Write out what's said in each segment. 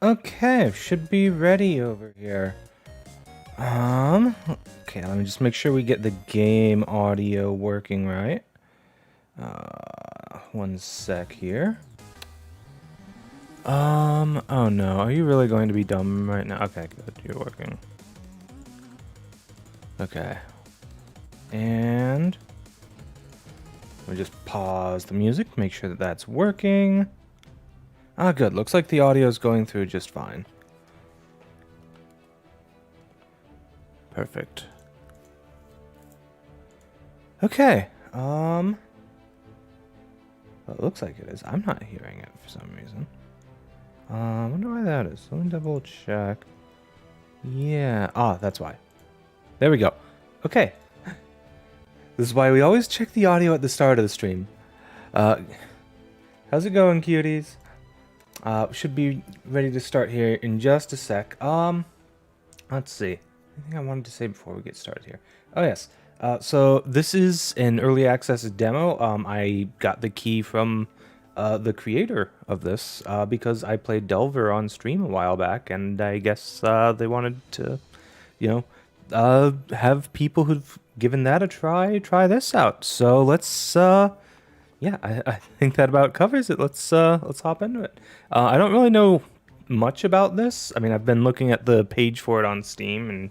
Okay, should be ready over here. Okay, let me just make sure we get the game audio working right. One sec here. Oh no, are you really going to be dumb right now? Okay, good, you're working. Okay. And let me just pause the music, make sure that that's working. Ah, good, looks like the audio is going through just fine. Perfect. Okay, well, it looks like it is. I'm not hearing it for some reason. I wonder why that is. Let me double check. Yeah, that's why. There we go. Okay. This is why we always check the audio at the start of the stream. How's it going, cuties? Should be ready to start here in just a sec. Let's see. Anything I wanted to say before we get started here? Oh, yes. So this is an early access demo. I got the key from the creator of this because I played Delver on stream a while back, and I guess they wanted to, have people who've given that a try this out. So let's, yeah, I think that about covers it. Let's hop into it. I don't really know much about this. I mean, I've been looking at the page for it on Steam, and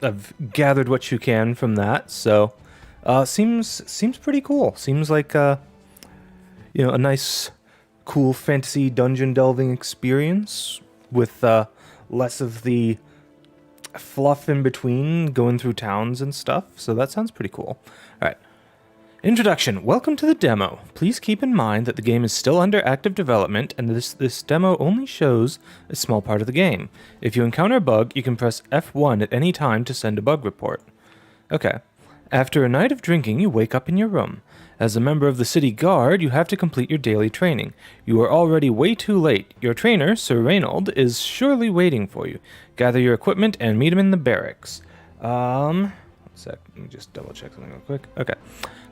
I've gathered what you can from that. So, seems pretty cool. Seems like a nice, cool fantasy dungeon delving experience with less of the fluff in between going through towns and stuff. So that sounds pretty cool. All right. Introduction. Welcome to the demo. Please keep in mind that the game is still under active development, and this demo only shows a small part of the game. If you encounter a bug, you can press F1 at any time to send a bug report. Okay. After a night of drinking, you wake up in your room. As a member of the city guard, you have to complete your daily training. You are already way too late. Your trainer, Sir Reynold, is surely waiting for you. Gather your equipment and meet him in the barracks. One sec. Let me just double check something real quick. Okay.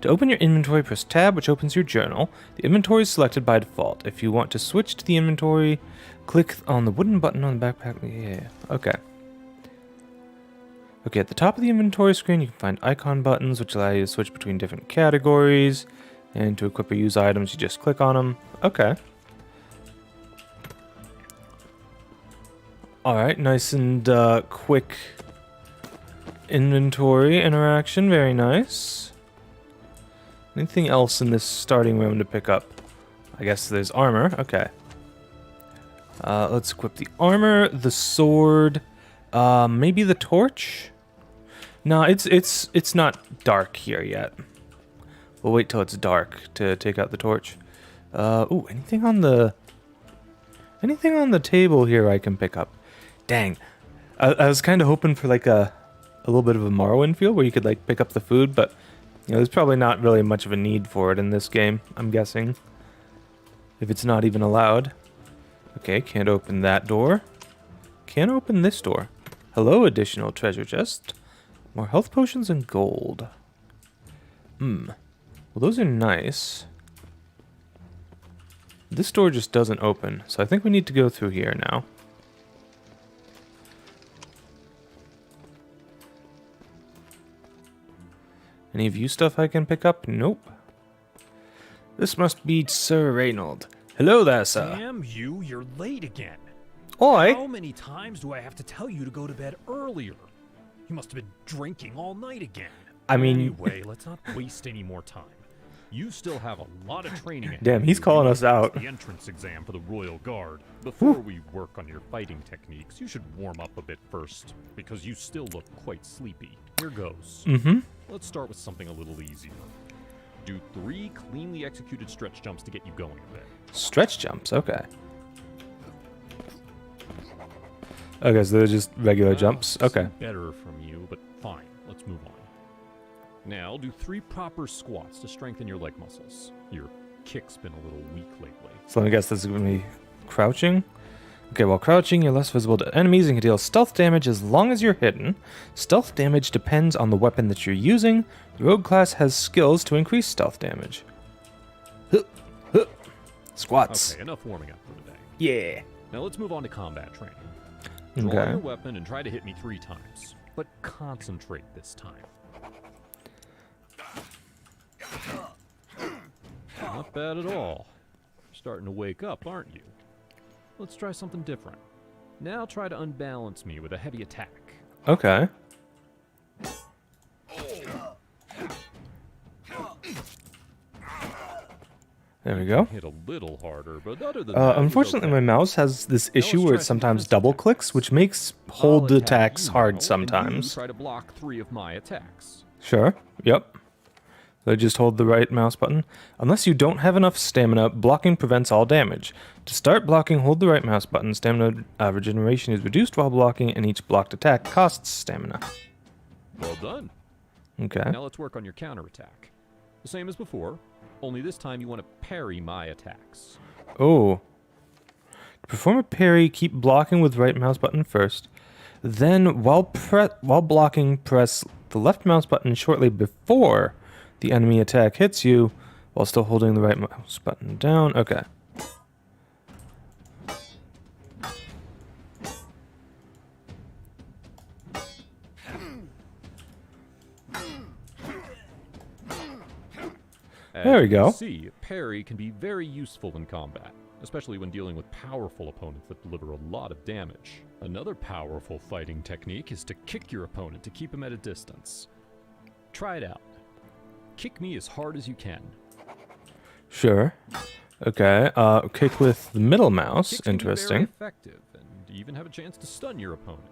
To open your inventory, press Tab, which opens your journal. The inventory is selected by default. If you want to switch to the inventory, click on the wooden button on the backpack. Yeah. Okay. Okay, at the top of the inventory screen, you can find icon buttons, which allow you to switch between different categories. And to equip or use items, you just click on them. Okay. Alright, nice and quick inventory interaction. Very nice. Anything else in this starting room to pick up? I guess there's armor. Okay. Let's equip the armor, the sword, maybe the torch? No, it's not dark here yet. We'll wait till it's dark to take out the torch. Ooh, anything on the table here I can pick up? Dang. I was kind of hoping for like a little bit of a Morrowind feel where you could like pick up the food, but there's probably not really much of a need for it in this game, I'm guessing. If it's not even allowed. Okay, can't open that door. Can't open this door. Hello, additional treasure chest. More health potions and gold. Well, those are nice. This door just doesn't open, so I think we need to go through here now. Any of you stuff I can pick up? Nope. This must be Sir Reynold. Hello there, sir. Damn you, you're late again. Oi! How many times do I have to tell you to go to bed earlier? You must have been drinking all night again. I mean... Anyway, let's not waste any more time. You still have a lot of training ahead. Damn, he's calling us out. The entrance exam for the Royal Guard. Before we work on your fighting techniques, you should warm up a bit first, because you still look quite sleepy. Here goes. Let's start with something a little easier. Do 3 cleanly executed stretch jumps to get you going a bit. Stretch jumps, okay. Okay, so they're just regular jumps. Okay. Better from you, but fine. Let's move on. Now, do 3 proper squats to strengthen your leg muscles. Your kick's been a little weak lately. So let me guess this is going to be crouching. Okay, while crouching, you're less visible to enemies and can deal stealth damage as long as you're hidden. Stealth damage depends on the weapon that you're using. The rogue class has skills to increase stealth damage. Squats. Okay, enough warming up for today. Yeah. Now let's move on to combat training. Draw Okay. your weapon and try to hit me 3 times, but concentrate this time. Not bad at all. You're starting to wake up, aren't you? Let's try something different. Now try to unbalance me with a heavy attack. Okay. There we go. Hit a little harder, but other than that, it was Unfortunately, okay. my mouse has this issue let's where try it some sometimes defensive double attacks. clicks, which makes I'll hold attack attacks you hard now, and you sometimes. try to block 3 of my attacks. Sure. Yep. So just hold the right mouse button. Unless you don't have enough stamina, blocking prevents all damage. To start blocking, hold the right mouse button. Stamina regeneration is reduced while blocking, and each blocked attack costs stamina. Well done. Okay. Now let's work on your counterattack. The same as before, only this time you want to parry my attacks. Oh. To perform a parry, keep blocking with right mouse button first. Then, while blocking, press the left mouse button shortly before the enemy attack hits you, while still holding the right mouse button down. Okay. There we go. As you can see, parry can be very useful in combat, especially when dealing with powerful opponents that deliver a lot of damage. Another powerful fighting technique is to kick your opponent to keep him at a distance. Try it out. Kick me as hard as you can. Sure. Okay. Kick with the middle mouse. Kicks can be very Interesting. effective, and even have a chance to stun your opponent.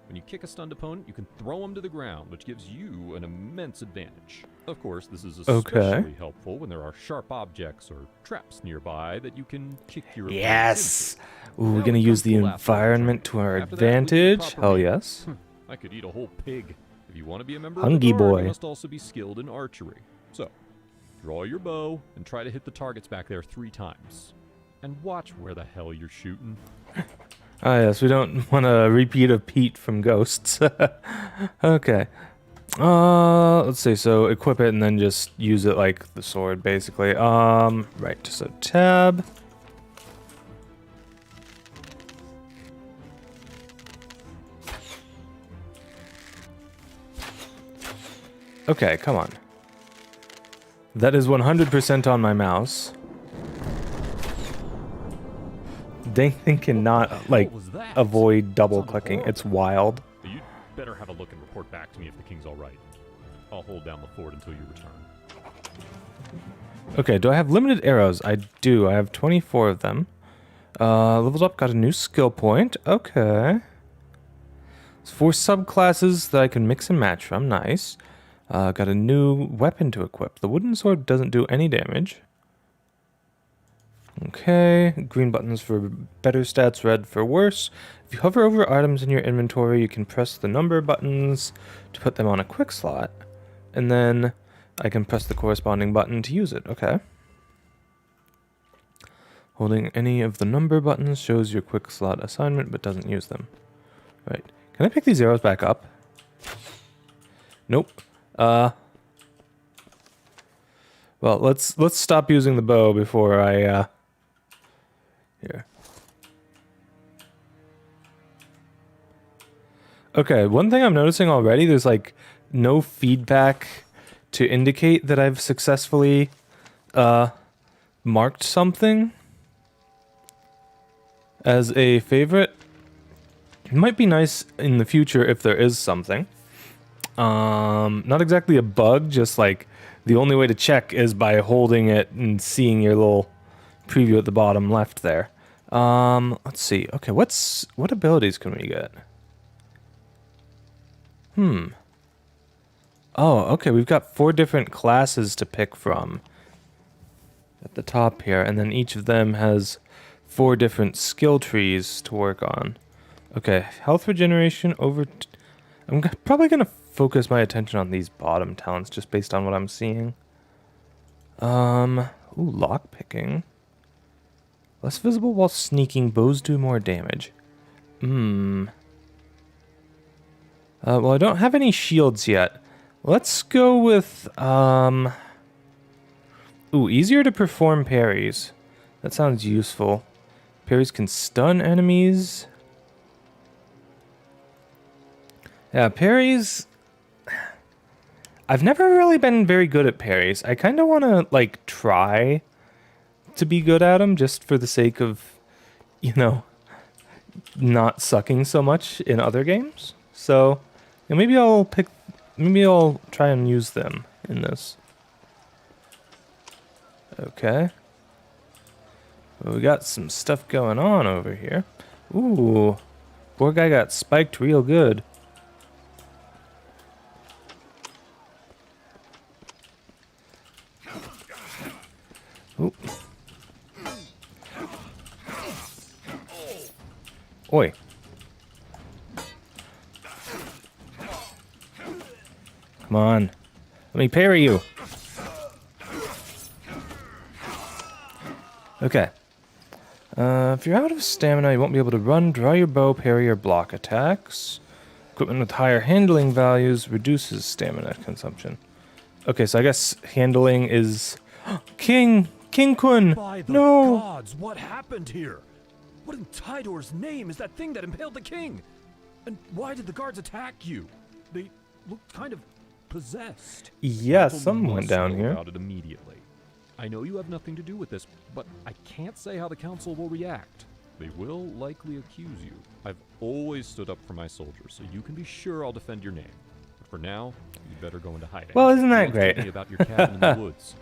When you kick a stunned opponent, you can throw him to the ground, which gives you an immense advantage. Of course, this is especially helpful when there are sharp objects or traps nearby that you can kick your opponent Yes. Ooh, Now we're gonna it use comes to the the last part of environment training. to our After that, we do the advantage. proper Hell meal. yes. into. I could eat a whole pig. If you want to be a member Hungry of the guard, boy. you must also be skilled in archery. So, draw your bow and try to hit the targets back there 3 times. And watch where the hell you're shooting. Ah, yes. We don't want a repeat of Pete from Ghosts. Okay. Let's see. So equip it and then just use it like the sword, basically. Right. So tab. Okay, come on. That is 100% on my mouse. Dang thing cannot, like, What was that? avoid double Sounded clicking. horrible. It's wild. You'd better have a look and report back to me if the king's alright. I'll hold down the fort until you return. Okay, do I have limited arrows? I do. I have 24 of them. Levels up, got a new skill point. Okay. It's 4 subclasses that I can mix and match from. Nice. Got a new weapon to equip. The wooden sword doesn't do any damage. Okay, green buttons for better stats, red for worse. If you hover over items in your inventory, you can press the number buttons to put them on a quick slot. And then I can press the corresponding button to use it. Okay. Holding any of the number buttons shows your quick slot assignment, but doesn't use them. Right. Can I pick these arrows back up? Nope. Well, let's stop using the bow before I, here. Okay, one thing I'm noticing already, there's like no feedback to indicate that I've successfully, marked something as a favorite. It might be nice in the future if there is something. Not exactly a bug, just like the only way to check is by holding it and seeing your little preview at the bottom left there. Let's see. Okay, what abilities can we get? Oh, okay, we've got 4 different classes to pick from at the top here, and then each of them has 4 different skill trees to work on. Okay, health regeneration over... I'm probably going to focus my attention on these bottom talents just based on what I'm seeing. Ooh, lockpicking. Less visible while sneaking, bows do more damage. Well, I don't have any shields yet. Let's go with, ooh, easier to perform parries. That sounds useful. Parries can stun enemies. Yeah, parries... I've never really been very good at parries. I kind of want to, like, try to be good at them just for the sake of, you know, not sucking so much in other games. So, yeah, maybe I'll try and use them in this. Okay. Well, we got some stuff going on over here. Ooh, poor guy got spiked real good. Ooh. Oi. Come on. Let me parry you. Okay. If you're out of stamina, you won't be able to run, draw your bow, parry, or block attacks. Equipment with higher handling values reduces stamina consumption. Okay, so I guess handling is... King Kun! By the No! gods, what happened here? What in Tidor's name is that thing that impaled the king? And why did the guards attack you? They looked kind of possessed. Yeah, People someone must down know here. about it immediately. I know you have nothing to do with this, but I can't say how the council will react. They will likely accuse you. I've always stood up for my soldiers, so you can be sure I'll defend your name. But for now, you better go into hiding. Well, isn't that You once told great? me about your cabin in the woods.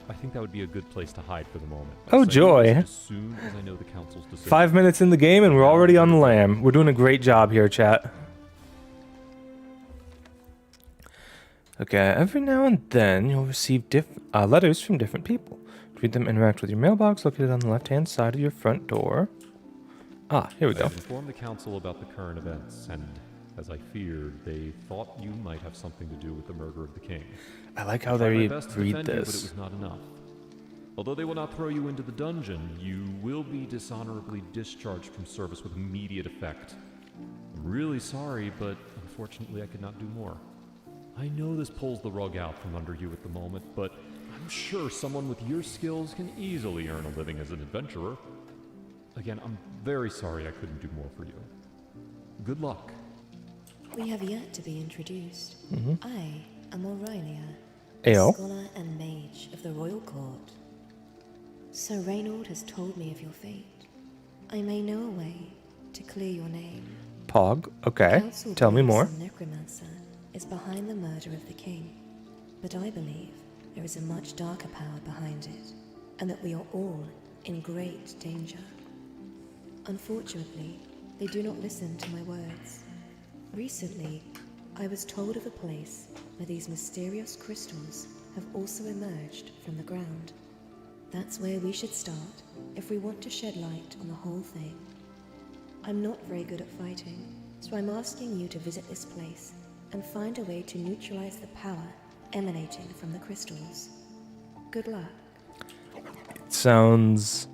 I think that would be a good place to hide for the moment. Oh, I'll send you a joy. message as soon as I know the council's decision. 5 minutes in the game and we're already on the lam. We're doing a great job here, chat. Okay, every now and then you'll receive letters from different people. To read them, interact with your mailbox located on the left-hand side of your front door. Ah, here we I go. have informed the council about the current events, and as I feared, they thought you might have something to do with the murder of the king. I like how I tried they my best to read defend you, but it this. was not enough. Although they will not throw you into the dungeon, you will be dishonorably discharged from service with immediate effect. I'm really sorry, but unfortunately I could not do more. I know this pulls the rug out from under you at the moment, but I'm sure someone with your skills can easily earn a living as an adventurer. Again, I'm very sorry I couldn't do more for you. Good luck. We have yet to be introduced. I am Aurelia, Ayo. scholar and mage of the royal court. Sir Reynold has told me of your fate. I may know a way to clear your name. Pog, okay. Council Tell me believes more. some necromancer is behind the murder of the king, but I believe there is a much darker power behind it, and that we are all in great danger. Unfortunately, they do not listen to my words. Recently, I was told of a place where these mysterious crystals have also emerged from the ground. That's where we should start if we want to shed light on the whole thing. I'm not very good at fighting, so I'm asking you to visit this place and find a way to neutralize the power emanating from the crystals. Good luck. Sounds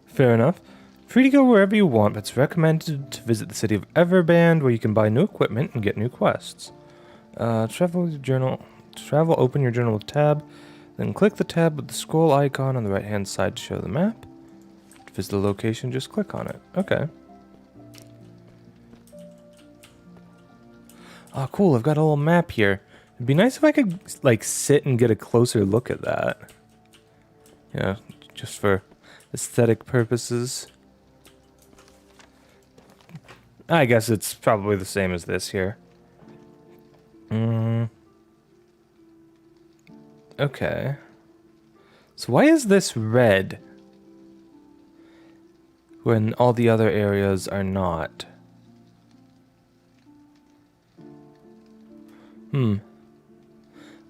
fair enough. Free to go wherever you want, but it's recommended to visit the city of Everband, where you can buy new equipment and get new quests. Travel with your journal. Travel, open your journal with tab, then click the tab with the scroll icon on the right-hand side to show the map. To visit the location, just click on it. Okay. Oh, cool. I've got a little map here. It'd be nice if I could, like, sit and get a closer look at that. Yeah, just for aesthetic purposes. I guess it's probably the same as this here. Okay. So why is this red when all the other areas are not?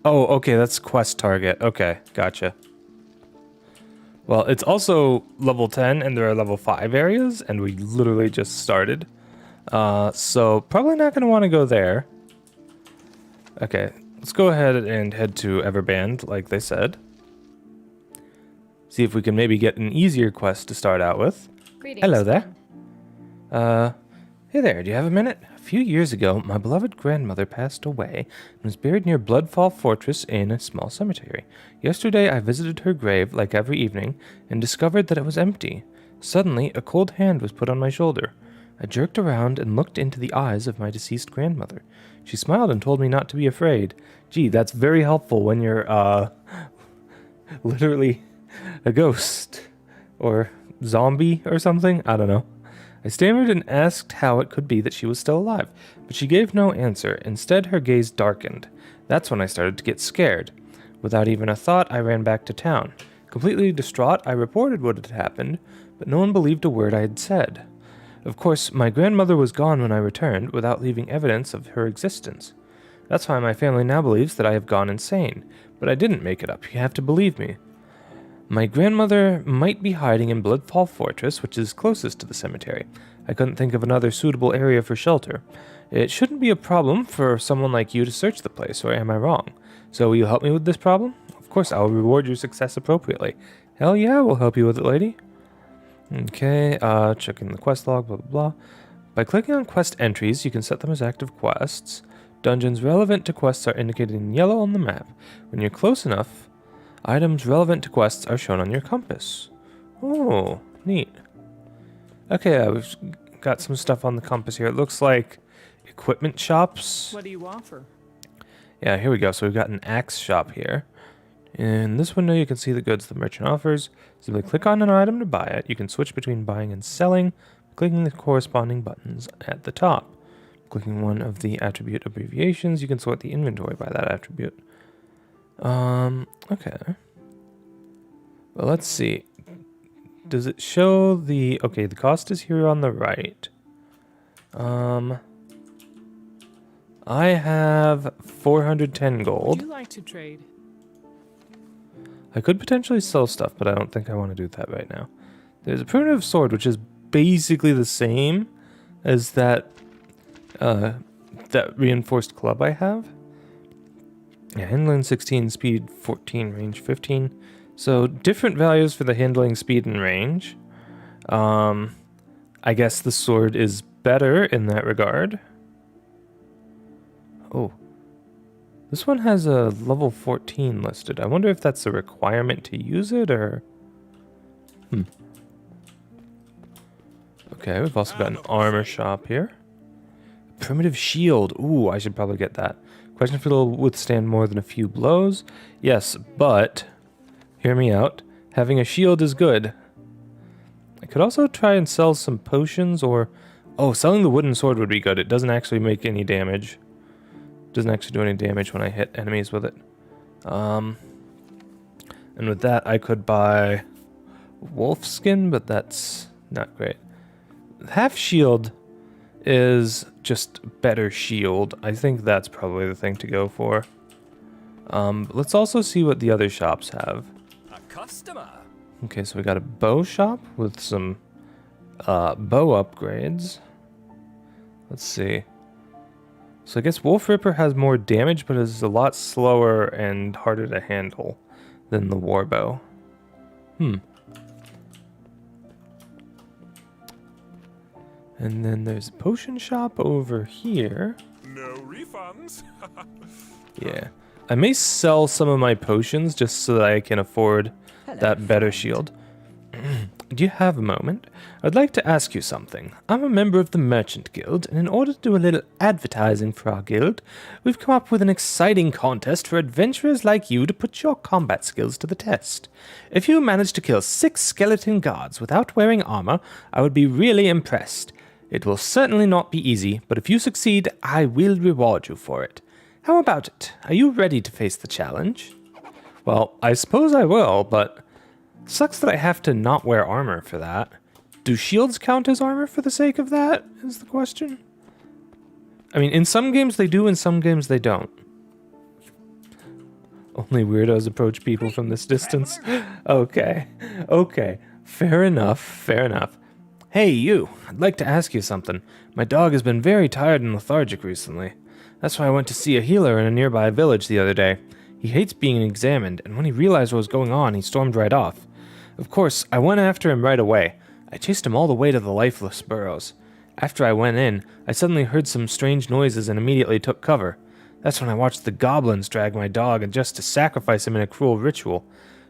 Oh, okay, that's quest target. Okay, gotcha. Well, it's also level 10 and there are level 5 areas, and we literally just started. So probably not going to want to go there. Okay, let's go ahead and head to Everband, like they said. See if we can maybe get an easier quest to start out with. Greetings. Hello there. Hey there, do you have a minute? A few years ago, my beloved grandmother passed away and was buried near Bloodfall Fortress in a small cemetery. Yesterday, I visited her grave like every evening and discovered that it was empty. Suddenly, a cold hand was put on my shoulder. I jerked around and looked into the eyes of my deceased grandmother. She smiled and told me not to be afraid. Gee, that's very helpful when you're, literally a ghost. Or zombie or something? I don't know. I stammered and asked how it could be that she was still alive, but she gave no answer. Instead, her gaze darkened. That's when I started to get scared. Without even a thought, I ran back to town. Completely distraught, I reported what had happened, but no one believed a word I had said. Of course, my grandmother was gone when I returned, without leaving evidence of her existence. That's why my family now believes that I have gone insane, but I didn't make it up, you have to believe me. My grandmother might be hiding in Bloodfall Fortress, which is closest to the cemetery. I couldn't think of another suitable area for shelter. It shouldn't be a problem for someone like you to search the place, or am I wrong? So will you help me with this problem? Of course, I will reward your success appropriately. Hell yeah, we'll help you with it, lady. Okay, checking the quest log, blah, blah, blah. By clicking on quest entries, you can set them as active quests. Dungeons relevant to quests are indicated in yellow on the map. When you're close enough, items relevant to quests are shown on your compass. Oh, neat. Okay, we've got some stuff on the compass here. It looks like equipment shops. What do you offer? Yeah, here we go. So we've got an axe shop here. In this window, you can see the goods the merchant offers. Simply click on an item to buy it. You can switch between buying and selling, clicking the corresponding buttons at the top. Clicking one of the attribute abbreviations, you can sort the inventory by that attribute. Okay. Well, let's see. Does it show the... Okay, the cost is here on the right. I have 410 gold. Would you like to trade? I could potentially sell stuff, but I don't think I want to do that right now. There's a primitive sword, which is basically the same as that reinforced club I have. Yeah, handling 16, speed 14, range 15. So different values for the handling, speed, and range. I guess the sword is better in that regard. Oh. This one has a level 14 listed. I wonder if that's a requirement to use it, or... Okay, we've also got an armor shop here. Primitive shield. Ooh, I should probably get that. Question if it'll withstand more than a few blows. Yes, but... Hear me out. Having a shield is good. I could also try and sell some potions, or... Oh, selling the wooden sword would be good. It doesn't actually make any damage. Doesn't actually do any damage when I hit enemies with it. And with that, I could buy wolf skin, but that's not great. Half shield is just better shield. I think that's probably the thing to go for. But let's also see what the other shops have. A customer. Okay, so we got a bow shop with some bow upgrades. Let's see. So I guess Wolf Ripper has more damage, but is a lot slower and harder to handle than the Warbow. And then there's a potion shop over here. No refunds. Yeah. I may sell some of my potions just so that I can afford that better shield. Do you have a moment? I'd like to ask you something. I'm a member of the Merchant Guild, and in order to do a little advertising for our guild, we've come up with an exciting contest for adventurers like you to put your combat skills to the test. If you manage to kill 6 skeleton guards without wearing armor, I would be really impressed. It will certainly not be easy, but if you succeed, I will reward you for it. How about it? Are you ready to face the challenge? Well, I suppose I will, but... Sucks that I have to not wear armor for that. Do shields count as armor for the sake of that, is the question? I mean, in some games they do, in some games they don't. Only weirdos approach people from this distance. Okay. Fair enough. Hey, you. I'd like to ask you something. My dog has been very tired and lethargic recently. That's why I went to see a healer in a nearby village the other day. He hates being examined, and when he realized what was going on, he stormed right off. Of course, I went after him right away. I chased him all the way to the lifeless burrows. After I went in, I suddenly heard some strange noises and immediately took cover. That's when I watched the goblins drag my dog and just to sacrifice him in a cruel ritual.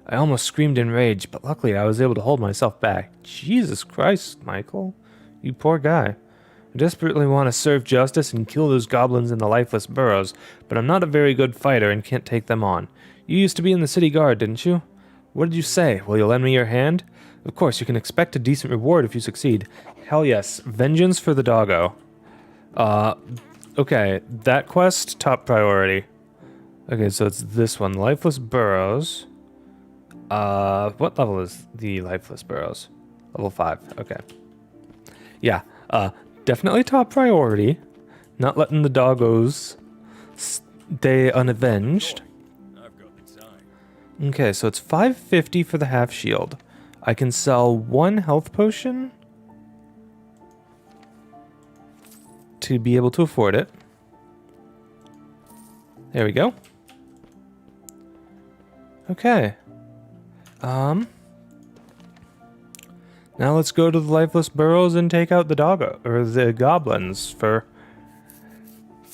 I almost screamed in rage, but luckily I was able to hold myself back. Jesus Christ, Michael. You poor guy. I desperately want to serve justice and kill those goblins in the lifeless burrows, but I'm not a very good fighter and can't take them on. You used to be in the city guard, didn't you? What did you say? Will you lend me your hand? Of course, you can expect a decent reward if you succeed. Hell yes. Vengeance for the doggo. Okay. That quest, top priority. Okay, so it's this one. Lifeless burrows. What level is the lifeless burrows? Level 5. Okay. Yeah. Definitely top priority. Not letting the doggos stay unavenged. Okay, so it's 550 for the half shield. I can sell 1 health potion to be able to afford it. There we go. Okay. Now let's go to the lifeless burrows and take out the doggo or the goblins for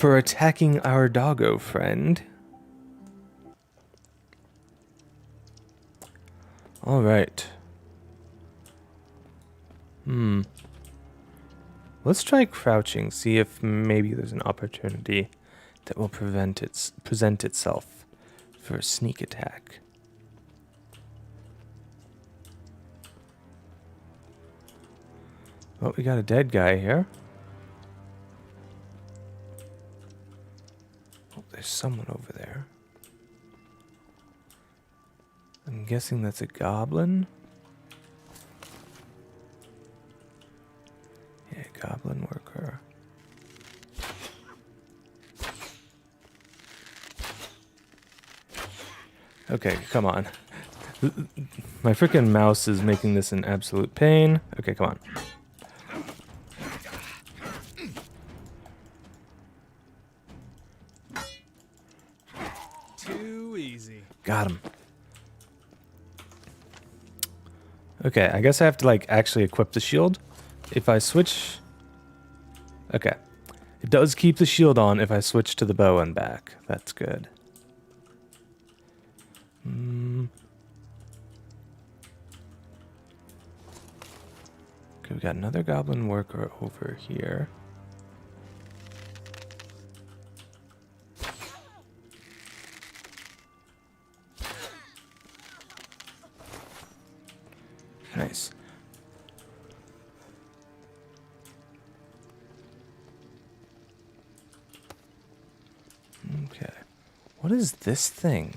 attacking our doggo friend. All right. Let's try crouching, see if maybe there's an opportunity that will present itself for a sneak attack. Oh, we got a dead guy here. Oh, there's someone over there. I'm guessing that's a goblin. Yeah, goblin worker. Okay, come on. My freaking mouse is making this an absolute pain. Okay, come on. Too easy. Got him. Okay, I guess I have to like actually equip the shield. If I switch... Okay. It does keep the shield on if I switch to the bow and back. That's good. Okay, we got another goblin worker over here. Nice. Okay. What is this thing?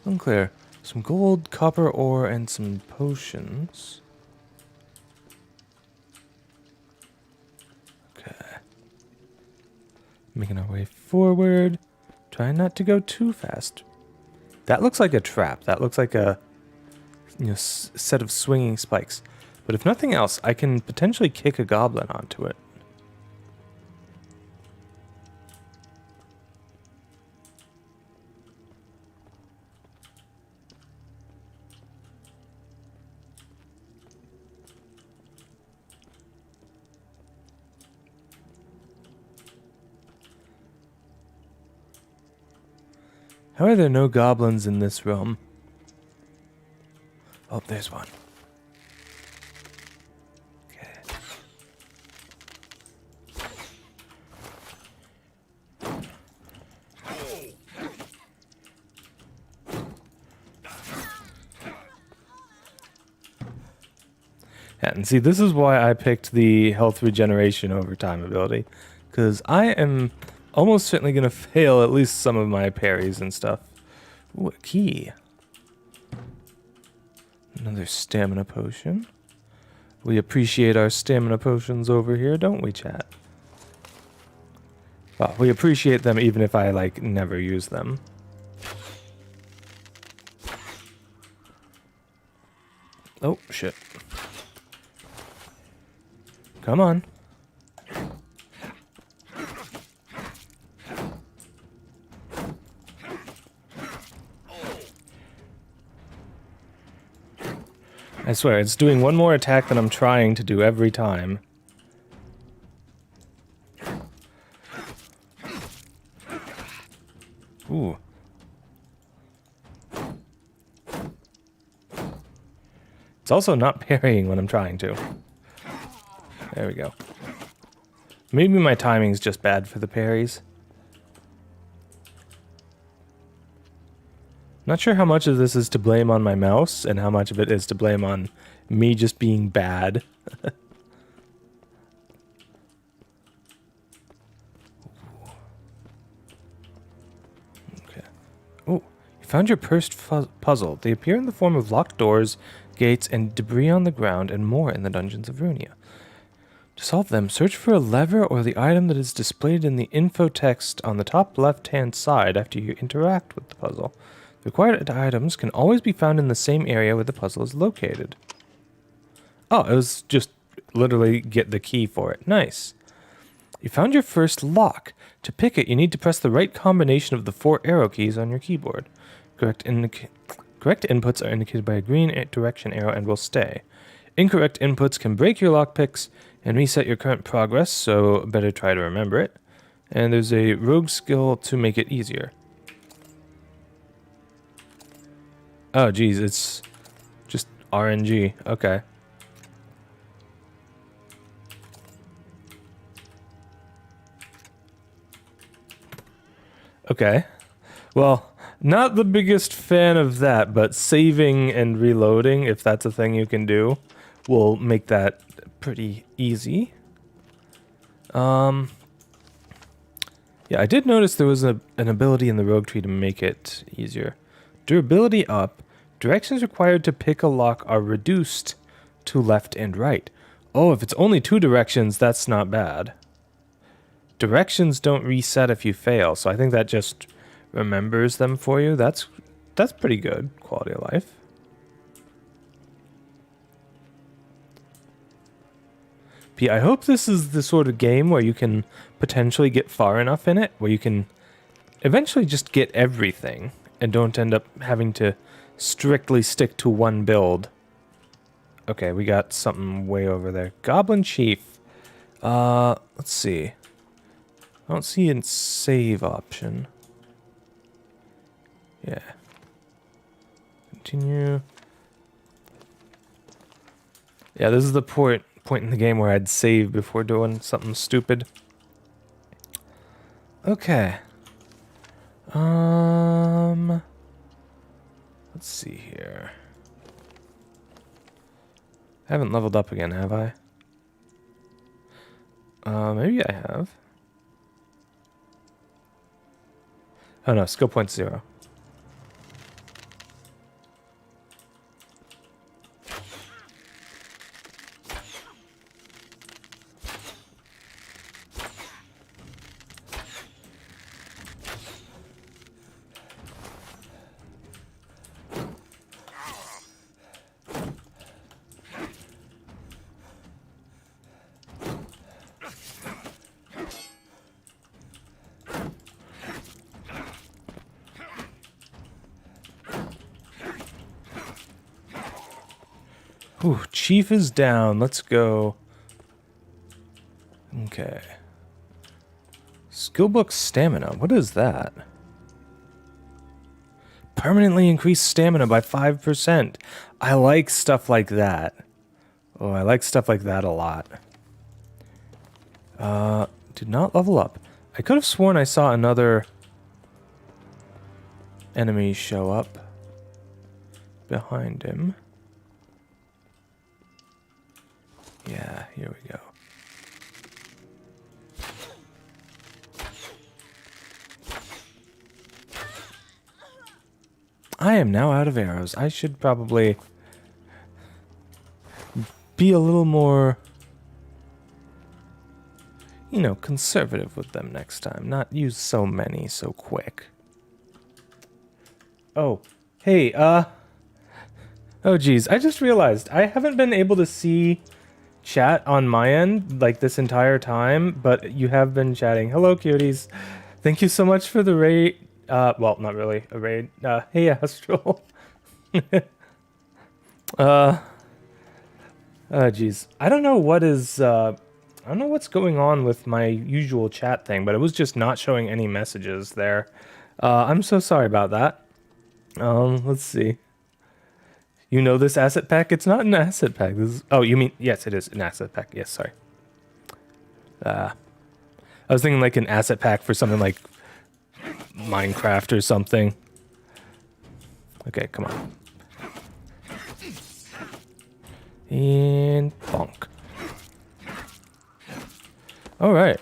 Unclear. Some gold, copper ore, and some potions. Okay. Making our way forward. Trying not to go too fast. That looks like a trap. That looks like a set of swinging spikes. But if nothing else, I can potentially kick a goblin onto it. How are there no goblins in this realm? Oh, there's one. Okay. Yeah, and see, this is why I picked the health regeneration over time ability. Because I am almost certainly going to fail at least some of my parries and stuff. Ooh, a key. Another stamina potion. We appreciate our stamina potions over here, don't we, chat? Well, we appreciate them even if I, like, never use them. Oh, shit. Come on. I swear, it's doing one more attack than I'm trying to do every time. It's also not parrying when I'm trying to. There we go. Maybe my timing's just bad for the parries. Not sure how much of this is to blame on my mouse and how much of it is to blame on me just being bad. Okay. Oh, you found your first puzzle. They appear in the form of locked doors, gates, and debris on the ground, and more in the dungeons of Runia. To solve them, search for a lever or the item that is displayed in the info text on the top left-hand side after you interact with the puzzle. The required items can always be found in the same area where the puzzle is located. Oh, it was just literally get the key for it. Nice. You found your first lock. To pick it, you need to press the right combination of the 4 arrow keys on your keyboard. Correct inputs are indicated by a green direction arrow and will stay. Incorrect inputs can break your lockpicks and reset your current progress, so better try to remember it. And there's a rogue skill to make it easier. Oh, geez, it's just RNG. Okay. Okay. Well, not the biggest fan of that, but saving and reloading, if that's a thing you can do, will make that pretty easy. Yeah, I did notice there was an ability in the rogue tree to make it easier. Durability up. Directions required to pick a lock are reduced to left and right. Oh, if it's only 2 directions, that's not bad. Directions don't reset if you fail, so I think that just remembers them for you. That's pretty good quality of life. P, I hope this is the sort of game where you can potentially get far enough in it where you can eventually just get everything and don't end up having to strictly stick to one build. Okay, we got something way over there. Goblin Chief. Let's see. I don't see a save option. Yeah. Continue. Yeah, this is the point in the game where I'd save before doing something stupid. Okay. Let's see here. I haven't leveled up again, have I? Maybe I have. Oh no, skill point 0. Whew, Chief is down. Let's go. Okay. Skillbook stamina. What is that? Permanently increase stamina by 5%. I like stuff like that. Oh, I like stuff like that a lot. Did not level up. I could have sworn I saw another enemy show up behind him. Yeah, here we go. I am now out of arrows. I should probably be a little more, you know, conservative with them next time. Not use so many so quick. Oh, hey, oh geez, I just realized I haven't been able to see chat on my end like this entire time, but you have been chatting. Hello, cuties. Thank you so much for the raid. Well, not really a raid. Hey, Astral. Geez. I don't know what is, I don't know what's going on with my usual chat thing, but it was just not showing any messages there. I'm so sorry about that. Let's see. You know this asset pack? It's not an asset pack. This is, oh, you mean, yes, it is an asset pack. Yes, sorry. I was thinking like an asset pack for something like Minecraft or something. Okay, come on. And bonk. All right.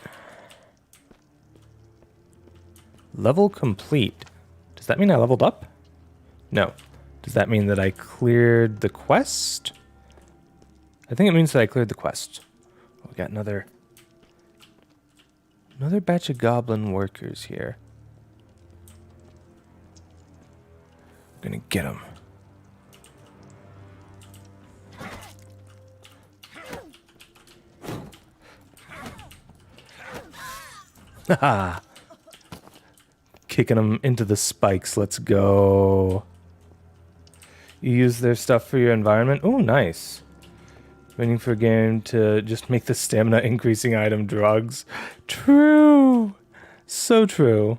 Level complete. Does that mean I leveled up? No. Does that mean that I cleared the quest? I think it means that I cleared the quest. Oh, we got another batch of goblin workers here. I'm gonna get them. Haha. Kicking them into the spikes. Let's go. You use their stuff for your environment. Oh, nice. Waiting for a game to just make the stamina increasing item drugs. True. So true.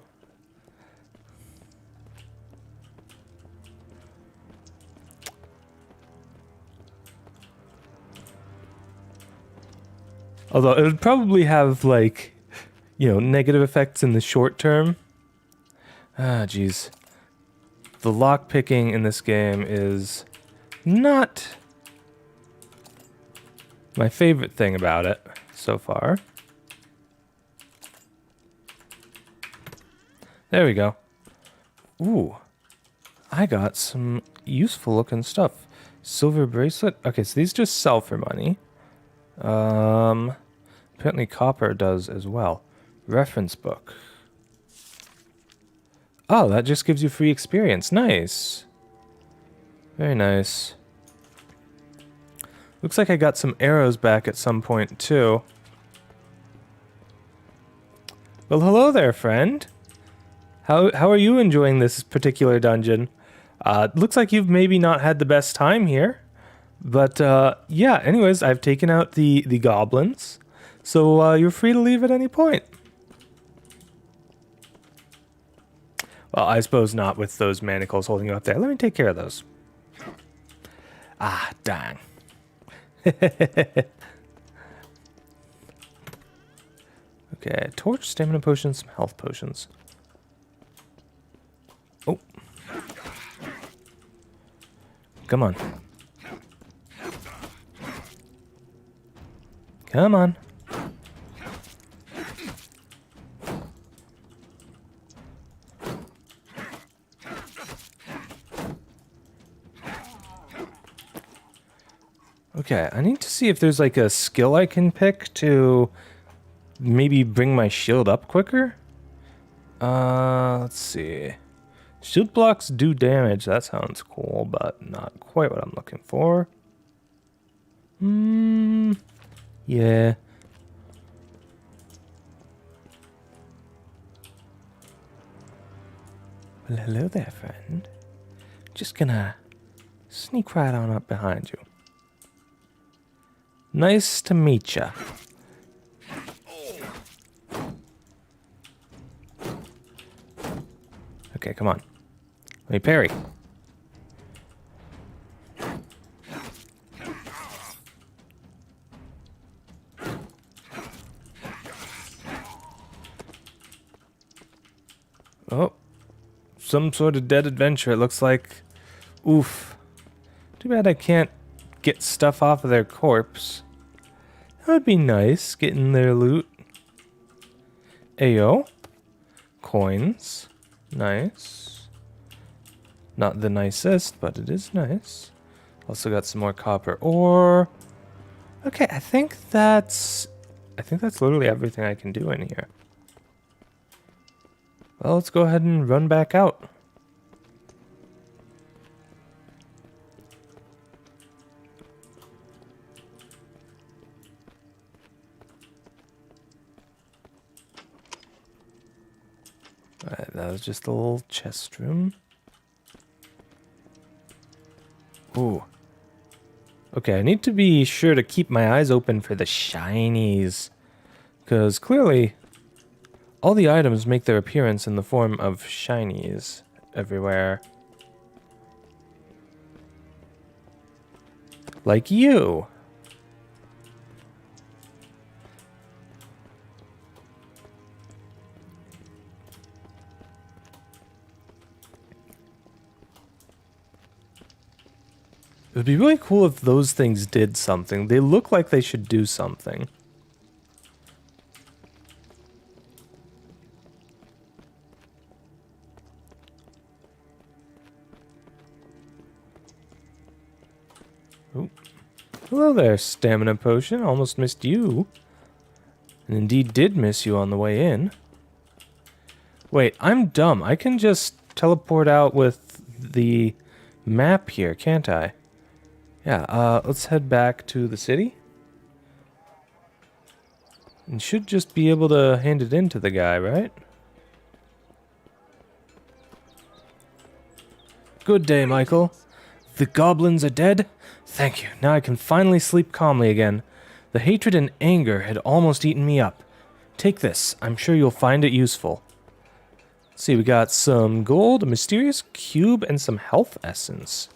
Although it would probably have like, you know, negative effects in the short term. Ah, jeez. The lockpicking in this game is not my favorite thing about it so far. There we go. Ooh. I got some useful looking stuff. Silver bracelet. Okay, so these just sell for money. Apparently copper does as well. Reference book. Oh, that just gives you free experience. Nice. Very nice. Looks like I got some arrows back at some point, too. Well, hello there, friend. How are you enjoying this particular dungeon? Looks like you've maybe not had the best time here. But, yeah, anyways, I've taken out the goblins. So, you're free to leave at any point. Well, I suppose not with those manacles holding you up there. Let me take care of those. Ah, dang. Okay, torch, stamina potions, some health potions. Oh. Come on. Come on. Okay, I need to see if there's like a skill I can pick to maybe bring my shield up quicker. Let's see. Shield blocks do damage. That sounds cool, but not quite what I'm looking for. Yeah. Well, hello there, friend. Just gonna sneak right on up behind you. Nice to meet ya. Okay, come on. Let me parry. Oh. Some sort of dead adventure, it looks like. Oof. Too bad I can't get stuff off of their corpse. That would be nice, getting their loot. Ayo. Coins. Nice. Not the nicest, but it is nice. Also got some more copper ore. Okay, I think that's literally everything I can do in here. Well, let's go ahead and run back out. Alright, that was just a little chest room. Ooh. Okay, I need to be sure to keep my eyes open for the shinies. Because clearly, all the items make their appearance in the form of shinies everywhere. Like you. It would be really cool if those things did something. They look like they should do something. Oh. Hello there, stamina potion. Almost missed you. And indeed did miss you on the way in. Wait, I'm dumb. I can just teleport out with the map here, can't I? Yeah, let's head back to the city. And should just be able to hand it in to the guy, right? Good day, Michael. The goblins are dead? Thank you. Now I can finally sleep calmly again. The hatred and anger had almost eaten me up. Take this. I'm sure you'll find it useful. Let's see, we got some gold, a mysterious cube, and some health essence.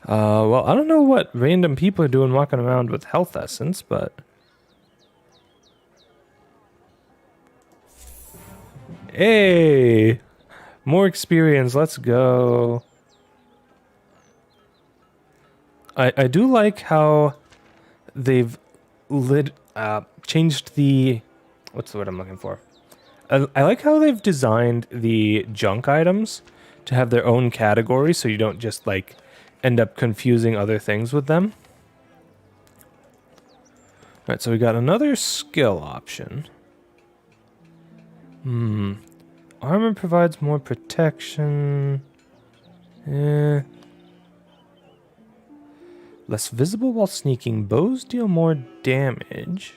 Well, I don't know what random people are doing walking around with health essence, but... Hey! More experience, let's go. I do like how they've changed the... What's the word I'm looking for? I like how they've designed the junk items to have their own category, so you don't just, like, end up confusing other things with them. Alright, so we got another skill option. Armor provides more protection. Less visible while sneaking. Bows deal more damage.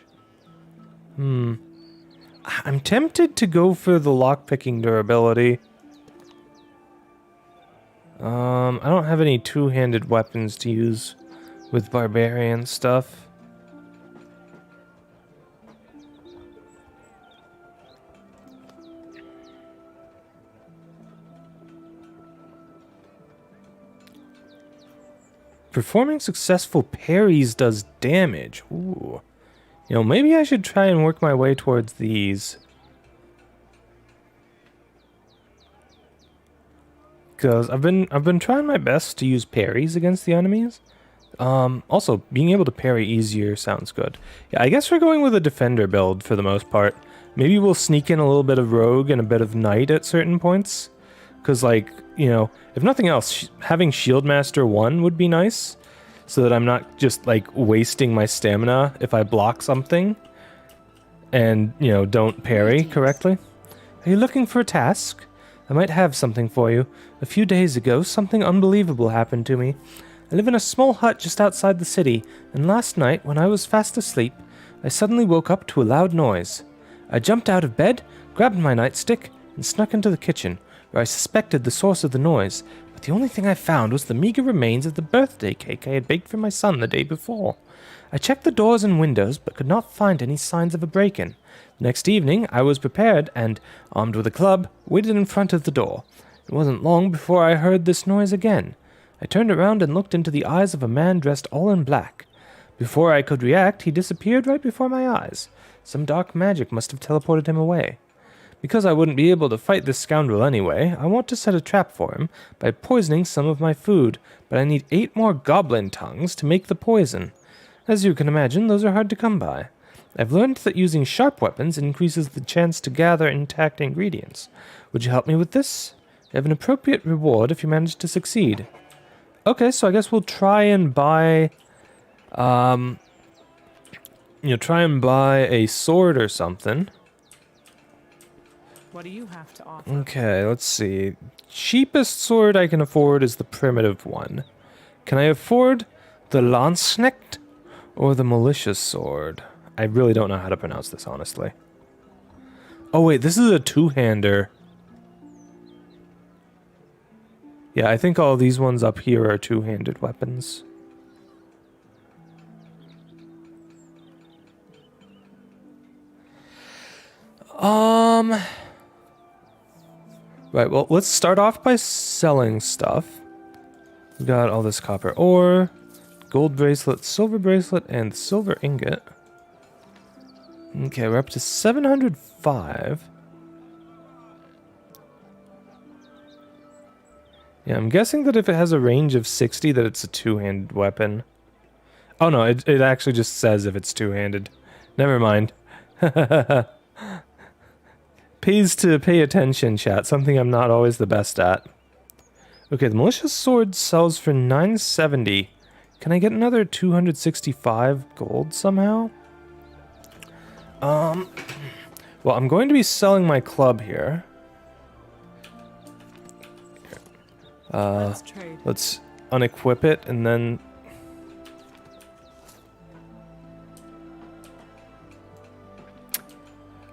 I'm tempted to go for the lockpicking durability. I don't have any two-handed weapons to use with barbarian stuff. Performing successful parries does damage. Ooh. You know, maybe I should try and work my way towards these. Because I've been trying my best to use parries against the enemies. Also, being able to parry easier sounds good. Yeah, I guess we're going with a defender build for the most part. Maybe we'll sneak in a little bit of rogue and a bit of knight at certain points. Because, like, you know, if nothing else, having Shieldmaster 1 would be nice. So that I'm not just, like, wasting my stamina if I block something. And, you know, don't parry correctly. Are you looking for a task? I might have something for you. A few days ago, something unbelievable happened to me. I live in a small hut just outside the city, and last night, when I was fast asleep, I suddenly woke up to a loud noise. I jumped out of bed, grabbed my nightstick, and snuck into the kitchen, where I suspected the source of the noise, but the only thing I found was the meager remains of the birthday cake I had baked for my son the day before. I checked the doors and windows, but could not find any signs of a break-in. Next evening, I was prepared and, armed with a club, waited in front of the door. It wasn't long before I heard this noise again. I turned around and looked into the eyes of a man dressed all in black. Before I could react, he disappeared right before my eyes. Some dark magic must have teleported him away. Because I wouldn't be able to fight this scoundrel anyway, I want to set a trap for him by poisoning some of my food, but I need 8 more goblin tongues to make the poison. As you can imagine, those are hard to come by. I've learned that using sharp weapons increases the chance to gather intact ingredients. Would you help me with this? I have an appropriate reward if you manage to succeed. Okay, so I guess we'll try and buy, try and buy a sword or something. What do you have to offer? Okay, let's see. Cheapest sword I can afford is the primitive one. Can I afford the Landsknecht or the malicious sword? I really don't know how to pronounce this, honestly. Oh wait, this is a two-hander. Yeah, I think all these ones up here are two-handed weapons. Right, well, let's start off by selling stuff. We got all this copper ore, Gold bracelet, silver bracelet, and silver ingot. Okay, we're up to 705. Yeah, I'm guessing that if it has a range of 60, that it's a two-handed weapon. Oh no, it actually just says if it's two-handed. Never mind. Pays to pay attention, chat. Something I'm not always the best at. Okay, the malicious sword sells for 970. Can I get another 265 gold somehow? Well, I'm going to be selling my club here. Let's trade. Let's unequip it and then...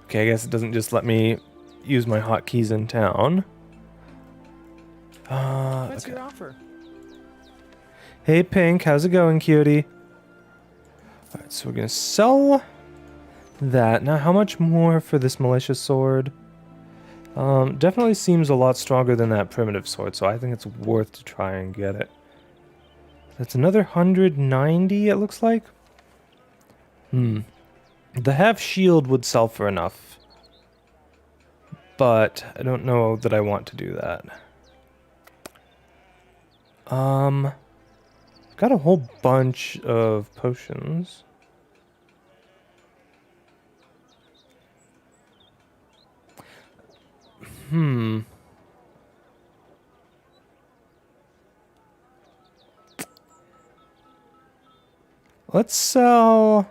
Okay, I guess it doesn't just let me use my hotkeys in town. What's Okay. your offer? Hey Pink, how's it going, cutie? Alright, so we're gonna sell that. Now, how much more for this malicious sword? Definitely seems a lot stronger than that primitive sword, so I think it's worth to try and get it. That's another 190, it looks like. The half shield would sell for enough. But I don't know that I want to do that. Got a whole bunch of potions. Let's sell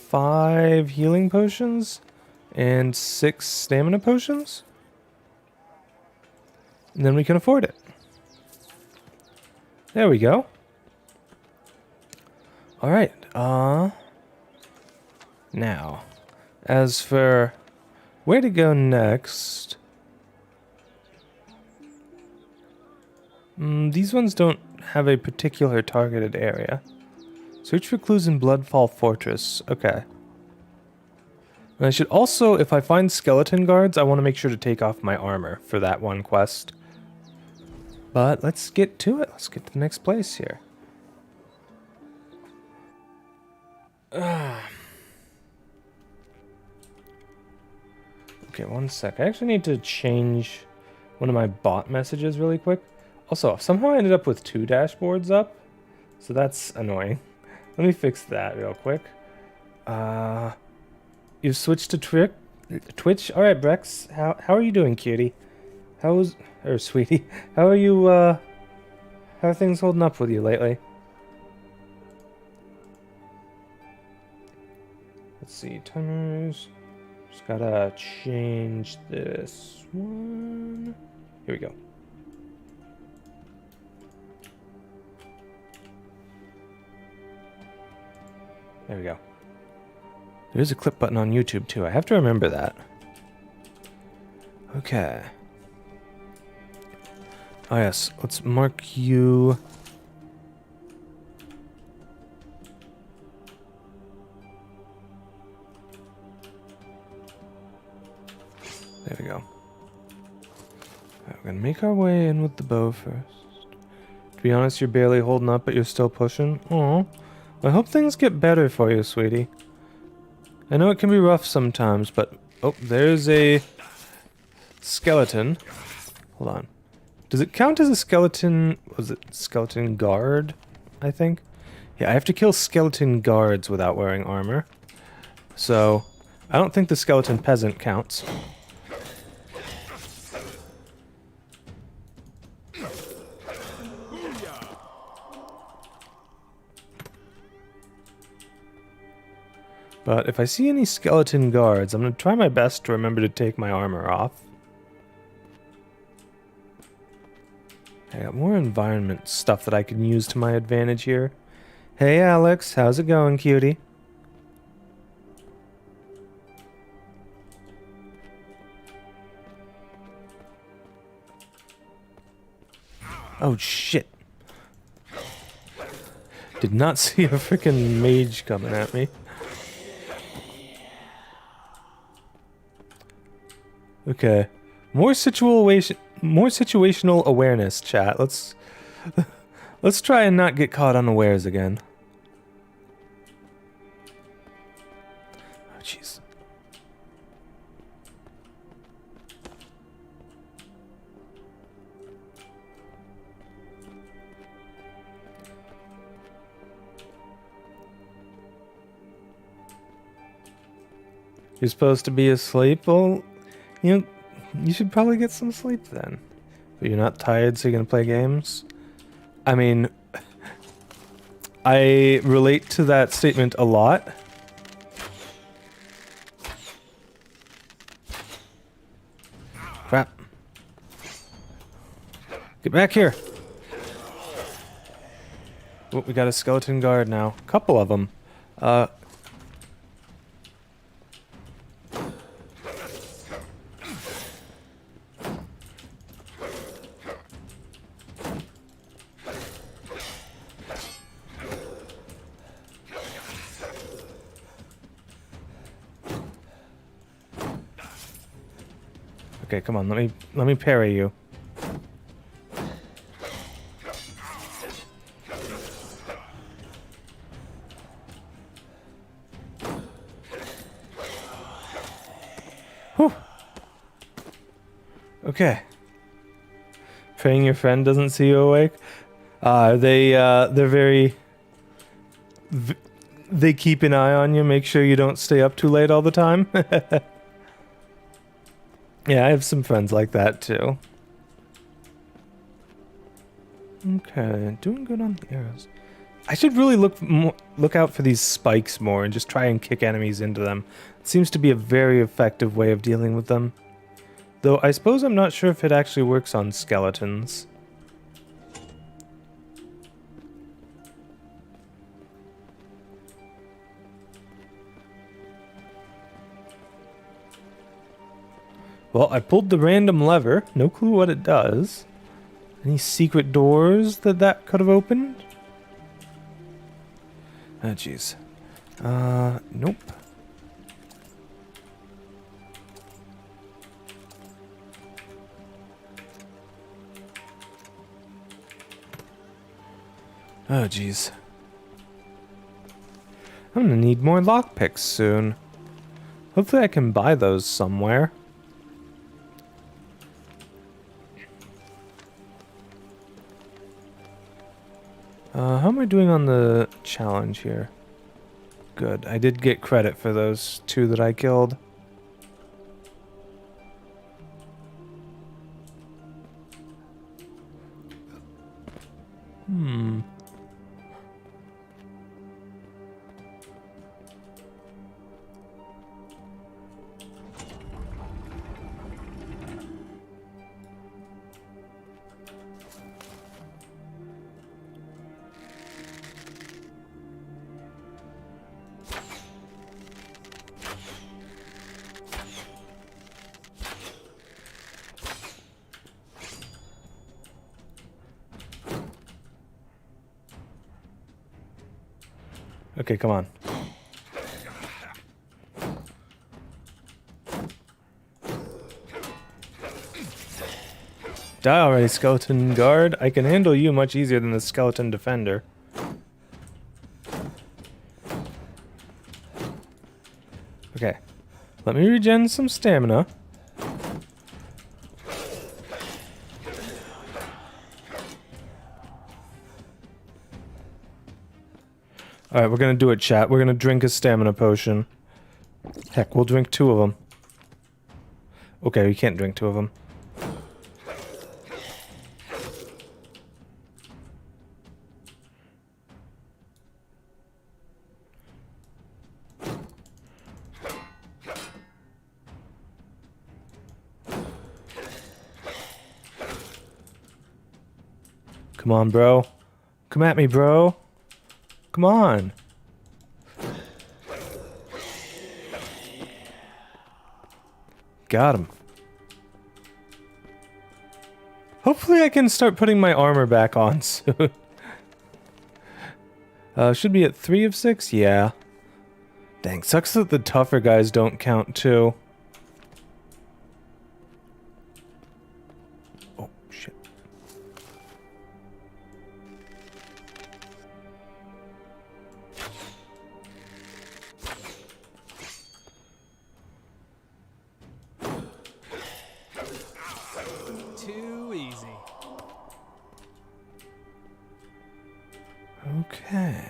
5 healing potions and 6 stamina potions. And then we can afford it. There we go. Alright, now, as for where to go next, these ones don't have a particular targeted area. Search for clues in Bloodfall Fortress. Okay. And I should also, if I find skeleton guards, I want to make sure to take off my armor for that one quest. But let's get to it. Let's get to the next place here. Okay, one sec. I actually need to change one of my bot messages really quick. Also, somehow I ended up with 2 dashboards up, so that's annoying. Let me fix that real quick. You've switched to Twitch? Alright, Brex. How are you doing, cutie? Sweetie? How are you, how are things holding up with you lately? Let's see, timers. Just gotta change this one. Here we go. There we go. There's a clip button on YouTube too. I have to remember that. Okay. Oh yes, let's mark you. There we go. Alright, we're gonna make our way in with the bow first. To be honest, you're barely holding up, but you're still pushing. Aw. I hope things get better for you, sweetie. I know it can be rough sometimes, but... Oh, there's a... skeleton. Hold on. Does it count as a skeleton... Was it skeleton guard, I think? Yeah, I have to kill skeleton guards without wearing armor. So, I don't think the skeleton peasant counts. But if I see any skeleton guards, I'm going to try my best to remember to take my armor off. I got more environment stuff that I can use to my advantage here. Hey Alex, how's it going, cutie? Oh shit. Did not see a freaking mage coming at me. Okay. More situational awareness, chat. Let's Let's try and not get caught unawares again. Oh, jeez. You're supposed to be asleep? Well, you know, you should probably get some sleep then. But you're not tired, so you're gonna play games? I mean, I relate to that statement a lot. Crap. Get back here. Oh, we got a skeleton guard now. Couple of them. Okay, come on, let me parry you. Whew. Okay. Praying your friend doesn't see you awake. They're very. They keep an eye on you, make sure you don't stay up too late all the time. Yeah, I have some friends like that too. Okay, doing good on the arrows. I should really look out for these spikes more and just try and kick enemies into them. It seems to be a very effective way of dealing with them. Though I suppose I'm not sure if it actually works on skeletons. Well, I pulled the random lever. No clue what it does. Any secret doors that could have opened? Ah, jeez. Nope. Oh, jeez. I'm gonna need more lockpicks soon. Hopefully I can buy those somewhere. How am I doing on the challenge here? Good. I did get credit for those 2 that I killed. Okay, come on. Die already, skeleton guard. I can handle you much easier than the skeleton defender. Okay. Let me regen some stamina. Alright, we're gonna do it, chat. We're gonna drink a stamina potion. Heck, we'll drink 2 of them. Okay, we can't drink 2 of them. Come on, bro. Come at me, bro. Come on. Got him. Hopefully I can start putting my armor back on soon. Should be at 3 of 6? Yeah. Dang, sucks that the tougher guys don't count too. Oh, shit. Okay.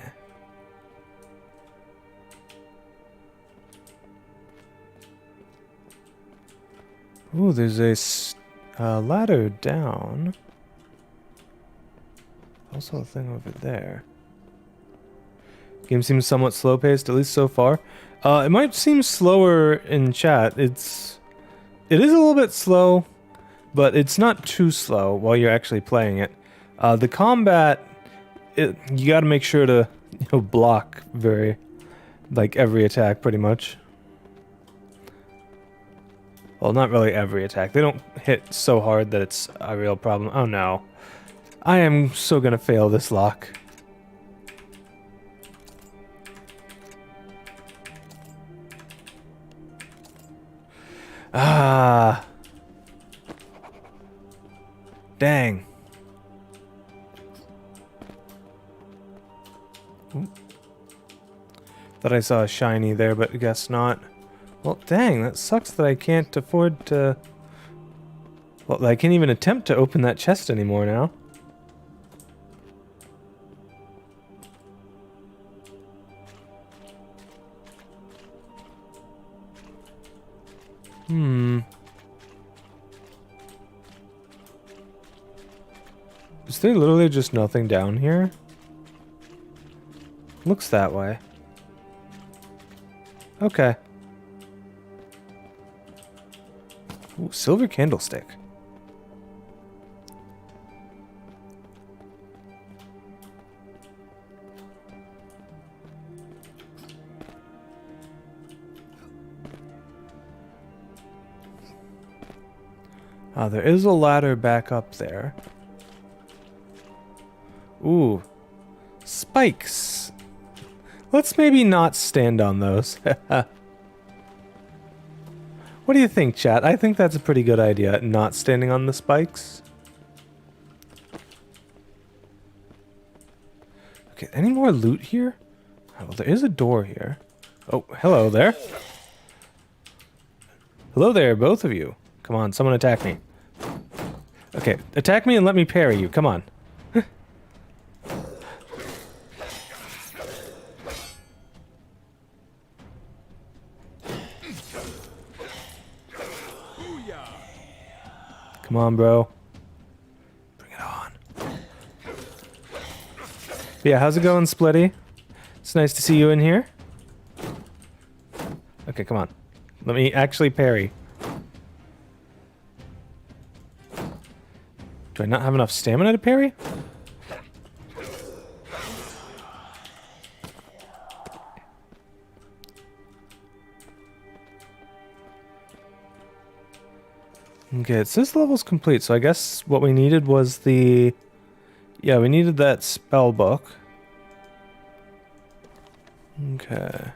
Ooh, there's a ladder down. Also a thing over there. Game seems somewhat slow-paced, at least so far. It might seem slower in chat. It is a little bit slow, but it's not too slow while you're actually playing it. The combat, you got to make sure to block every attack pretty much. Well, not really every attack. They don't hit so hard that it's a real problem. Oh no. I am so gonna fail this lock. Ah. Dang. Ooh. Thought I saw a shiny there, but I guess not. Well, dang, that sucks that I can't afford to... Well, I can't even attempt to open that chest anymore now. Is there literally just nothing down here? Looks that way. Okay. Ooh, silver candlestick. There is a ladder back up there. Ooh. Spikes. Let's maybe not stand on those. What do you think, chat? I think that's a pretty good idea, not standing on the spikes. Okay, any more loot here? Oh, well, there is a door here. Oh, hello there. Hello there, both of you. Come on, someone attack me. Okay, attack me and let me parry you. Come on. Come on, bro. Bring it on. But yeah, how's it going, Splitty? It's nice to see you in here. Okay, come on. Let me actually parry. Do I not have enough stamina to parry? Okay, it says the level's complete, so I guess what we needed was the... Yeah, we needed that spell book. Okay.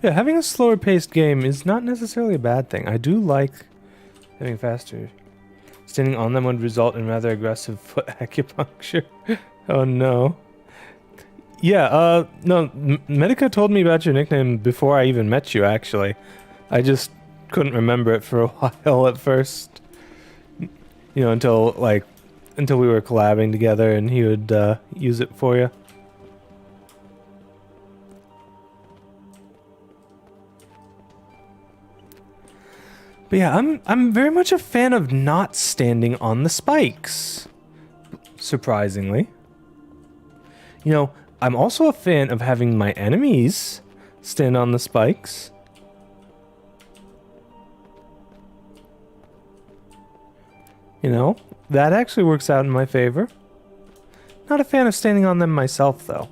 Yeah, having a slower paced game is not necessarily a bad thing. I do like having faster. Standing on them would result in rather aggressive foot acupuncture. Oh no. Yeah, no, Medica told me about your nickname before I even met you, actually. I just couldn't remember it for a while at first. You know, until we were collabing together and he would use it for you. But yeah, I'm very much a fan of not standing on the spikes. Surprisingly. You know, I'm also a fan of having my enemies stand on the spikes. You know, that actually works out in my favor. Not a fan of standing on them myself, though.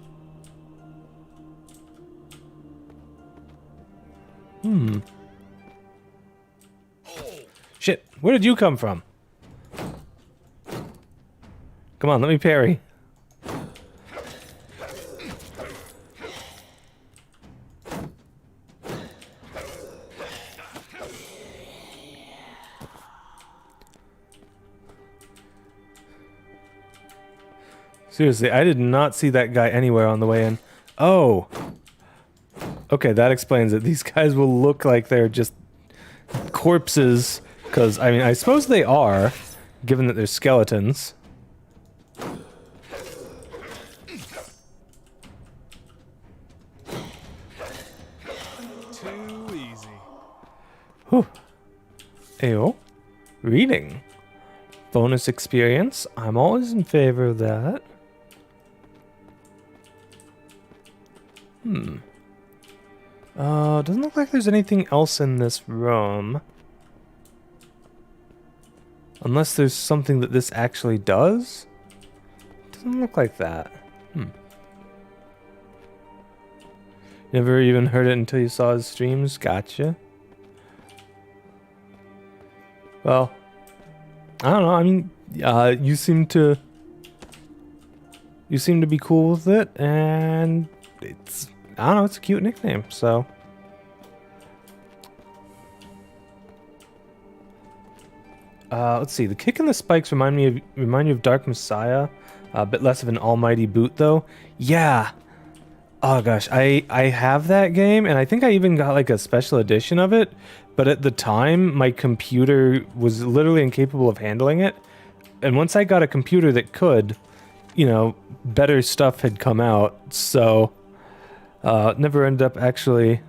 Shit, where did you come from? Come on, let me parry. Seriously, I did not see that guy anywhere on the way in. Oh! Okay, that explains it. These guys will look like they're just corpses, because, I mean, I suppose they are, given that they're skeletons. Too easy. Whew. Ayo. Reading. Bonus experience. I'm always in favor of that. Doesn't look like there's anything else in this room. Unless there's something that this actually does? Doesn't look like that. Never even heard it until you saw his streams? Gotcha. Well, I don't know. I mean, you seem to be cool with it, and it's, I don't know, it's a cute nickname, so. Let's see. The kick and the spikes remind you of Dark Messiah. A bit less of an almighty boot, though. Yeah. Oh gosh, I have that game, and I think I even got like a special edition of it. But at the time, my computer was literally incapable of handling it. And once I got a computer that could, you know, better stuff had come out. So, never ended up actually,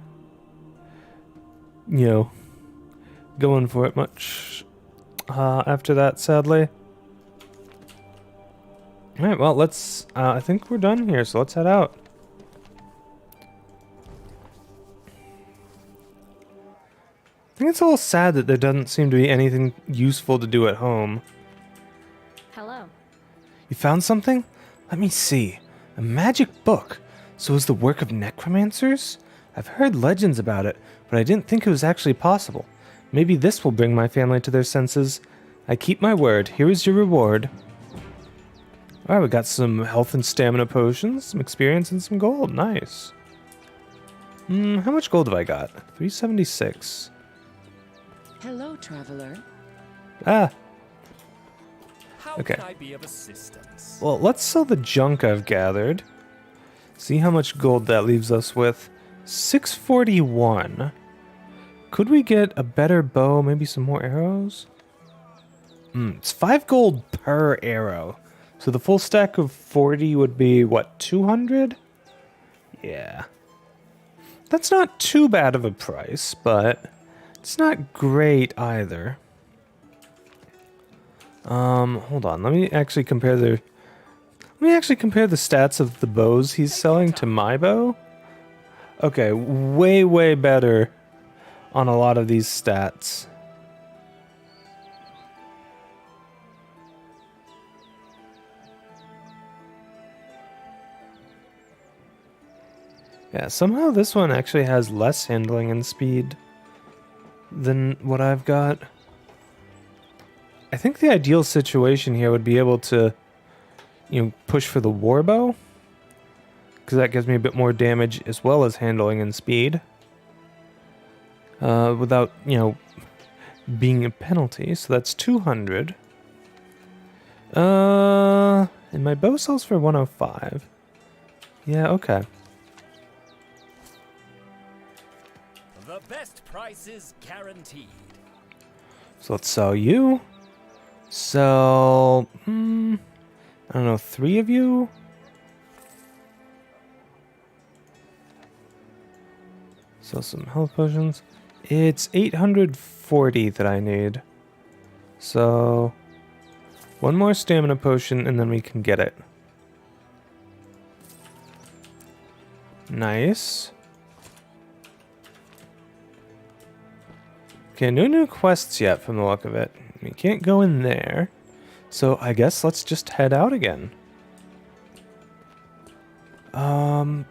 you know, going for it much after that, sadly. Alright, well, let's, I think we're done here, so let's head out. I think it's a little sad that there doesn't seem to be anything useful to do at home. Hello. You found something? Let me see. A magic book. So is the work of necromancers? I've heard legends about it, but I didn't think it was actually possible. Maybe this will bring my family to their senses. I keep my word. Here is your reward. Alright, we got some health and stamina potions, some experience, and some gold. Nice. How much gold have I got? 376. Hello, traveler. Ah. How Okay. can I be of assistance? Well, let's sell the junk I've gathered. See how much gold that leaves us with. 641. Could we get a better bow? Maybe some more arrows? It's 5 gold per arrow. So the full stack of 40 would be, what, 200? Yeah. That's not too bad of a price, but it's not great either. Hold on. Let me actually compare the stats of the bows he's selling to my bow. Okay, way, way better on a lot of these stats. Yeah, somehow this one actually has less handling and speed than what I've got. I think the ideal situation here would be able to, you know, push for the warbow, because that gives me a bit more damage as well as handling and speed, without, you know, being a penalty. So that's 200. And my bow sells for 105. Yeah, okay. The best price is guaranteed. So let's sell you. Sell, I don't know, 3 of you? Sell some health potions. It's 840 that I need. So, one more stamina potion and then we can get it. Nice. Okay, no new quests yet from the look of it. We can't go in there. So I guess let's just head out again. So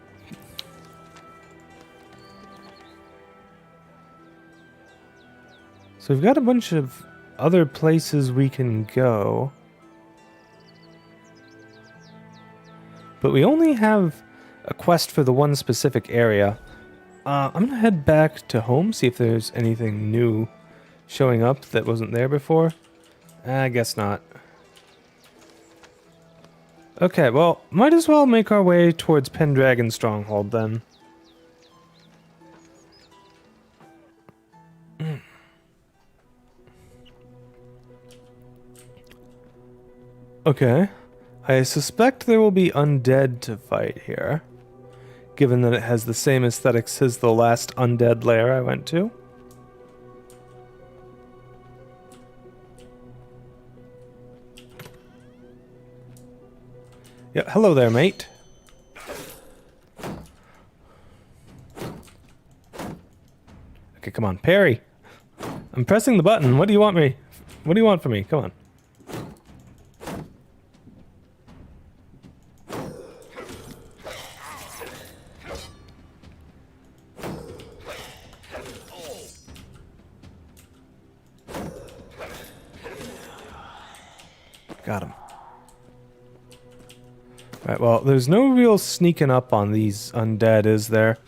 we've got a bunch of other places we can go. But we only have a quest for the one specific area. I'm gonna head back to home, see if there's anything new showing up that wasn't there before. I guess not. Okay, well, might as well make our way towards Pendragon Stronghold then. Okay. I suspect there will be undead to fight here, given that it has the same aesthetics as the last undead lair I went to. Yeah, hello there, mate. Okay, come on, parry. I'm pressing the button. What do you want me? What do you want from me? Come on. Got him. Alright, well, there's no real sneaking up on these undead, is there?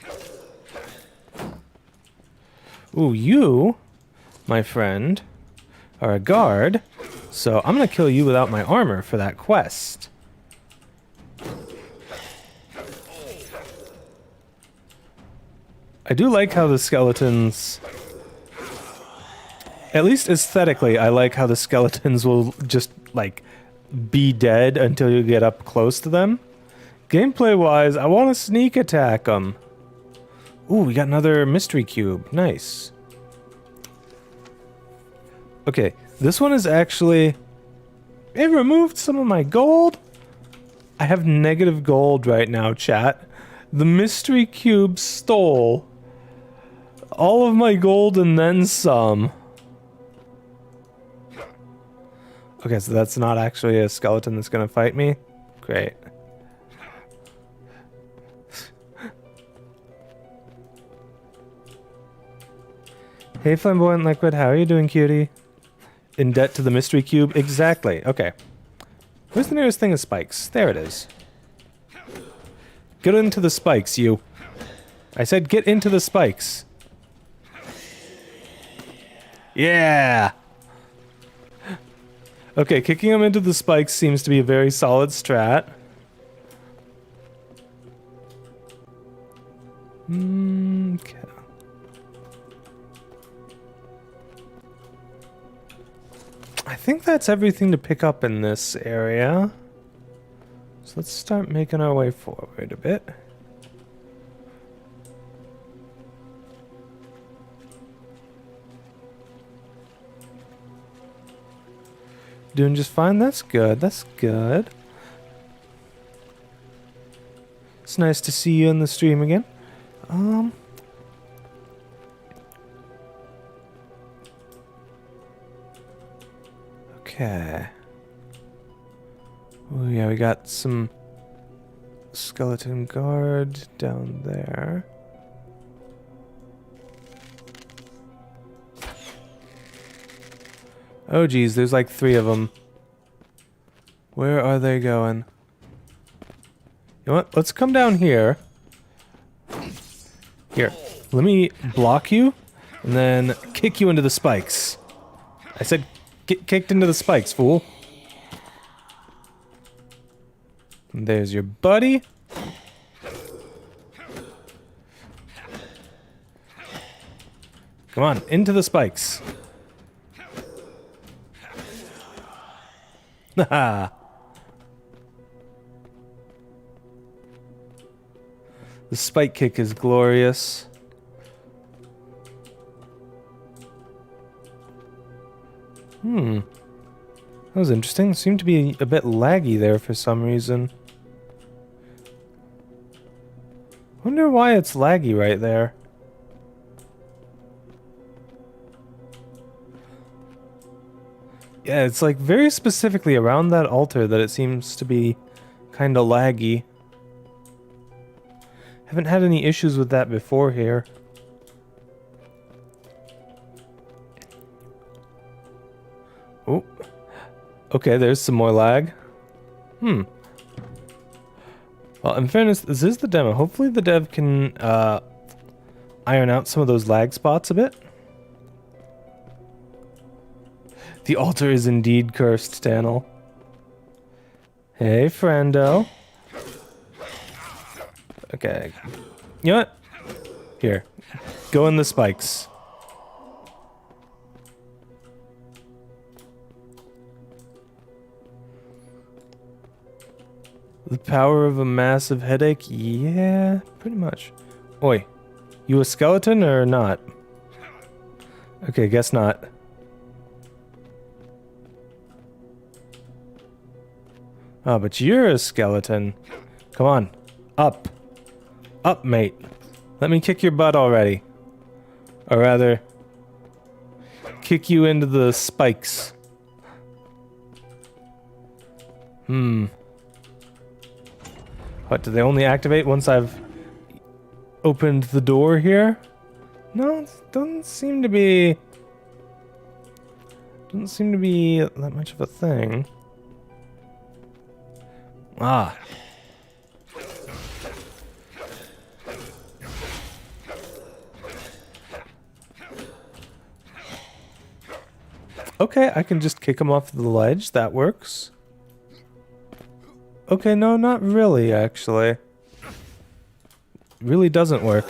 Ooh, you, my friend, are a guard, so I'm gonna kill you without my armor for that quest. I do like how the skeletons... At least aesthetically, I like how the skeletons will just, like, be dead until you get up close to them. Gameplay-wise, I want to sneak attack them. Ooh, we got another mystery cube. Nice. Okay, this one is actually... It removed some of my gold. I have negative gold right now, chat. The mystery cube stole all of my gold and then some. Okay, so that's not actually a skeleton that's gonna fight me? Great. Hey, Flamboyant Liquid, how are you doing, cutie? In debt to the mystery cube? Exactly. Okay. Where's the nearest thing of spikes? There it is. Get into the spikes, you. I said get into the spikes. Yeah! Okay, kicking him into the spikes seems to be a very solid strat. Okay. I think that's everything to pick up in this area. So let's start making our way forward a bit. Doing just fine. That's good. That's good. It's nice to see you in the stream again. Okay. Oh yeah, we got some skeleton guard down there. Oh geez, there's like 3 of them. Where are they going? You know what? Let's come down here. Here, let me block you and then kick you into the spikes. I said get kicked into the spikes, fool. And there's your buddy. Come on, into the spikes. Haha. The spike kick is glorious. That was interesting. It seemed to be a bit laggy there for some reason. Wonder why it's laggy right there. Yeah, it's like very specifically around that altar that it seems to be kind of laggy. Haven't had any issues with that before here. Oh. Okay, there's some more lag. Well, in fairness, this is the demo. Hopefully the dev can iron out some of those lag spots a bit. The altar is indeed cursed, Tannel. Hey, friendo. Okay. You know what? Here. Go in the spikes. The power of a massive headache? Yeah, pretty much. Oi. You a skeleton or not? Okay, guess not. Oh, but you're a skeleton. Come on. Up. Up, mate. Let me kick your butt already. Or rather, kick you into the spikes. What, do they only activate once I've opened the door here? No, it doesn't seem to be... Doesn't seem to be that much of a thing. Ah. Okay, I can just kick him off the ledge. That works. Okay, no, not really, actually. Really doesn't work.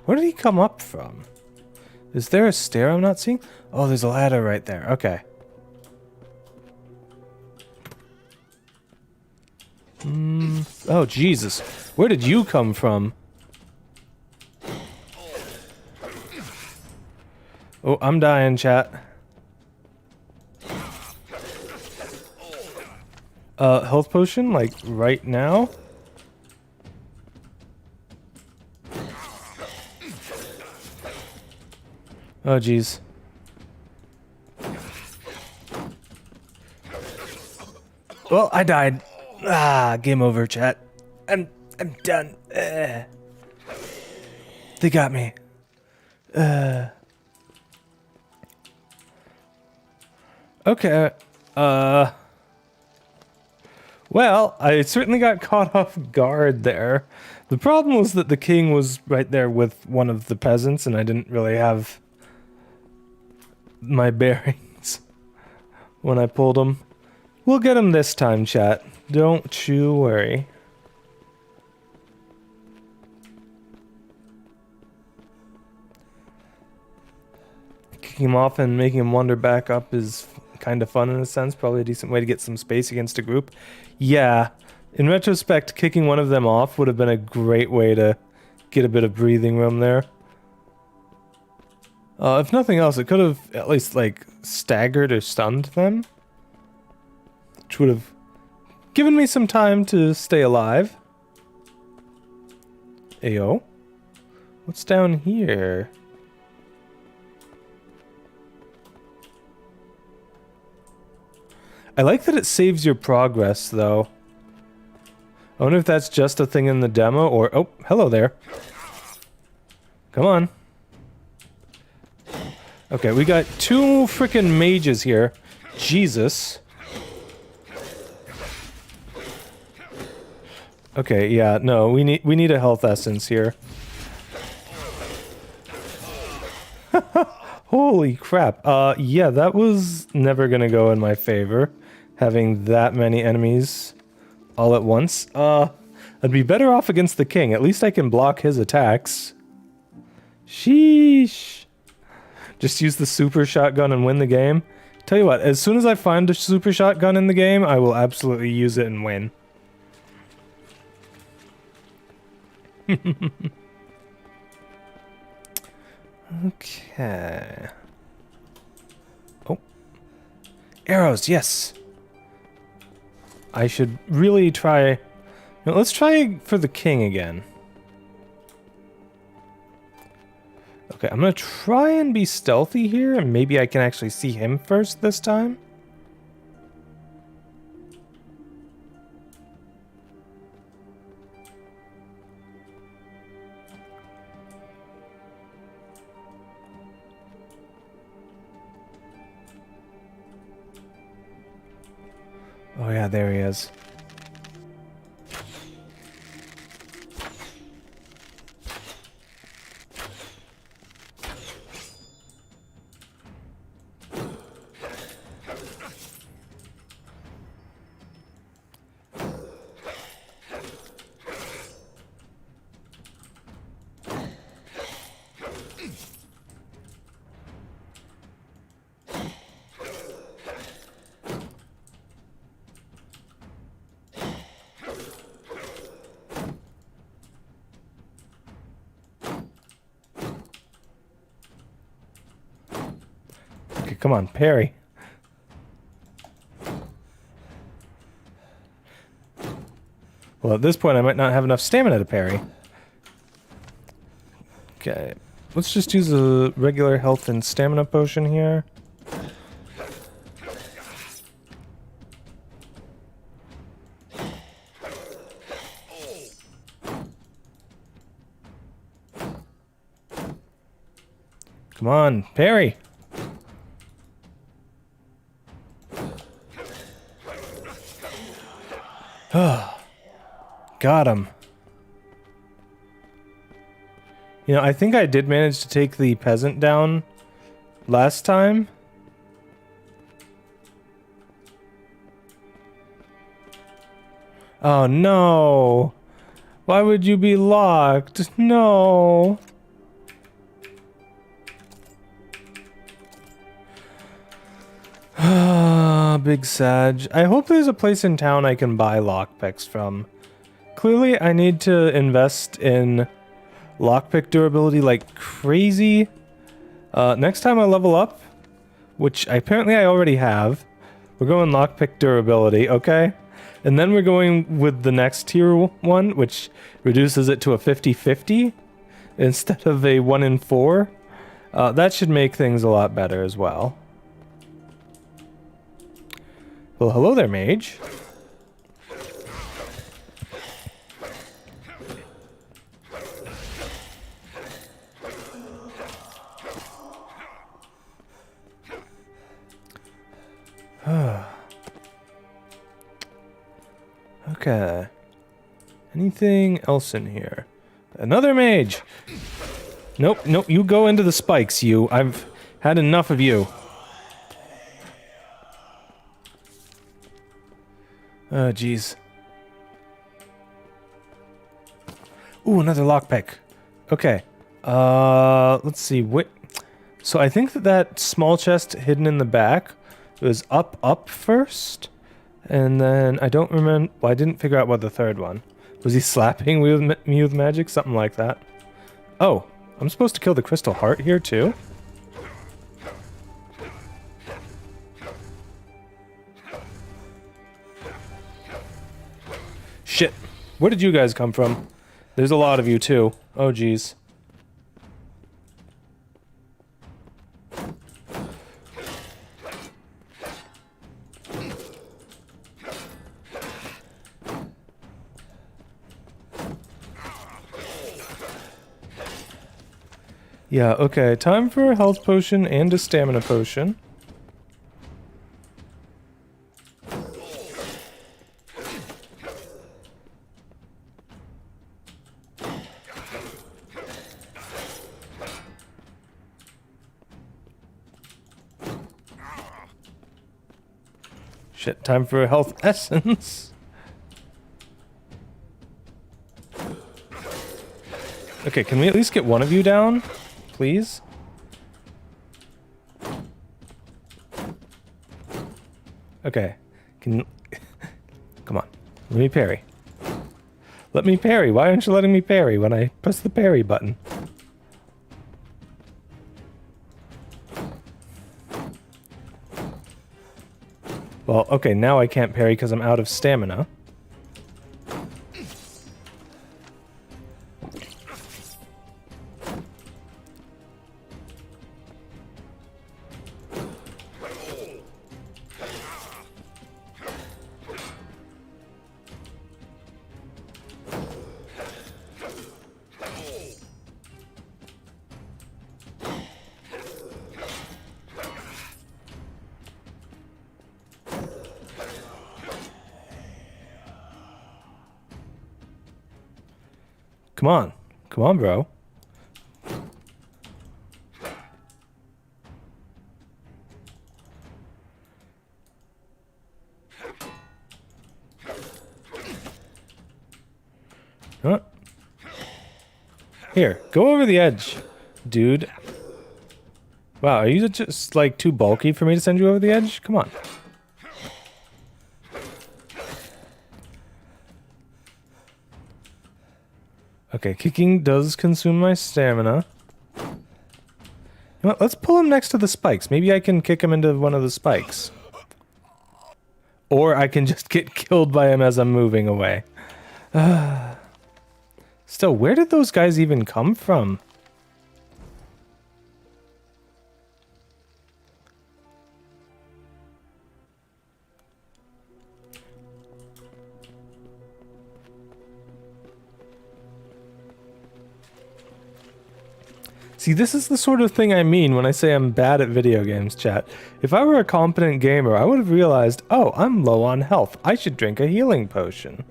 Where did he come up from? Is there a stair I'm not seeing? Oh, there's a ladder right there. Okay. Oh, Jesus. Where did you come from? Oh, I'm dying, chat. Health potion, like, right now? Oh, jeez. Well, I died. Ah, game over, chat. I'm done. They got me. Okay. Well, I certainly got caught off guard there. The problem was that the king was right there with one of the peasants, and I didn't really have my bearings when I pulled him. We'll get him this time, chat. Don't you worry. Kicking him off and making him wander back up is kind of fun in a sense. Probably a decent way to get some space against a group. Yeah, in retrospect, kicking one of them off would have been a great way to get a bit of breathing room there. If nothing else, it could have at least, like, staggered or stunned them. Which would have given me some time to stay alive. Ayo. What's down here? I like that it saves your progress, though. I wonder if that's just a thing in the demo, or... Oh, hello there. Come on. Okay, we got two frickin' mages here. Jesus. Okay, yeah, no, we need a health essence here. Holy crap. Yeah, that was never gonna go in my favor. Having that many enemies all at once. I'd be better off against the king. At least I can block his attacks. Sheesh. Just use the super shotgun and win the game. Tell you what, as soon as I find a super shotgun in the game, I will absolutely use it and win. Okay. Oh. Arrows, yes. I should really try... No, let's try for the king again. Okay, I'm gonna try and be stealthy here, and maybe I can actually see him first this time. Oh yeah, there he is. come on, parry. Well, at this point, I might not have enough stamina to parry. Okay, let's just use a regular health and stamina potion here. Come on, parry. Got him. You know, I think I did manage to take the peasant down last time. Oh no! Why would you be locked? No! Big Sag. I hope there's a place in town I can buy lockpicks from. Clearly, I need to invest in lockpick durability like crazy. Next time I level up, which apparently I already have, we're going lockpick durability, okay? And then we're going with the next tier one, which reduces it to a 50-50 instead of a 1 in 4. That should make things a lot better as well. Well, hello there, mage. Okay. Anything else in here? Another mage! Nope, nope, you go into the spikes, you. I've had enough of you. Oh, jeez. Ooh, another lockpick. Okay. Let's see. Wait. So I think that small chest hidden in the back was up first. And then I don't remember. Well, I didn't figure out what the third one. Was he slapping me with magic? Something like that. Oh, I'm supposed to kill the crystal heart here too? Shit. Where did you guys come from? There's a lot of you too. Oh, geez. Yeah, okay. Time for a health potion and a stamina potion. Shit, time for a health essence. Okay, can we at least get one of you down? Please? Okay. Can... Come on. Let me parry. Let me parry. Why aren't you letting me parry when I press the parry button? Well, okay, now I can't parry because I'm out of stamina. Come on. Come on, bro. Huh? Here, go over the edge, dude. Wow, are you just, like, too bulky for me to send you over the edge? Come on. Okay, kicking does consume my stamina. You know Well, let's pull him next to the spikes. Maybe I can kick him into one of the spikes. Or I can just get killed by him as I'm moving away. Still, where did those guys even come from? See, this is the sort of thing I mean when I say I'm bad at video games, chat. If I were a competent gamer, I would have realized, oh, I'm low on health. I should drink a healing potion.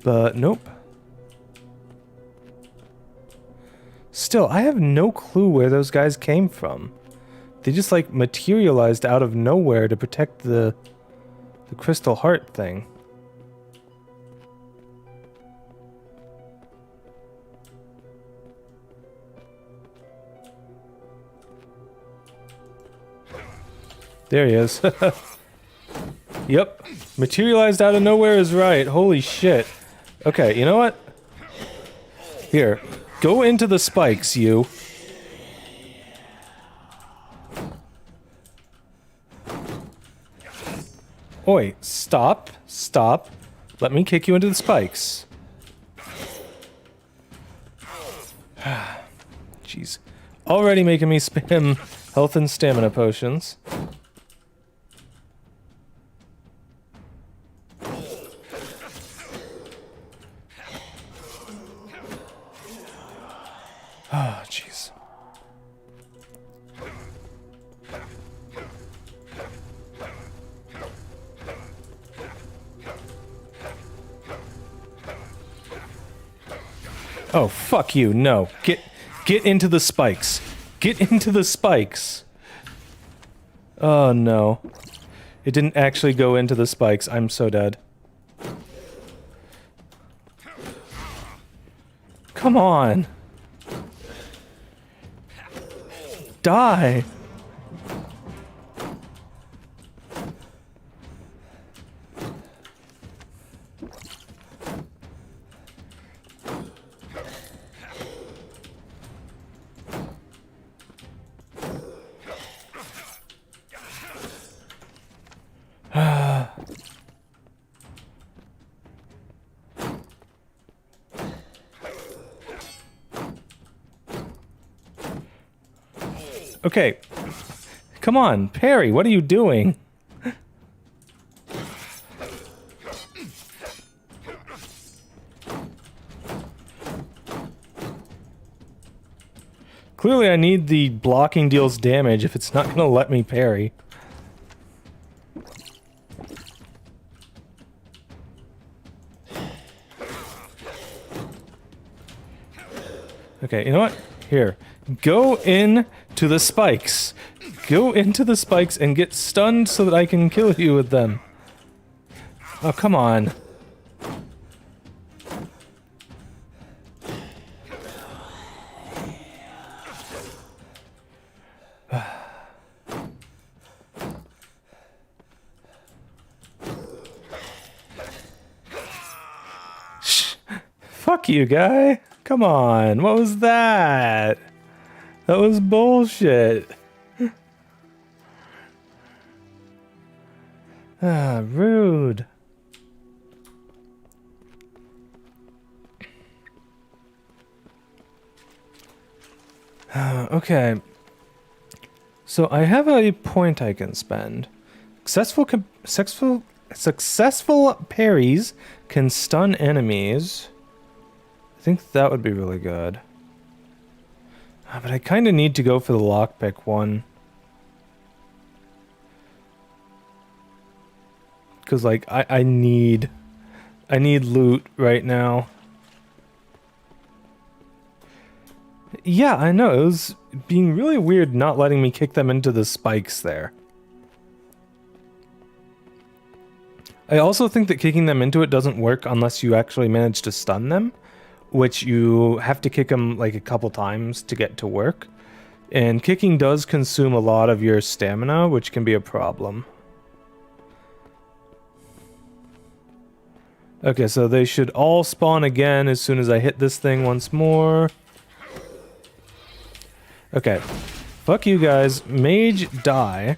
But nope. Still, I have no clue where those guys came from. They just, like, materialized out of nowhere to protect the Crystal Heart thing. There he is. Yep. Materialized out of nowhere is right. Holy shit. Okay, you know what? Here. Go into the spikes, you. Oi, stop. Stop. Let me kick you into the spikes. Jeez. Already making me spam health and stamina potions. Oh, jeez. Oh, fuck you. No. Get into the spikes. Get into the spikes. Oh, no. It didn't actually go into the spikes. I'm so dead. Come on. Die. Okay. Come on, Perry, what are you doing? Clearly I need the blocking deals damage if it's not gonna let me parry. Okay, you know what? Here. Go in to the spikes. Go into the spikes and get stunned so that I can kill you with them. Oh, come on. Shh. Fuck you, guy. Come on. What was that? That was bullshit. Ah, rude. Okay. So I have a point I can spend. Successful parries can stun enemies. I think that would be really good. But I kind of need to go for the lockpick one. Because, like, I need loot right now. Yeah, I know. It was being really weird not letting me kick them into the spikes there. I also think that kicking them into it doesn't work unless you actually manage to stun them, which you have to kick them like a couple times to get to work. And kicking does consume a lot of your stamina, which can be a problem. Okay, so they should all spawn again as soon as I hit this thing once more. Okay. Fuck you guys. Mage, die.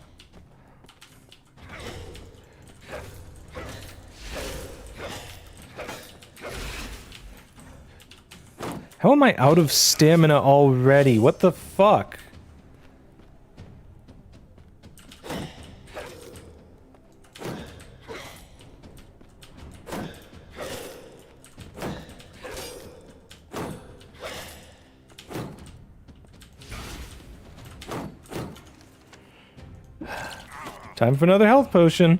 How am I out of stamina already? What the fuck? Time for another health potion.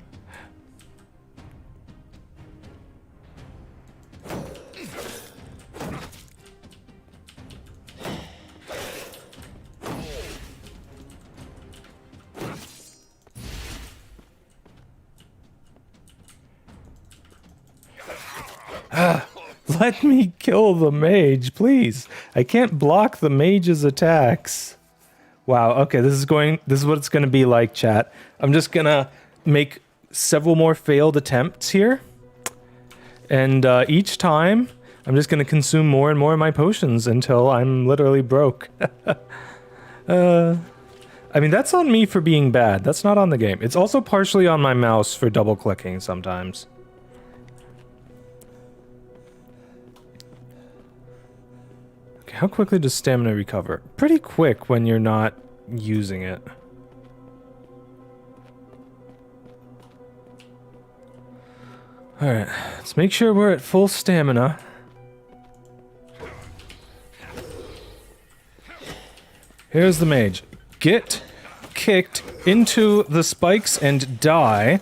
Let me kill the mage, please. I can't block the mage's attacks. Wow, okay, this is what it's gonna be like, chat. I'm just gonna make several more failed attempts here. And each time, I'm just gonna consume more and more of my potions until I'm literally broke. I mean, that's on me for being bad. That's not on the game. It's also partially on my mouse for double clicking sometimes. Okay, how quickly does stamina recover? Pretty quick when you're not using it. Alright, let's make sure we're at full stamina. Here's the mage. Get kicked into the spikes and die.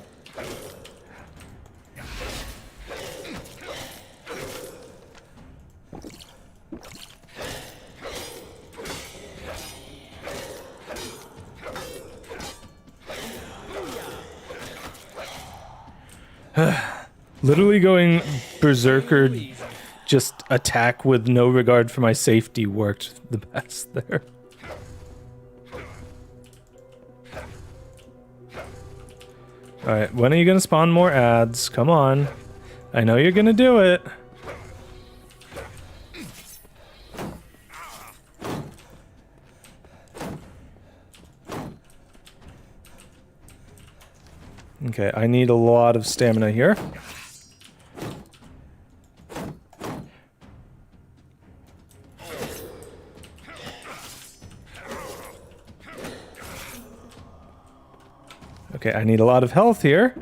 Literally going berserker, just attack with no regard for my safety worked the best there. Alright, when are you gonna spawn more ads? Come on. I know you're gonna do it. Okay, I need a lot of stamina here. Okay, I need a lot of health here.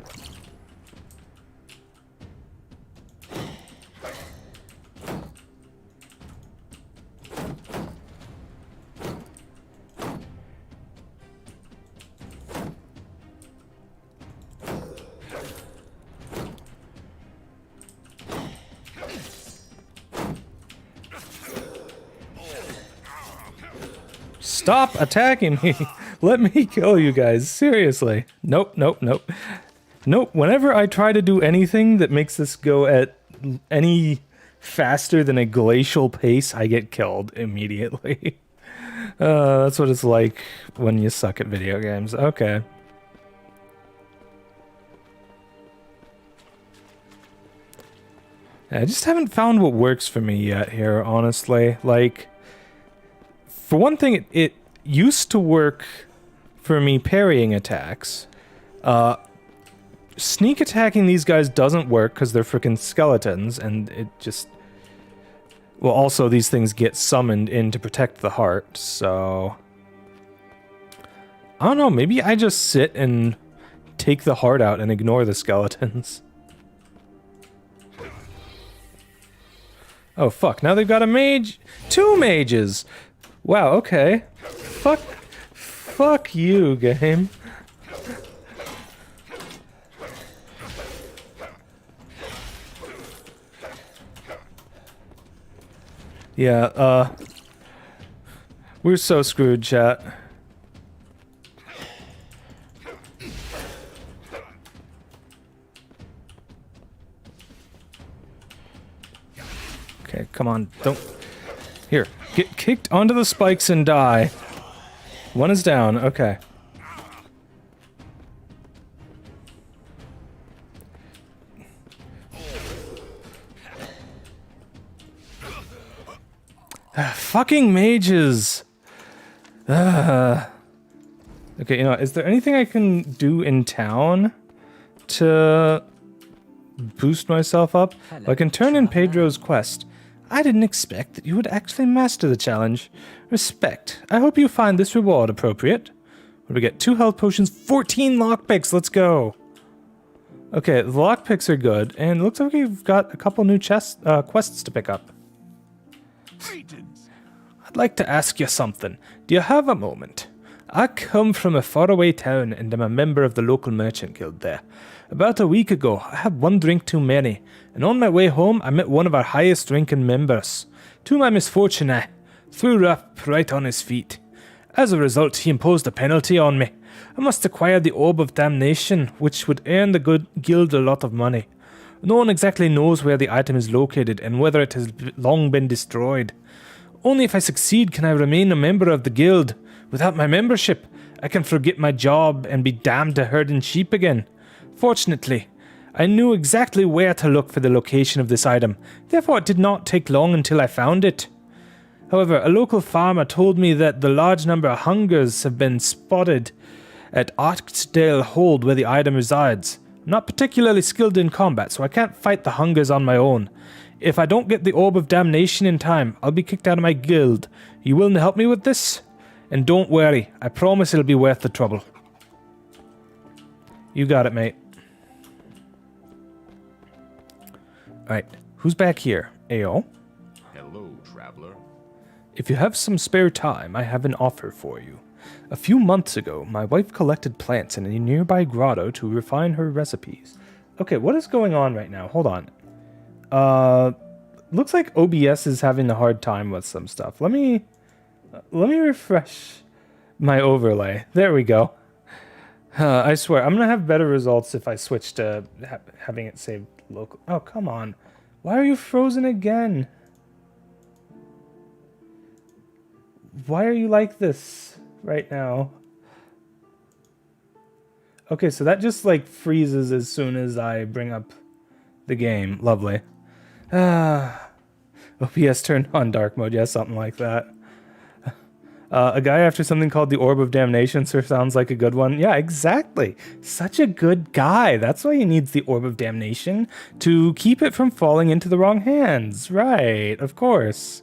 Stop attacking me! Let me kill you guys, seriously. Nope, nope, nope. Nope, whenever I try to do anything that makes this go at any faster than a glacial pace, I get killed immediately. That's what it's like when you suck at video games. Okay. I just haven't found what works for me yet here, honestly. Like, for one thing, it used to work for me parrying attacks. Sneak attacking these guys doesn't work because they're freaking skeletons, and it just... Well, also, these things get summoned in to protect the heart, so... I don't know, maybe I just sit and take the heart out and ignore the skeletons. Oh, fuck, now they've got a mage... 2 mages! Wow, okay. Fuck you, game. Yeah, we're so screwed, chat. Okay, come on, don't... Here, get kicked onto the spikes and die. One is down, okay. Fucking mages! Okay, you know, is there anything I can do in town to boost myself up? Well, I can turn in Pedro's quest. I didn't expect that you would actually master the challenge. Respect. I hope you find this reward appropriate. What do we get? 2 health potions, 14 lockpicks. Let's go. Okay, the lockpicks are good, and it looks like we've got a couple new quests to pick up. I'd like to ask you something. Do you have a moment? I come from a faraway town and am a member of the local merchant guild there. About a week ago, I had one drink too many, and on my way home, I met one of our highest ranking members. To my misfortune, I threw up right on his feet. As a result, he imposed a penalty on me. I must acquire the Orb of Damnation, which would earn the good guild a lot of money. No one exactly knows where the item is located and whether it has long been destroyed. Only if I succeed can I remain a member of the guild. Without my membership, I can forget my job and be damned to herding sheep again. Fortunately, I knew exactly where to look for the location of this item, therefore it did not take long until I found it. However, a local farmer told me that the large number of hungers have been spotted at Archdale Hold where the item resides. I'm not particularly skilled in combat, so I can't fight the hungers on my own. If I don't get the Orb of Damnation in time, I'll be kicked out of my guild. You willing to help me with this? And don't worry, I promise it'll be worth the trouble. You got it, mate. Alright, who's back here? Ao? Hello, traveler. If you have some spare time, I have an offer for you. A few months ago, my wife collected plants in a nearby grotto to refine her recipes. Okay, what is going on right now? Hold on. Looks like OBS is having a hard time with some stuff. Let me refresh my overlay. There we go. I swear, I'm gonna have better results if I switch to having it saved local. Oh, come on. Why are you frozen again? Why are you like this right now? Okay, so that just like freezes as soon as I bring up the game. Lovely. OBS turned on dark mode. Yeah, something like that. A guy after something called the Orb of Damnation sounds like a good one. Yeah, exactly. Such a good guy. That's why he needs the Orb of Damnation, to keep it from falling into the wrong hands. Right, of course.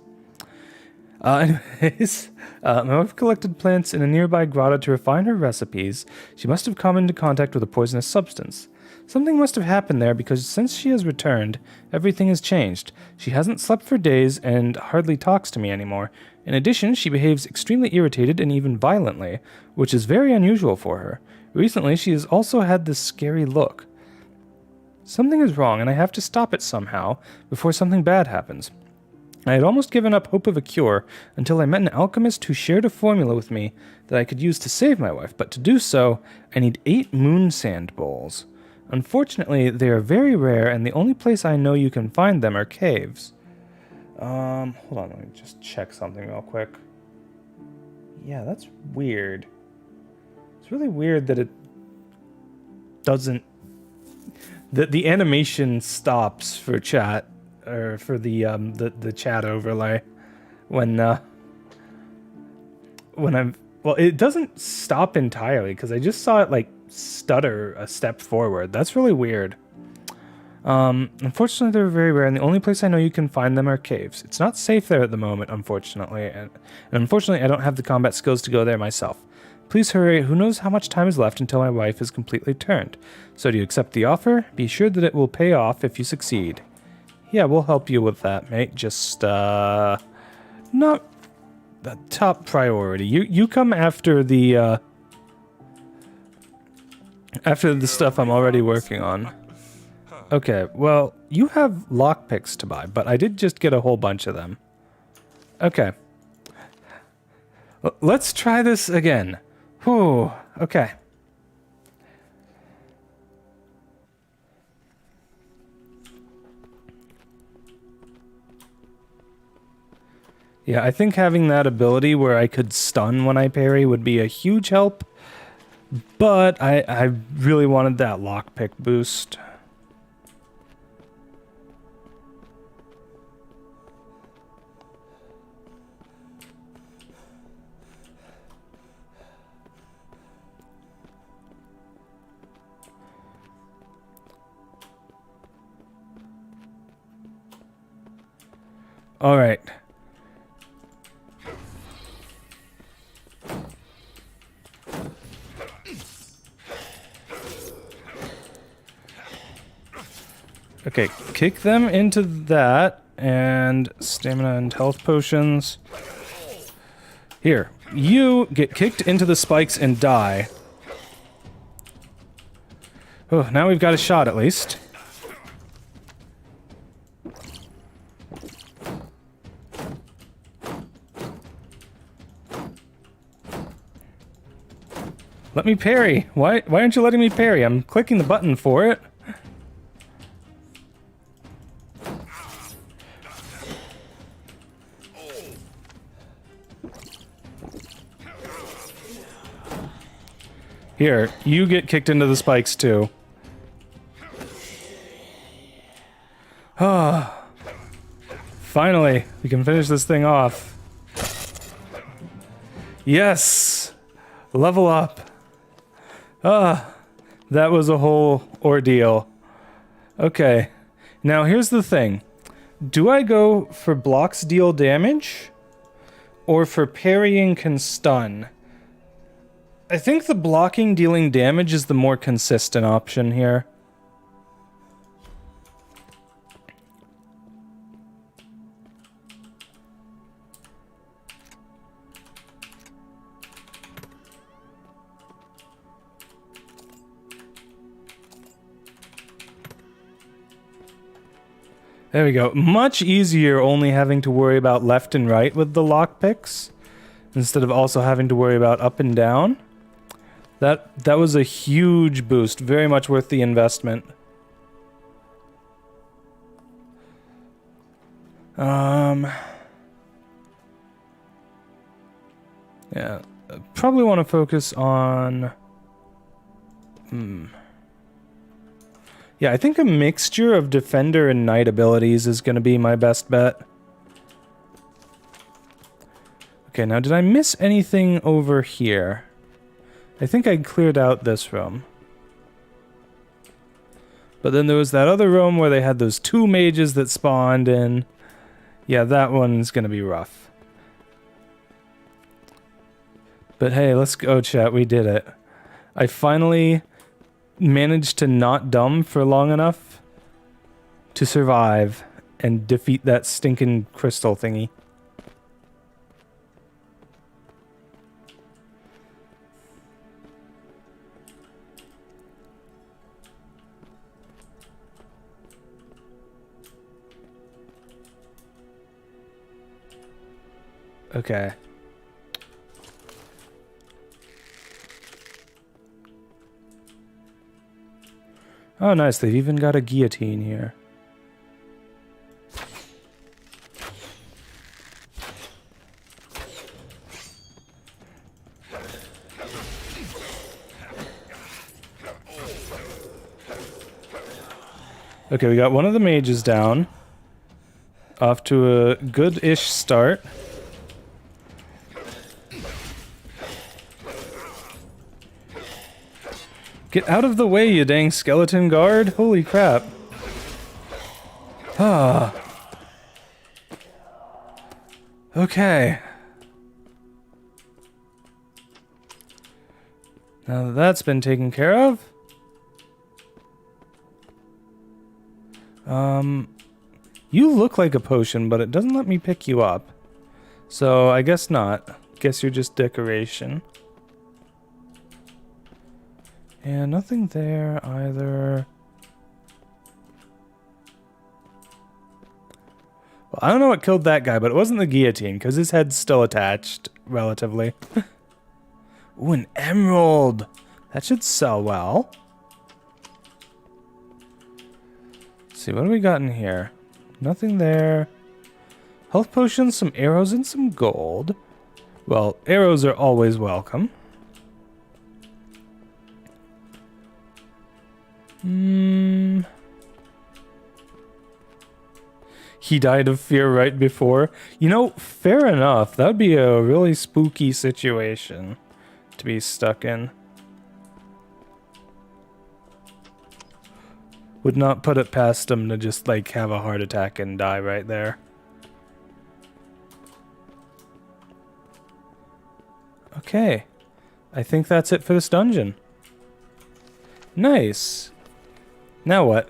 Anyways, my wife collected plants in a nearby grotto to refine her recipes. She must have come into contact with a poisonous substance. Something must have happened there because since she has returned, everything has changed. She hasn't slept for days and hardly talks to me anymore. In addition, she behaves extremely irritated and even violently, which is very unusual for her. Recently, she has also had this scary look. Something is wrong and I have to stop it somehow before something bad happens. I had almost given up hope of a cure until I met an alchemist who shared a formula with me that I could use to save my wife, but to do so, I need 8 moon sand bowls. Unfortunately, they are very rare, and the only place I know you can find them are caves. Hold on, let me just check something real quick. Yeah, that's weird. It's really weird that it doesn't... The animation stops for chat, or for the chat overlay when I'm... Well, it doesn't stop entirely, because I just saw it, like, stutter a step forward. That's really weird. Unfortunately, they're very rare, and the only place I know you can find them are caves. It's not safe there at the moment, unfortunately, and unfortunately, I don't have the combat skills to go there myself. Please hurry, who knows how much time is left until my wife is completely turned. So do you accept the offer? Be sure that it will pay off if you succeed. Yeah, we'll help you with that, mate. Just, not the top priority. You come after the stuff I'm already working on. Okay, well, you have lockpicks to buy, but I did just get a whole bunch of them. Okay. Let's try this again. Whew, okay. Yeah, I think having that ability where I could stun when I parry would be a huge help, but I really wanted that lockpick boost. All right. Okay, kick them into that, and stamina and health potions. Here, you get kicked into the spikes and die. Oh, now we've got a shot at least. Let me parry. Why aren't you letting me parry? I'm clicking the button for it. Here, you get kicked into the spikes too. Ah. Finally, we can finish this thing off. Yes! Level up. Ah, that was a whole ordeal. Okay, now here's the thing. Do I go for blocks deal damage? Or for parrying can stun? I think the blocking dealing damage is the more consistent option here. There we go. Much easier only having to worry about left and right with the lockpicks, instead of also having to worry about up and down. That was a huge boost. Very much worth the investment. Yeah. Probably want to focus on... Yeah, I think a mixture of Defender and Knight abilities is going to be my best bet. Okay, now did I miss anything over here? I think I cleared out this room. But then there was that other room where they had those two mages that spawned in. Yeah, that one's going to be rough. But hey, let's go, chat. We did it. I finally managed to not dumb for long enough to survive and defeat that stinking crystal thingy. Okay. Oh, nice. They've even got a guillotine here. Okay, we got one of the mages down. Off to a good-ish start. Get out of the way, you dang skeleton guard! Holy crap. Ah. Okay. Now that that's been taken care of. You look like a potion, but it doesn't let me pick you up. So I guess not. Guess you're just decoration. And nothing there either. Well, I don't know what killed that guy, but it wasn't the guillotine, because his head's still attached, relatively. Ooh, an emerald! That should sell well. Let's see, what do we got in here? Nothing there. Health potions, some arrows, and some gold. Well, arrows are always welcome. He died of fear right before. You know, fair enough. That would be a really spooky situation to be stuck in. Would not put it past him to just, like, have a heart attack and die right there. Okay. I think that's it for this dungeon. Nice. Now what?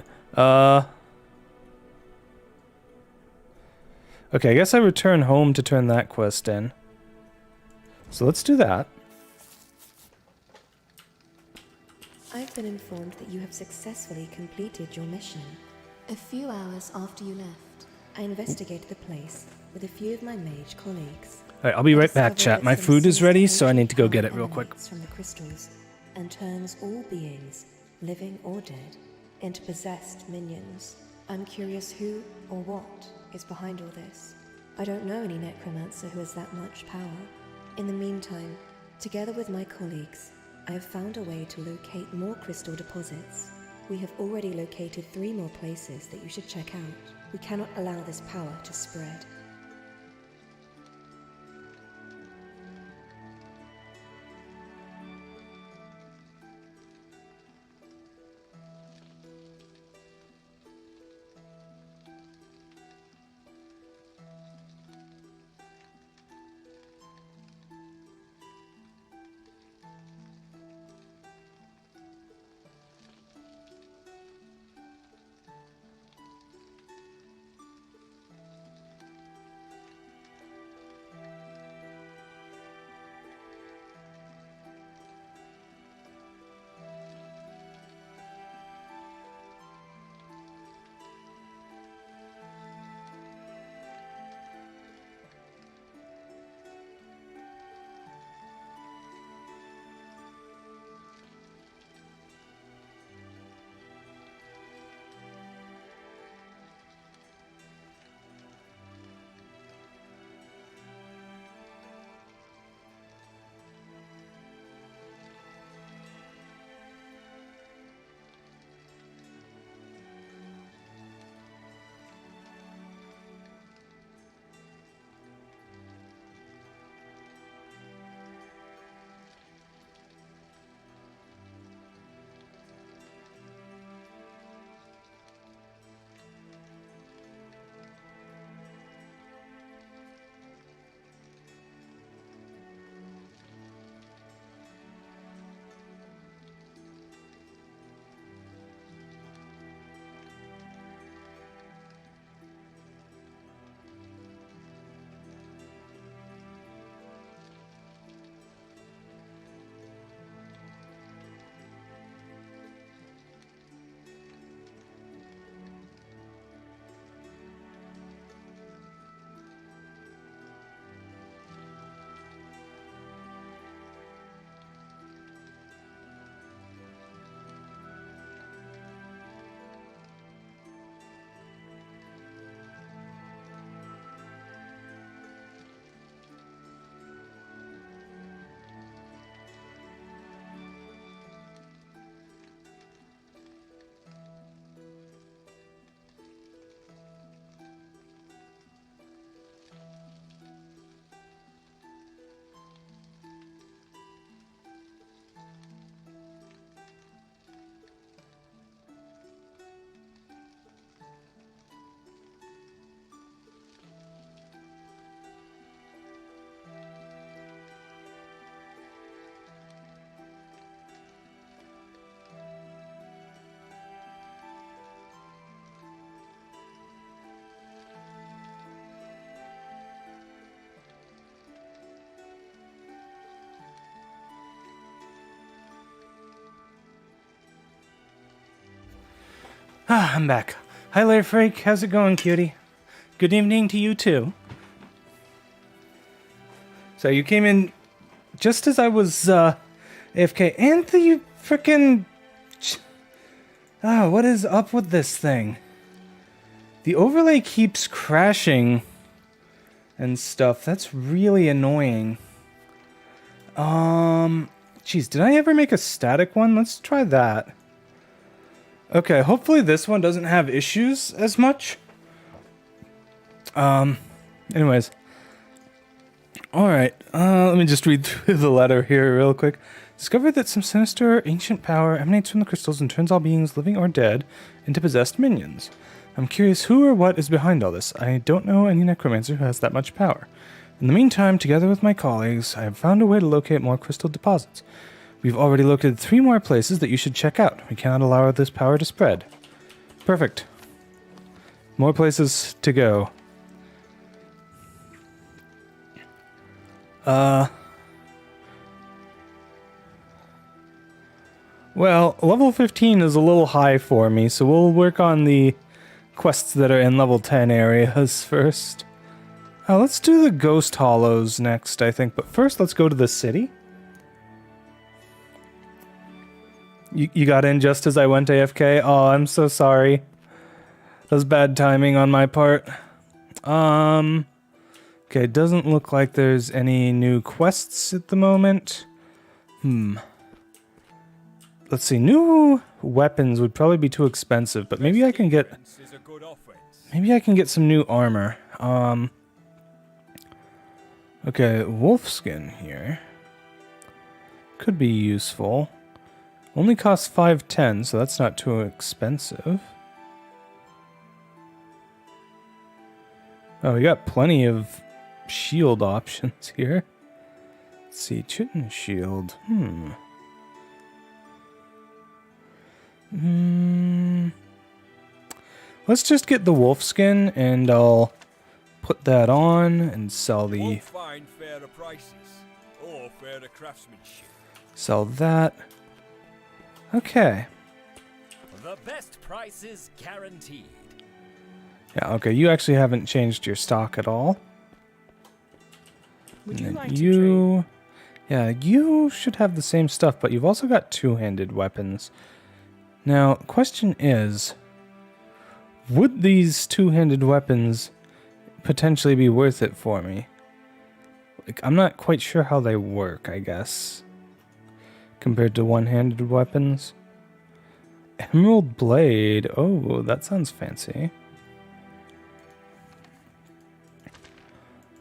Okay, I guess I return home to turn that quest in. So let's do that. I've been informed that you have successfully completed your mission. A few hours after you left, I investigated the place with a few of my mage colleagues. Alright, I'll be right back, Discovered chat. that My some food is ready, so I ancient need to go get it power real quick. emanates from the crystals and turns all beings, living or dead, into possessed minions. I'm curious who or what is behind all this. I don't know any necromancer who has that much power. In the meantime, together with my colleagues, I have found a way to locate more crystal deposits. We have already located 3 more places that you should check out. We cannot allow this power to spread. Ah, I'm back. Hi, Larry Freak. How's it going, cutie? Good evening to you, too. So you came in just as I was, AFK. Anthe, you frickin'... what is up with this thing? The overlay keeps crashing and stuff. That's really annoying. Geez, did I ever make a static one? Let's try that. Okay, hopefully this one doesn't have issues as much. Anyways. Alright, let me just read through the letter here real quick. Discovered that some sinister ancient power emanates from the crystals and turns all beings, living or dead, into possessed minions. I'm curious who or what is behind all this. I don't know any necromancer who has that much power. In the meantime, together with my colleagues, I have found a way to locate more crystal deposits. We've already located 3 more places that you should check out. We cannot allow this power to spread. Perfect. More places to go. Well, level 15 is a little high for me, so we'll work on the quests that are in level 10 areas first. Let's do the Ghost Hollows next, I think. But first, let's go to the city. You got in just as I went AFK? Oh, I'm so sorry. That was bad timing on my part. Okay, it doesn't look like there's any new quests at the moment. Let's see, new weapons would probably be too expensive, but maybe I can get some new armor. Okay, wolfskin here. Could be useful. Only costs 510, so that's not too expensive. Oh, we got plenty of shield options here. Let's see, chitin shield. Let's just get the wolfskin, and I'll put that on and sell the... Won't find fairer prices or fairer craftsmanship. Sell that. Okay. The best prices guaranteed. Yeah, okay, you actually haven't changed your stock at all. Would you And like then to trade? Yeah, you should have the same stuff, but you've also got two-handed weapons. Now, the question is, would these two-handed weapons potentially be worth it for me? Like, I'm not quite sure how they work, I guess, compared to one-handed weapons. Emerald Blade. Oh, that sounds fancy.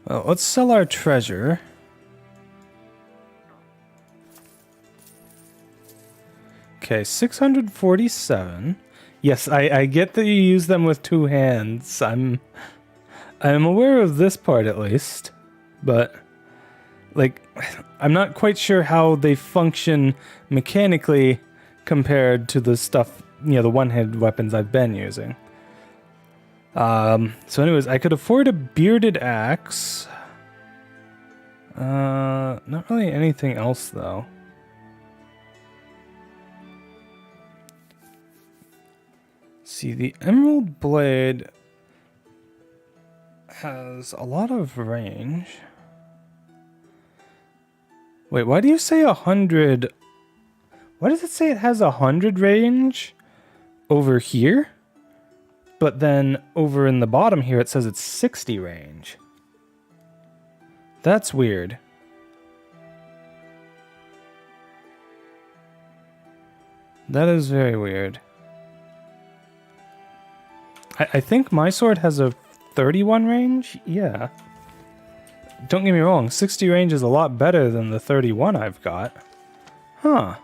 Well, let's sell our treasure. Okay, 647. Yes, I get that you use them with two hands. I'm aware of this part at least, but like I'm not quite sure how they function mechanically compared to the stuff, the one-handed weapons I've been using. So anyways, I could afford a bearded axe. Not really anything else though. See, the Emerald Blade has a lot of range. Wait, why do you say 100? Why does it say it has 100 range over here? But then over in the bottom here it says it's 60 range. That's weird. That is very weird. I think my sword has a 31 range? Yeah. Don't get me wrong, 60 range is a lot better than the 31 I've got. Huh.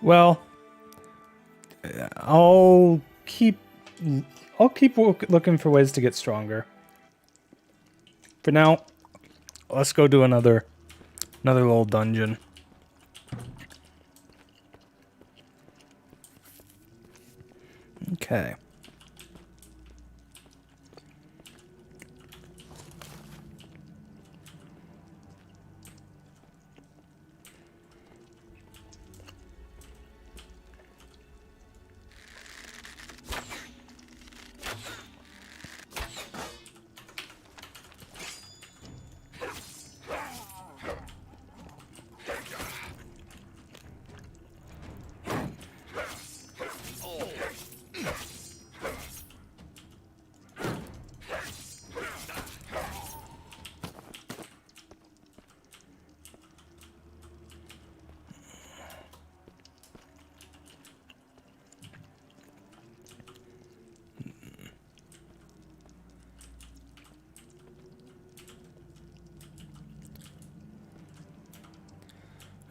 Well, I'll keep looking for ways to get stronger. For now, let's go do another little dungeon. Okay.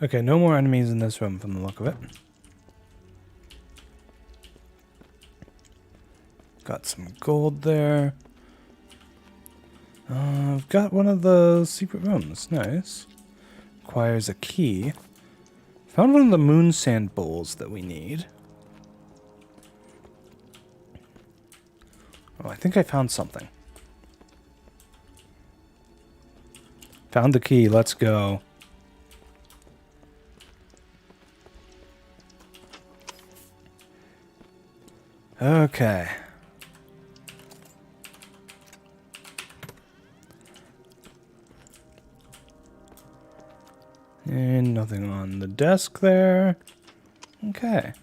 Okay, no more enemies in this room from the look of it. Got some gold there. I've got one of the secret rooms. Nice. Requires a key. Found one of the moon sand bowls that we need. Oh, I think I found something. Found the key. Let's go. Okay. And nothing on the desk there. Okay.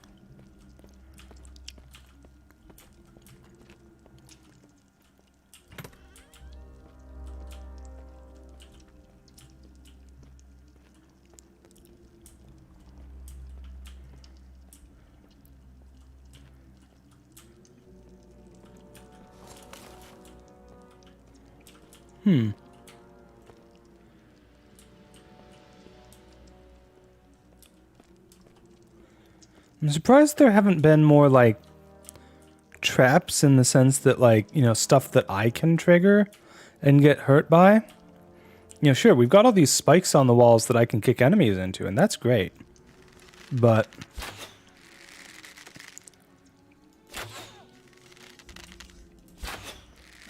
I'm surprised there haven't been more, like, traps in the sense that, like, you know, stuff that I can trigger and get hurt by. You know, sure, we've got all these spikes on the walls that I can kick enemies into, and that's great. But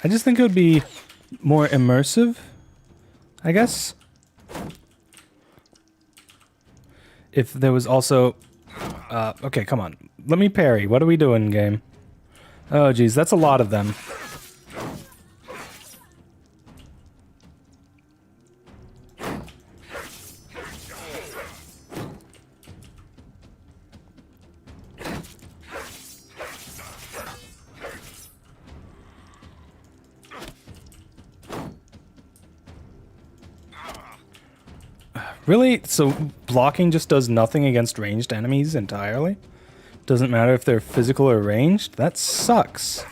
I just think it would be more immersive, I guess, if there was also... okay, come on. Let me parry. What are we doing, game? Oh, geez, that's a lot of them. Really? So blocking just does nothing against ranged enemies entirely? Doesn't matter if they're physical or ranged? That sucks.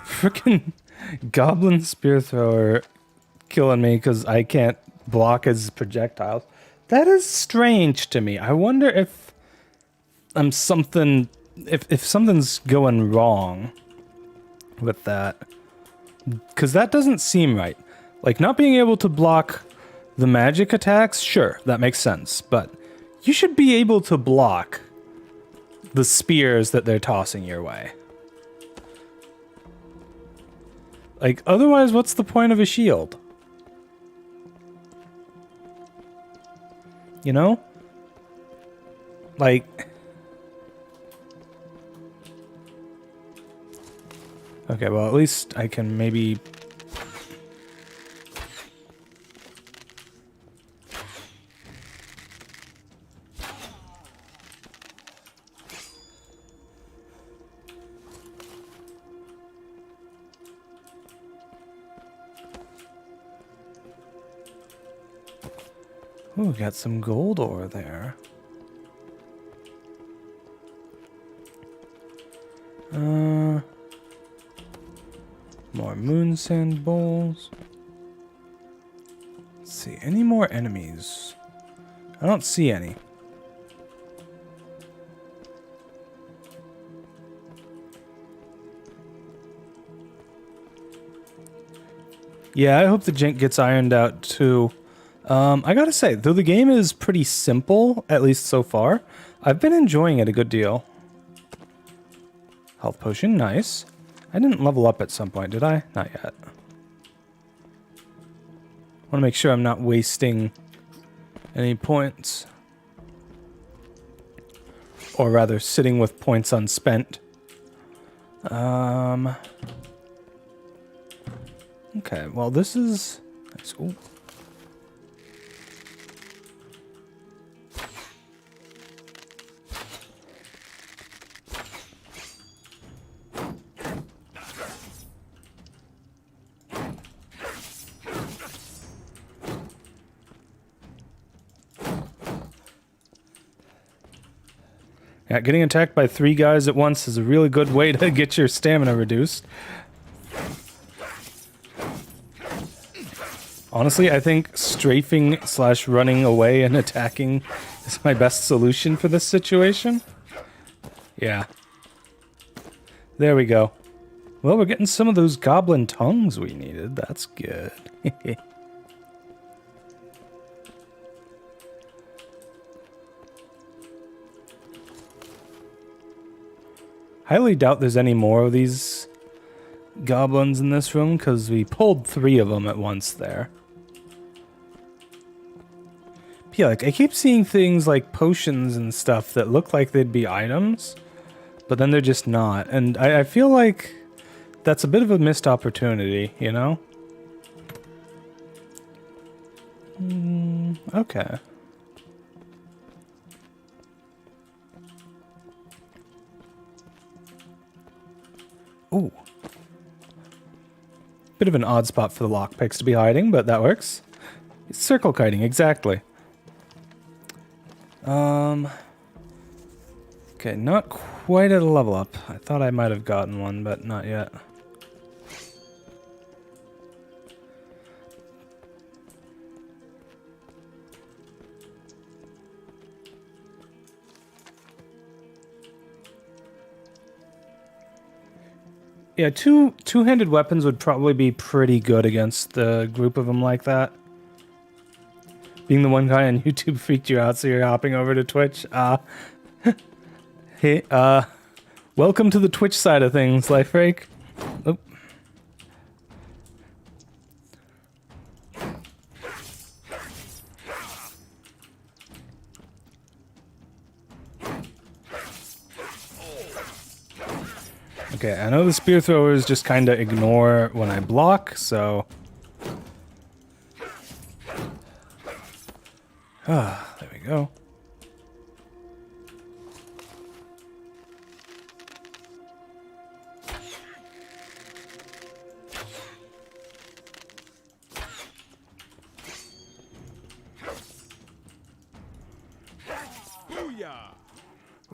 Frickin' goblin spear thrower killing me because I can't block his projectiles. That is strange to me. I wonder if I'm something... If something's going wrong with that, because that doesn't seem right. Like, not being able to block the magic attacks, sure, that makes sense, but you should be able to block the spears that they're tossing your way. Like, otherwise, what's the point of a shield? You know? Like... Okay, well, at least I can maybe... Ooh, got some gold ore there. More moon sand bowls. Let's see, any more enemies? I don't see any. Yeah, I hope the jank gets ironed out too. I gotta say, though the game is pretty simple, at least so far, I've been enjoying it a good deal. Health potion, nice. I didn't level up at some point, did I? Not yet. Want to make sure I'm not wasting any points. Or rather, sitting with points unspent. Okay, well this is... Nice. Ooh. Yeah, getting attacked by 3 guys at once is a really good way to get your stamina reduced. Honestly, I think strafing / running away and attacking is my best solution for this situation. Yeah. There we go. Well, we're getting some of those goblin tongues we needed. That's good. Highly doubt there's any more of these goblins in this room, because we pulled 3 of them at once there. But yeah, like, I keep seeing things like potions and stuff that look like they'd be items, but then they're just not. And I feel like that's a bit of a missed opportunity, you know? Okay. Ooh. Bit of an odd spot for the lockpicks to be hiding, but that works. It's circle kiting, exactly. Okay, not quite at a level up. I thought I might have gotten one, but not yet. Yeah, two-handed weapons would probably be pretty good against the group of them like that. Being the one guy on YouTube freaked you out, so you're hopping over to Twitch. Hey, welcome to the Twitch side of things, Lifebreak. Oh. Okay, I know the spear throwers just kind of ignore when I block, so... Ah, there we go.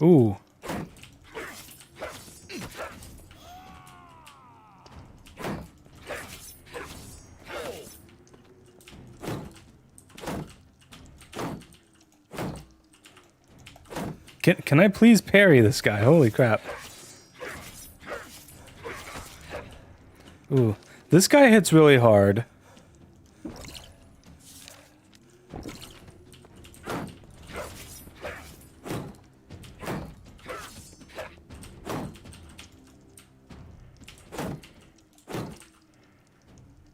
Ooh. Can I please parry this guy? Holy crap. Ooh. This guy hits really hard.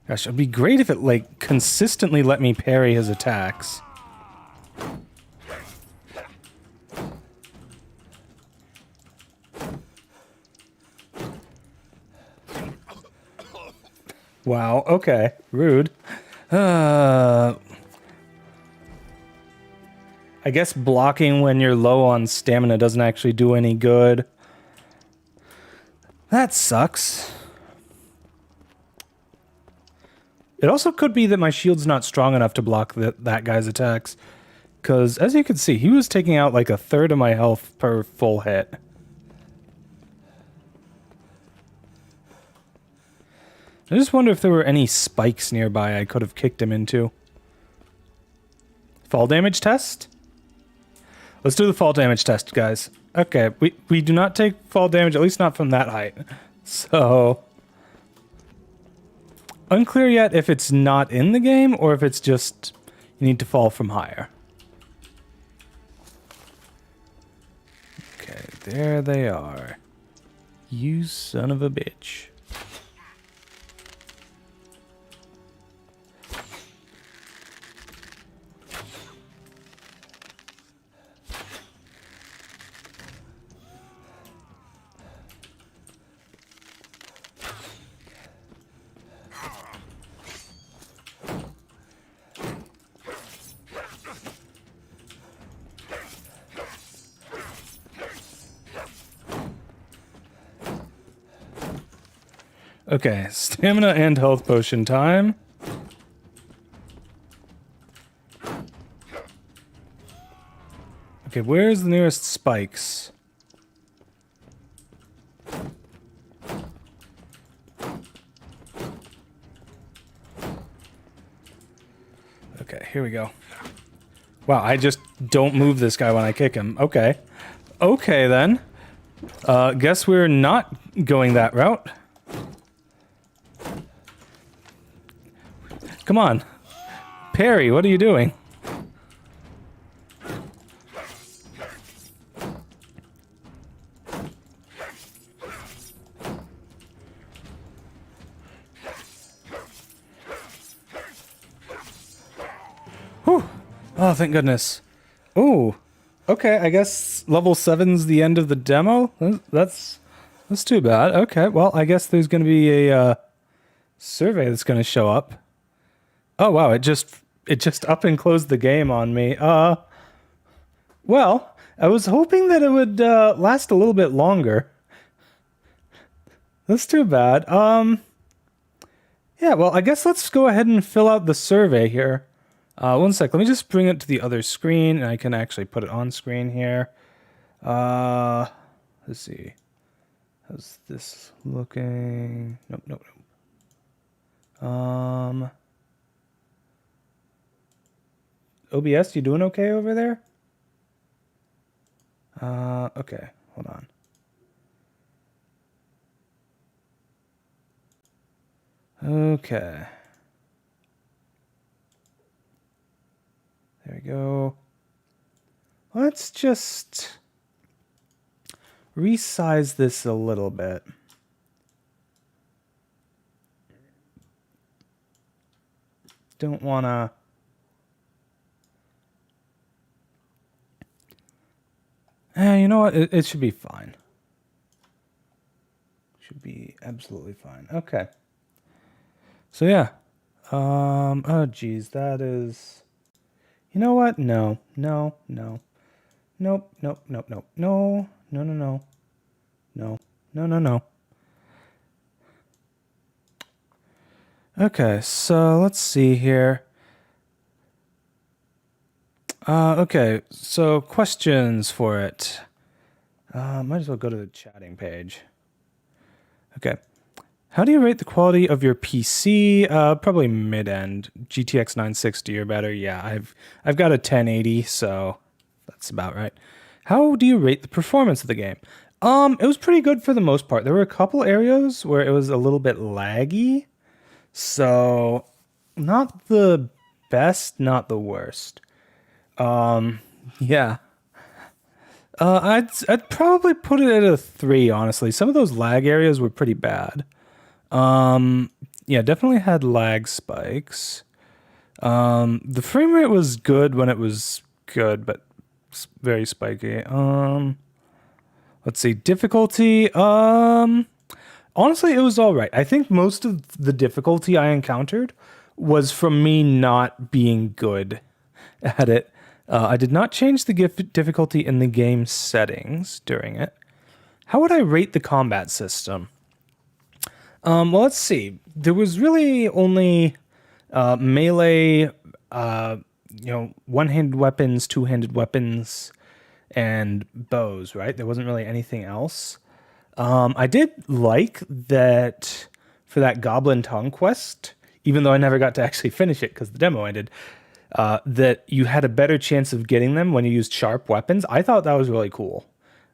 Gosh, it'd be great if it, like, consistently let me parry his attacks. Wow, okay. Rude. I guess blocking when you're low on stamina doesn't actually do any good. That sucks. It also could be that my shield's not strong enough to block that guy's attacks. Because, as you can see, he was taking out like 1/3 of my health per full hit. I just wonder if there were any spikes nearby I could have kicked him into. Fall damage test? Let's do the fall damage test, guys. Okay, we do not take fall damage, at least not from that height. So... unclear yet if it's not in the game, or if it's just you need to fall from higher. Okay, there they are. You son of a bitch. Okay, stamina and health potion time. Okay, where's the nearest spikes? Okay, here we go. Wow, I just don't move this guy when I kick him. Okay. Okay, then. Guess we're not going that route. Come on. Perry, what are you doing? Whew. Oh, thank goodness. Ooh. Okay, I guess level 7's the end of the demo? That's too bad. Okay, well, I guess there's going to be a survey that's going to show up. Oh, wow, it just up and closed the game on me. Well, I was hoping that it would last a little bit longer. That's too bad. Yeah, well, I guess let's go ahead and fill out the survey here. One sec, let me just bring it to the other screen, and I can actually put it on screen here. Let's see. How's this looking? Nope. OBS, you doing okay over there? Okay, hold on. Okay. There we go. Let's just resize this a little bit. Don't wanna... you know what? It should be fine. Should be absolutely fine. Okay. So yeah. Oh geez, that is... You know what? No. Nope. No. Okay, so let's see here. Okay, so questions for it. Might as well go to the chatting page. Okay. How do you rate the quality of your PC? Probably mid-end. GTX 960 or better. Yeah, I've got a 1080, so that's about right. How do you rate the performance of the game? It was pretty good for the most part. There were a couple areas where it was a little bit laggy. So, not the best, not the worst. Yeah. I'd probably put it at a 3, honestly. Some of those lag areas were pretty bad. Yeah, definitely had lag spikes. The frame rate was good when it was good, but very spiky. Let's see, difficulty. Honestly, it was all right. I think most of the difficulty I encountered was from me not being good at it. I did not change the difficulty in the game settings during it. How would I rate the combat system? Well, let's see. There was really only melee, one-handed weapons, two-handed weapons, and bows, right? There wasn't really anything else. I did like that for that Goblin Tongue quest, even though I never got to actually finish it because the demo ended, that you had a better chance of getting them when you used sharp weapons. I thought that was really cool.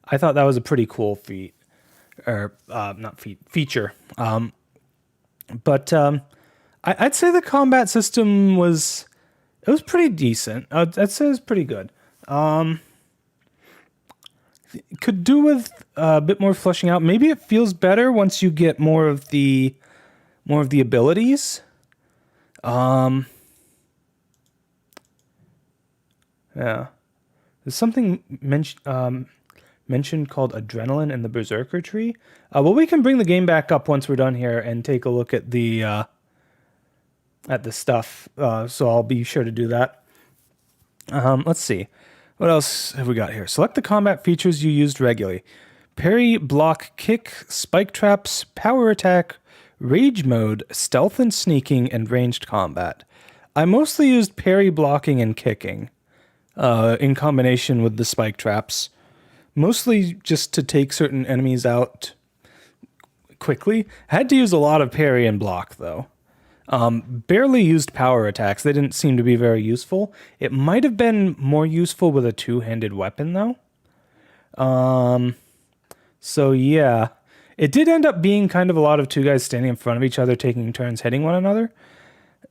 I thought that was a pretty cool feat. Or feature. But I'd say the combat system was pretty decent. I'd say it was pretty good. Could do with a bit more fleshing out. Maybe it feels better once you get more of the abilities. Yeah. There's something mentioned called adrenaline in the Berserker tree. Well, we can bring the game back up once we're done here and take a look at the stuff. So I'll be sure to do that. Let's see. What else have we got here? Select the combat features you used regularly. Parry, block, kick, spike traps, power attack, rage mode, stealth and sneaking, and ranged combat. I mostly used parry, blocking, and kicking in combination with the spike traps. Mostly just to take certain enemies out quickly. Had to use a lot of parry and block, though. Barely used power attacks. They didn't seem to be very useful. It might have been more useful with a two-handed weapon, though. So yeah, it did end up being kind of a lot of two guys standing in front of each other, taking turns hitting one another.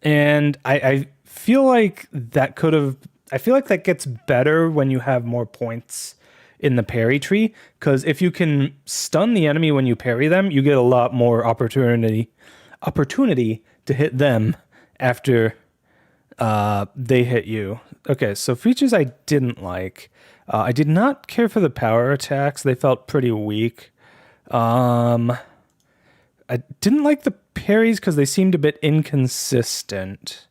And I feel like that could have, I feel like that gets better when you have more points in the parry tree. Because if you can stun the enemy when you parry them, you get a lot more opportunity to hit them after they hit you. Okay, so features I didn't like. I did not care for the power attacks. They felt pretty weak. I didn't like the parries because they seemed a bit inconsistent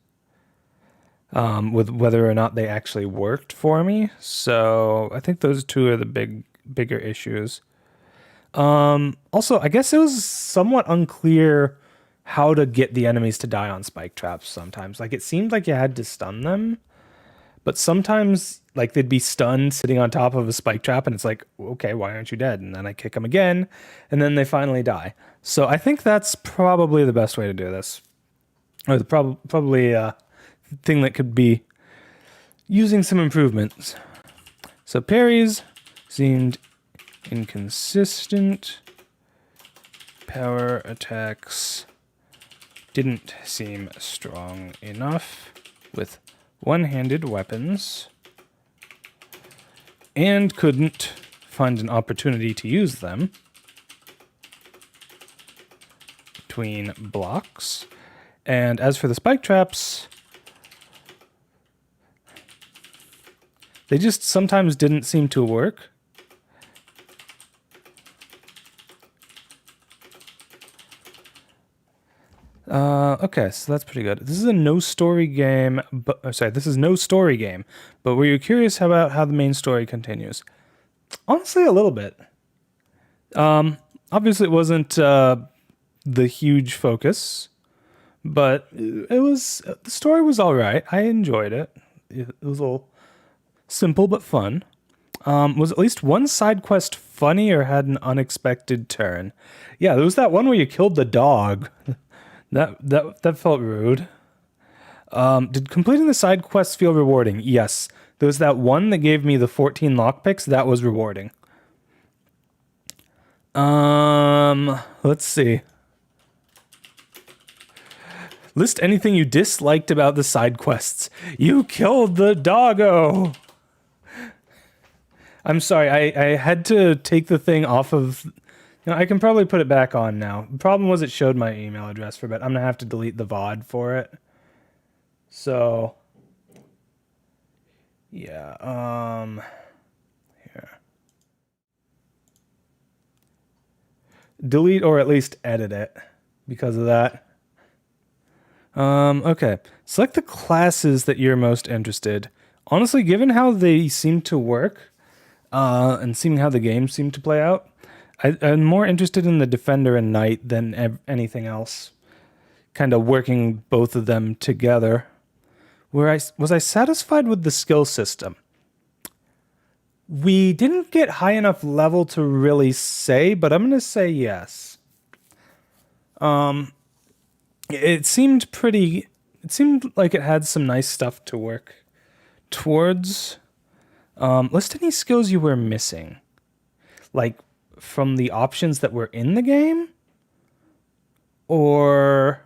with whether or not they actually worked for me. So I think those two are the bigger issues. Also, I guess it was somewhat unclear how to get the enemies to die on spike traps sometimes. Like, it seemed like you had to stun them, but sometimes, like, they'd be stunned sitting on top of a spike trap, and it's like, okay, why aren't you dead? And then I kick them again, and then they finally die. So I think that's probably the best way to do this. Or the probably thing that could be using some improvements. So parries seemed inconsistent. Power attacks didn't seem strong enough with one-handed weapons, and couldn't find an opportunity to use them between blocks. And as for the spike traps, they just sometimes didn't seem to work. Okay, so that's pretty good. This is a no story game, but this is no story game. But were you curious about how the main story continues? Honestly, a little bit. Obviously, it wasn't the huge focus, but the story was all right. I enjoyed it. It was a little simple but fun. Was at least one side quest funny or had an unexpected turn? Yeah, there was that one where you killed the dog. That felt rude. Did completing the side quests feel rewarding? Yes. There was that one that gave me the 14 lockpicks. That was rewarding. Let's see. List anything you disliked about the side quests. You killed the doggo. I'm sorry, I had to take the thing off of... I can probably put it back on now. The problem was it showed my email address for a bit. I'm going to have to delete the VOD for it. So, yeah, here. Delete or at least edit it because of that. Okay. Select the classes that you're most interested. Honestly, given how they seem to work, and seeing how the game seemed to play out, I'm more interested in the Defender and Knight than anything else. Kind of working both of them together. Was I satisfied with the skill system? We didn't get high enough level to really say, but I'm going to say yes. It seemed like it had some nice stuff to work towards. List any skills you were missing. Like, from the options that were in the game? Or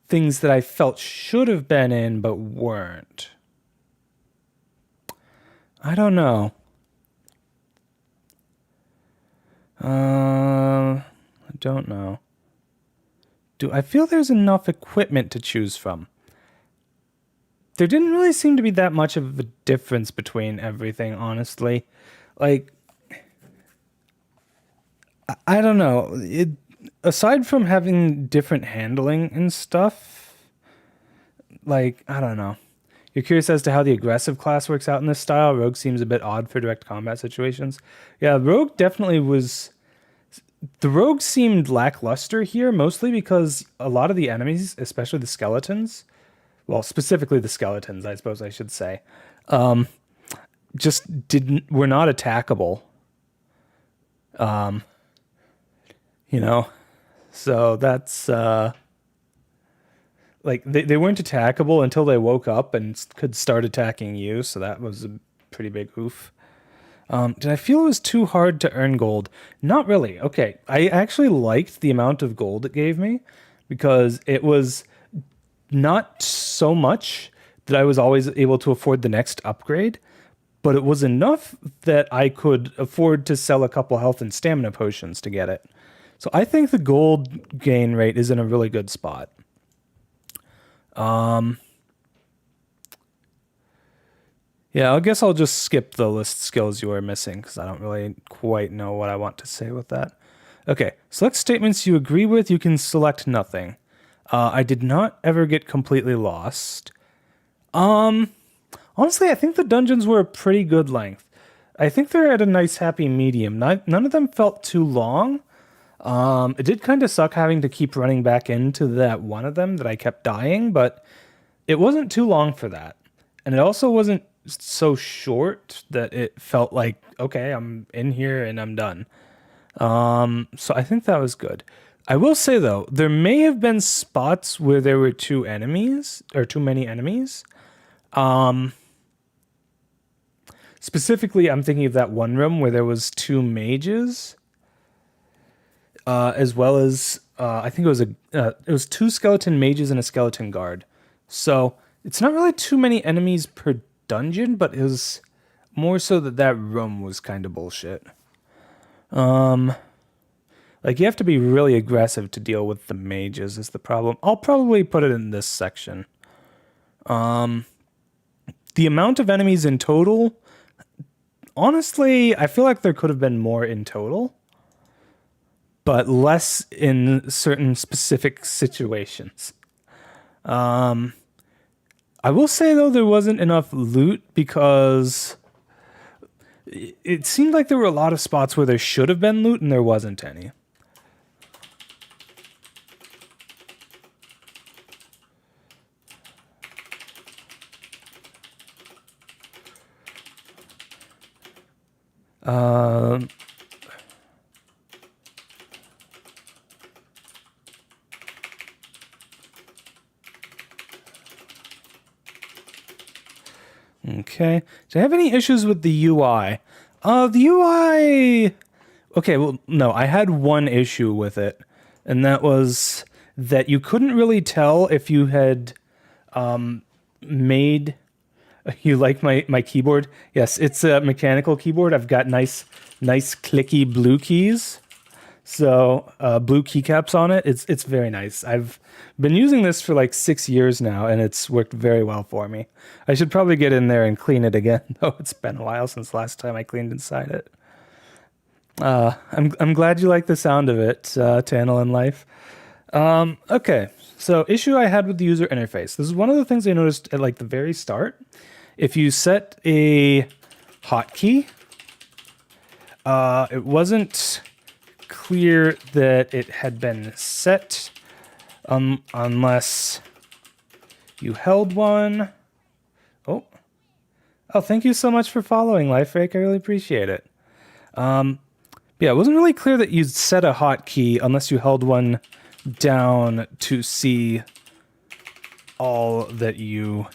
things that I felt should have been in but weren't? I don't know. I don't know. Do I feel there's enough equipment to choose from? There didn't really seem to be that much of a difference between everything, honestly. Like, I don't know. Aside from having different handling and stuff, like, I don't know. You're curious as to how the aggressive class works out in this style? Rogue seems a bit odd for direct combat situations. Yeah, Rogue definitely was... The Rogue seemed lackluster here, mostly because a lot of the enemies, especially the skeletons, well, specifically the skeletons, I suppose I should say, just were not attackable. So that's, like, they weren't attackable until they woke up and could start attacking you, so that was a pretty big oof. Did I feel it was too hard to earn gold? Not really. Okay, I actually liked the amount of gold it gave me because it was not so much that I was always able to afford the next upgrade, but it was enough that I could afford to sell a couple health and stamina potions to get it. So I think the gold gain rate is in a really good spot. Yeah, I guess I'll just skip the list skills you are missing because I don't really quite know what I want to say with that. Okay, select statements you agree with. You can select nothing. I did not ever get completely lost. Honestly, I think the dungeons were a pretty good length. I think they're at a nice happy medium. None of them felt too long. It did kind of suck having to keep running back into that one of them that I kept dying, but it wasn't too long for that. And it also wasn't so short that it felt like, okay, I'm in here and I'm done. So I think that was good. I will say though, there may have been spots where there were too many enemies. Specifically, I'm thinking of that one room where there was 2 mages, as well as I think it was 2 skeleton mages and a skeleton guard. So it's not really too many enemies per dungeon, but it was more so that room was kind of bullshit. Like you have to be really aggressive to deal with the mages is the problem. I'll probably put it in this section. The amount of enemies in total, honestly, I feel like there could have been more in total, but less in certain specific situations. I will say, though, there wasn't enough loot because it seemed like there were a lot of spots where there should have been loot and there wasn't any. Okay. Do I have any issues with the UI? The UI... Okay, well, no, I had one issue with it, and that was that you couldn't really tell if you had made... You like my keyboard? Yes, it's a mechanical keyboard. I've got nice clicky blue keys. So blue keycaps on it. It's very nice. I've been using this for like 6 years now, and it's worked very well for me. I should probably get in there and clean it again, though it's been a while since last time I cleaned inside it. I'm glad you like the sound of it, Tannel in Life. Okay, so issue I had with the user interface. This is one of the things I noticed at like the very start. If you set a hotkey, it wasn't clear that it had been set unless you held one. Oh, thank you so much for following, LifeRake. I really appreciate it. Yeah, it wasn't really clear that you'd set a hotkey unless you held one down to see all that you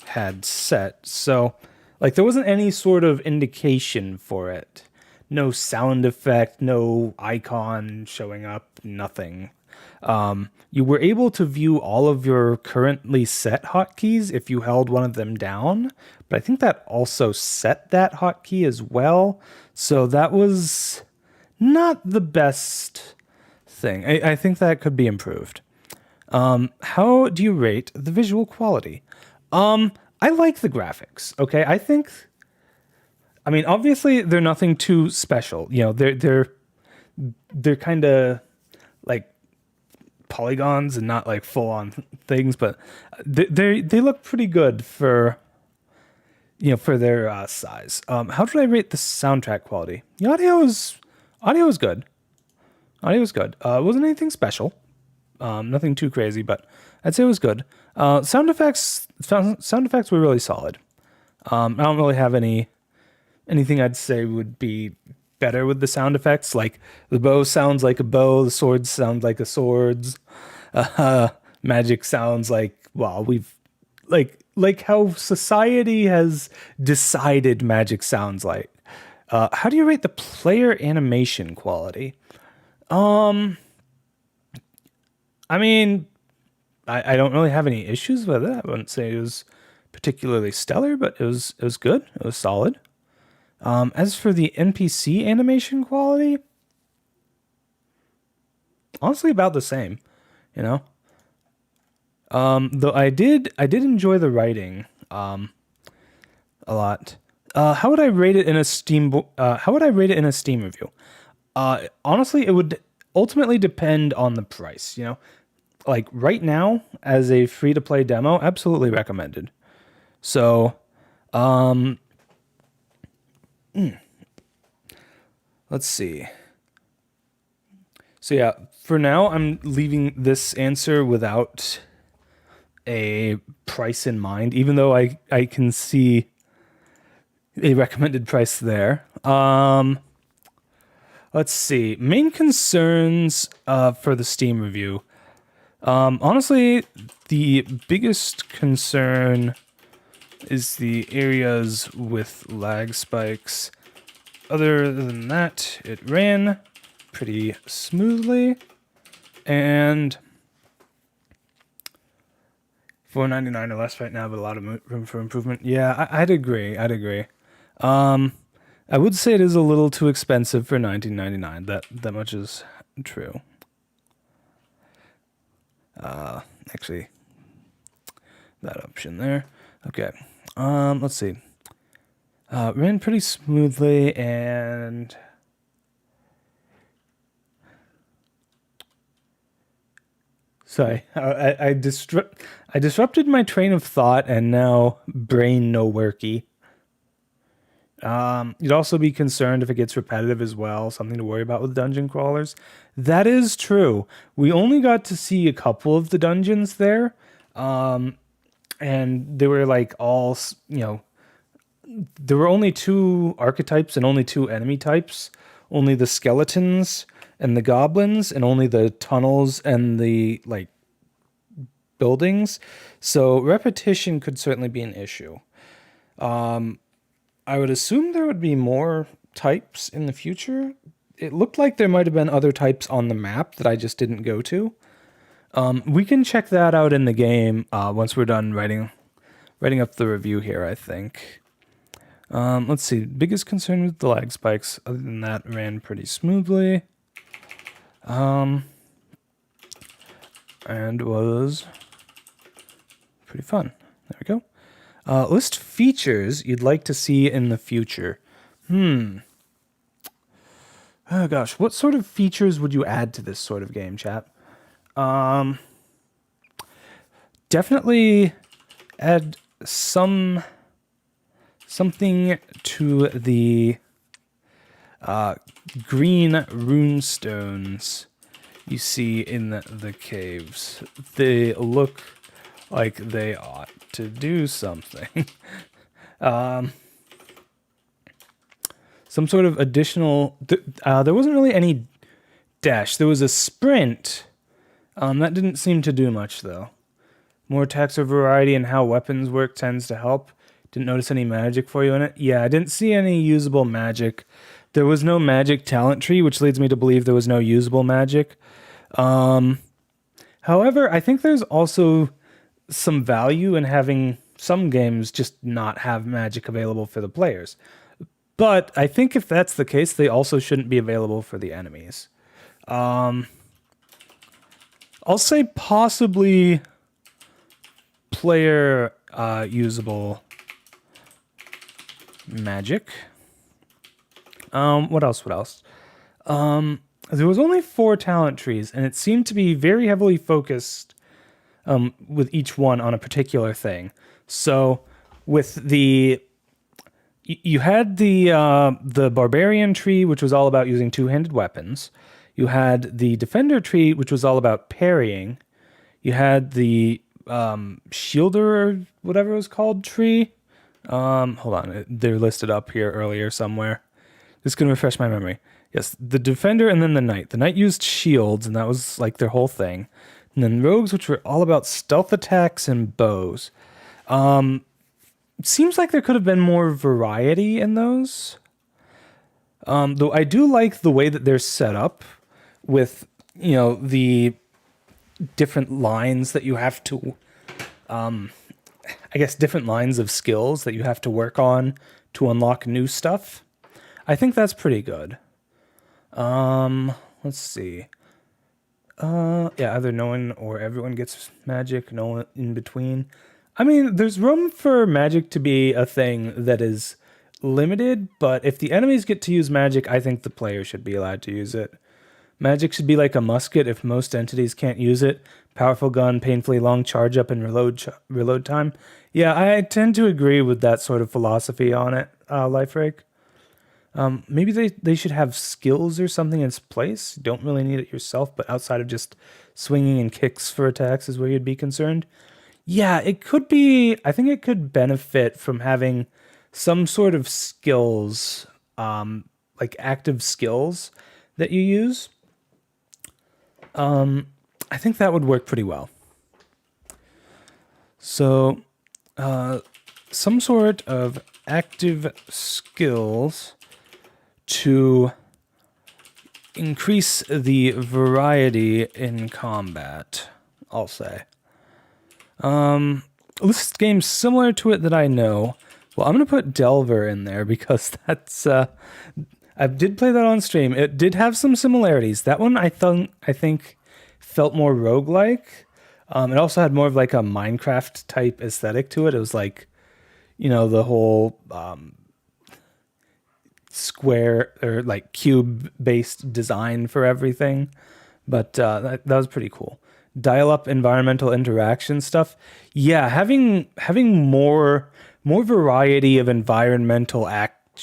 had set. So, like, there wasn't any sort of indication for it. No sound effect, no icon showing up, nothing. You were able to view all of your currently set hotkeys if you held one of them down, but I think that also set that hotkey as well. So that was not the best thing. I think that could be improved. How do you rate the visual quality? I like the graphics, okay? I mean, obviously they're nothing too special. You know, they're kind of like polygons and not like full on things, but they look pretty good for, you know, for their size. How did I rate the soundtrack quality? The audio was good. Audio was good. It wasn't anything special. Nothing too crazy, but I'd say it was good. Sound effects were really solid. I don't really have anything I'd say would be better with the sound effects. Like the bow sounds like a bow, the swords sound like a swords. Magic sounds like, well, we've like how society has decided magic sounds like. How do you rate the player animation quality? I mean, I don't really have any issues with it. I wouldn't say it was particularly stellar, but it was good. It was solid. As for the NPC animation quality, honestly about the same, you know. Though I did enjoy the writing a lot. How would I rate it in a Steam review? Honestly, it would ultimately depend on the price, you know. Like right now, as a free-to-play demo, absolutely recommended. So, let's see. So yeah, for now, I'm leaving this answer without a price in mind, even though I can see a recommended price there. Let's see. Main concerns for the Steam review. Honestly, the biggest concern is the areas with lag spikes. Other than that, it ran pretty smoothly, and $4.99 or less right now, but a lot of room for improvement. Yeah, I'd agree. I would say it is a little too expensive for $19.99. That much is true. Actually, that option there. Okay. Let's see. Ran pretty smoothly, and sorry, I disrupted my train of thought, and now brain no worky. You'd also be concerned if it gets repetitive as well, something to worry about with dungeon crawlers. That is true. We only got to see a couple of the dungeons there, and they were like all, you know, there were only 2 archetypes and only 2 enemy types, only the skeletons and the goblins, and only the tunnels and the, like, buildings. So repetition could certainly be an issue. I would assume there would be more types in the future. It looked like there might have been other types on the map that I just didn't go to. We can check that out in the game once we're done writing up the review here, I think. Let's see. Biggest concern with the lag spikes. Other than that, ran pretty smoothly. And was pretty fun. There we go. List features you'd like to see in the future. Oh gosh, what sort of features would you add to this sort of game, chat? Definitely add something to the green runestones you see in the caves. They look like they ought to do something. Some sort of additional... there wasn't really any dash. There was a sprint. That didn't seem to do much, though. More attacks or variety in how weapons work tends to help. Didn't notice any magic for you in it. Yeah, I didn't see any usable magic. There was no magic talent tree, which leads me to believe there was no usable magic. However, I think there's also some value in having some games just not have magic available for the players. But I think if that's the case, they also shouldn't be available for the enemies. I'll say possibly player usable magic. What else? There was only 4 talent trees, and it seemed to be very heavily focused with each one on a particular thing. So with the... You had the barbarian tree, which was all about using 2-handed weapons. You had the defender tree, which was all about parrying. You had the shielder, or whatever it was called, tree. Hold on, they're listed up here earlier somewhere. This can refresh my memory. Yes, the defender and then the knight. The knight used shields, and that was like their whole thing. And then rogues, which were all about stealth attacks and bows. It seems like there could have been more variety in those. Though I do like the way that they're set up with, the different lines that you have to, I guess different lines of skills that you have to work on to unlock new stuff. I think that's pretty good. Let's see. Yeah, either no one or everyone gets magic, no one in between. I mean, there's room for magic to be a thing that is limited, but if the enemies get to use magic, I think the player should be allowed to use it. Magic should be like a musket if most entities can't use it. Powerful gun, painfully long charge up and reload time. Yeah, I tend to agree with that sort of philosophy on it, Life Rake. Maybe they should have skills or something in its place. You don't really need it yourself, but outside of just swinging and kicks for attacks is where you'd be concerned. Yeah, it could be. I think it could benefit from having some sort of skills, like active skills that you use. I think that would work pretty well. So, some sort of active skills to increase the variety in combat, I'll say. This game's similar to it that I know. Well, I'm going to put Delver in there because that's... I did play that on stream. It did have some similarities. That one, I think, felt more roguelike. It also had more of like a Minecraft type aesthetic to it. It was like, the whole square or like cube based design for everything. But that was pretty cool. Dial up environmental interaction stuff. Yeah, having more variety of environmental actions.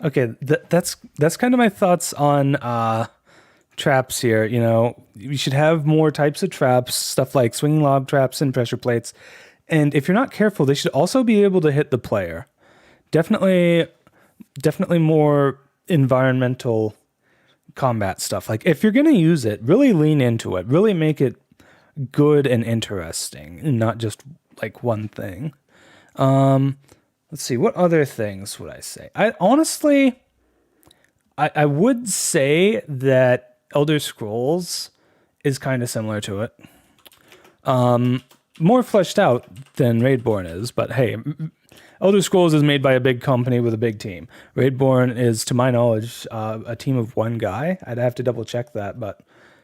Okay, that's kind of my thoughts on traps here. You should have more types of traps, stuff like swinging log traps and pressure plates. And if you're not careful, they should also be able to hit the player. Definitely more environmental combat stuff. Like if you're going to use it, really lean into it. Really make it good and interesting, and not just like one thing. Let's see, what other things would I say? I honestly would say that Elder Scrolls is kind of similar to it. More fleshed out than Raidborn is, but hey, Elder Scrolls is made by a big company with a big team. Raidborn is, to my knowledge, a team of one guy. I'd have to double check that, but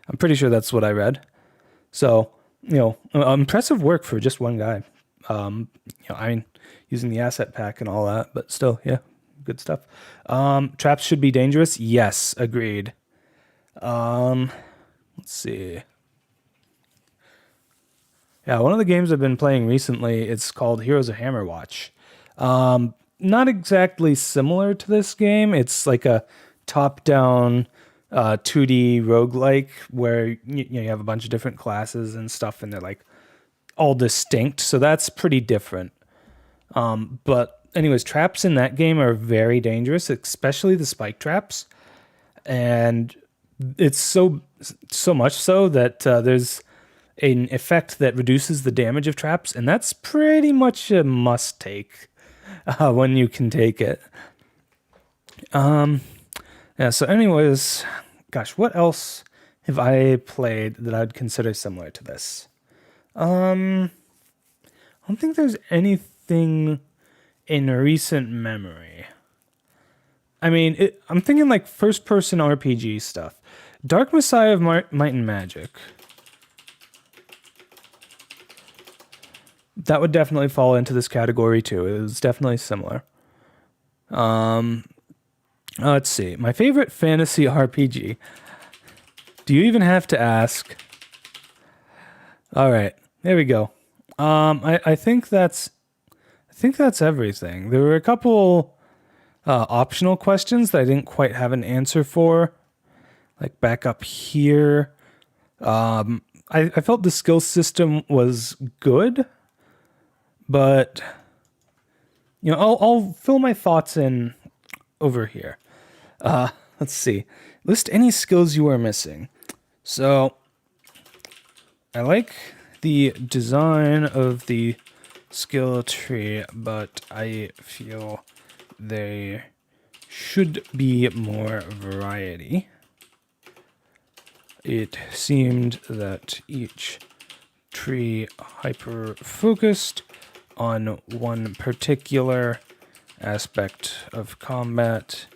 I'm pretty sure that's what I read. So, impressive work for just one guy. Using the asset pack and all that, but still, yeah, good stuff. Traps should be dangerous. Yes, agreed. Let's see. Yeah, one of the games I've been playing recently, it's called Heroes of Hammerwatch. Not exactly similar to this game. It's like a top-down 2D roguelike where you have a bunch of different classes and stuff, and they're like all distinct, so that's pretty different. But anyways, traps in that game are very dangerous, especially the spike traps. And it's so much so that there's an effect that reduces the damage of traps, and that's pretty much a must take when you can take it. Yeah, so anyways, gosh, what else have I played that I'd consider similar to this? I don't think there's anything in recent memory. I mean, I'm thinking like first-person RPG stuff. Dark Messiah of Might and Magic. That would definitely fall into this category too. It was definitely similar. Let's see. My favorite fantasy RPG. Do you even have to ask? All right, there we go. I think that's think that's everything. There were a couple optional questions that I didn't quite have an answer for. Like back up here. I felt the skill system was good, but you know, I'll fill my thoughts in over here. Let's see. List any skills you are missing. So I like the design of the skill tree, but I feel there should be more variety. It seemed that each tree hyper-focused on one particular aspect of combat,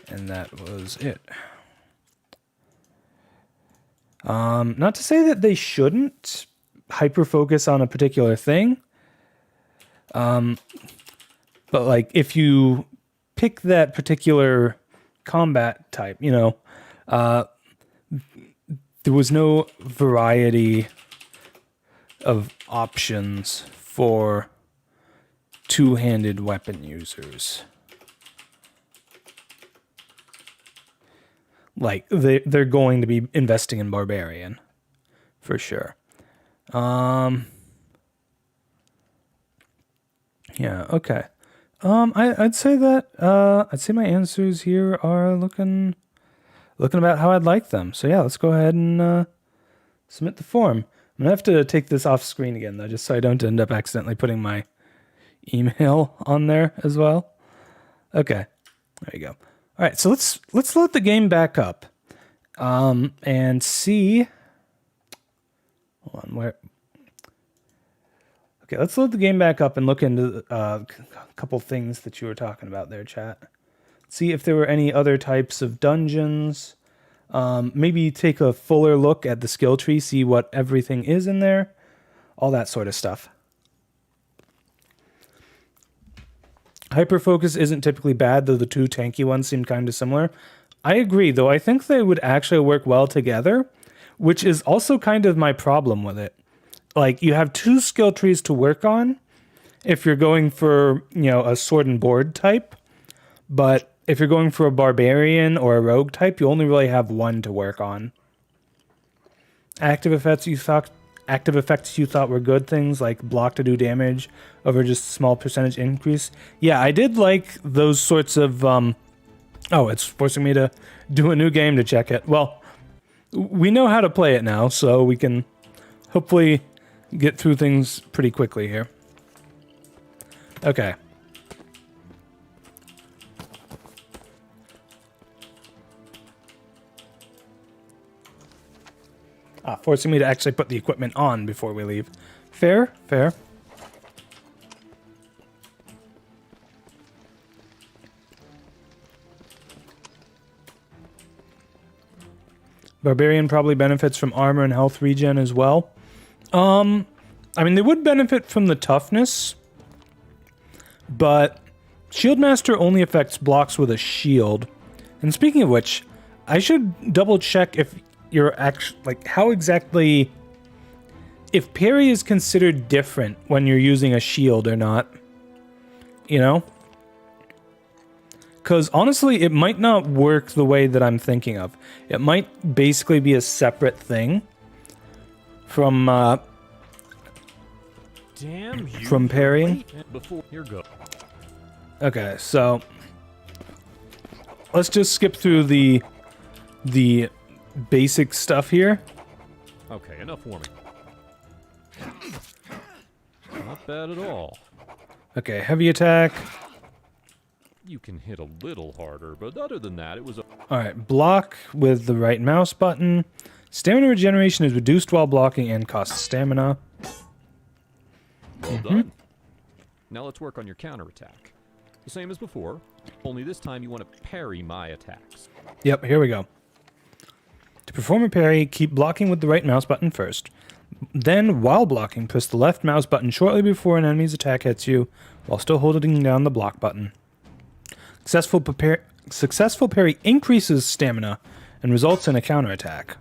and that was it. Not to say that they shouldn't hyper-focus on a particular thing, but like if you pick that particular combat type, you know, there was no variety of options for two-handed weapon users. Like, they're going to be investing in Barbarian, for sure. Yeah, okay. I'd say that, I'd say my answers here are looking about how I'd like them. So yeah, let's go ahead and submit the form. I'm gonna have to take this off screen again though, just so I don't end up accidentally putting my email on there as well. Okay, there you go. All right, so let's load the game back up, and see. Hold on, where? Okay, let's load the game back up and look into a couple things that you were talking about there, chat. See if there were any other types of dungeons. Maybe take a fuller look at the skill tree, see what everything is in there. All that sort of stuff. Hyperfocus isn't typically bad, though the two tanky ones seem kind of similar. I agree, though I think they would actually work well together, which is also kind of my problem with it. Like, you have two skill trees to work on if you're going for, you know, a sword and board type, but if you're going for a barbarian or a rogue type, you only really have one to work on. Active effects you thought were good things, like block to do damage over just a small percentage increase. Yeah, I did like those sorts of... Oh, it's forcing me to do a new game to check it. Well, we know how to play it now, so we can hopefully get through things pretty quickly here. Okay. Forcing me to actually put the equipment on before we leave. Fair, fair. Barbarian probably benefits from armor and health regen as well. I mean, they would benefit from the toughness, but Shieldmaster only affects blocks with a shield. And speaking of which, I should double check if you're actually, like, how exactly, if parry is considered different when you're using a shield or not, you know? Because honestly, it might not work the way that I'm thinking of. It might basically be a separate thing from from parrying. Before here go. Okay, so let's just skip through the basic stuff here. Okay, enough warming. Not bad at all. Okay, heavy attack. You can hit a little harder, but other than that, it was a... Alright, block with the right mouse button. Stamina regeneration is reduced while blocking and costs stamina. Well done. Now let's work on your counterattack. The same as before, only this time you want to parry my attacks. Yep, here we go. To perform a parry, keep blocking with the right mouse button first. Then, while blocking, press the left mouse button shortly before an enemy's attack hits you, while still holding down the block button. Successful parry increases stamina and results in a counterattack.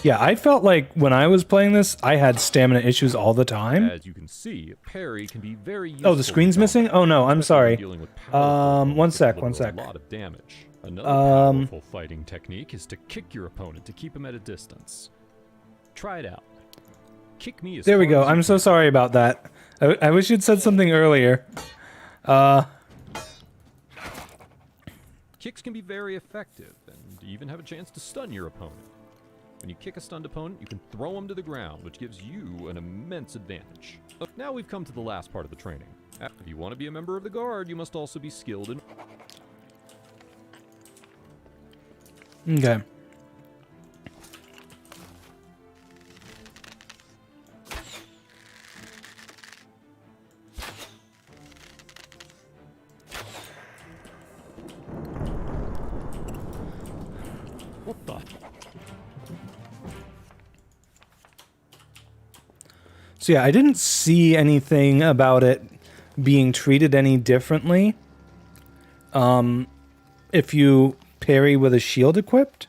Yeah, I felt like when I was playing this, I had stamina issues all the time. As you can see, parry can be very useful. Oh, the screen's in missing? combat, Oh no, I'm especially when sorry. dealing with powerful One opponents that sec. deliver a lot of damage. Another powerful fighting technique is to kick your opponent to keep him at a distance. Try it out. Kick me as There we hard go. as you I'm so can. sorry about that. I wish you'd said something earlier. Kicks can be very effective and even have a chance to stun your opponent. When you kick a stunned opponent, you can throw him to the ground, which gives you an immense advantage. Now we've come to the last part of the training. If you want to be a member of the Guard, you must also be skilled in... Okay. What the... So yeah, I didn't see anything about it being treated any differently. If you parry with a shield equipped.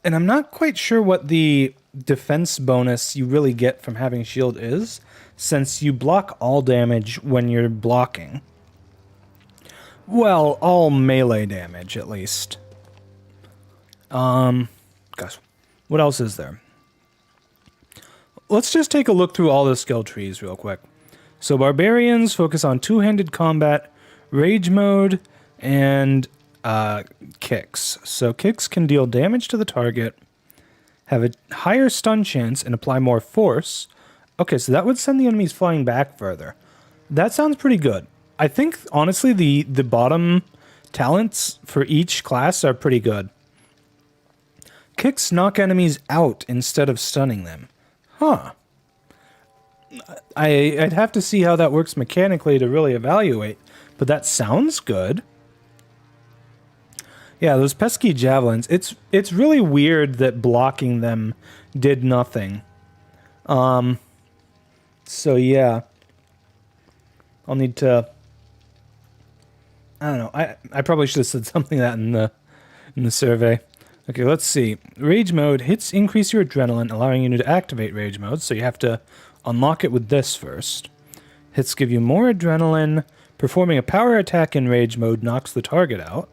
And I'm not quite sure what the defense bonus you really get from having shield is, since you block all damage when you're blocking. Well, all melee damage, at least. Gosh, what else is there? Let's just take a look through all the skill trees real quick. So barbarians focus on two-handed combat, rage mode, and kicks. So kicks can deal damage to the target, have a higher stun chance, and apply more force. Okay, so that would send the enemies flying back further. That sounds pretty good. I think, honestly, the bottom talents for each class are pretty good. Kicks knock enemies out instead of stunning them. Huh. I'd have to see how that works mechanically to really evaluate, but that sounds good. Yeah, those pesky javelins. It's really weird that blocking them did nothing. So yeah. I'll need to... I don't know. I probably should have said something like that in the survey. Okay, let's see. Rage mode. Hits increase your adrenaline, allowing you to activate rage mode, so you have to unlock it with this first. Hits give you more adrenaline. Performing a power attack in rage mode knocks the target out.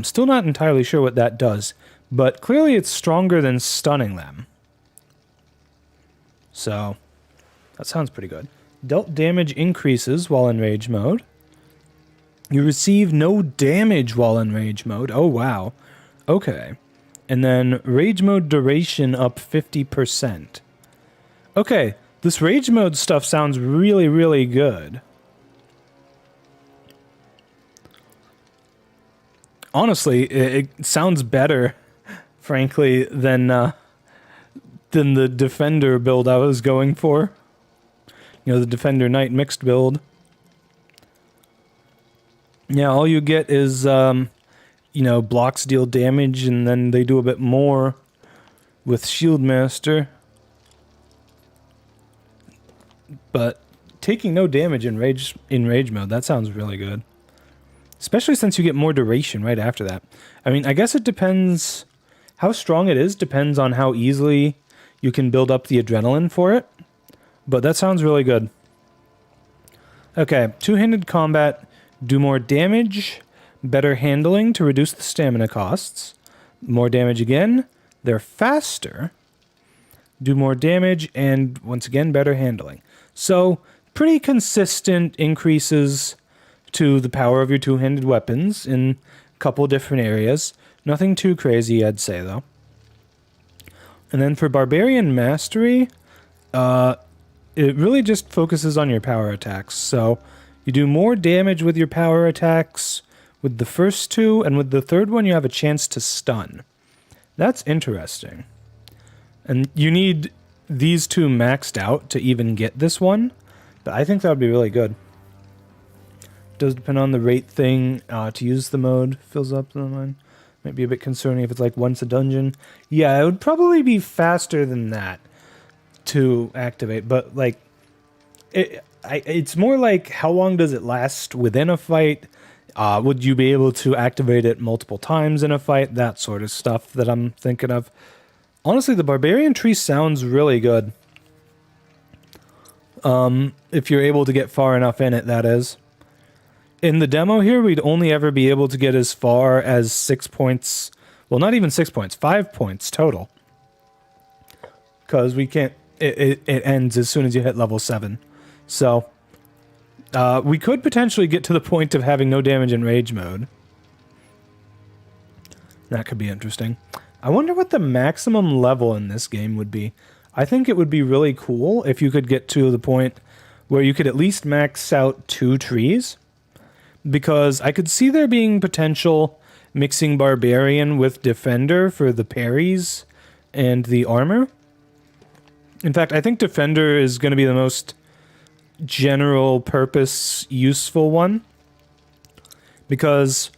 Still not entirely sure what that does, but clearly it's stronger than stunning them. So, that sounds pretty good. Dealt damage increases while in rage mode. You receive no damage while in rage mode. Oh, wow. Okay. And then rage mode duration up 50%. Okay, this rage mode stuff sounds really, really good. Honestly, it sounds better, frankly, than the Defender build I was going for. You know, the Defender Knight mixed build. Yeah, all you get is, you know, blocks deal damage, and then they do a bit more with Shield Master. But taking no damage in rage mode, that sounds really good. Especially since you get more duration right after that. I mean, I guess it depends... How strong it is depends on how easily you can build up the adrenaline for it. But that sounds really good. Okay, two-handed combat. Do more damage. Better handling to reduce the stamina costs. More damage again. They're faster. Do more damage, and once again, better handling. So, pretty consistent increases to the power of your two-handed weapons in a couple different areas. Nothing too crazy, I'd say, though. And then for Barbarian Mastery, it really just focuses on your power attacks. So, you do more damage with your power attacks with the first two, and with the third one, you have a chance to stun. That's interesting. And you need these two maxed out to even get this one, but I think that would be really good. Does depend on the rate thing to use the mode. Fills up the line. Might be a bit concerning if it's like once a dungeon. Yeah, it would probably be faster than that to activate, but like it's more like how long does it last within a fight? Would you be able to activate it multiple times in a fight? That sort of stuff that I'm thinking of. Honestly, the Barbarian tree sounds really good. If you're able to get far enough in it, that is. In the demo here, we'd only ever be able to get as far as 6 points. Well, not even 6 points, 5 points total. Because we can't... It ends as soon as you hit level 7. So, we could potentially get to the point of having no damage in rage mode. That could be interesting. I wonder what the maximum level in this game would be. I think it would be really cool if you could get to the point where you could at least max out 2 trees. Because I could see there being potential mixing Barbarian with Defender for the parries and the armor. In fact, I think Defender is going to be the most general purpose useful one. Because,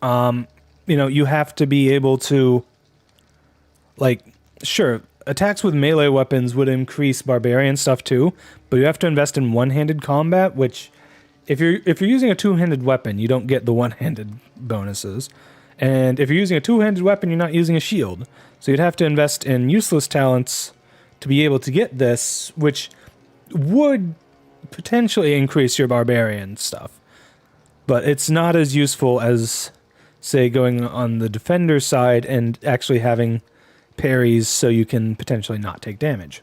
you have to be able to, sure, attacks with melee weapons would increase Barbarian stuff too, but you have to invest in one-handed combat, which, if you're using a two-handed weapon, you don't get the one-handed bonuses. And if you're using a two-handed weapon, you're not using a shield. So you'd have to invest in useless talents to be able to get this, which would potentially increase your Barbarian stuff. But it's not as useful as, say, going on the Defender side and actually having parries so you can potentially not take damage.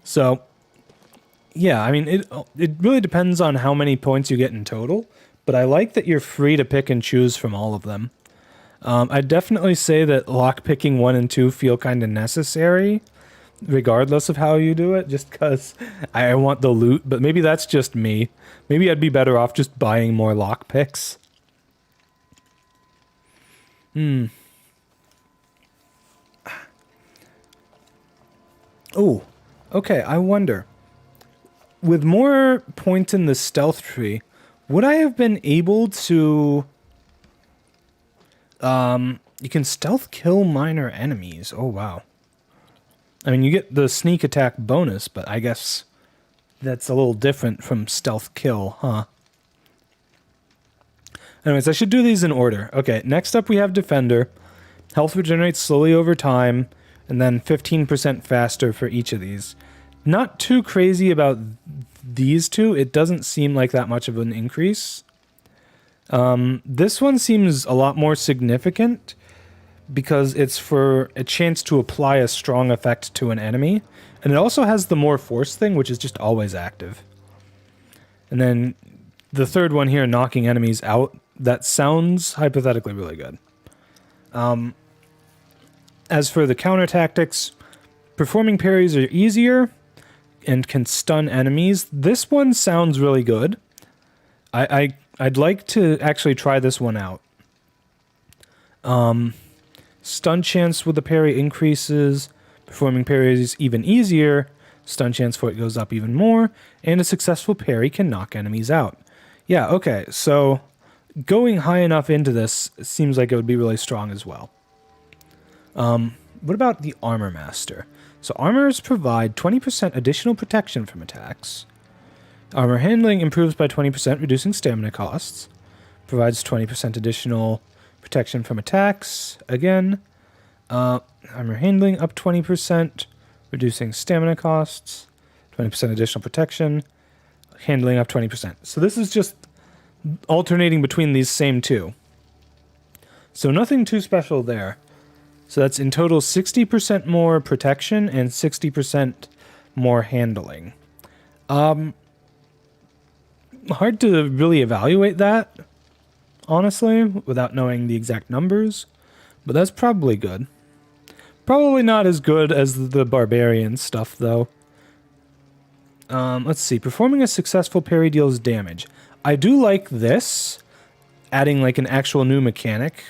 So, yeah, I mean, it really depends on how many points you get in total, but I like that you're free to pick and choose from all of them. I'd definitely say that lockpicking 1 and 2 feel kind of necessary, regardless of how you do it, just because I want the loot, but maybe that's just me. Maybe I'd be better off just buying more lockpicks. Oh, okay, I wonder. With more points in the stealth tree, would I have been able to... you can stealth kill minor enemies. Oh, wow. I mean, you get the sneak attack bonus, but I guess that's a little different from stealth kill, huh? Anyways, I should do these in order. Okay, next up we have Defender. Health regenerates slowly over time, and then 15% faster for each of these. Not too crazy about these two. It doesn't seem like that much of an increase. This one seems a lot more significant because it's for a chance to apply a strong effect to an enemy. And it also has the more force thing, which is just always active. And then the third one here, knocking enemies out, that sounds hypothetically really good. As for the counter tactics, performing parries are easier and can stun enemies. This one sounds really good. I'd like to actually try this one out. Stun chance with the parry increases. Performing parry is even easier. Stun chance for it goes up even more. And a successful parry can knock enemies out. Yeah, okay, so going high enough into this seems like it would be really strong as well. What about the Armor Master? So armors provide 20% additional protection from attacks. Armor handling improves by 20%, reducing stamina costs. Provides 20% additional protection from attacks. Again, armor handling up 20%, reducing stamina costs. 20% additional protection. Handling up 20%. So this is just alternating between these same two. So nothing too special there. So that's in total 60% more protection and 60% more handling. Hard to really evaluate that, honestly, without knowing the exact numbers, but that's probably good. Probably not as good as the Barbarian stuff, though. Let's see. Performing a successful parry deals damage. I do like this, adding like an actual new mechanic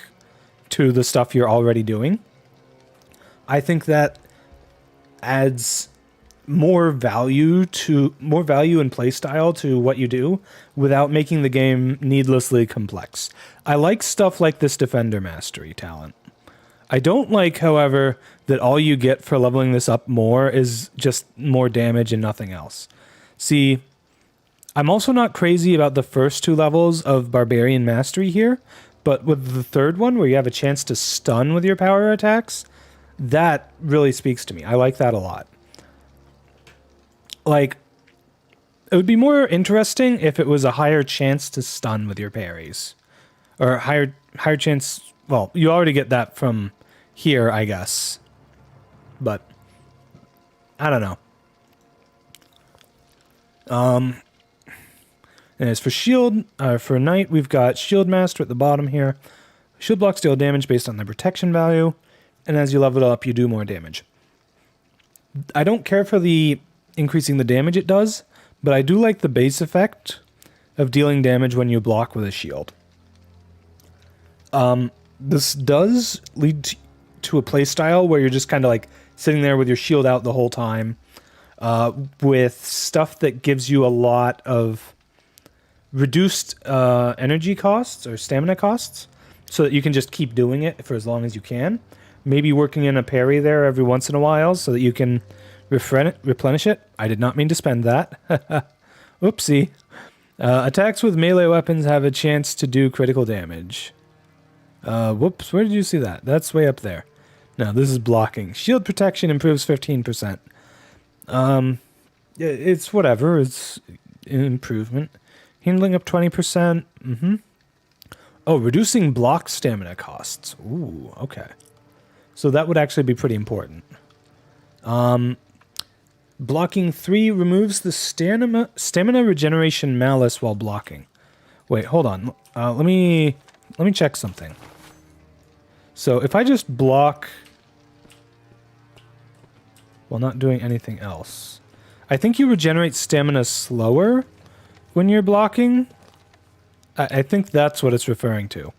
to the stuff you're already doing. I think that adds more value and playstyle to what you do without making the game needlessly complex. I like stuff like this Defender Mastery talent. I don't like, however, that all you get for leveling this up more is just more damage and nothing else. See, I'm also not crazy about the first 2 levels of Barbarian Mastery here, but with the third one, where you have a chance to stun with your power attacks, that really speaks to me. I like that a lot. Like, it would be more interesting if it was a higher chance to stun with your parries. Or higher chance... Well, you already get that from here, I guess. But, I don't know. And as for shield, for Knight, we've got Shield Master at the bottom here. Shield blocks deal damage based on their protection value. And as you level it up, you do more damage. I don't care for the increasing the damage it does, but I do like the base effect of dealing damage when you block with a shield. This does lead to a playstyle where you're just kind of like sitting there with your shield out the whole time, with stuff that gives you a lot of reduced energy costs or stamina costs, so that you can just keep doing it for as long as you can. Maybe working in a parry there every once in a while so that you can replenish it. I did not mean to spend that. Oopsie. Attacks with melee weapons have a chance to do critical damage. Whoops, where did you see that? That's way up there. No, this is blocking. Shield protection improves 15%. It's whatever. It's an improvement. Handling up 20%. Oh, reducing block stamina costs. Ooh, okay. So that would actually be pretty important. Blocking 3 removes the stamina regeneration malice while blocking. Wait, hold on. Let me check something. So if I just block while not doing anything else, I think you regenerate stamina slower when you're blocking. I think that's what it's referring to.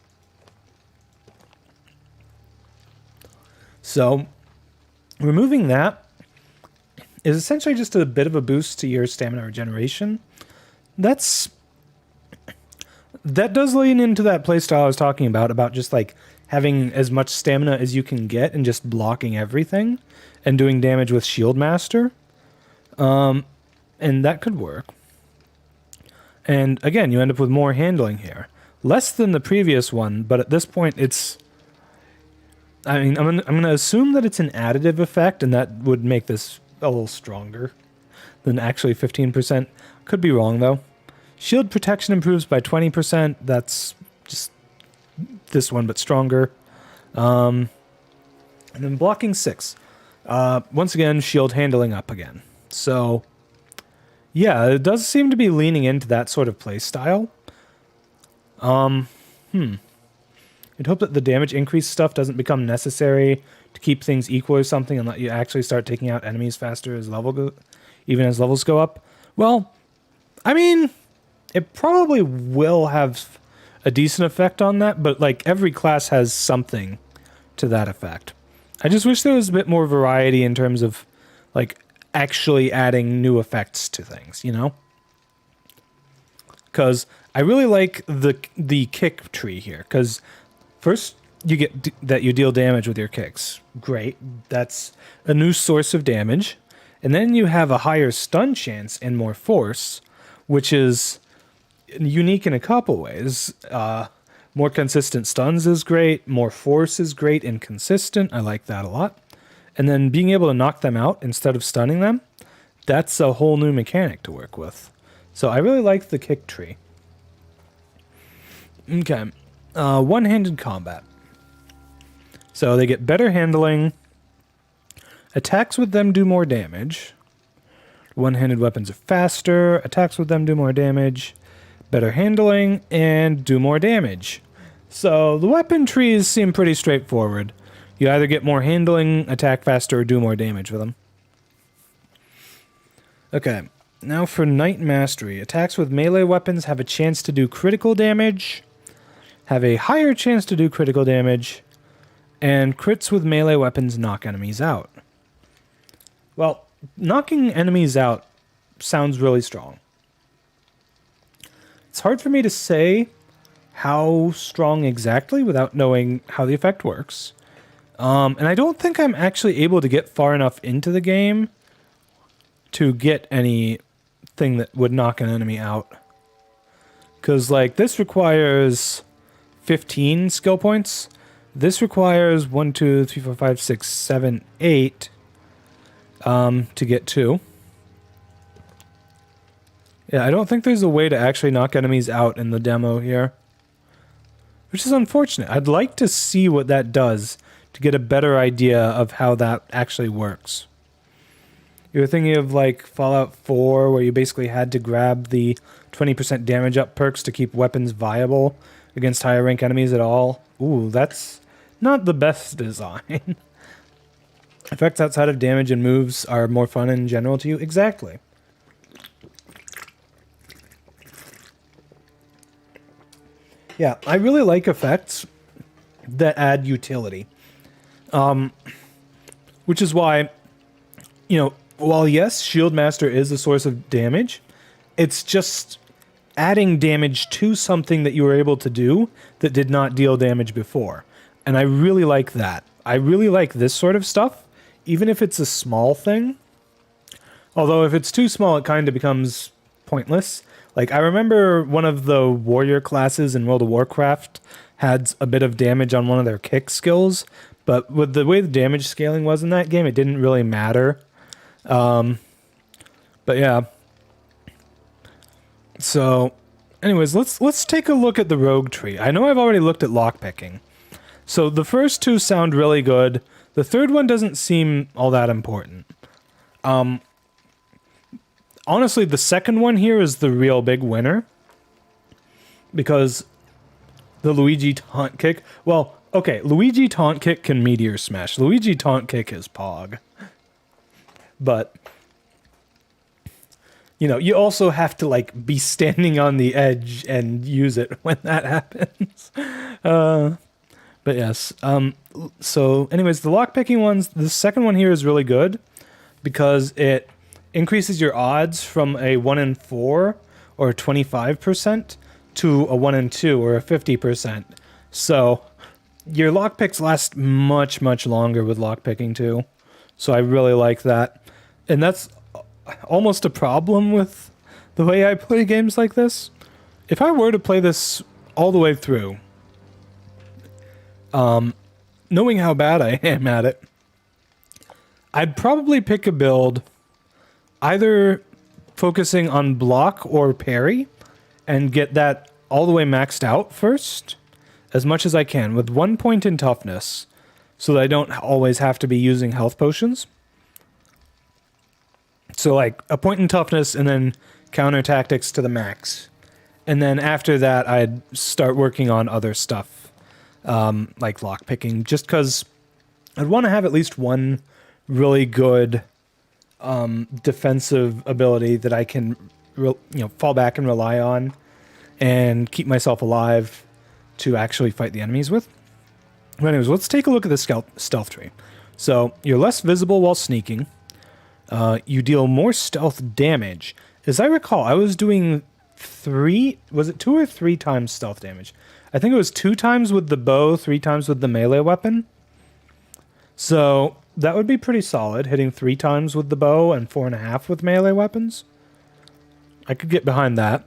So removing that is essentially just a bit of a boost to your stamina regeneration. That does lean into that playstyle I was talking about just like having as much stamina as you can get and just blocking everything and doing damage with Shield Master. And that could work. And again, you end up with more handling here. Less than the previous one, but at this point it's... I mean, I'm gonna assume that it's an additive effect, and that would make this a little stronger than actually 15%. Could be wrong, though. Shield protection improves by 20%. That's just this one, but stronger. And then blocking 6. Once again, shield handling up again. So, yeah, it does seem to be leaning into that sort of play style. I'd hope that the damage increase stuff doesn't become necessary to keep things equal or something and let you actually start taking out enemies faster as even as levels go up. Well, I mean, it probably will have a decent effect on that, but like every class has something to that effect. I just wish there was a bit more variety in terms of like actually adding new effects to things, you know? Because I really like the kick tree here, because first, you get that you deal damage with your kicks. Great. That's a new source of damage. And then you have a higher stun chance and more force, which is unique in a couple ways. More consistent stuns is great. More force is great and consistent. I like that a lot. And then being able to knock them out instead of stunning them, that's a whole new mechanic to work with. So I really like the kick tree. Okay. One-handed combat. So they get better handling. Attacks with them do more damage. One-handed weapons are faster. Attacks with them do more damage. Better handling and do more damage. So the weapon trees seem pretty straightforward. You either get more handling, attack faster, or do more damage with them. Okay. Now for Knight Mastery. Attacks with melee weapons have a chance to do critical damage, have a higher chance to do critical damage, and crits with melee weapons knock enemies out. Well, knocking enemies out sounds really strong. It's hard for me to say how strong exactly without knowing how the effect works. And I don't think I'm actually able to get far enough into the game to get anything that would knock an enemy out. Because, like, this requires 15 skill points, This requires 1, 2, 3, 4, 5, 6, 7, 8 to get 2. Yeah, I don't think there's a way to actually knock enemies out in the demo here, which is unfortunate. I'd like to see what that does to get a better idea of how that actually works. You were thinking of like Fallout 4, where you basically had to grab the 20% damage up perks to keep weapons viable against higher rank enemies at all. Ooh, that's not the best design. Effects outside of damage and moves are more fun in general to you? Exactly. Yeah, I really like effects that add utility. Which is why, you know, while yes, Shield Master is a source of damage, it's just adding damage to something that you were able to do that did not deal damage before. And I really like that. I really like this sort of stuff, even if it's a small thing. Although if it's too small, it kind of becomes pointless. Like, I remember one of the warrior classes in World of Warcraft had a bit of damage on one of their kick skills, but with the way the damage scaling was in that game, it didn't really matter. But yeah. So, anyways, let's take a look at the rogue tree. I know I've already looked at lockpicking. So the first two sound really good. The third one doesn't seem all that important. Honestly, the second one here is the real big winner. Because the Luigi taunt kick... Well, okay, Luigi taunt kick can meteor smash. Luigi taunt kick is Pog. But, you know, you also have to, like, be standing on the edge and use it when that happens. But yes. So, anyways, the lockpicking ones, the second one here is really good because it increases your odds from a 1 in 4 or 25% to a 1 in 2 or a 50%. So, your lockpicks last much, much longer with lockpicking too. So I really like that. And that's almost a problem with the way I play games like this. If I were to play this all the way through, knowing how bad I am at it, I'd probably pick a build either focusing on block or parry and get that all the way maxed out first, as much as I can, with 1 point in toughness, so that I don't always have to be using health potions. So like a point in toughness and then counter tactics to the max. And then after that, I'd start working on other stuff, like lockpicking, just because I'd want to have at least one really good defensive ability that I can fall back and rely on and keep myself alive to actually fight the enemies with. But anyways, let's take a look at the stealth tree. So you're less visible while sneaking. You deal more stealth damage. As I recall, I was doing 2 or 3 times stealth damage? I think it was 2 times with the bow, 3 times with the melee weapon. So that would be pretty solid, hitting 3 times with the bow and 4.5 with melee weapons. I could get behind that.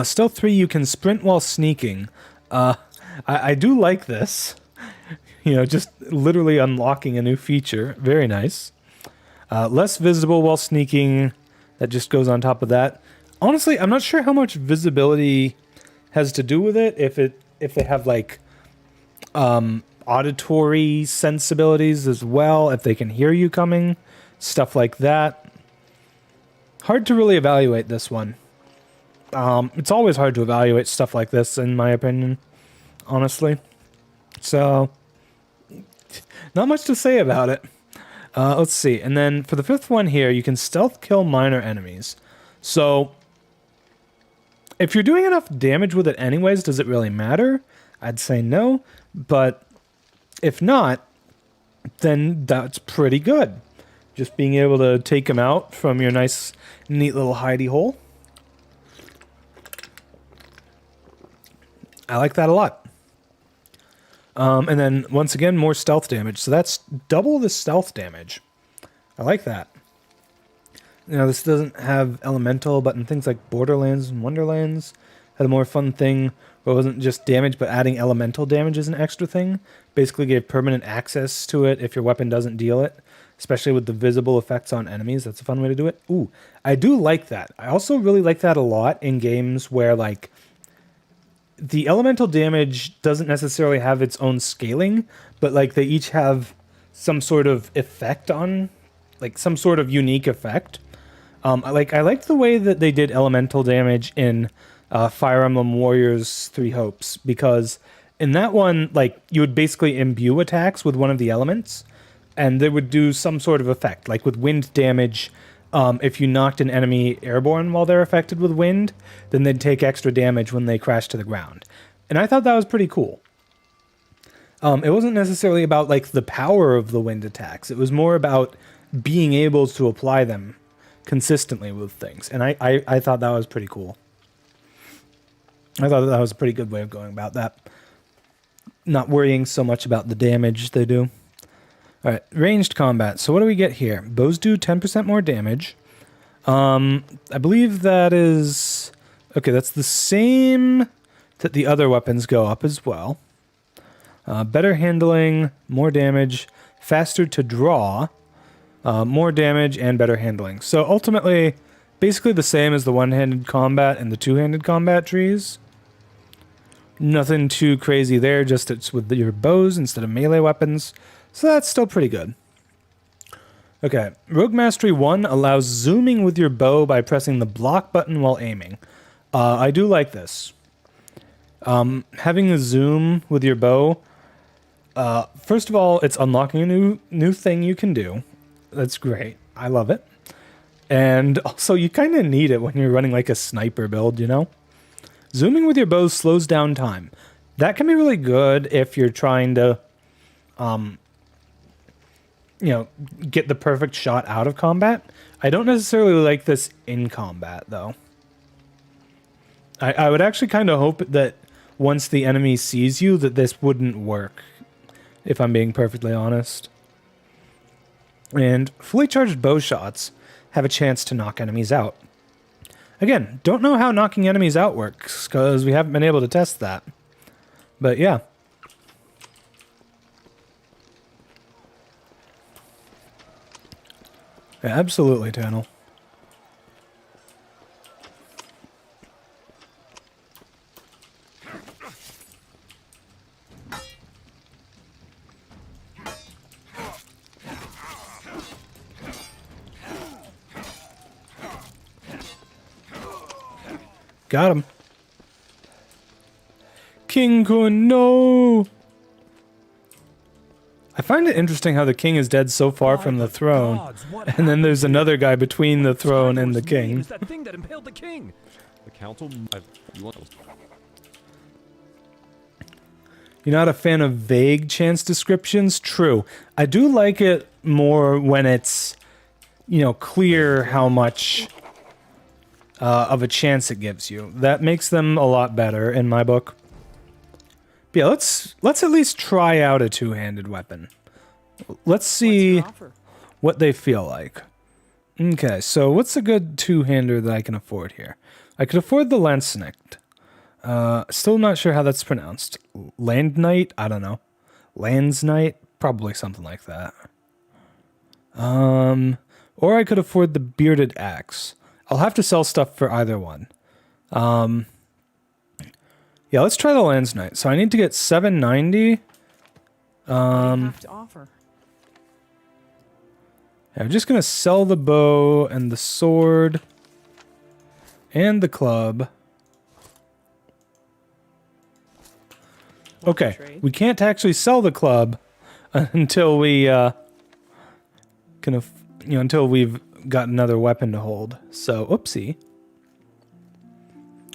Stealth 3, you can sprint while sneaking. I do like this. You know, just literally unlocking a new feature. Very nice. Less visible while sneaking. That just goes on top of that. Honestly, I'm not sure how much visibility has to do with it. If they have like auditory sensibilities as well, if they can hear you coming, stuff like that. Hard to really evaluate this one. It's always hard to evaluate stuff like this, in my opinion, honestly. So, not much to say about it. Let's see. And then for the 5th one here, you can stealth kill minor enemies. So, if you're doing enough damage with it anyways, does it really matter? I'd say no. But if not, then that's pretty good. Just being able to take them out from your nice, neat little hidey hole. I like that a lot. And then, once again, more stealth damage. So that's double the stealth damage. I like that. You know, this doesn't have elemental, but in things like Borderlands and Wonderlands, had a more fun thing where it wasn't just damage, but adding elemental damage as an extra thing. Basically gave permanent access to it if your weapon doesn't deal it, especially with the visible effects on enemies. That's a fun way to do it. Ooh, I do like that. I also really like that a lot in games where, like, the elemental damage doesn't necessarily have its own scaling, but, like, they each have some sort of effect on, like, some sort of unique effect. I liked the way that they did elemental damage in Fire Emblem Warriors 3 Hopes, because in that one, like, you would basically imbue attacks with one of the elements, and they would do some sort of effect. Like with wind damage, if you knocked an enemy airborne while they're affected with wind, then they'd take extra damage when they crash to the ground. And I thought that was pretty cool. It wasn't necessarily about, like, the power of the wind attacks. It was more about being able to apply them consistently with things. And I thought that was pretty cool. I thought that was a pretty good way of going about that. Not worrying so much about the damage they do. Alright, ranged combat. So what do we get here? Bows do 10% more damage. I believe that is... Okay, that's the same that the other weapons go up as well. Better handling, more damage, faster to draw, more damage, and better handling. So ultimately, basically the same as the one-handed combat and the two-handed combat trees. Nothing too crazy there, just it's with your bows instead of melee weapons. So that's still pretty good. Okay, Rogue Mastery 1 allows zooming with your bow by pressing the block button while aiming. I do like this. Having a zoom with your bow, first of all, it's unlocking a new thing you can do. That's great. I love it. And also, you kind of need it when you're running like a sniper build, you know? Zooming with your bow slows down time. That can be really good if you're trying to, get the perfect shot out of combat. I don't necessarily like this in combat, though. I would actually kind of hope that once the enemy sees you, that this wouldn't work, if I'm being perfectly honest. And fully charged bow shots have a chance to knock enemies out. Again, don't know how knocking enemies out works, because we haven't been able to test that. But yeah. Yeah, absolutely, Tannel. Got him. King Kun, no! I find it interesting how the king is dead so far from the throne, and then there's another guy between the throne and the king. Is that thing that impaled the king? The council... You're not a fan of vague chance descriptions? True. I do like it more when it's, clear how much of a chance it gives you. That makes them a lot better in my book. But yeah, let's at least try out a two-handed weapon. Let's see what they feel like. Okay, so what's a good two-hander that I can afford here? I could afford the Landsknecht. Still not sure how that's pronounced. Land Knight? I don't know. Landsknight? Probably something like that. Or I could afford the Bearded Axe. I'll have to sell stuff for either one. Yeah, let's try the Landsknight. So I need to get 790. Have to offer. Yeah, I'm just gonna sell the bow and the sword and the club. Okay, we can't actually sell the club until we until we've got another weapon to hold. So, oopsie.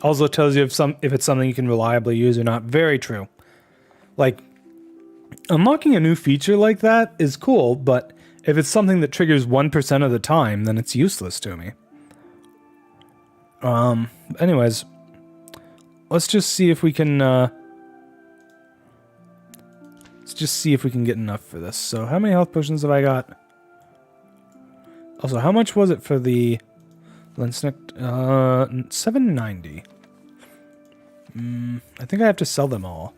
Also tells you if it's something you can reliably use or not. Very true. Like, unlocking a new feature like that is cool, but if it's something that triggers 1% of the time, then it's useless to me. Anyways, let's just see if we can, get enough for this. So how many health potions have I got? Also, how much was it for the Landsknecht? 790. I think I have to sell them all.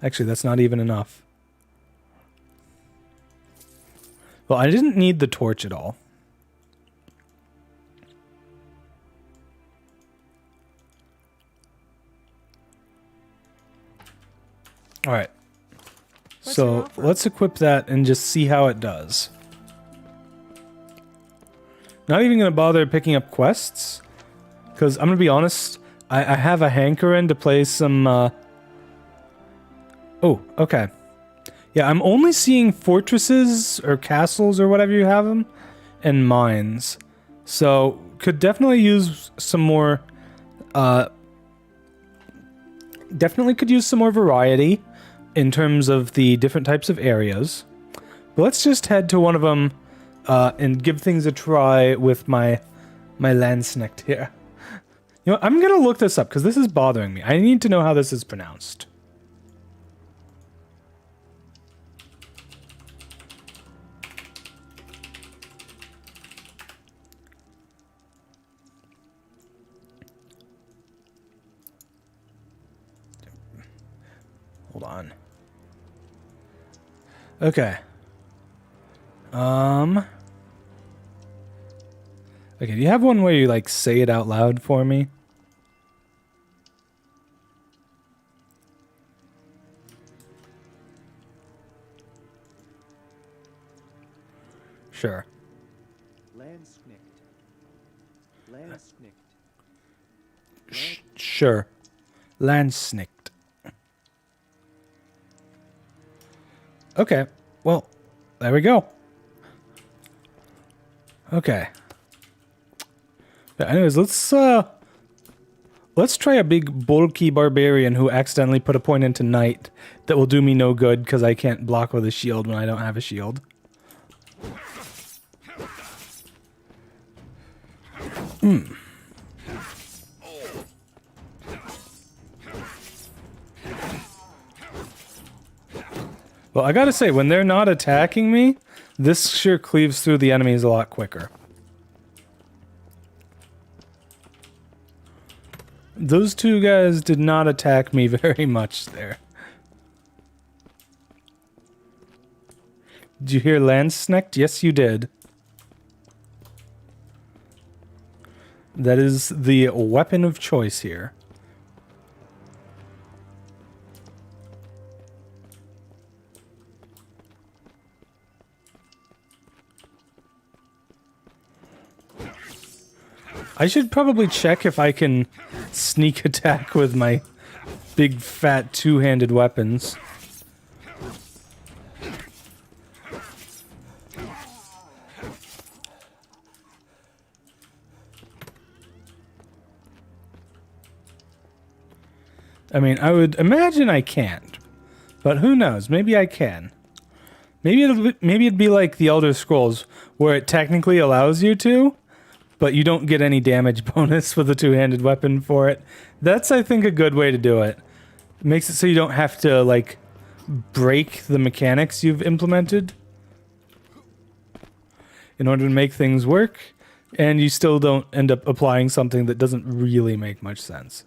Actually, that's not even enough. Well, I didn't need the torch at all. Alright. So, let's equip that and just see how it does. Not even going to bother picking up quests. Because, I'm going to be honest, I have a hankering to play some... Oh, okay. Yeah, I'm only seeing fortresses or castles or whatever you have them, and mines. So, could definitely use some more... definitely could use some more variety in terms of the different types of areas. But let's just head to one of them and give things a try with my Landsnecht here. You know, I'm going to look this up because this is bothering me. I need to know how this is pronounced. Hold on. Okay. Okay, do you have one where you, like, say it out loud for me? Sure. Sure. Landsnicked. Okay. Well, there we go. Okay. Yeah, anyways, let's try a big bulky barbarian who accidentally put a point into knight that will do me no good because I can't block with a shield when I don't have a shield. Well, I gotta say, when they're not attacking me, this sure cleaves through the enemies a lot quicker. Those two guys did not attack me very much there. Did you hear Landsnecht? Yes, you did. That is the weapon of choice here. I should probably check if I can sneak attack with my big fat two-handed weapons. I mean, I would imagine I can't, but who knows? Maybe I can. Maybe it'd be like the Elder Scrolls, where it technically allows you to, but you don't get any damage bonus with a two-handed weapon for it. That's, I think, a good way to do it. It makes it so you don't have to, like, break the mechanics you've implemented in order to make things work, and you still don't end up applying something that doesn't really make much sense.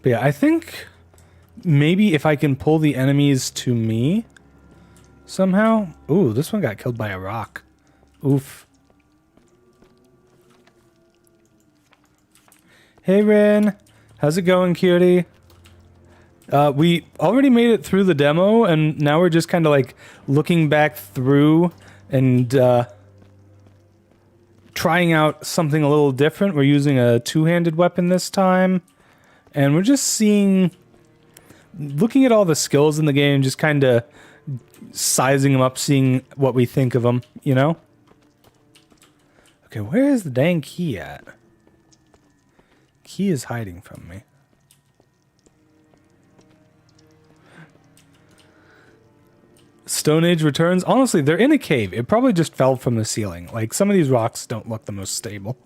But yeah, I think maybe if I can pull the enemies to me somehow. Ooh, this one got killed by a rock. Oof. Hey, Rin. How's it going, cutie? We already made it through the demo, and now we're just kind of like looking back through and trying out something a little different. We're using a two-handed weapon this time. And we're just looking at all the skills in the game, just kind of sizing them up, seeing what we think of them, you know? Okay, where is the dang key at? Key is hiding from me. Stone Age returns. Honestly, they're in a cave. It probably just fell from the ceiling. Like, some of these rocks don't look the most stable.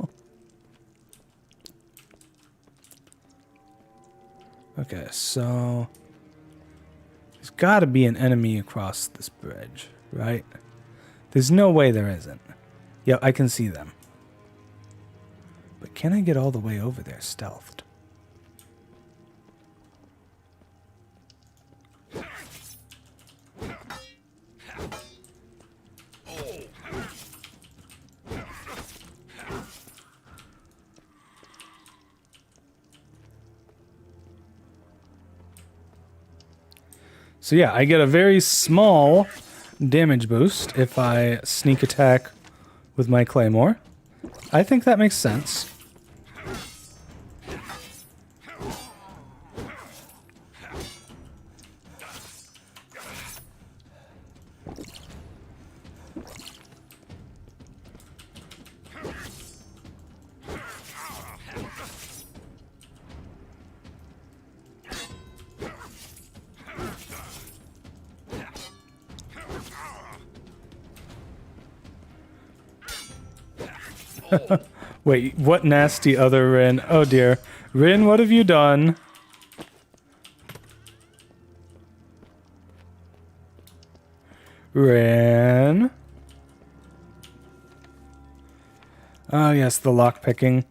Okay, so there's got to be an enemy across this bridge, right? There's no way there isn't. Yeah, I can see them. But can I get all the way over there stealthed? So yeah, I get a very small damage boost if I sneak attack with my claymore. I think that makes sense. Wait, what nasty other Rin? Oh dear. Rin, what have you done? Rin? Oh yes, the lockpicking.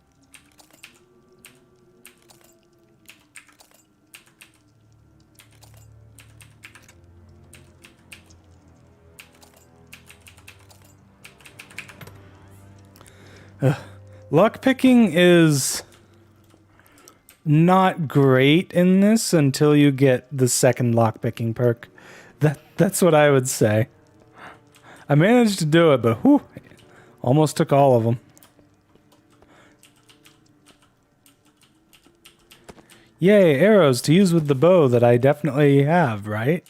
Lockpicking is not great in this until you get the second lockpicking perk. That's what I would say. I managed to do it, but whew, almost took all of them. Yay, arrows to use with the bow that I definitely have, right?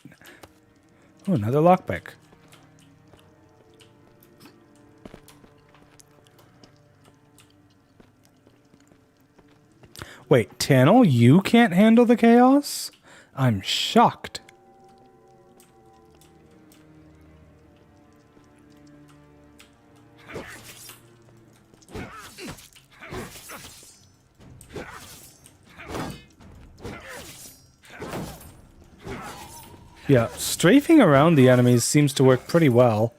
Oh, another lockpick. Wait, Tannel, you can't handle the chaos? I'm shocked. Yeah, strafing around the enemies seems to work pretty well.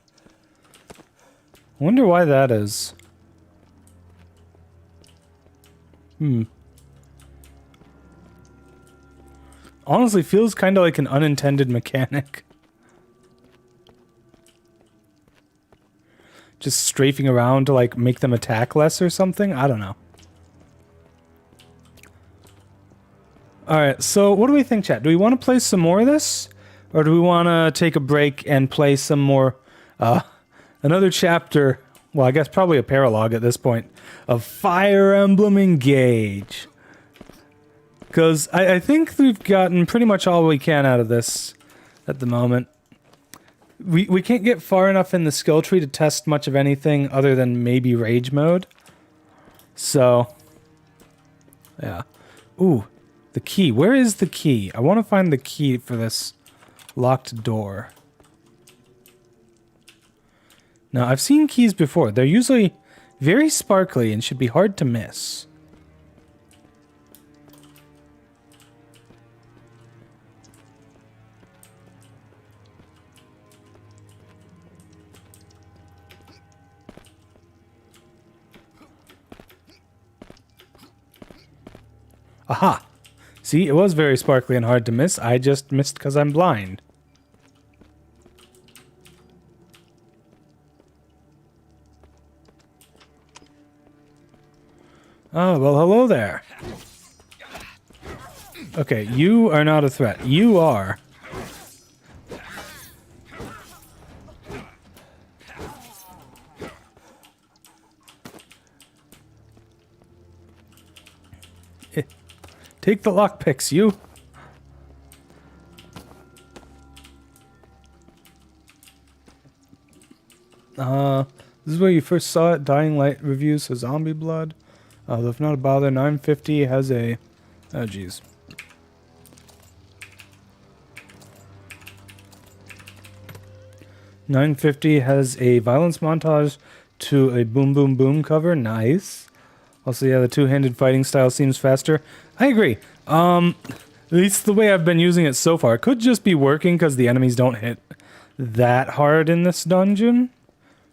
I wonder why that is. Honestly, feels kind of like an unintended mechanic. Just strafing around to, like, make them attack less or something? I don't know. Alright, so what do we think, chat? Do we want to play some more of this? Or do we want to take a break and play some more, another chapter, well, I guess probably a paralogue at this point, of Fire Emblem Engage? Because I think we've gotten pretty much all we can out of this at the moment. We can't get far enough in the skill tree to test much of anything other than maybe rage mode. So, yeah. Ooh, the key. Where is the key? I want to find the key for this locked door. Now, I've seen keys before. They're usually very sparkly and should be hard to miss. Aha! See, it was very sparkly and hard to miss. I just missed because I'm blind. Oh, well, hello there. Okay, you are not a threat. You are. Take the lockpicks, you. This is where you first saw it. Dying Light reviews for Zombie Blood. If not a bother, 950 has a... Oh, jeez. $9.50 has a violence montage to a Boom Boom Boom cover. Nice. Also, yeah, the two-handed fighting style seems faster. I agree. At least the way I've been using it so far. It could just be working because the enemies don't hit that hard in this dungeon,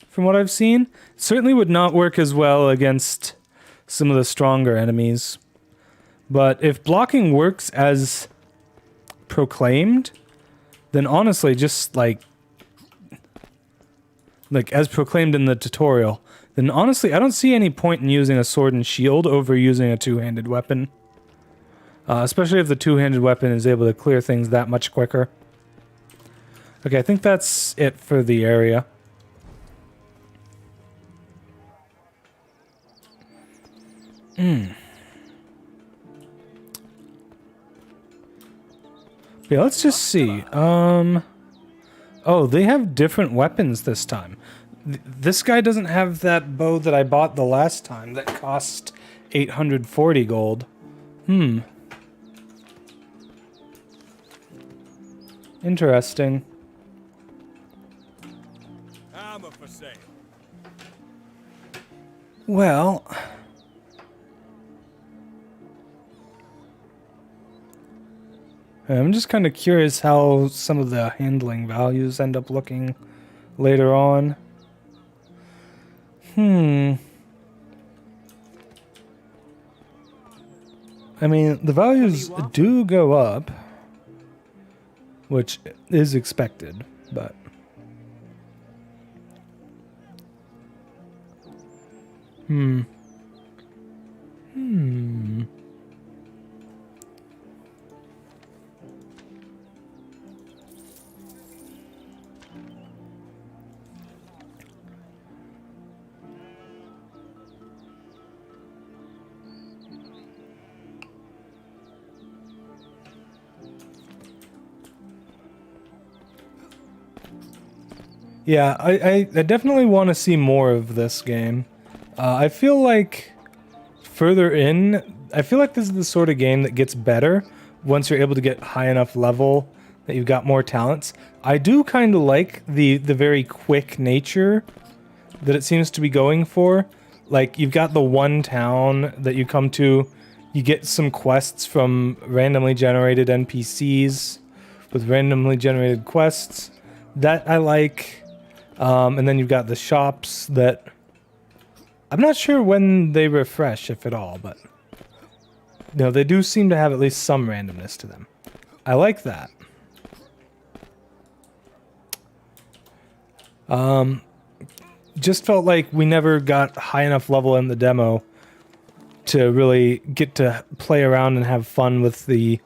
from what I've seen. It certainly would not work as well against some of the stronger enemies. But if blocking works as proclaimed, then honestly, just like as proclaimed in the tutorial, then honestly, I don't see any point in using a sword and shield over using a two-handed weapon. Especially if the two-handed weapon is able to clear things that much quicker. Okay, I think that's it for the area. Yeah, let's just see. Oh, they have different weapons this time. This guy doesn't have that bow that I bought the last time that cost 840 gold. Interesting. Armor for sale. Well, I'm just kind of curious how some of the handling values end up looking later on. I mean, the values do go up, which is expected, but... Yeah, I definitely want to see more of this game. I feel like further in, I feel like this is the sort of game that gets better once you're able to get high enough level that you've got more talents. I do kind of like the very quick nature that it seems to be going for. Like, you've got the one town that you come to, you get some quests from randomly generated NPCs with randomly generated quests. That I like. And then you've got the shops that... I'm not sure when they refresh, if at all, but... You know, they do seem to have at least some randomness to them. I like that. Just felt like we never got high enough level in the demo to really get to play around and have fun with the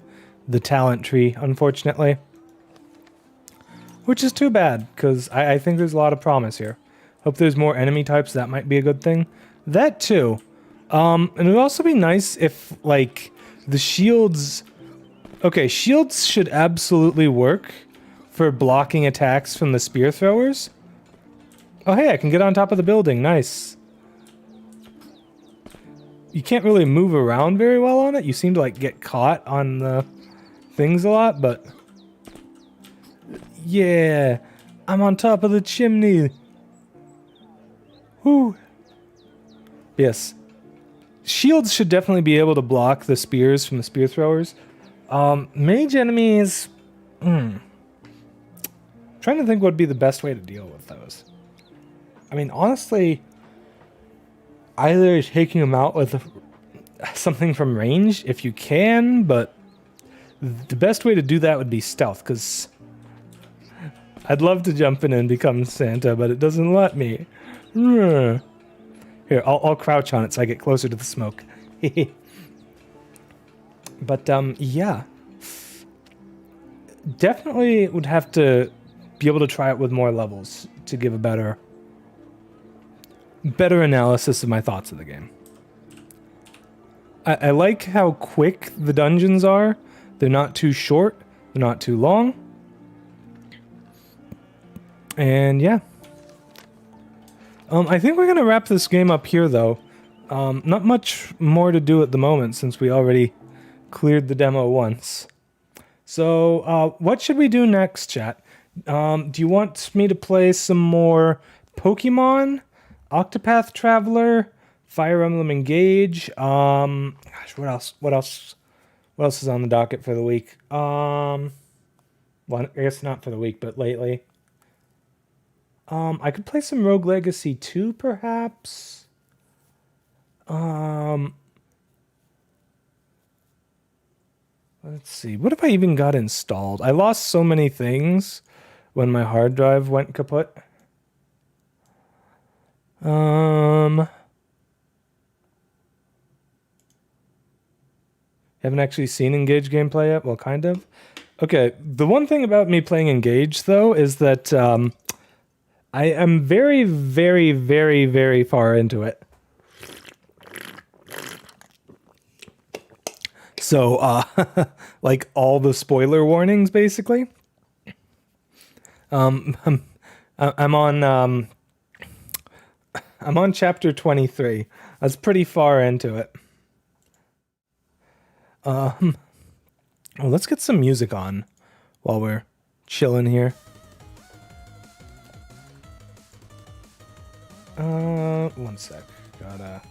talent tree, unfortunately. Which is too bad, because I think there's a lot of promise here. Hope there's more enemy types, that might be a good thing. That too. And it would also be nice if, like, the shields... Okay, shields should absolutely work for blocking attacks from the spear throwers. Oh hey, I can get on top of the building, nice. You can't really move around very well on it. You seem to, like, get caught on the things a lot, but... Yeah, I'm on top of the chimney. Whoo. Yes. Shields should definitely be able to block the spears from the spear throwers. Mage enemies... Trying to think what would be the best way to deal with those. I mean, honestly... Either taking them out with something from range, if you can, but... The best way to do that would be stealth, because... I'd love to jump in and become Santa, but it doesn't let me. Here, I'll crouch on it so I get closer to the smoke. But, yeah. Definitely would have to be able to try it with more levels to give a better analysis of my thoughts of the game. I like how quick the dungeons are. They're not too short. They're not too long. And yeah. I think we're going to wrap this game up here, though. Not much more to do at the moment, since we already cleared the demo once. So, what should we do next, chat? Do you want me to play some more Pokemon? Octopath Traveler? Fire Emblem Engage? Gosh, what else What else is on the docket for the week? Well, I guess not for the week, but lately. I could play some Rogue Legacy 2, perhaps. Let's see. What have I even got installed? I lost so many things when my hard drive went kaput. Haven't actually seen Engage gameplay yet? Well, kind of. Okay, the one thing about me playing Engage, though, is that I am very, very, very, very far into it. So, like all the spoiler warnings, basically. I'm on chapter 23. I was pretty far into it. Well, let's get some music on while we're chilling here. One sec. Gotta.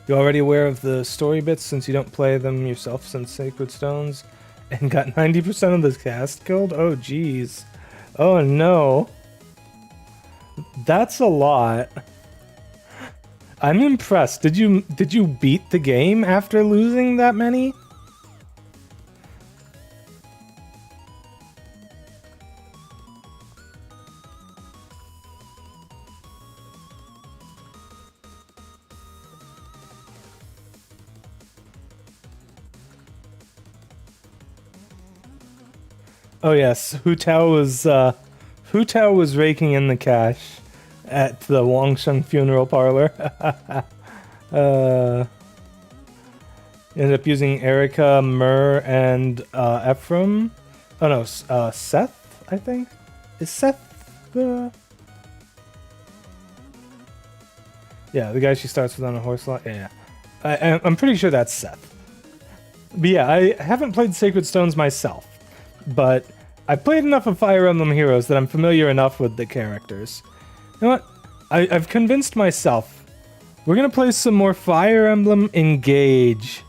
You already aware of the story bits since you don't play them yourself since Sacred Stones? And got 90% of the cast killed? Oh, jeez. Oh, no. That's a lot. I'm impressed. Did you beat the game after losing that many? Oh yes, Hu Tao was raking in the cash at the Wangsheng funeral parlor. Ended up using Erica, Mur, and Ephraim. Oh no, Seth, I think? Is Seth the... Yeah, the guy she starts with on a horse lot? Yeah. I'm pretty sure that's Seth. But yeah, I haven't played Sacred Stones myself. But I've played enough of Fire Emblem Heroes that I'm familiar enough with the characters. You know what? I've convinced myself. We're going to play some more Fire Emblem Engage.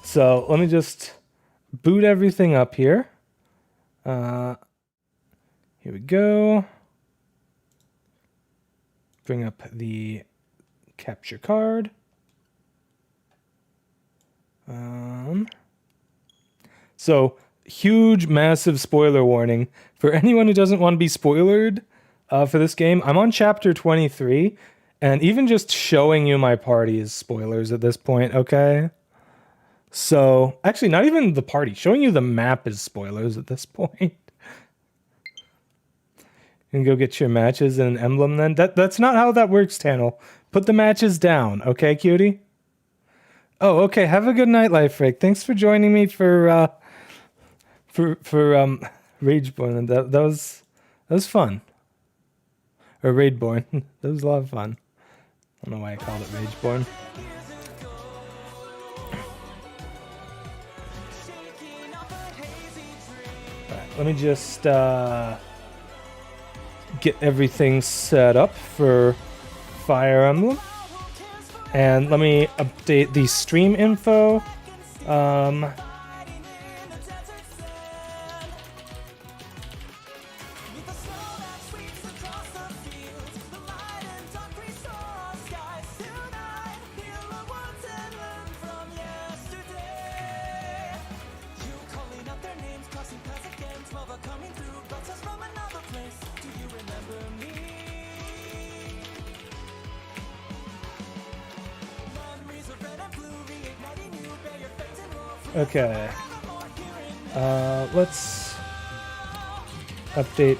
So let me just boot everything up here. Here we go. Bring up the capture card. So, huge, massive spoiler warning. For anyone who doesn't want to be spoilered for this game, I'm on chapter 23, and even just showing you my party is spoilers at this point, okay? So, actually, not even the party. Showing you the map is spoilers at this point. You can go get your matches in an emblem then. That's not how that works, Tannel. Put the matches down, okay, cutie? Oh, okay. Have a good night, Life Freak. Thanks for joining me for Rageborn. That was fun. Or Raidborn. That was a lot of fun. I don't know why I called it Rageborn. Alright, let me just get everything set up for Fire Emblem. And let me update the stream info. Okay. Let's update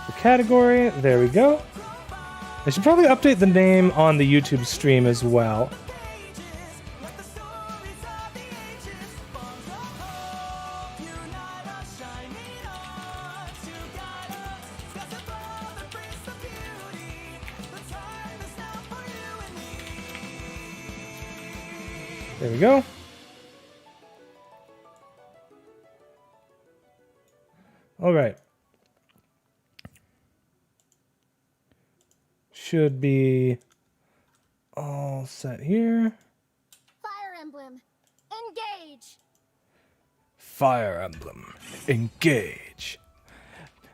the category. There we go. I should probably update the name on the YouTube stream as well. There we go. All right. should be all set here. Fire Emblem Engage! Fire Emblem Engage.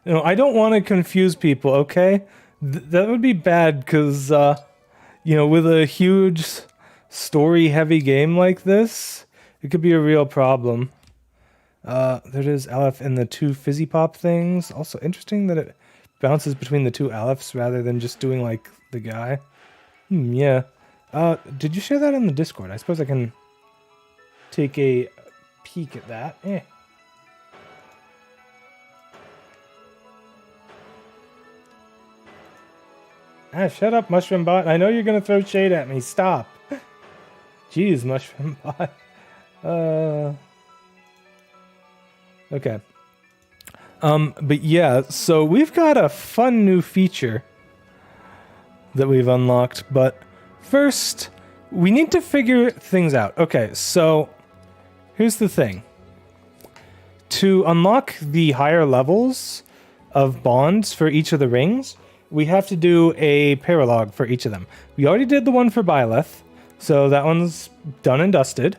No, I don't want to confuse people, okay? That would be bad because, you know, with a huge story-heavy game like this, it could be a real problem. There it is, Aleph and the 2 Fizzy Pop things. Also interesting that it bounces between the 2 Alephs rather than just doing, like, the guy. Yeah. Did you share that in the Discord? I suppose I can take a peek at that. Ah, shut up, Mushroom Bot. I know you're gonna throw shade at me. Stop. Jeez, Mushroom Bot. Okay. But yeah, so we've got a fun new feature that we've unlocked, but first, we need to figure things out. Okay, so here's the thing. To unlock the higher levels of bonds for each of the rings, we have to do a paralog for each of them. We already did the one for Byleth, so that one's done and dusted.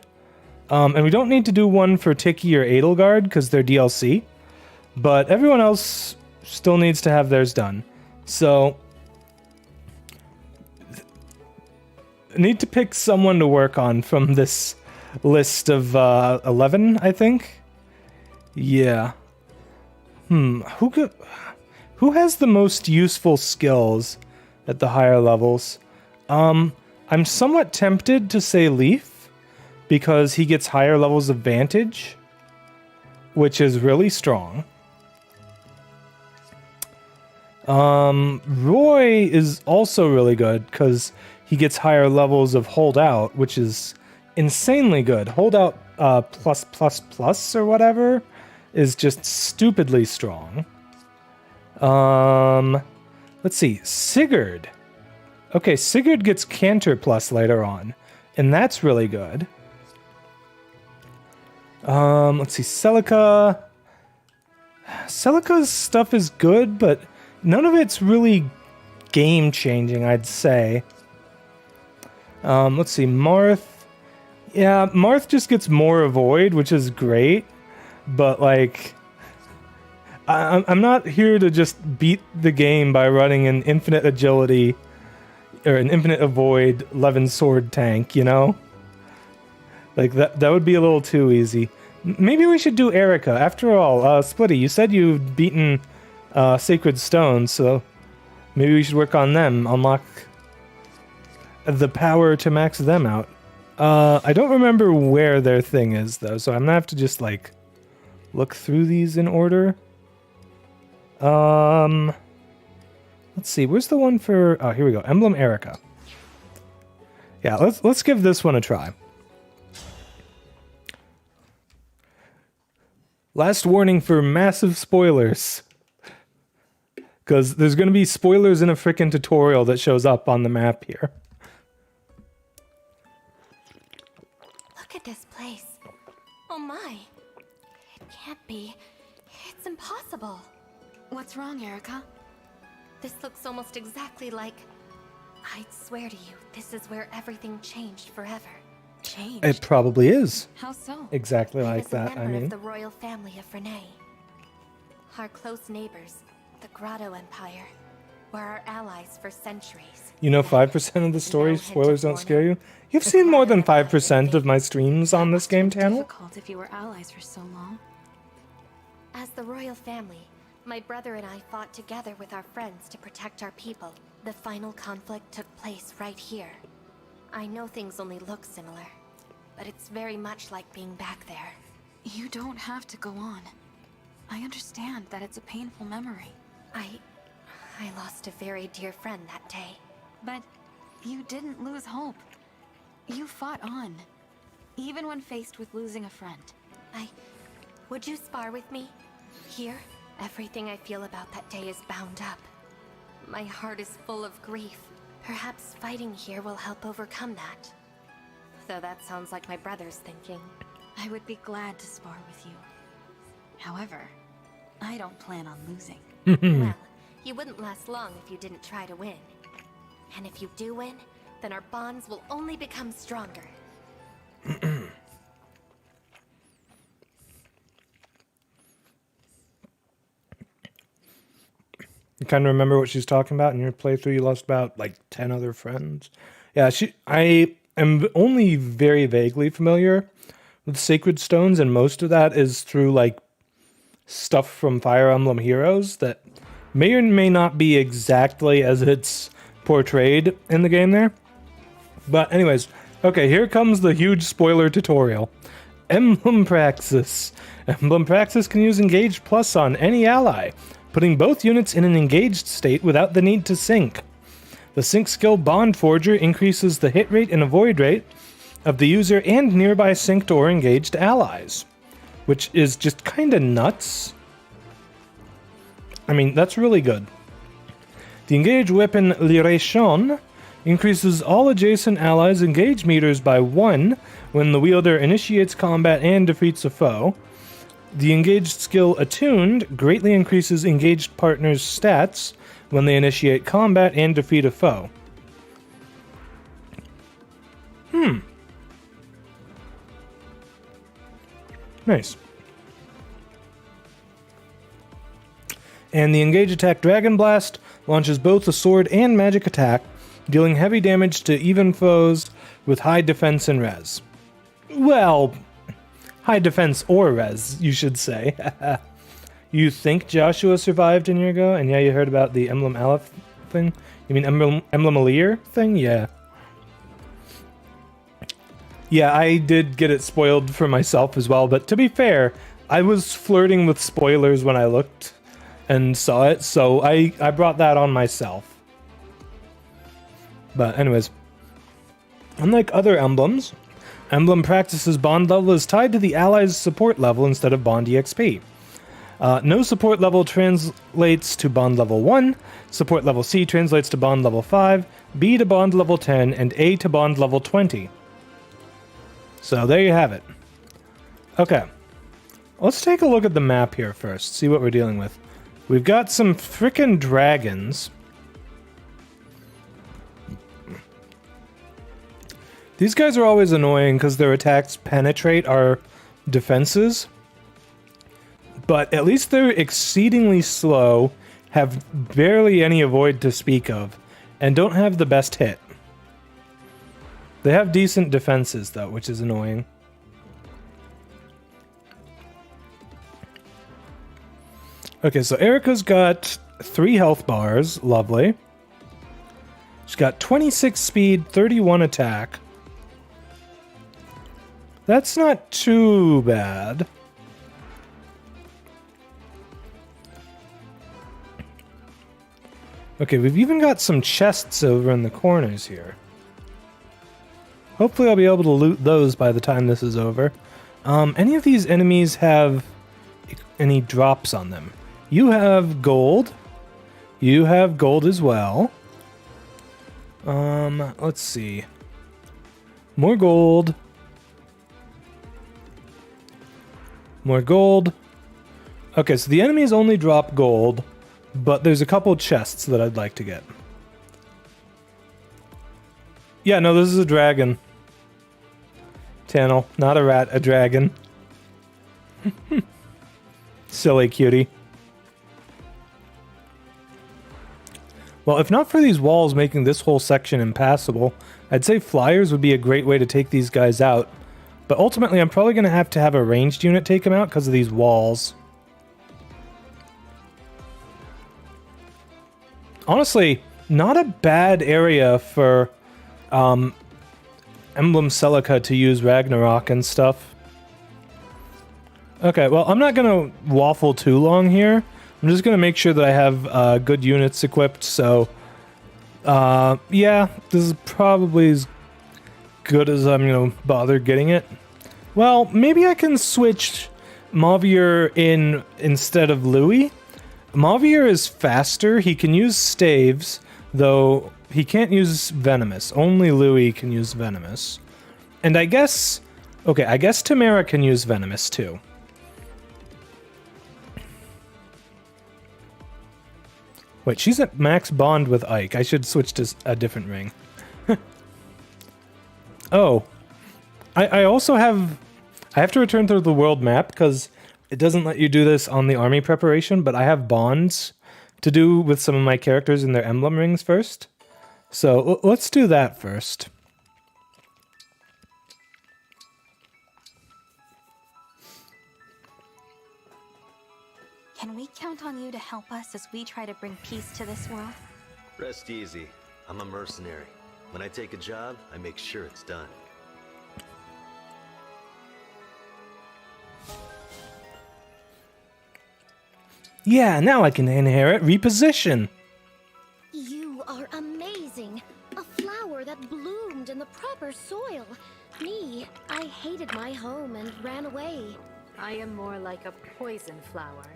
And we don't need to do one for Tiki or Edelgard because they're DLC. But everyone else still needs to have theirs done. So, I need to pick someone to work on from this list of 11, I think. Yeah. Who has the most useful skills at the higher levels? I'm somewhat tempted to say Leaf, because he gets higher levels of Vantage, which is really strong. Roy is also really good, because he gets higher levels of Holdout, which is insanely good. Holdout plus or whatever is just stupidly strong. Let's see. Sigurd. Okay, Sigurd gets Canter plus later on, and that's really good. Let's see. Celica. Celica's stuff is good, but none of it's really game-changing, I'd say. Let's see. Marth. Yeah, Marth just gets more Avoid, which is great, but, like, I'm not here to just beat the game by running an infinite agility or an infinite avoid Levin sword tank, you know? Like, that would be a little too easy. Maybe we should do Erica. After all, Splitty, you said you'd beaten Sacred Stones, so maybe we should work on them, unlock the power to max them out. I don't remember where their thing is, though, so I'm gonna have to just, like, look through these in order. Let's see. Where's the one for? Oh, here we go. Emblem Erica. Yeah, let's give this one a try. Last warning for massive spoilers, because there's going to be spoilers in a frickin' tutorial that shows up on the map here. Look at this place. Oh my. It can't be. It's impossible. What's wrong, Erica? This looks almost exactly like... I'd swear to you, this is where everything changed forever. Changed? It probably is. How so? Exactly I like was that, a member I mean. of the royal family of Renee. Our close neighbors, the Grotto Empire, were our allies for centuries. You know 5% of the story spoilers don't scare you? You've seen more than 5% of my streams on this game channel. Difficult if you were allies for so long. As the royal family, my brother and I fought together with our friends to protect our people. The final conflict took place right here. I know things only look similar, but it's very much like being back there. You don't have to go on. I understand that it's a painful memory. I lost a very dear friend that day. But you didn't lose hope. You fought on, even when faced with losing a friend. Would you spar with me? Here? Everything I feel about that day is bound up. My heart is full of grief. Perhaps fighting here will help overcome that. Though that sounds like my brother's thinking. I would be glad to spar with you. However, I don't plan on losing. Well, you wouldn't last long if you didn't try to win. And if you do win, then our bonds will only become stronger. You kind of remember what she's talking about in your playthrough? You lost about like 10 other friends. Yeah, I am only very vaguely familiar with Sacred Stones, and most of that is through like stuff from Fire Emblem Heroes that may or may not be exactly as it's portrayed in the game there. But anyways, okay, here comes the huge spoiler tutorial. Emblem Praxis. Emblem Praxis can use Engage Plus on any ally, putting both units in an engaged state without the need to sync. The sync skill Bond Forger increases the hit rate and avoid rate of the user and nearby synced or engaged allies, which is just kind of nuts. I mean, that's really good. The Engage weapon Liration increases all adjacent allies' engage meters by 1 when the wielder initiates combat and defeats a foe. The engaged skill Attuned greatly increases engaged partners' stats when they initiate combat and defeat a foe. Nice. And the Engage attack Dragon Blast launches both a sword and magic attack, dealing heavy damage to even foes with high defense and res. Well, high defense or res, you should say. You think Joshua survived in your go? And yeah, you heard about the Emblem Aleph thing? You mean Emblem Alir thing? Yeah. Yeah, I did get it spoiled for myself as well, but to be fair, I was flirting with spoilers when I looked and saw it, so I brought that on myself. But anyways, unlike other emblems, Emblem Praxis's bond level is tied to the ally's support level instead of bond EXP. No support level translates to bond level 1, support level C translates to bond level 5, B to bond level 10, and A to bond level 20. So there you have it. Okay, let's take a look at the map here first, see what we're dealing with. We've got some frickin' dragons. These guys are always annoying because their attacks penetrate our defenses. But at least they're exceedingly slow, have barely any avoid to speak of, and don't have the best hit. They have decent defenses, though, which is annoying. Okay, so Erica's got 3 health bars. Lovely. She's got 26 speed, 31 attack. That's not too bad. Okay, we've even got some chests over in the corners here. Hopefully I'll be able to loot those by the time this is over. Any of these enemies have any drops on them? You have gold. You have gold as well. Let's see. More gold. More gold. Okay, so the enemies only drop gold, but there's a couple chests that I'd like to get. Yeah, no, this is a dragon. Tannel, not a rat, a dragon. Silly cutie. Well, if not for these walls making this whole section impassable, I'd say flyers would be a great way to take these guys out. But ultimately, I'm probably going to have a ranged unit take them out because of these walls. Honestly, not a bad area for Emblem Celica to use Ragnarok and stuff. Okay, well, I'm not going to waffle too long here. I'm just going to make sure that I have good units equipped, so... yeah, this is probably as good as I'm going to bother getting it. Well, maybe I can switch Mavier in instead of Louis. Mavier is faster. He can use staves, though he can't use venomous. Only Louis can use venomous. And I guess... okay, I guess Tamara can use venomous, too. Wait, she's at max bond with Ike. I should switch to a different ring. Oh. I also have... I have to return to the world map because it doesn't let you do this on the army preparation, but I have bonds to do with some of my characters in their emblem rings first. So let's do that first. Can we count on you to help us as we try to bring peace to this world? Rest easy. I'm a mercenary. When I take a job, I make sure it's done. Yeah, now I can inherit reposition. You are amazing. A flower that bloomed in the proper soil. Me, I hated my home and ran away. I am more like a poison flower,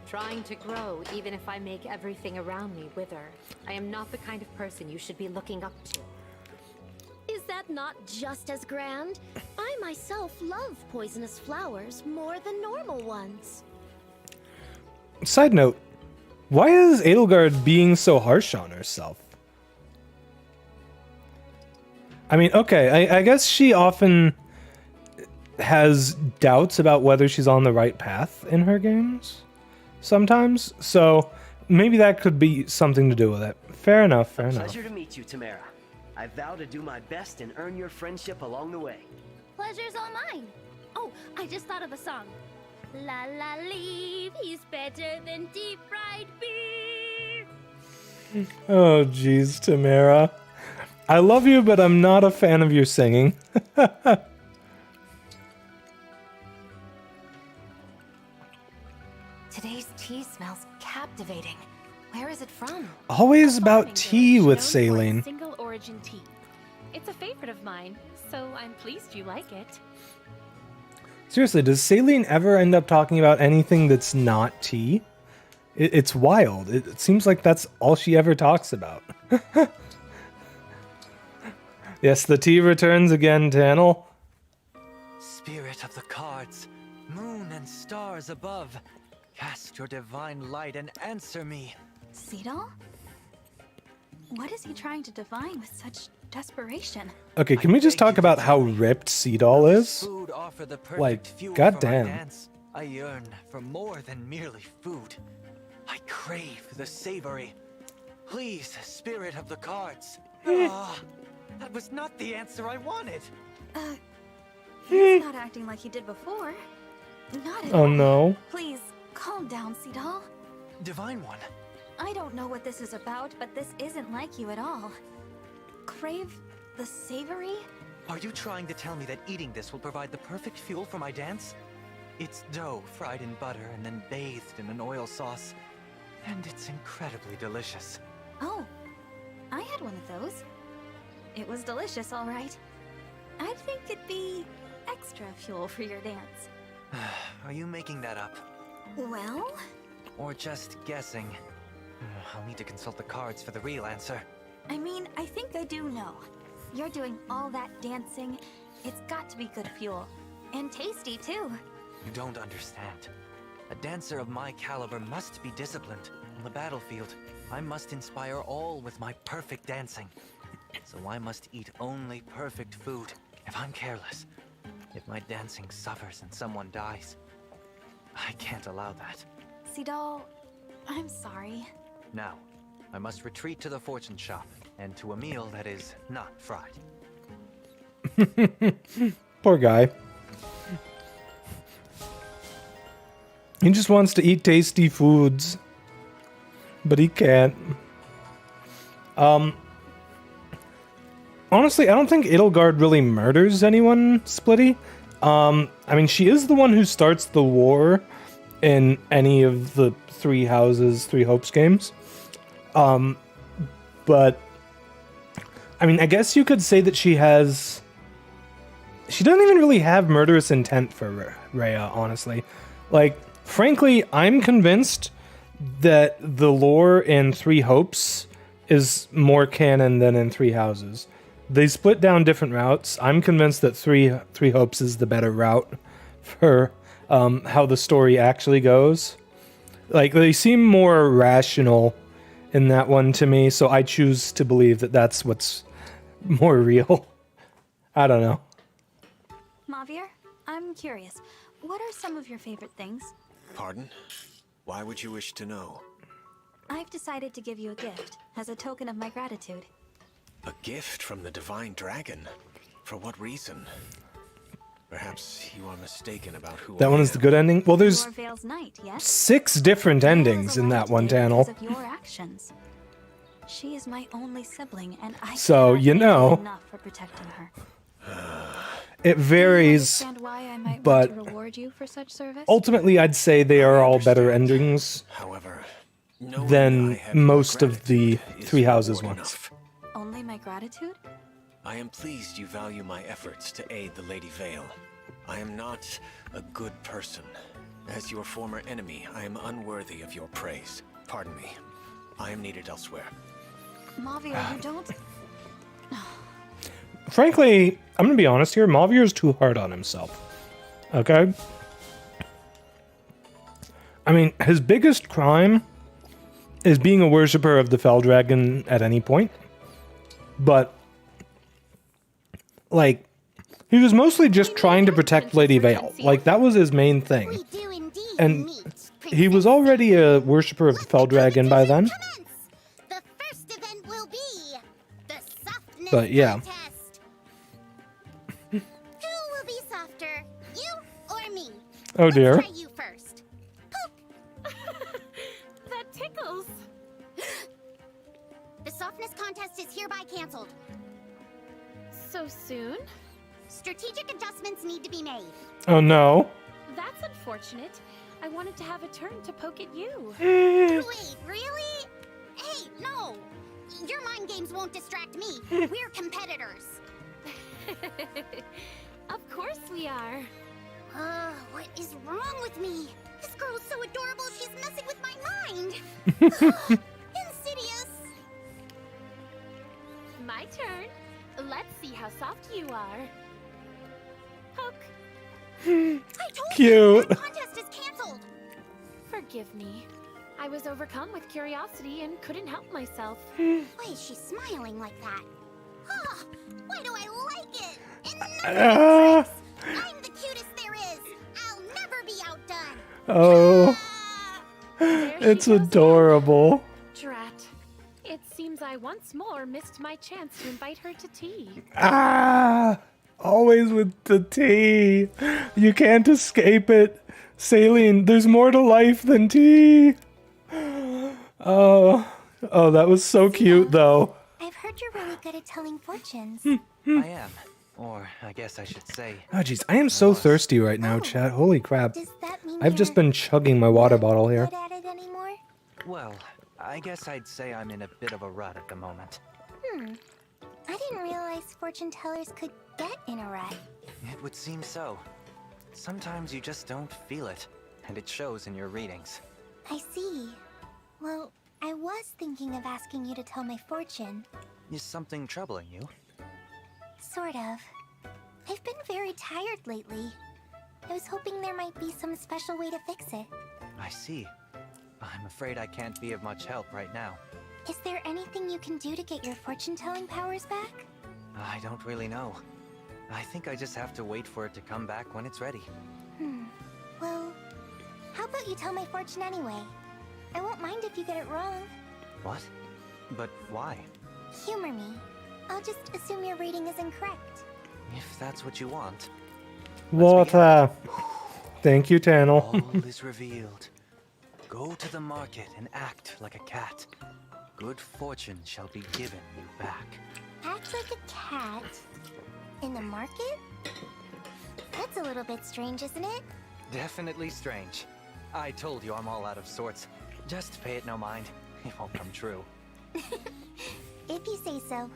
trying to grow even if I make everything around me wither. I am not the kind of person you should be looking up to. Is that not just as grand? I myself love poisonous flowers more than normal ones. Side note, why is Edelgard being so harsh on herself? I mean, okay, I guess she often has doubts about whether she's on the right path in her games sometimes, so maybe that could be something to do with it. Fair enough, fair enough. Pleasure to meet you, Tamara. I vow to do my best and earn your friendship along the way. Pleasure's all mine. Oh, I just thought of a song. La la leave, he's better than deep fried beef. Oh, jeez, Tamara. I love you, but I'm not a fan of your singing. Today's tea smells captivating. Where is it from? Always about Farming tea village with known for its Saline. Single origin tea. It's a favorite of mine, so I'm pleased you like it. Seriously, does Saline ever end up talking about anything that's not tea? It's wild. It seems like that's all she ever talks about. Yes, the tea returns again, Tannel. Spirit of the cards, moon and stars above, cast your divine light and answer me. Cedal? What is he trying to divine with such desperation? Okay, can we just talk about how ripped Seedall is? Food offer the perfect Like, fuel goddamn. for my dance. I yearn for more than merely food. I crave the savory. Please, spirit of the cards. Ah, that was not the answer I wanted. He's not acting like he did before. Not at all. Oh no. Please, calm down, Cedal. Divine One. I don't know what this is about, but this isn't like you at all. Crave the savory? Are you trying to tell me that eating this will provide the perfect fuel for my dance? It's dough fried in butter and then bathed in an oil sauce. And it's incredibly delicious. Oh, I had one of those. It was delicious, all right. I think it'd be extra fuel for your dance. Are you making that up? Well? Or just guessing? I'll need to consult the cards for the real answer. I mean, I think I do know. You're doing all that dancing. It's got to be good fuel. And tasty, too. You don't understand. A dancer of my caliber must be disciplined. On the battlefield, I must inspire all with my perfect dancing. So I must eat only perfect food. If I'm careless, if my dancing suffers and someone dies, I can't allow that. Cedal, I'm sorry. Now, I must retreat to the fortune shop and to a meal that is not fried. Poor guy. He just wants to eat tasty foods. But he can't. Honestly, I don't think Edelgard really murders anyone, Splitty. I mean, she is the one who starts the war in any of the Three Houses, Three Hopes games. But, I mean, I guess you could say that she has... She doesn't even really have murderous intent for Rhea, honestly. Like, frankly, I'm convinced that the lore in Three Hopes is more canon than in Three Houses. They split down different routes. I'm convinced that Three Hopes is the better route for how the story actually goes. Like, they seem more rational in that one to me, so I choose to believe that that's what's more real. I don't know. Mavier, I'm curious. What are some of your favorite things? Pardon? Why would you wish to know? I've decided to give you a gift as a token of my gratitude. A gift from the Divine Dragon? For what reason? Perhaps you are mistaken about who That I one is am. the good ending? Well, there's You're Vale's knight, yes? 6 different endings in that one, Daniel. Because of your actions. She is my only sibling, and I So, cannot you thank know. enough for protecting her. It varies, Understand why I might but want to reward you for such service? ultimately I'd say they are all better endings However, than most of the Three Houses ones. Only my gratitude? I am pleased you value my efforts to aid the Lady Vale. I am not a good person. As your former enemy, I am unworthy of your praise. Pardon me. I am needed elsewhere. Mavier, you don't... Frankly, I'm gonna be honest here, Mavier's too hard on himself. Okay? I mean, his biggest crime is being a worshiper of the Fell Dragon at any point. But, like, he was mostly just trying to protect Lady Vale. Like, that was his main thing. And he was already a worshiper of the Fell Dragon by then. But, yeah. Who will be softer, you or me? Oh, dear. Let's try you first. That tickles. The softness contest is hereby canceled. So soon? Strategic adjustments need to be made. Oh, no. That's unfortunate. I wanted to have a turn to poke at you. Wait, really? Hey, no! Your mind games won't distract me. We're competitors. Of course we are. What is wrong with me? This girl is so adorable, she's messing with my mind. Insidious. My turn. Let's see how soft you are. Poke. I told Cute. you, the contest is canceled. Forgive me. I was overcome with curiosity and couldn't help myself. Why is she smiling like that? Why do I like it? I'm the cutest there is. I'll never be outdone. Oh. It's adorable. Drat. It seems I once more missed my chance to invite her to tea. Always with the tea. You can't escape it. Saline, there's more to life than tea. Oh, that was so cute, though. I've heard you're really good at telling fortunes. I am. Or I guess I should say... Oh, jeez, I am so thirsty right now, chat. Holy crap. Does that mean I've just been chugging my water bottle here. good at it anymore? Well, I guess I'd say I'm in a bit of a rut at the moment. I didn't realize fortune tellers could get in a rut. It would seem so. Sometimes you just don't feel it, and it shows in your readings. I see. Well, I was thinking of asking you to tell my fortune. Is something troubling you? Sort of. I've been very tired lately. I was hoping there might be some special way to fix it. I see. I'm afraid I can't be of much help right now. Is there anything you can do to get your fortune-telling powers back? I don't really know. I think I just have to wait for it to come back when it's ready. Well, how about you tell my fortune anyway? I won't mind if you get it wrong. What? But why? Humor me. I'll just assume your reading is incorrect. If that's what you want. Water. Thank you, Tannel. All is revealed. Go to the market and act like a cat. Good fortune shall be given you back. Act like a cat? In the market? That's a little bit strange, isn't it? Definitely strange. I told you I'm all out of sorts. Just pay it no mind. It won't come true. If you say so.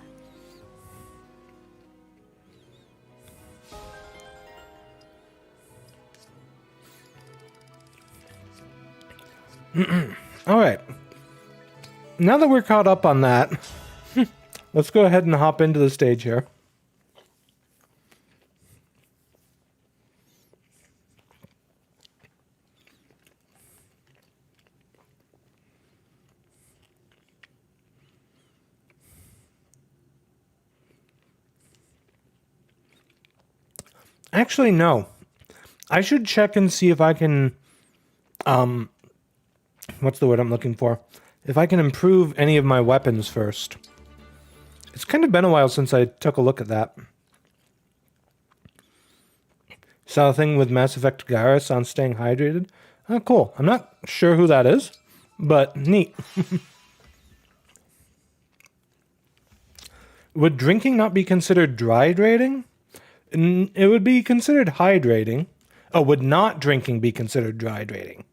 All right. Now that we're caught up on that, let's go ahead and hop into the stage here. Actually, no. I should check and see if I can... what's the word I'm looking for? If I can improve any of my weapons first. It's kind of been a while since I took a look at that. Saw a thing with Mass Effect Garrus on staying hydrated. Oh, cool. I'm not sure who that is, but neat. Would drinking not be considered dehydrating? It would be considered hydrating. Oh, would not drinking be considered dehydrating?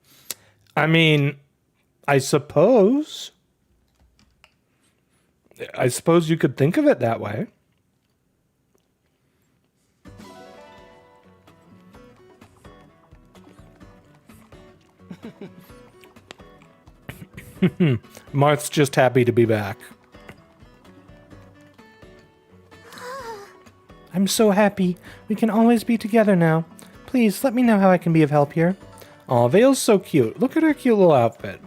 I mean, I suppose you could think of it that way. Marth's just happy to be back. I'm so happy. We can always be together now. Please, let me know how I can be of help here. Aw, Vale's so cute. Look at her cute little outfit.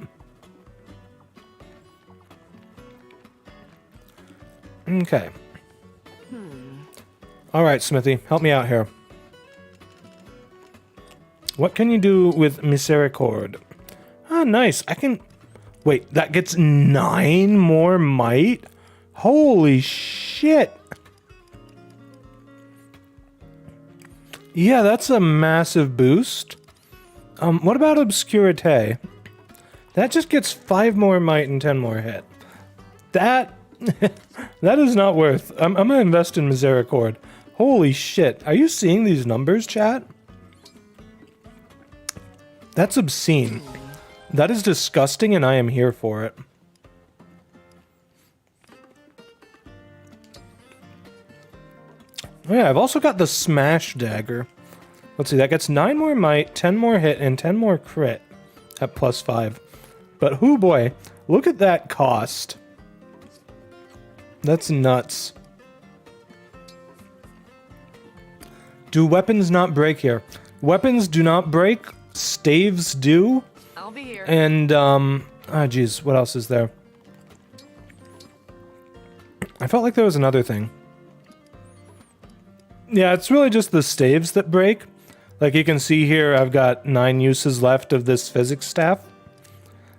Okay. Alright, Smithy. Help me out here. What can you do with Misericord? Ah, nice. I can... Wait, that gets 9 more might? Holy shit. Yeah, that's a massive boost. What about Obscurite? That just gets 5 more might and 10 more hit. That is not worth. I'm gonna invest in Misericord. Holy shit. Are you seeing these numbers, chat? That's obscene. That is disgusting, and I am here for it. Oh yeah, I've also got the Smash Dagger. Let's see, that gets 9 more might, 10 more hit, and 10 more crit at +5. But hoo boy, look at that cost. That's nuts. Do weapons not break here? Weapons do not break. Staves do. I'll be here. And, oh geez, what else is there? I felt like there was another thing. Yeah, it's really just the staves that break. Like you can see here, I've got 9 uses left of this physics staff.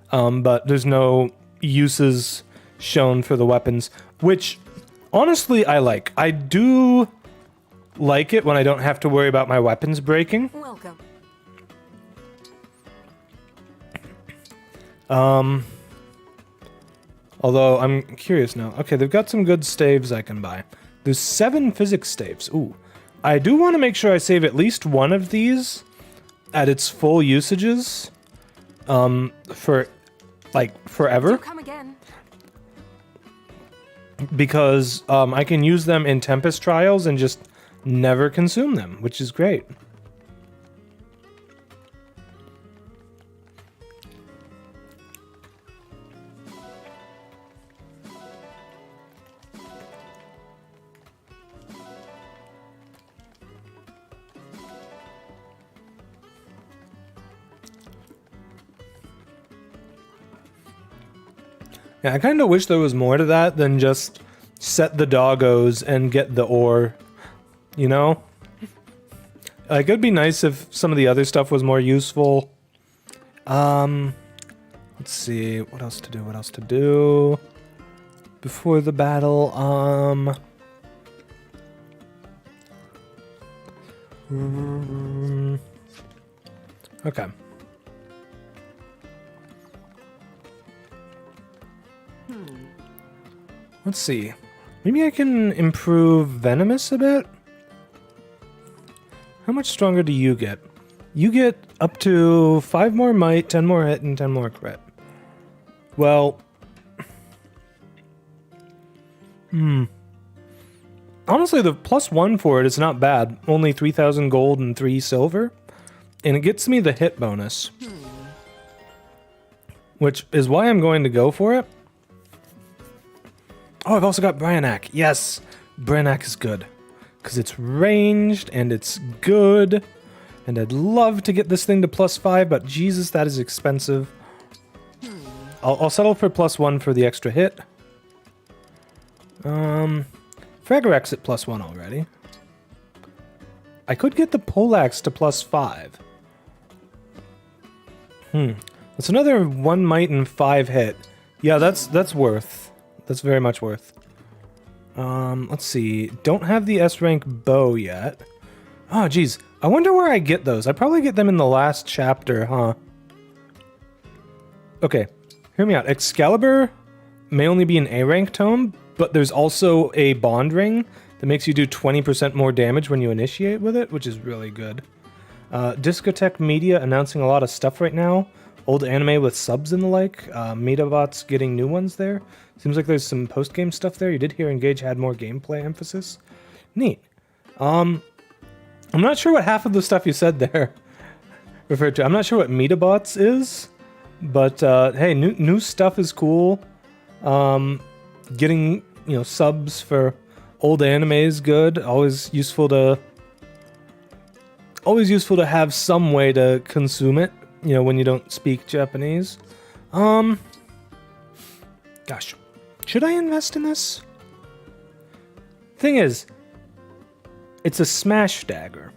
But there's no uses shown for the weapons, which honestly I like. I do like it when I don't have to worry about my weapons breaking. Welcome. Although I'm curious now. Okay, they've got some good staves I can buy. There's 7 physics staves. Ooh. I do want to make sure I save at least one of these at its full usages. For like forever. Come again. Because I can use them in Tempest Trials and just never consume them, which is great. Yeah, I kind of wish there was more to that than just set the doggos and get the ore, you know? Like, it'd be nice if some of the other stuff was more useful. Let's see, what else to do? Before the battle, okay. Let's see. Maybe I can improve Venomous a bit? How much stronger do you get? You get up to 5 more might, 10 more hit, and 10 more crit. Well... Honestly, the +1 for it is not bad. Only 3,000 gold and 3 silver. And it gets me the hit bonus. Which is why I'm going to go for it. Oh, I've also got Bryanak. Yes! Bryanak is good. Because it's ranged, and it's good. And I'd love to get this thing to +5, but Jesus, that is expensive. I'll settle for +1 for the extra hit. Fragarex at +1 already. I could get the poleaxe to +5. That's another 1 might and 5 hit. Yeah, that's worth. That's very much worth. Let's see. Don't have the S rank bow yet. Oh, geez. I wonder where I get those. I probably get them in the last chapter, huh? Okay, hear me out. Excalibur may only be an A rank tome, but there's also a bond ring that makes you do 20% more damage when you initiate with it, which is really good. Discotheque Media announcing a lot of stuff right now. Old anime with subs and the like. Medabots getting new ones there. Seems like there's some post-game stuff there. You did hear Engage had more gameplay emphasis. Neat. I'm not sure what half of the stuff you said there referred to. I'm not sure what Medabots is, but hey, new stuff is cool. Getting, subs for old anime is good. Always useful to have some way to consume it, when you don't speak Japanese. Gosh, should I invest in this? Thing is, it's a smash dagger.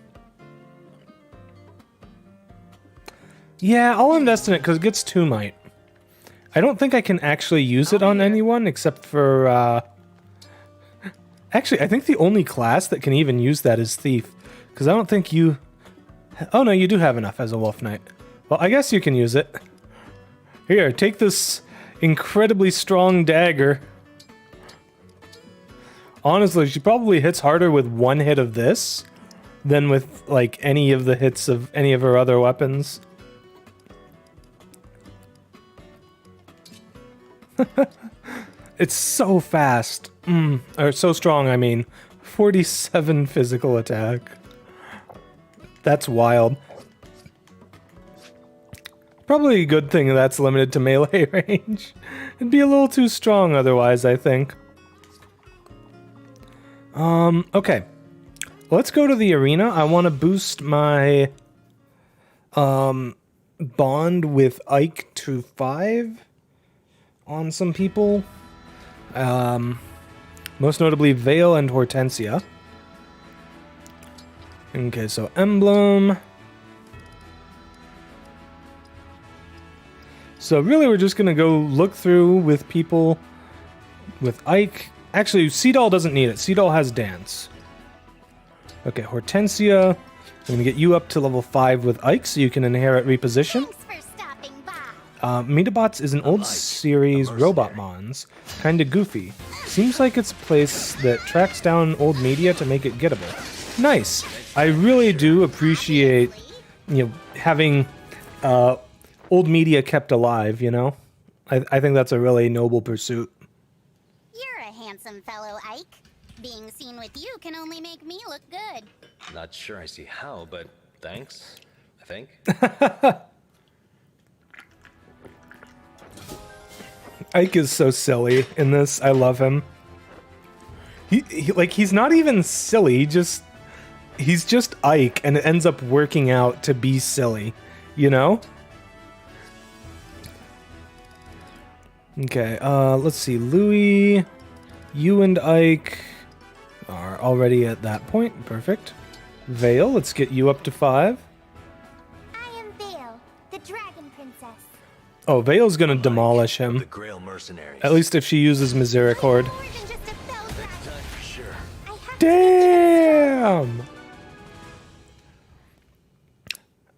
Yeah, I'll invest in it because it gets 2 might. I don't think I can actually use it on anyone except for, Actually, I think the only class that can even use that is Thief. Because I don't think you... Oh no, you do have enough as a Wolf Knight. Well, I guess you can use it. Here, take this incredibly strong dagger. Honestly, she probably hits harder with 1 hit of this than with, like, any of the hits of any of her other weapons. It's so fast. Or so strong, I mean. 47 physical attack. That's wild. Probably a good thing that's limited to melee range. It'd be a little too strong otherwise, I think. Okay. Let's go to the arena. I want to boost my bond with Ike to 5 on some people. Most notably Vale and Hortensia. Okay, so Emblem. So really we're just gonna go look through with people with Ike. Actually, Seadoll doesn't need it. Seadoll has Dance. Okay, Hortensia. I'm gonna get you up to level 5 with Ike so you can inherit Reposition. Medabots is an old series robot mons. Kinda goofy. Seems like it's a place that tracks down old media to make it gettable. Nice! I really do appreciate, having old media kept alive, I think that's a really noble pursuit. You're a handsome fellow, Ike. Being seen with you can only make me look good. Not sure I see how, but thanks, I think. Ike is so silly in this. I love him. He's not even silly. He's just Ike, and it ends up working out to be silly. Okay. Let's see. Louis, you and Ike are already at that point. Perfect. Vale, let's get you up to 5. I am Vale, the Dragon Princess. Oh, Vale's gonna demolish him. The Grail Mercenaries. At least if she uses Misericord. Sure. Damn!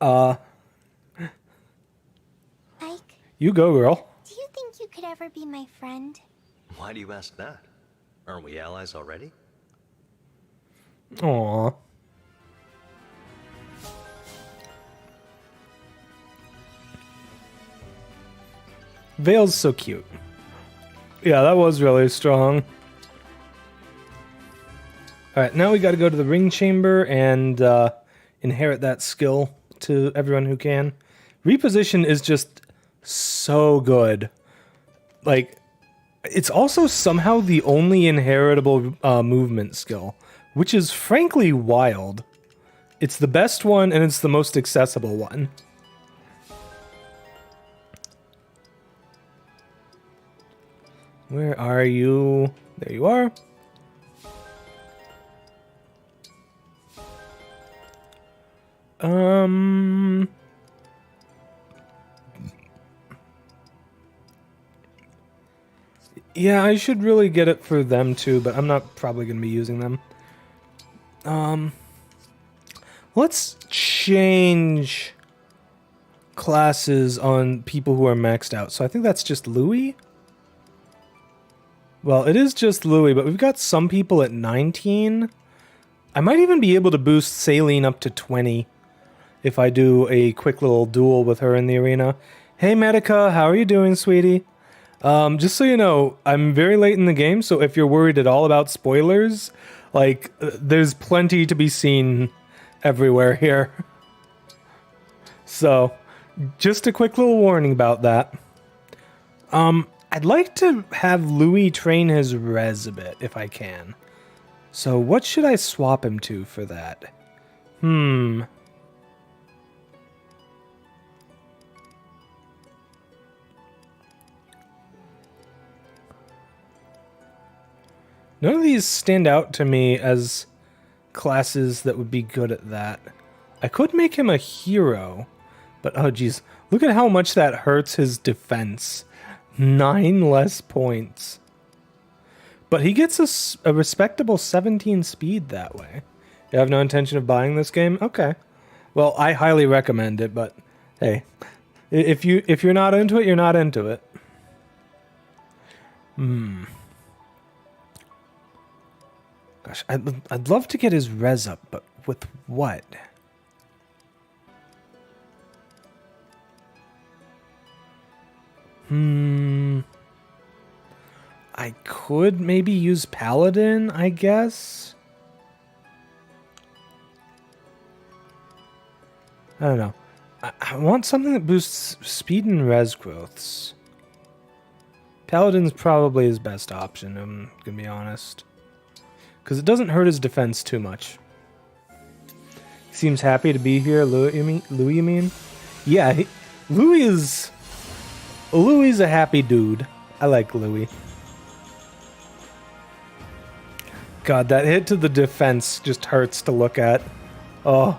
Ike, You go, girl. do you think you could ever be my friend? Why do you ask that? Aren't we allies already? Aww. Vale's so cute. Yeah, that was really strong. Alright, now we gotta go to the ring chamber and inherit that skill to everyone who can. Reposition is just so good. Like, it's also somehow the only inheritable movement skill, which is frankly wild. It's the best one and it's the most accessible one. Where are you? There you are. Yeah, I should really get it for them too, but I'm not probably going to be using them. Let's change classes on people who are maxed out. So I think that's just Louis. Well, it is just Louis, but we've got some people at 19. I might even be able to boost Saline up to 20 if I do a quick little duel with her in the arena. Hey, Medica, how are you doing, sweetie? Just so you know, I'm very late in the game, so if you're worried at all about spoilers, like, there's plenty to be seen everywhere here. So, just a quick little warning about that. I'd like to have Louis train his res a bit, if I can. So, what should I swap him to for that? None of these stand out to me as classes that would be good at that. I could make him a hero, but oh geez, look at how much that hurts his defense. 9 less points. But he gets a respectable 17 speed that way. You have no intention of buying this game? Okay. Well, I highly recommend it, but hey, if you're not into it, you're not into it. Gosh, I'd love to get his res up, but with what? I could maybe use Paladin, I guess? I don't know. I want something that boosts speed and res growths. Paladin's probably his best option, I'm gonna be honest. Because it doesn't hurt his defense too much. He seems happy to be here, Louis, you mean? Yeah, Louis is a happy dude. I like Louis. God, that hit to the defense just hurts to look at. Oh.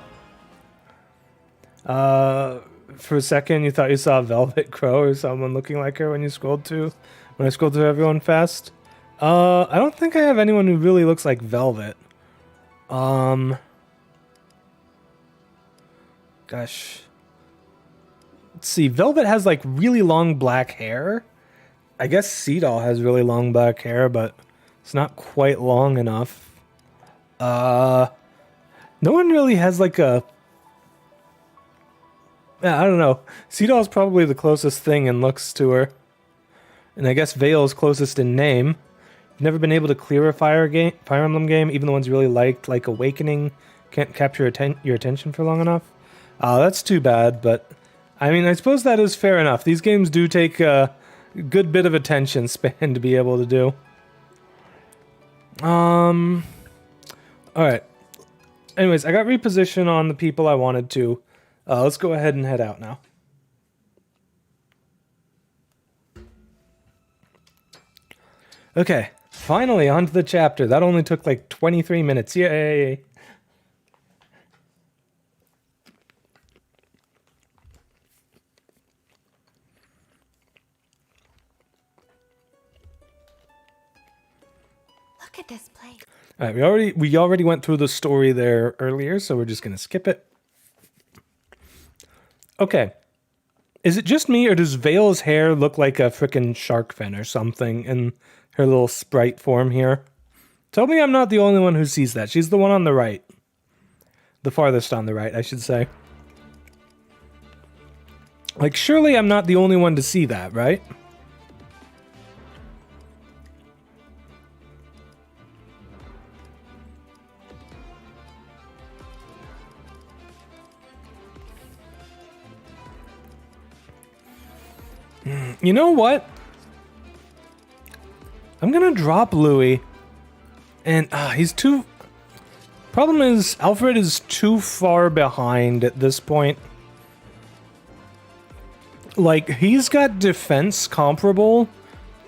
For a second, you thought you saw Velvet Crow or someone looking like her when I scrolled through everyone fast. I don't think I have anyone who really looks like Velvet. Gosh. Let's see. Velvet has like really long black hair. I guess Seadoll has really long black hair, but it's not quite long enough. No one really has like a... Yeah, I don't know. Seadoll's probably the closest thing in looks to her. And I guess Vale's closest in name. Never been able to clear a Fire Emblem game, even the ones you really liked, like Awakening, can't capture your attention for long enough. That's too bad, but I mean, I suppose that is fair enough. These games do take a good bit of attention span to be able to do. Alright. Anyways, I got reposition on the people I wanted to. Let's go ahead and head out now. Okay, finally onto the chapter. That only took like 23 minutes. Yay! Look at this place. All right, we already went through the story there earlier, so we're just gonna skip it. Okay. Is it just me, or does Vale's hair look like a frickin' shark fin or something in her little sprite form here? Tell me I'm not the only one who sees that. She's the one on the right. The farthest on the right, I should say. Like, surely I'm not the only one to see that, right? You know what? I'm gonna drop Louis. And he's too... Problem is, Alfred is too far behind at this point. Like, he's got defense comparable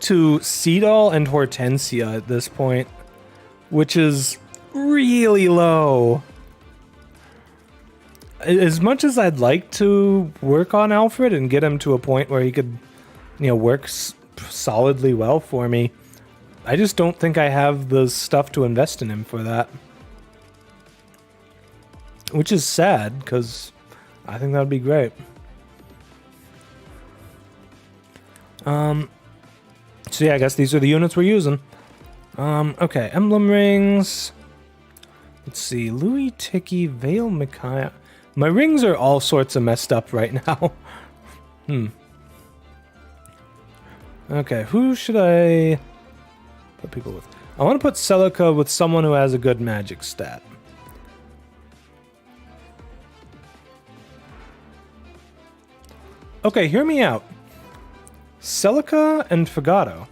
to Seadoll and Hortensia at this point, which is really low. as much as I'd like to work on Alfred and get him to a point where he could, work solidly well for me, I just don't think I have the stuff to invest in him for that. Which is sad, because I think that would be great. So yeah, I guess these are the units we're using. Okay, emblem rings. Let's see, Louis, Tiki, Vale, Micaiah. My rings are all sorts of messed up right now. Okay, who should I put people with? I want to put Celica with someone who has a good magic stat. Okay, hear me out. Celica and Fagato.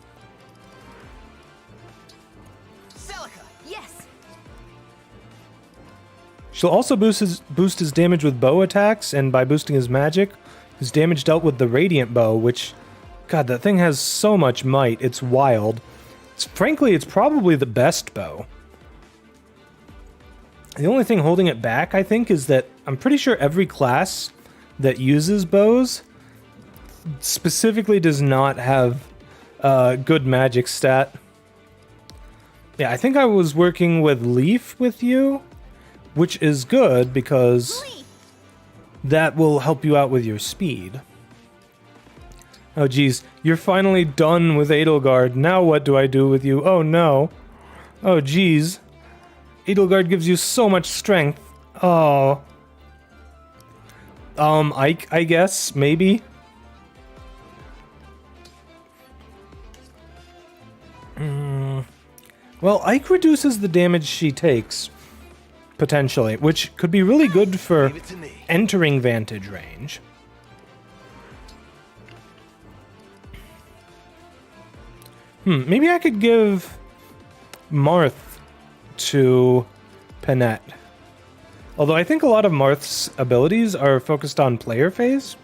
Celica, yes. She'll also boost his damage with bow attacks, and by boosting his magic, his damage dealt with the radiant bow, which, God, that thing has so much might. It's wild. Frankly, it's probably the best bow. The only thing holding it back, I think, is that I'm pretty sure every class that uses bows specifically does not have a good magic stat. Yeah, I think I was working with Leaf with you, which is good because that will help you out with your speed. Oh geez, you're finally done with Edelgard. Now what do I do with you? Oh no. Oh geez. Edelgard gives you so much strength. Oh. Ike, I guess, maybe? Well, Ike reduces the damage she takes, potentially, which could be really good for entering vantage range. Maybe I could give Marth to Panette. Although I think a lot of Marth's abilities are focused on player phase.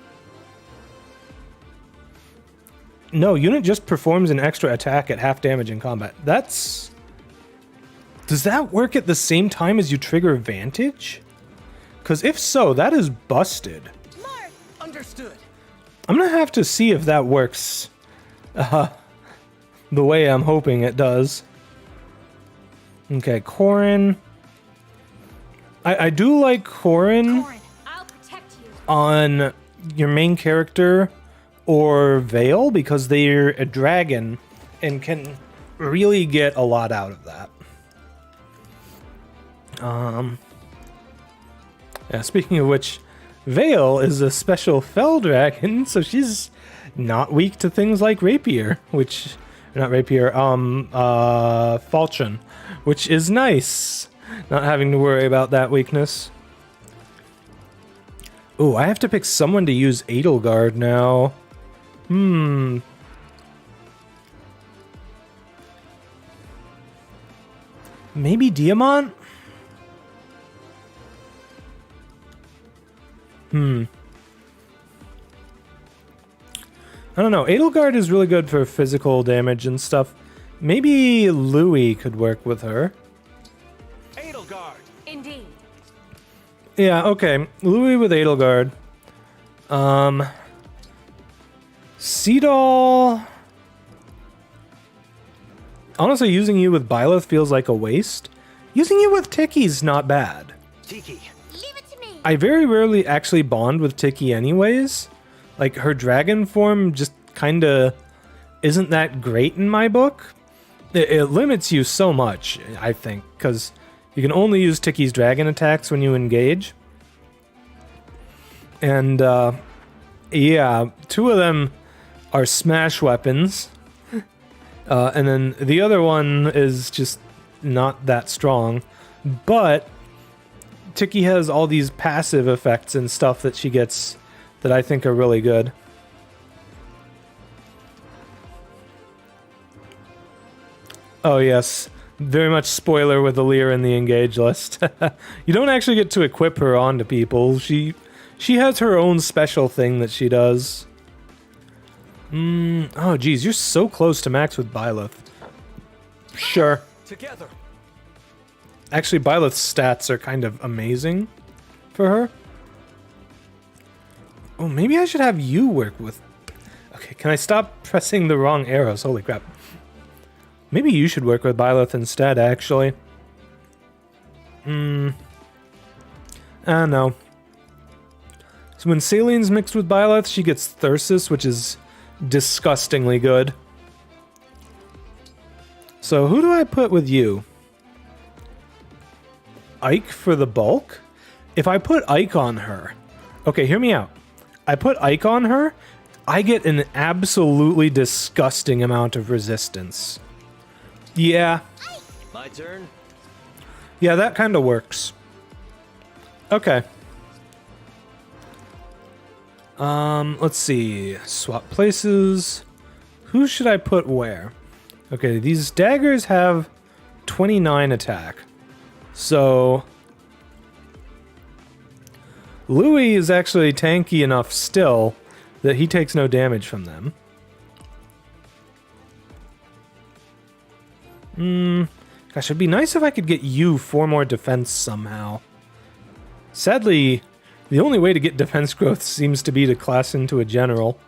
No, unit just performs an extra attack at half damage in combat. That's... Does that work at the same time as you trigger Vantage? Because if so, that is busted. Understood. I'm gonna have to see if that works the way I'm hoping it does. Okay, Corrin. I do like Corrin on your main character or Vale because they're a dragon and can really get a lot out of that. Yeah, speaking of which, Vale is a special fell dragon, so she's not weak to things like rapier, which... Not rapier, falchion, which is nice. Not having to worry about that weakness. Ooh, I have to pick someone to use Edelgard now. Maybe Diamant? I don't know. Edelgard is really good for physical damage and stuff. Maybe Louis could work with her. Edelgard. Indeed. Yeah, okay. Louis with Edelgard. Seedal... Honestly, using you with Byleth feels like a waste. Using you with Tiki's not bad. Tiki. Leave it to me. I very rarely actually bond with Tiki anyways. Like, her dragon form just kinda isn't that great in my book. It limits you so much, I think, because you can only use Tiki's dragon attacks when you engage. And, yeah, two of them are smash weapons. And then the other one is just not that strong. But Tiki has all these passive effects and stuff that she gets that I think are really good. Oh yes, very much spoiler with Alear in the engage list. You don't actually get to equip her onto people. She has her own special thing that she does. Oh geez, you're so close to max with Byleth. Sure. Together. Actually, Byleth's stats are kind of amazing for her. Oh, maybe I should have you work with... Okay, can I stop pressing the wrong arrows? Holy crap. Maybe you should work with Byleth instead, actually. I don't know. So when Saline's mixed with Byleth, she gets Thyrsus, which is disgustingly good. So who do I put with you? Ike for the bulk? If I put Ike on her... Okay, hear me out. I put Ike on her, I get an absolutely disgusting amount of resistance. Yeah. My turn? Yeah, that kind of works. Okay. Let's see. Swap places. Who should I put where? Okay, these daggers have 29 attack. So... Louis is actually tanky enough still that he takes no damage from them. Gosh, it'd be nice if I could get you 4 more defense somehow. Sadly, the only way to get defense growth seems to be to class into a general.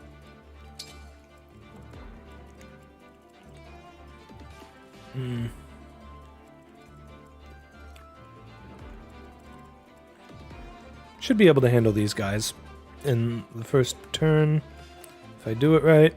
Should be able to handle these guys in the first turn, if I do it right.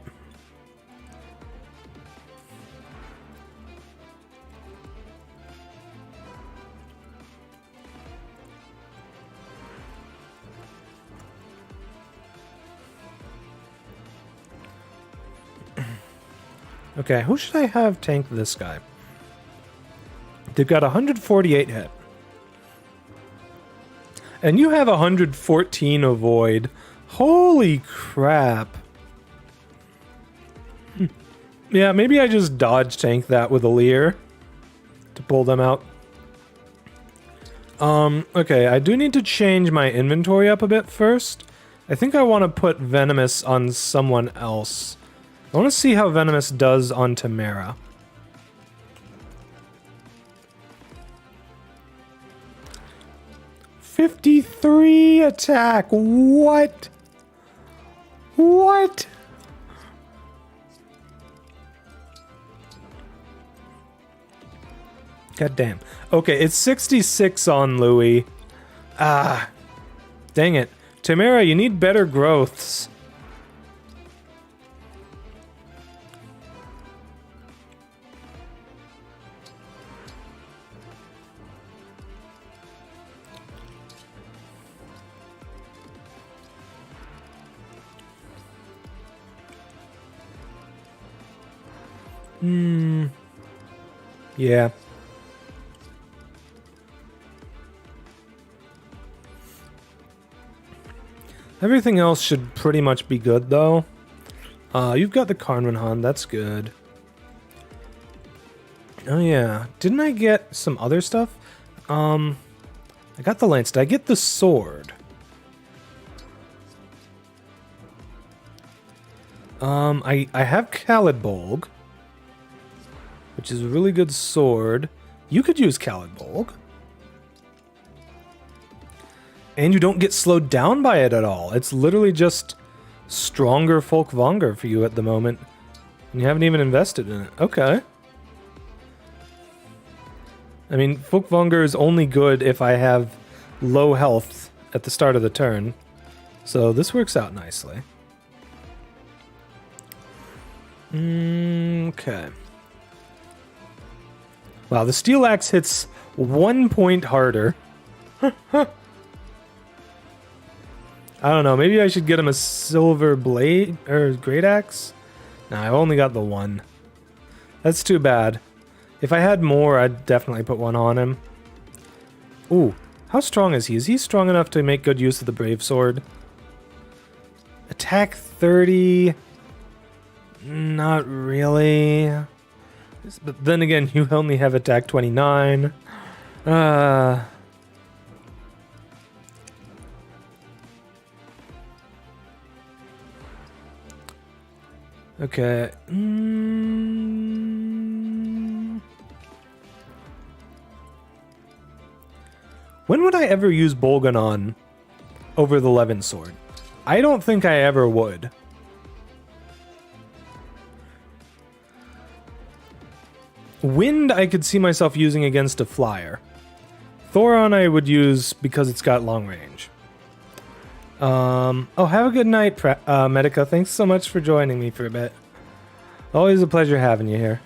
Okay, who should I have tank this guy? They've got 148 hit. And you have 114 avoid. Holy crap. Yeah, maybe I just dodge tank that with a Leer to pull them out. Okay, I do need to change my inventory up a bit first. I think I want to put Venomous on someone else. I want to see how Venomous does on Tamara. $53 attack. What? What? God damn. Okay, it's 66 on Louis. Ah. Dang it. Tamara, you need better growths. Yeah. Everything else should pretty much be good, though. You've got the Karnvanhan, that's good. Oh yeah, didn't I get some other stuff? I got the lance. Did I get the sword? I have Khalidbolg, which is a really good sword. You could use Khalidbolg. And you don't get slowed down by it at all. It's literally just stronger Folkvanger for you at the moment. And you haven't even invested in it. Okay. I mean, Folkvanger is only good if I have low health at the start of the turn. So this works out nicely. Okay. Wow, the Steel Axe hits 1 point harder. I don't know, maybe I should get him a silver blade or great axe? No, I've only got the one. That's too bad. If I had more, I'd definitely put one on him. Ooh, how strong is he? Is he strong enough to make good use of the Brave Sword? Attack 30. Not really. But then again, you only have attack 29. Okay. When would I ever use Bolgan on over the Levin sword? I don't think I ever would. Wind, I could see myself using against a flyer. Thoron, I would use because it's got long range. Oh, have a good night, Medica. Thanks so much for joining me for a bit. Always a pleasure having you here.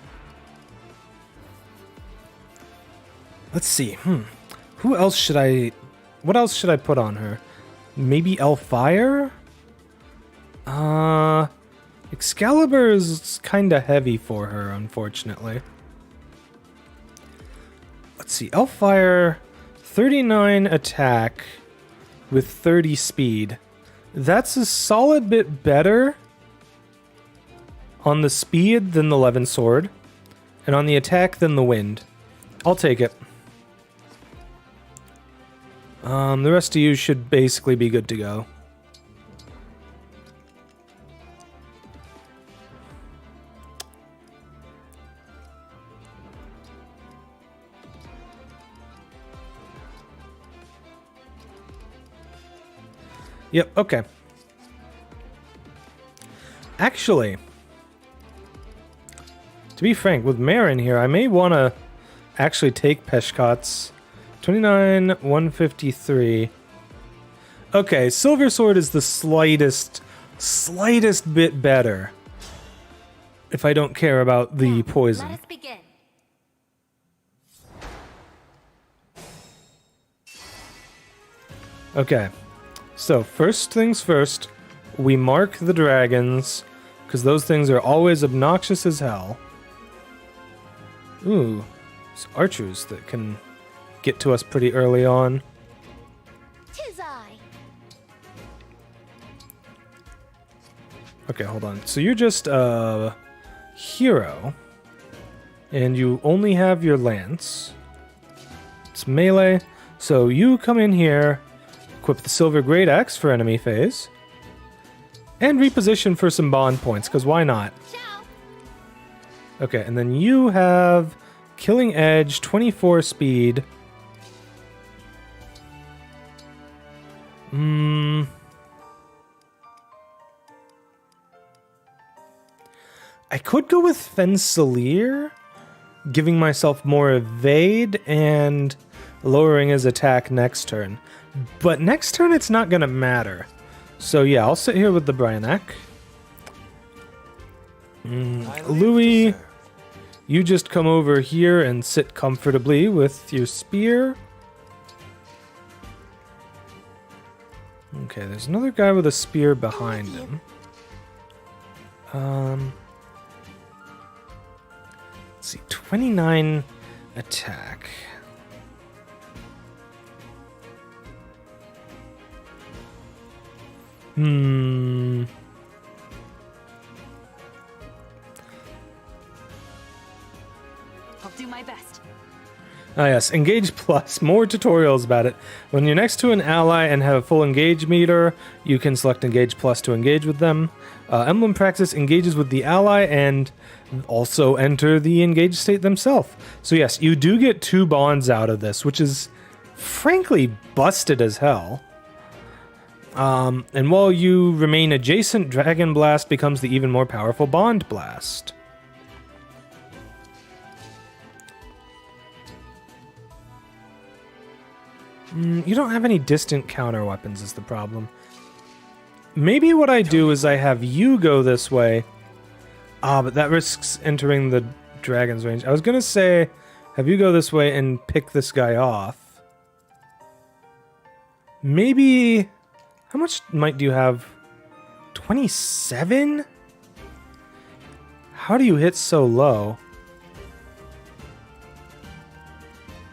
Let's see. Who else should I... What else should I put on her? Maybe Elfire? Excalibur is kind of heavy for her, unfortunately. Let's see. Elfire, 39 attack with 30 speed. That's a solid bit better on the speed than the Levin Sword, and on the attack than the Wind. I'll take it. The rest of you should basically be good to go. Yep, okay. Actually, to be frank, with Marin here, I may want to actually take Peshkot's 29, 153. Okay, Silver Sword is the slightest bit better. If I don't care about the poison. Let us begin. Okay. So, first things first, we mark the dragons, because those things are always obnoxious as hell. Ooh, it's archers that can get to us pretty early on. 'Tis I. Okay, hold on. So you're just a hero, and you only have your lance. It's melee, so you come in here, equip the silver great axe for enemy phase, and reposition for some bond points, because why not? Okay, and then you have killing edge, 24 speed. I could go with Fensileer, giving myself more evade and lowering his attack next turn. But next turn it's not going to matter. So yeah, I'll sit here with the Bryanak. Louis, you just come over here and sit comfortably with your spear. Okay, there's another guy with a spear behind him. Let's see, 29 attack. I'll do my best. Ah yes, Engage Plus, more tutorials about it. When you're next to an ally and have a full Engage meter, you can select Engage Plus to engage with them. Emblem Praxis engages with the ally and also enter the engaged state themselves. So yes, you do get 2 bonds out of this, which is frankly busted as hell. And while you remain adjacent, Dragon Blast becomes the even more powerful Bond Blast. You don't have any distant counter weapons is the problem. Maybe what I do is I have you go this way. But that risks entering the dragon's range. I was gonna say, have you go this way and pick this guy off. Maybe... How much might do you have? 27? How do you hit so low?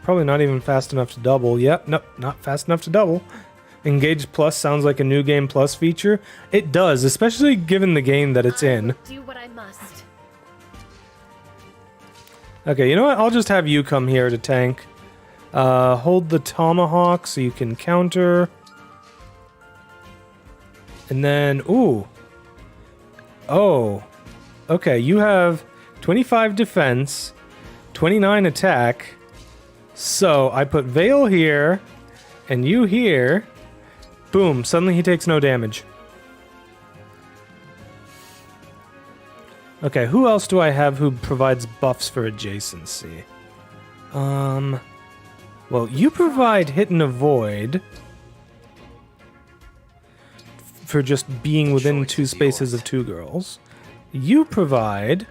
Probably not even fast enough to double. Yep, nope, not fast enough to double. Engage Plus sounds like a new game plus feature. It does, especially given the game that it's in. Do what I must. Okay, you know what? I'll just have you come here to tank. Hold the tomahawk so you can counter. And then, ooh. Oh. Okay, you have 25 defense, 29 attack. So I put Vale here, and you here. Boom, suddenly he takes no damage. Okay, who else do I have who provides buffs for adjacency? Well, you provide hit and avoid for just being within two spaces of two girls. You provide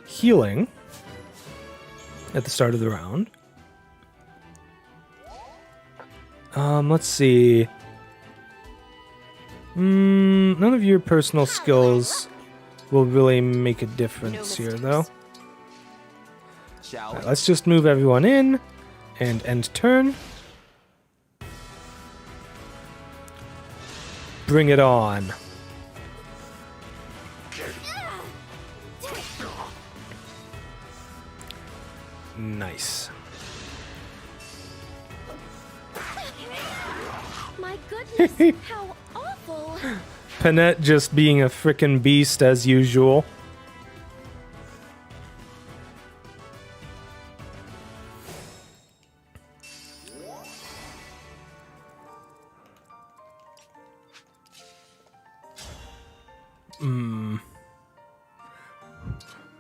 healing at the start of the round. Let's see. None of your personal skills will really make a difference here, though. Right, let's just move everyone in and end turn. Bring it on. Nice. My goodness, how awful! Panette just being a frickin' beast as usual.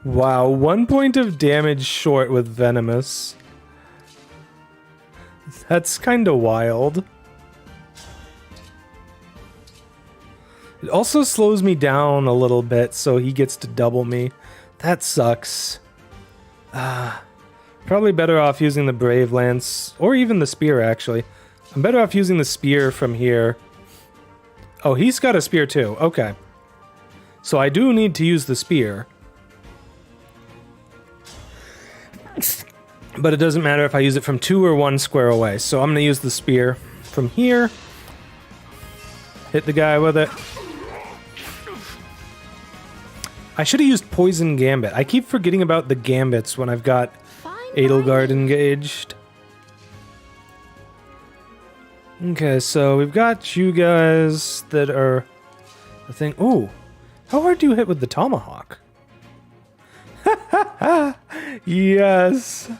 Wow, 1 point of damage short with Venomous. That's kinda wild. It also slows me down a little bit, so he gets to double me. That sucks. Probably better off using the Brave Lance, or even the Spear, actually. I'm better off using the Spear from here. Oh, he's got a Spear too. Okay. So I do need to use the Spear. But it doesn't matter if I use it from 2 or 1 square away. So I'm going to use the Spear from here. Hit the guy with it. I should have used Poison Gambit. I keep forgetting about the Gambits when I've got Edelgard engaged. Okay, so we've got you guys that are... I think... Ooh! How hard do you hit with the Tomahawk? Yes!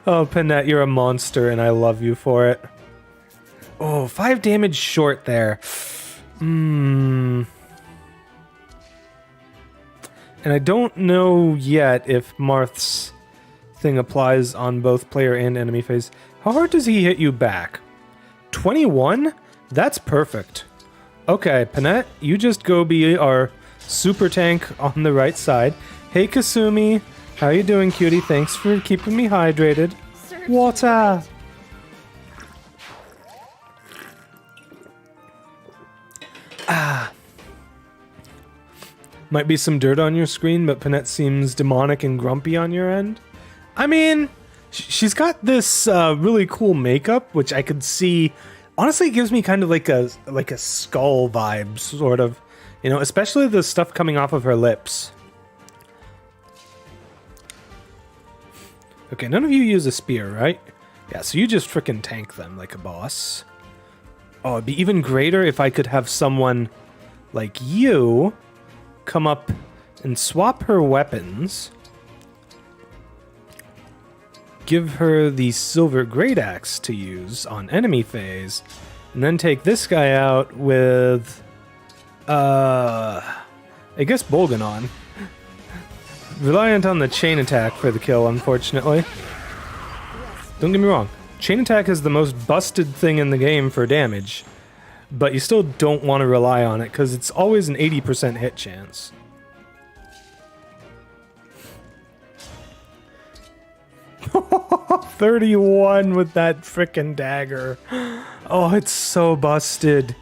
Oh, Panette, you're a monster, and I love you for it. Oh, 5 damage short there. And I don't know yet if Marth's thing applies on both player and enemy phase. How hard does he hit you back? 21? That's perfect. Okay, Panette, you just go be our super tank on the right side. Hey, Kasumi. How you doing, cutie? Thanks for keeping me hydrated. Water! Might be some dirt on your screen, but Panette seems demonic and grumpy on your end. I mean, she's got this really cool makeup, which I could see. Honestly, it gives me kind of like a skull vibe, sort of. You know, especially the stuff coming off of her lips. Okay, none of you use a spear, right? Yeah, so you just frickin' tank them like a boss. Oh, it'd be even greater if I could have someone like you come up and swap her weapons. Give her the silver great axe to use on enemy phase. And then take this guy out with... I guess Bolganon. Reliant on the chain attack for the kill, unfortunately. Don't get me wrong. Chain attack is the most busted thing in the game for damage. But you still don't want to rely on it, because it's always an 80% hit chance. $31 with that frickin' dagger. Oh, it's so busted.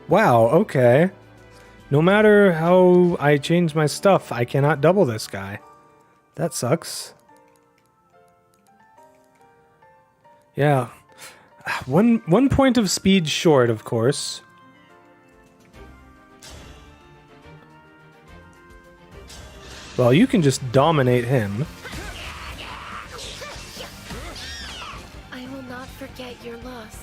Wow, okay. No matter how I change my stuff, I cannot double this guy. That sucks. Yeah. One point of speed short, of course. Well, you can just dominate him. I will not forget your loss.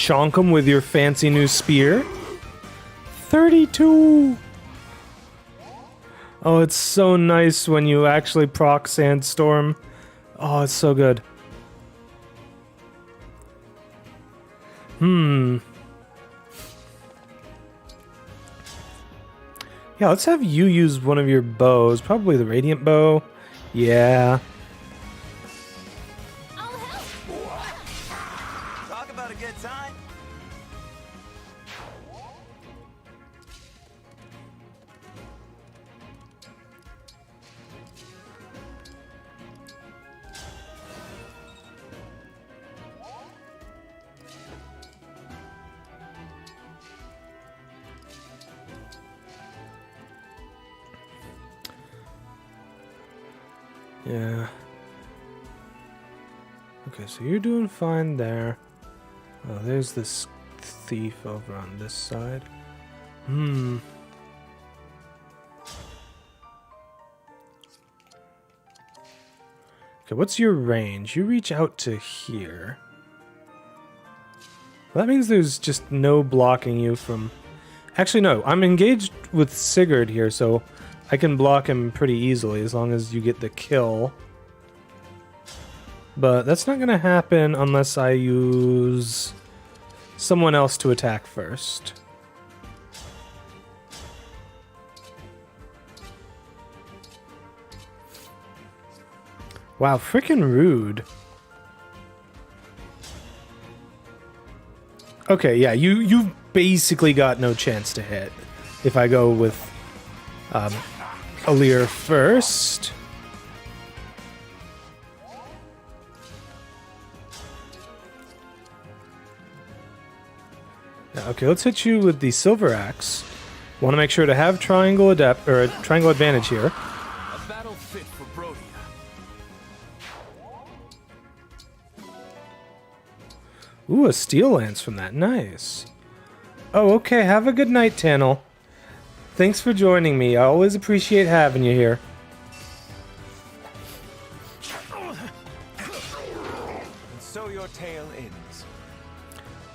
chonk him with your fancy new spear. 32! Oh, it's so nice when you actually proc Sandstorm. Oh, it's so good. Yeah, let's have you use one of your bows. Probably the Radiant Bow. Yeah. Talk about a good time. Yeah. Okay, so you're doing fine there. Oh, there's this thief over on this side. Okay, what's your range? You reach out to here. Well, that means there's just no blocking you from... Actually, no. I'm engaged with Sigurd here, so I can block him pretty easily as long as you get the kill. But that's not going to happen unless I use someone else to attack first. Wow, freaking rude. Okay, yeah, you've basically got no chance to hit if I go with Alir first. Yeah, okay, let's hit you with the Silver Axe. Want to make sure to have triangle triangle advantage here. A battle fit for Brodia. Ooh, a steel lance from that. Nice. Oh, okay. Have a good night, Tannel. Thanks for joining me. I always appreciate having you here. And so your tale ends.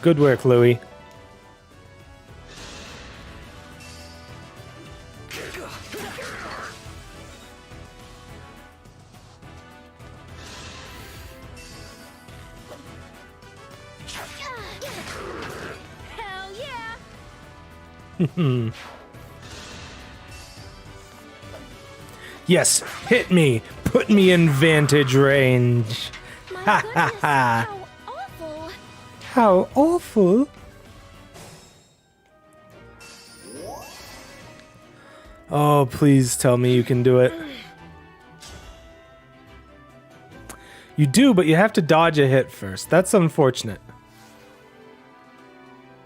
Good work, Louis. Hell yeah! Yes, hit me. Put me in vantage range. Ha ha ha. How awful! How awful. Oh, please tell me you can do it. You do, but you have to dodge a hit first. That's unfortunate.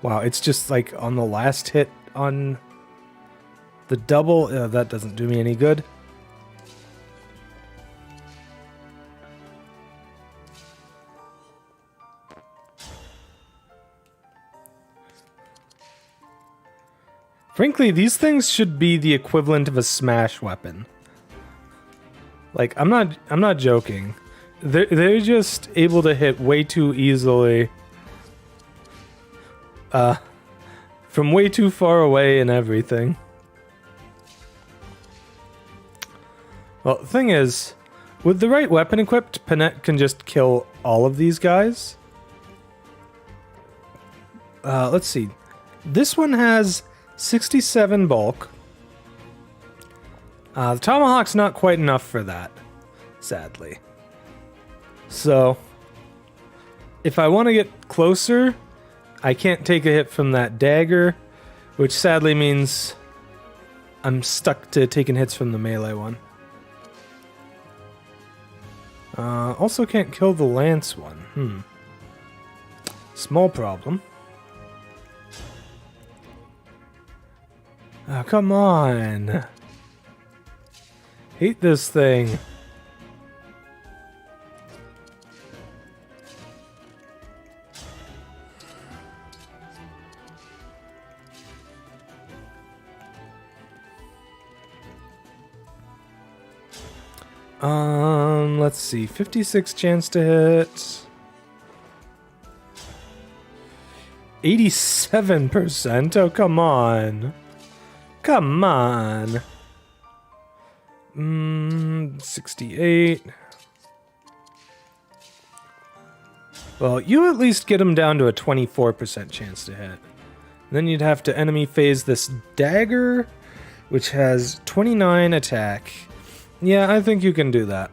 Wow, it's just like on the last hit on the double. That doesn't do me any good. Frankly, these things should be the equivalent of a smash weapon. Like, I'm not joking. They're just able to hit way too easily. From way too far away and everything. Well, the thing is, with the right weapon equipped, Panette can just kill all of these guys. Let's see. This one has 67 bulk. The Tomahawk's not quite enough for that, sadly. So, if I want to get closer, I can't take a hit from that dagger, which sadly means I'm stuck to taking hits from the melee one. Also can't kill the lance one. Small problem. Oh, come on. Hate this thing. Let's see. 56 chance to hit. 87%? Oh, come on. Come on. 68. Well, you at least get him down to a 24% chance to hit. Then you'd have to enemy phase this dagger, which has 29 attack. Yeah, I think you can do that.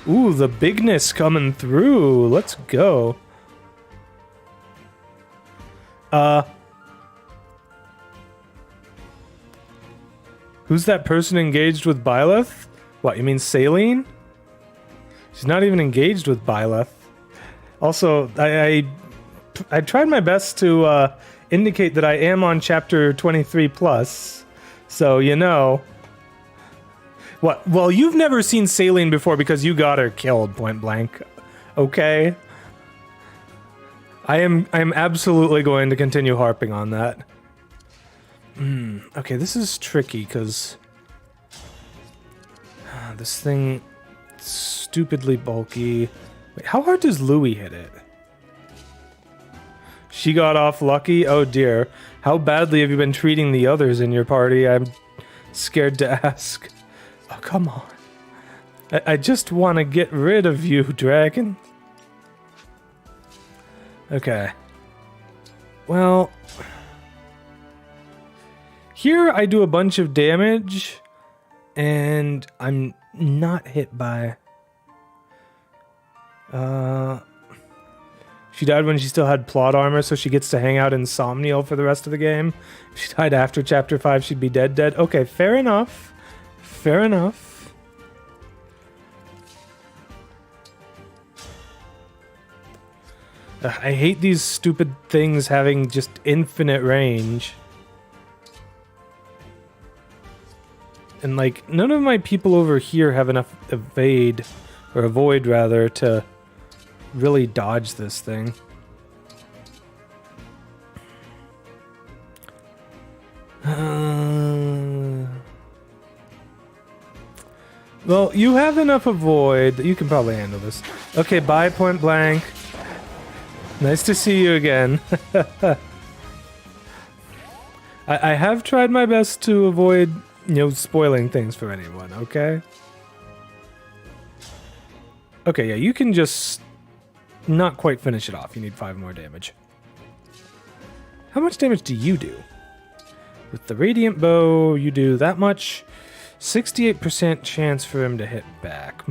Ooh, the bigness coming through. Let's go. Who's that person engaged with Byleth? What, you mean Saline? She's not even engaged with Byleth. Also, I tried my best to indicate that I am on chapter 23 plus. So, you know. What? Well, you've never seen Saline before because you got her killed, point blank. Okay? I am absolutely going to continue harping on that. Okay, this is tricky because this thing is stupidly bulky. Wait, how hard does Louie hit it? She got off lucky? Oh dear. How badly have you been treating the others in your party? I'm scared to ask. Oh, come on. I just want to get rid of you, dragon. Okay. Well, here I do a bunch of damage, and I'm not hit by... She died when she still had plot armor, so she gets to hang out in Somniel for the rest of the game. If she died after Chapter 5, she'd be dead. Okay, fair enough. Fair enough. I hate these stupid things having just infinite range. And like, none of my people over here have enough evade, or avoid rather, to really dodge this thing. Well, you have enough avoid that you can probably handle this. Okay, bye, point blank. Nice to see you again. I have tried my best to avoid, you know, spoiling things for anyone, okay? Okay, yeah, you can just not quite finish it off. You need 5 more damage. How much damage do you do? With the Radiant Bow, you do that much. 68% chance for him to hit back.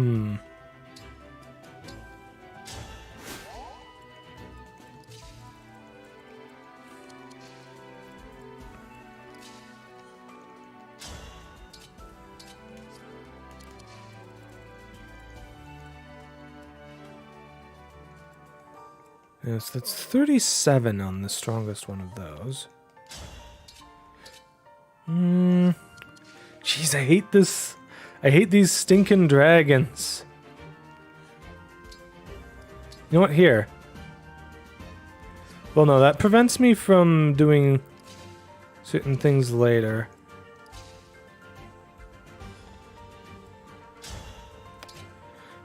Yes, that's 37 on the strongest one of those. Jeez, I hate this. I hate these stinking dragons. You know what? Here. Well, no, that prevents me from doing certain things later.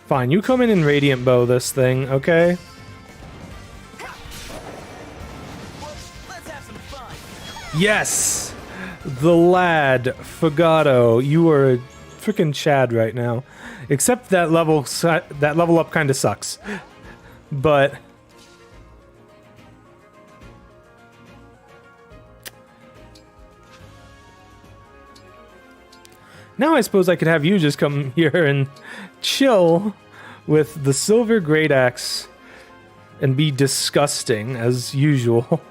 Fine, you come in and Radiant Bow this thing, okay? Yes! The lad, Fagato, you are a freaking Chad right now. Except that level up kind of sucks. But now I suppose I could have you just come here and chill with the silver great axe and be disgusting as usual.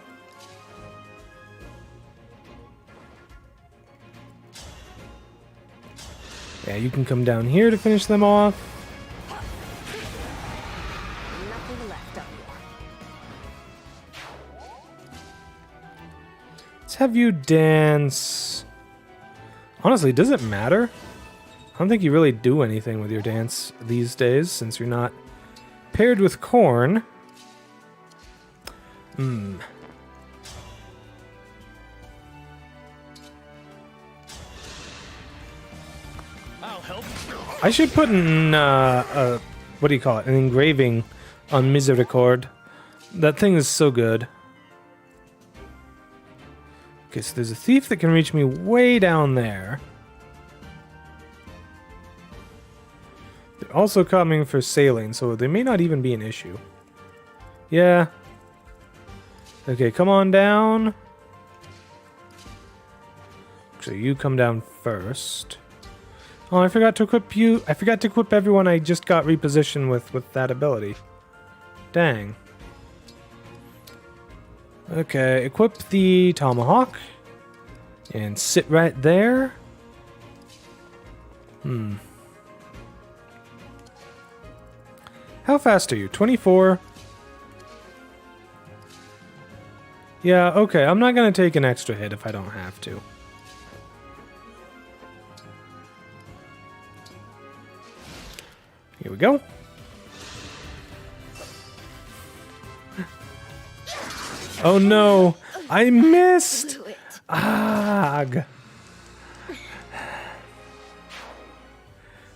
Yeah, you can come down here to finish them off. Nothing left of you. Let's have you dance. Honestly, does it matter? I don't think you really do anything with your dance these days, since you're not paired with corn. I should put an, what do you call it? An engraving on Misericord. That thing is so good. Okay, so there's a thief that can reach me way down there. They're also coming for sailing, so they may not even be an issue. Yeah. Okay, come on down. So you come down first. Oh, I forgot to equip you. I forgot to equip everyone I just got repositioned with that ability. Dang. Okay, equip the tomahawk. And sit right there. How fast are you? 24? Yeah, okay. I'm not going to take an extra hit if I don't have to. Here we go. Oh no! I missed! Ag.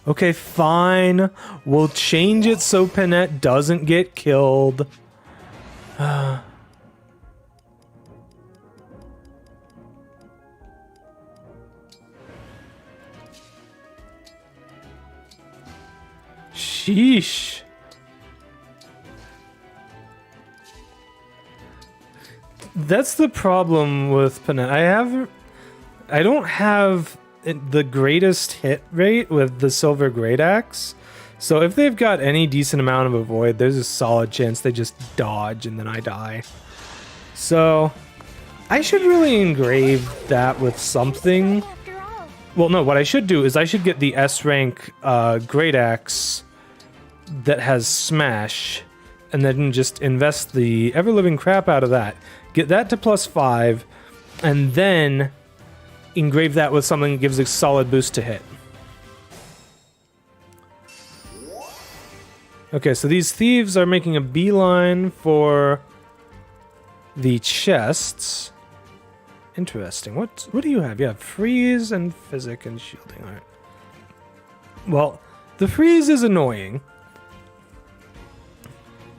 Okay, fine. We'll change it so Panette doesn't get killed. Sheesh. That's the problem with Panette. I don't have the greatest hit rate with the Silver Great Axe. So if they've got any decent amount of avoid, there's a solid chance they just dodge and then I die. So I should really engrave that with something. Well, no, what I should do is I should get the S rank Great Axe that has Smash, and then just invest the ever-living crap out of that. Get that to +5, and then engrave that with something that gives a solid boost to hit. Okay, so these thieves are making a beeline for the chests. Interesting. What do you have? You have freeze and physic and shielding. All right. Well, the freeze is annoying,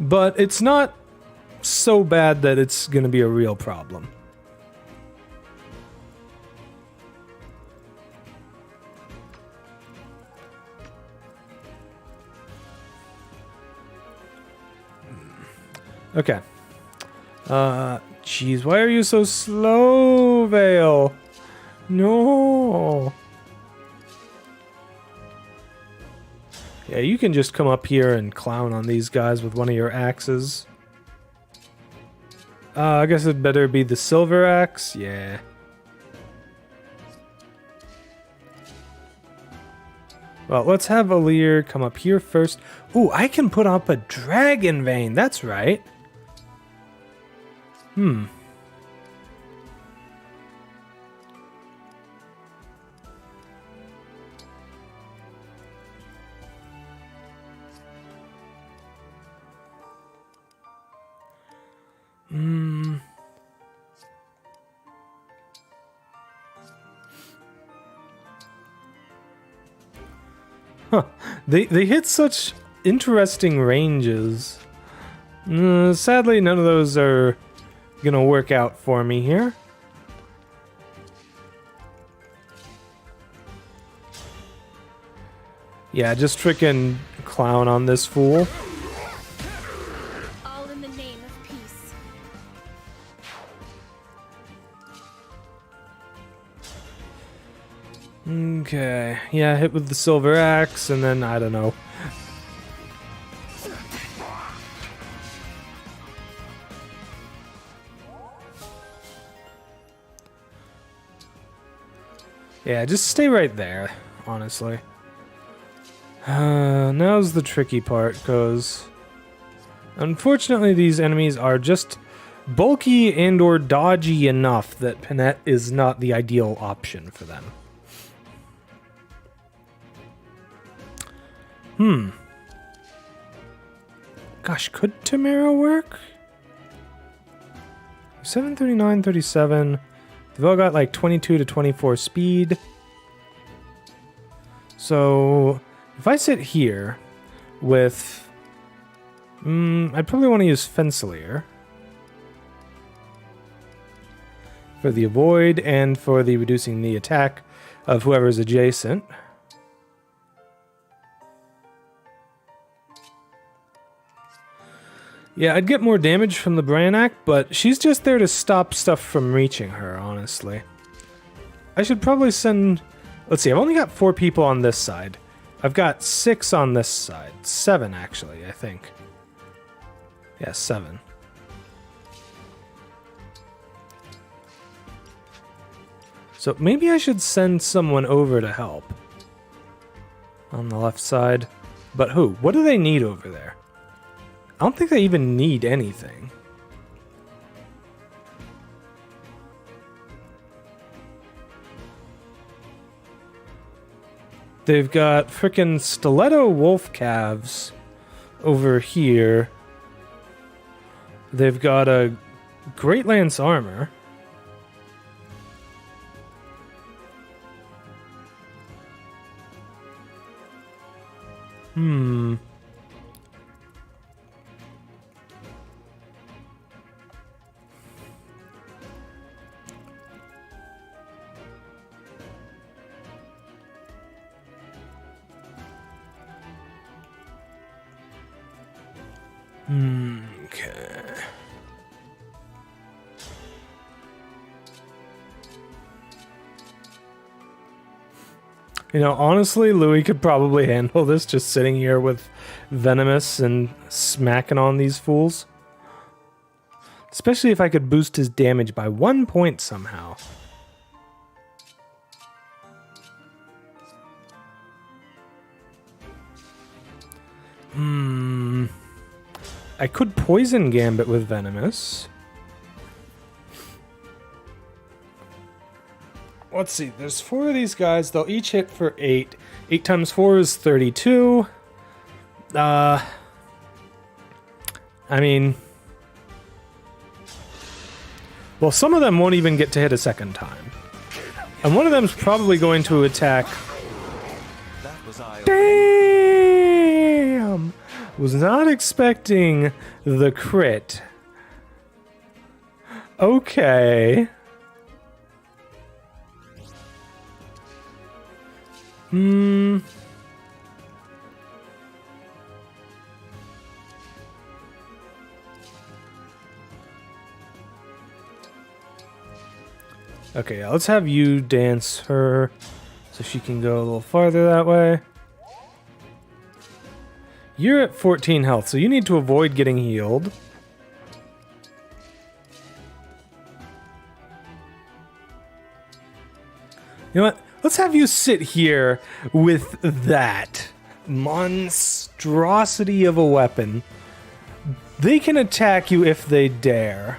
but it's not so bad that it's going to be a real problem. Okay. Jeez, why are you so slow, Vale? No. Yeah, you can just come up here and clown on these guys with one of your axes. I guess it'd better be the silver axe. Yeah. Well, let's have Alir come up here first. Ooh, I can put up a dragon vein. That's right. Huh. They hit such interesting ranges. Sadly, none of those are gonna work out for me here. Yeah, just frickin' clown on this fool. All in the name of peace. Okay, yeah, hit with the silver axe, and then, I don't know. Yeah, just stay right there, honestly. Now's the tricky part, because unfortunately these enemies are just bulky and or dodgy enough that Panette is not the ideal option for them. Gosh, could Tamara work? 739, 37. They've all got like 22 to 24 speed. So if I sit here with... I'd probably want to use Fencelir for the avoid and for the reducing the attack of whoever's adjacent. Yeah, I'd get more damage from the Branach, but she's just there to stop stuff from reaching her, honestly. I should probably send... Let's see, I've only got 4 people on this side. I've got 6 on this side. 7, actually, I think. Yeah, 7. So maybe I should send someone over to help. On the left side. But who? What do they need over there? I don't think they even need anything. They've got frickin' stiletto wolf calves over here. They've got a Great Lance armor. Okay. You know, honestly, Louis could probably handle this just sitting here with Venomous and smacking on these fools. Especially if I could boost his damage by 1 point somehow. I could poison Gambit with Venomous. Let's see, there's 4 of these guys. They'll each hit for 8. 8 times 4 is 32. I mean... Well, some of them won't even get to hit a second time. And one of them's probably going to attack... Damn! Was not expecting the crit. Okay. Okay, yeah, let's have you dance her so she can go a little farther that way. You're at 14 health, so you need to avoid getting healed. You know what? Let's have you sit here with that monstrosity of a weapon. They can attack you if they dare.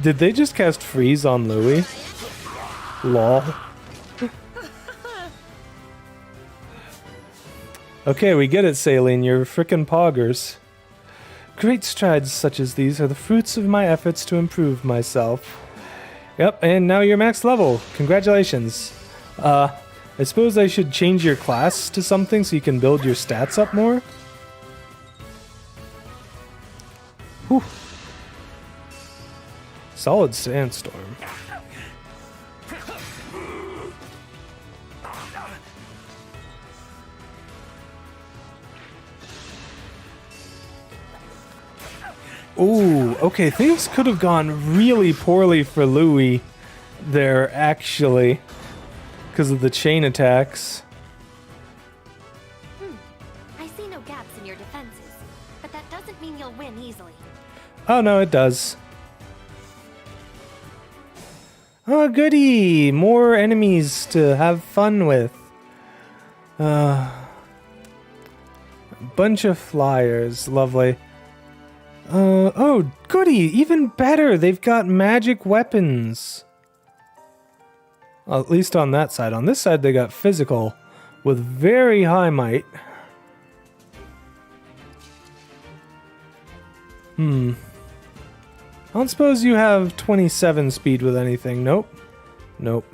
Did they just cast freeze on Louis? Lol. Okay, we get it, Saline. You're frickin' poggers. Great strides such as these are the fruits of my efforts to improve myself. Yep, and now you're max level. Congratulations. I suppose I should change your class to something so you can build your stats up more? Whew. Solid sandstorm. Ooh, okay, things could have gone really poorly for Louis there, actually, because of the chain attacks. I see no gaps in your defenses, but that doesn't mean you'll win easily. Oh, no, it does. Oh, goody! More enemies to have fun with. Bunch of flyers, lovely. Oh, goody! Even better! They've got magic weapons! Well, at least on that side. On this side, they got physical, with very high might. I don't suppose you have 27 speed with anything. Nope. Nope.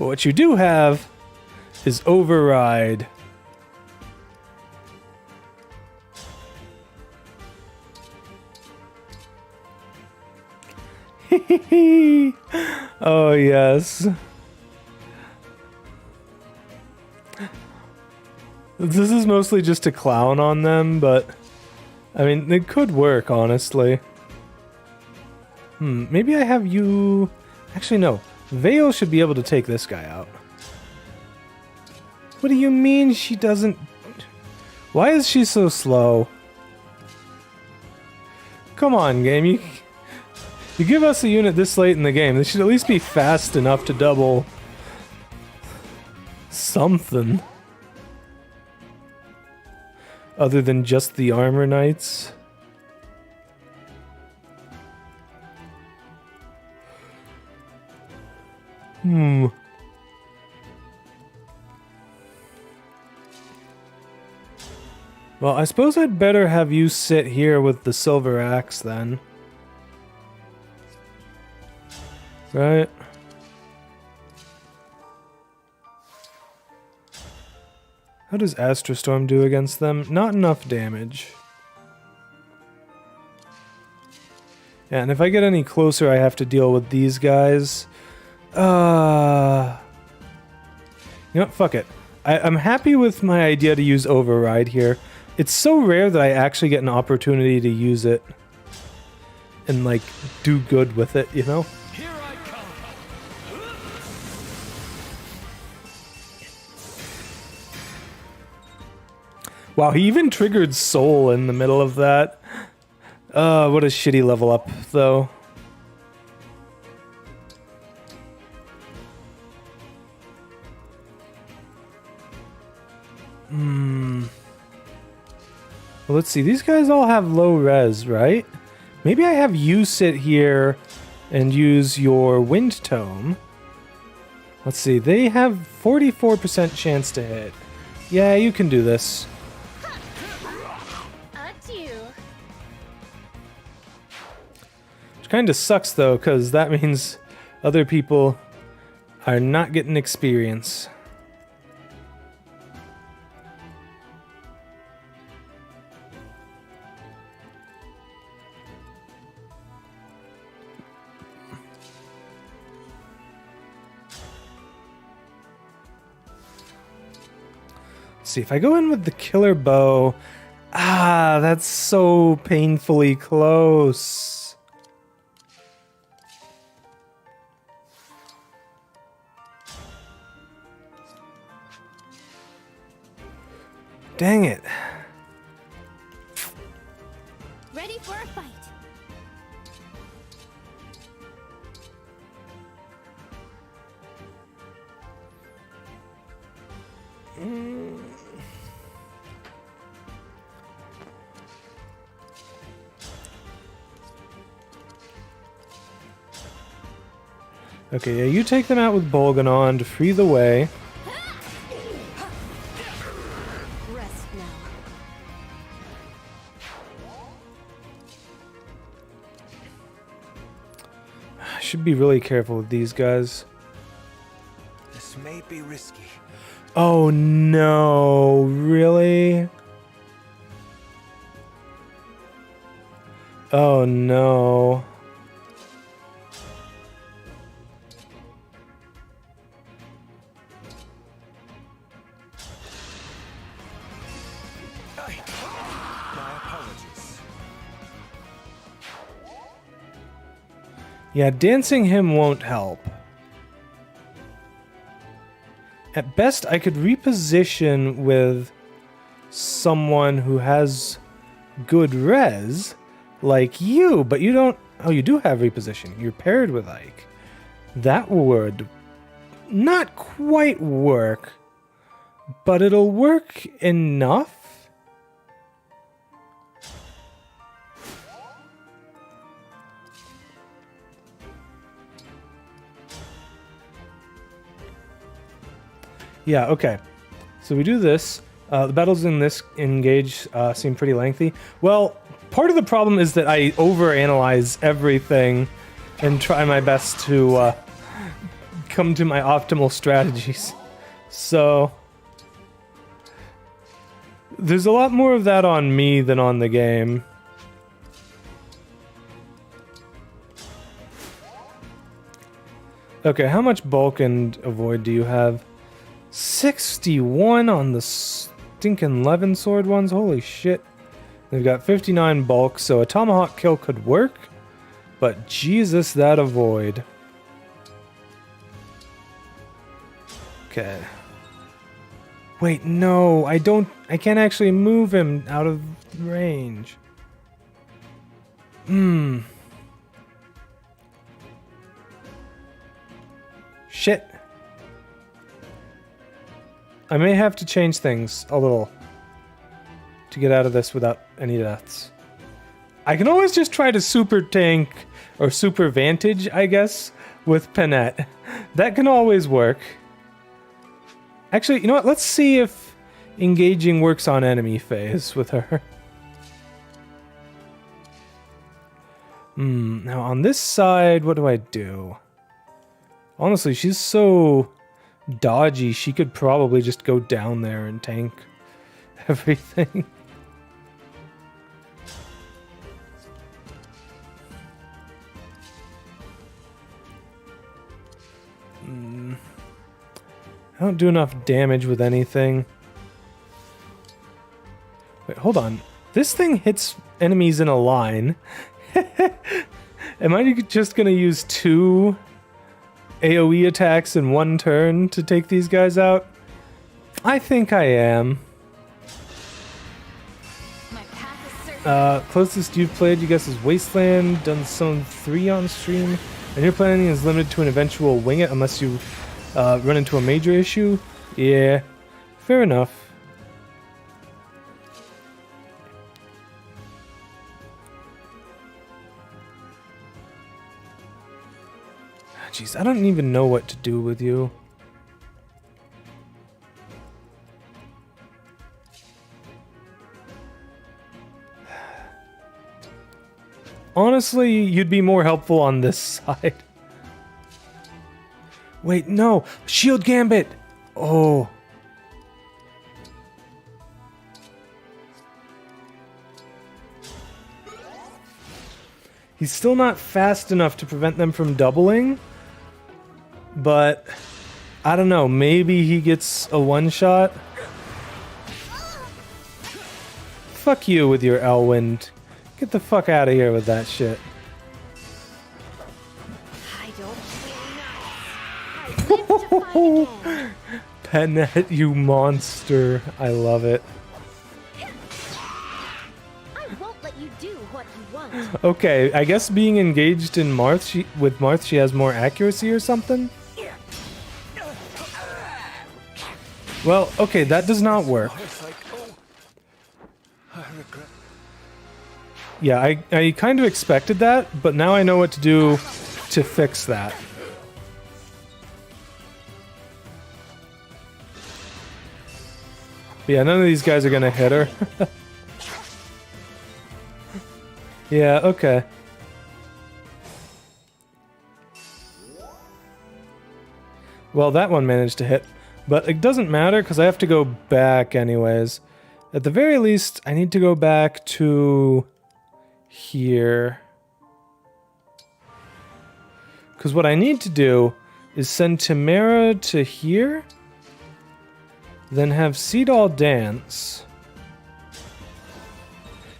But what you do have is override. Oh, yes. This is mostly just to clown on them, but I mean, it could work, honestly. Maybe I have you... Actually, no. Vale should be able to take this guy out. What do you mean she doesn't... Why is she so slow? Come on, game. You give us a unit this late in the game. They should at least be fast enough to double... something. Other than just the armor knights. Well, I suppose I'd better have you sit here with the silver axe then. Right? How does Astrostorm do against them? Not enough damage. Yeah, and if I get any closer, I have to deal with these guys. You know what? Fuck it. I'm happy with my idea to use Override here. It's so rare that I actually get an opportunity to use it. And, like, do good with it, you know? Here I come. Wow, he even triggered Soul in the middle of that. What a shitty level up, though. Well, let's see. These guys all have low res, right? Maybe I have you sit here and use your Wind Tome. Let's see. They have 44% chance to hit. Yeah, you can do this. Which kind of sucks, though, because that means other people are not getting experience. See, if I go in with the killer bow, that's so painfully close. Dang it. Ready for a fight. Okay, yeah, you take them out with Bolganon to free the way. Rest now. I should be really careful with these guys. This may be risky. Oh no, really? Oh no. Yeah, dancing him won't help. At best, I could reposition with someone who has good res, like you, but you don't... Oh, you do have reposition. You're paired with Ike. That would not quite work, but it'll work enough. Yeah, okay. So we do this. The battles in this engage seem pretty lengthy. Well, part of the problem is that I overanalyze everything and try my best to come to my optimal strategies. So there's a lot more of that on me than on the game. Okay, how much bulk and avoid do you have? 61 on the stinking Levin sword ones? Holy shit. They've got 59 bulk, so a tomahawk kill could work. But Jesus, that avoid. Okay. Wait, no, I can't actually move him out of range. Shit. I may have to change things a little to get out of this without any deaths. I can always just try to super tank or super vantage, I guess, with Panette. That can always work. Actually, you know what? Let's see if engaging works on enemy phase with her. Now on this side, what do I do? Honestly, she's so dodgy, she could probably just go down there and tank everything. I don't do enough damage with anything. Wait, hold on. This thing hits enemies in a line. Am I just gonna use 2 AoE attacks in 1 turn to take these guys out? I think I am. Closest you've played, you guess, is Wasteland. Done some 3 on stream. And your planning is limited to an eventual wing it unless you run into a major issue? Yeah, fair enough. Jeez, I don't even know what to do with you. Honestly, you'd be more helpful on this side. Wait, no! Shield Gambit! Oh. He's still not fast enough to prevent them from doubling. But I don't know, maybe he gets a one-shot. Fuck you with your Elwind. Get the fuck out of here with that shit. Panette, you monster. I love it. I won't let you do what you want. Okay, I guess being engaged in Marth, with Marth, she has more accuracy or something? Well, okay, that does not work. Yeah, I kind of expected that, but now I know what to do to fix that. But yeah, none of these guys are gonna hit her. Yeah, okay. Well, that one managed to hit. But it doesn't matter, because I have to go back anyways. At the very least, I need to go back to here. Because what I need to do is send Tamara to here, then have Seedall dance,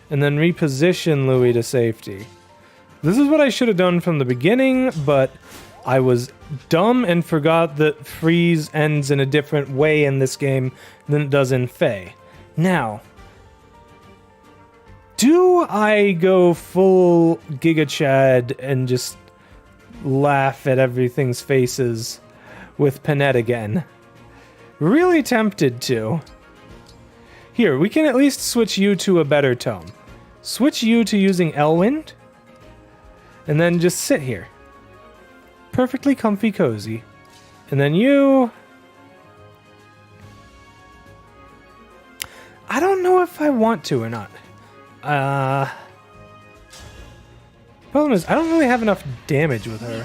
and then reposition Louis to safety. This is what I should have done from the beginning, but I was dumb and forgot that freeze ends in a different way in this game than it does in Fae. Now, do I go full Giga Chad and just laugh at everything's faces with Panette again? Really tempted to. Here, we can at least switch you to a better tone. Switch you to using Elwind, and then just sit here. Perfectly comfy cozy. And then you... I don't know if I want to or not. Problem is, I don't really have enough damage with her.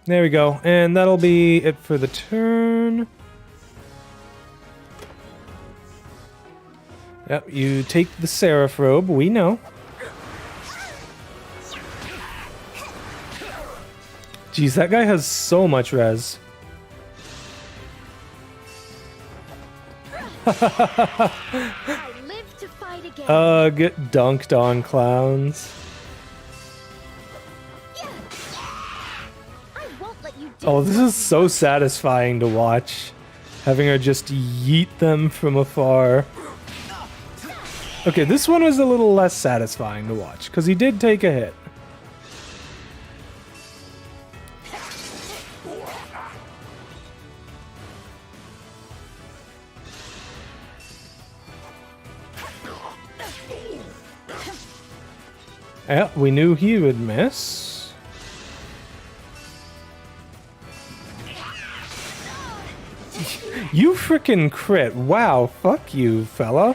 There we go. And that'll be it for the turn. Yep, you take the Seraph Robe, we know. Jeez, that guy has so much res. I live to fight again. Get dunked on, clowns. I won't let you do Oh, this is so satisfying to watch. Having her just yeet them from afar. Okay, this one was a little less satisfying to watch, because he did take a hit. Yeah, we knew he would miss. You frickin' crit. Wow, fuck you, fella.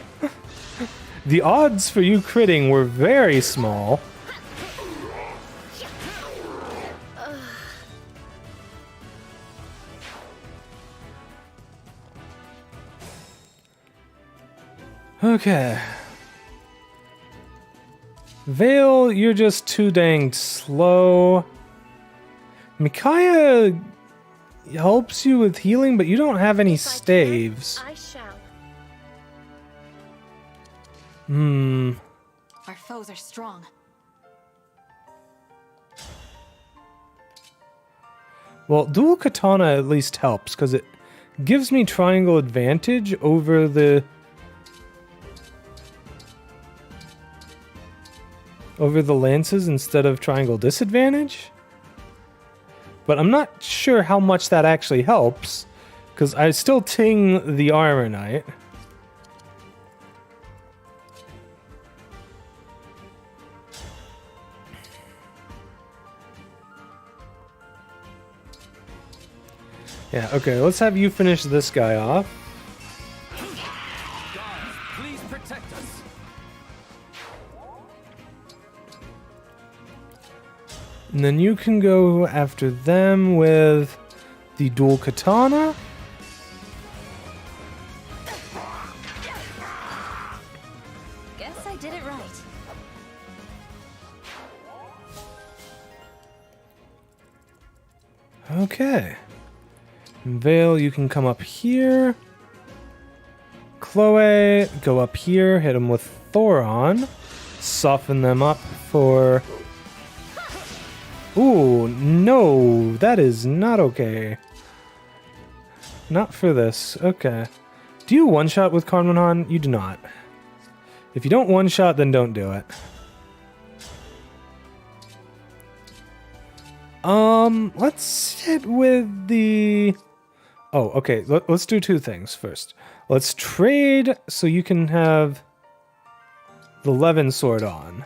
The odds for you critting were very small. Okay. Vale, you're just too dang slow. Micaiah helps you with healing, but you don't have any staves. I shall. Our foes are strong. Well, dual katana at least helps, because it gives me triangle advantage over the lances instead of triangle disadvantage. But I'm not sure how much that actually helps, because I still ting the armor knight. Yeah, okay, let's have you finish this guy off. God, please protect us. And then you can go after them with the dual katana. Guess I did it right. Okay. Vale, you can come up here. Chloe, go up here, hit him with Thoron. Soften them up for... Ooh, no, that is not okay. Not for this. Okay. Do you one-shot with Kanmonhan? You do not. If you don't one-shot, then don't do it. Let's hit with the... Oh, okay, let's do two things first. Let's trade so you can have the Levin sword on.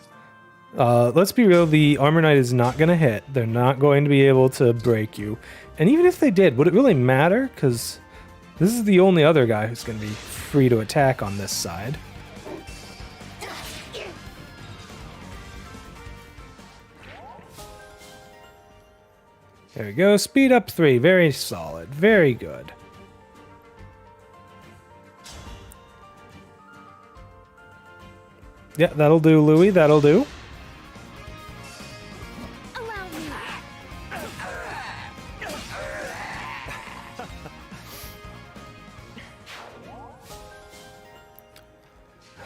Let's be real, the Armor Knight is not going to hit. They're not going to be able to break you. And even if they did, would it really matter? Because this is the only other guy who's going to be free to attack on this side. There we go. Speed up 3. Very solid. Very good. Yeah, that'll do, Louis. That'll do.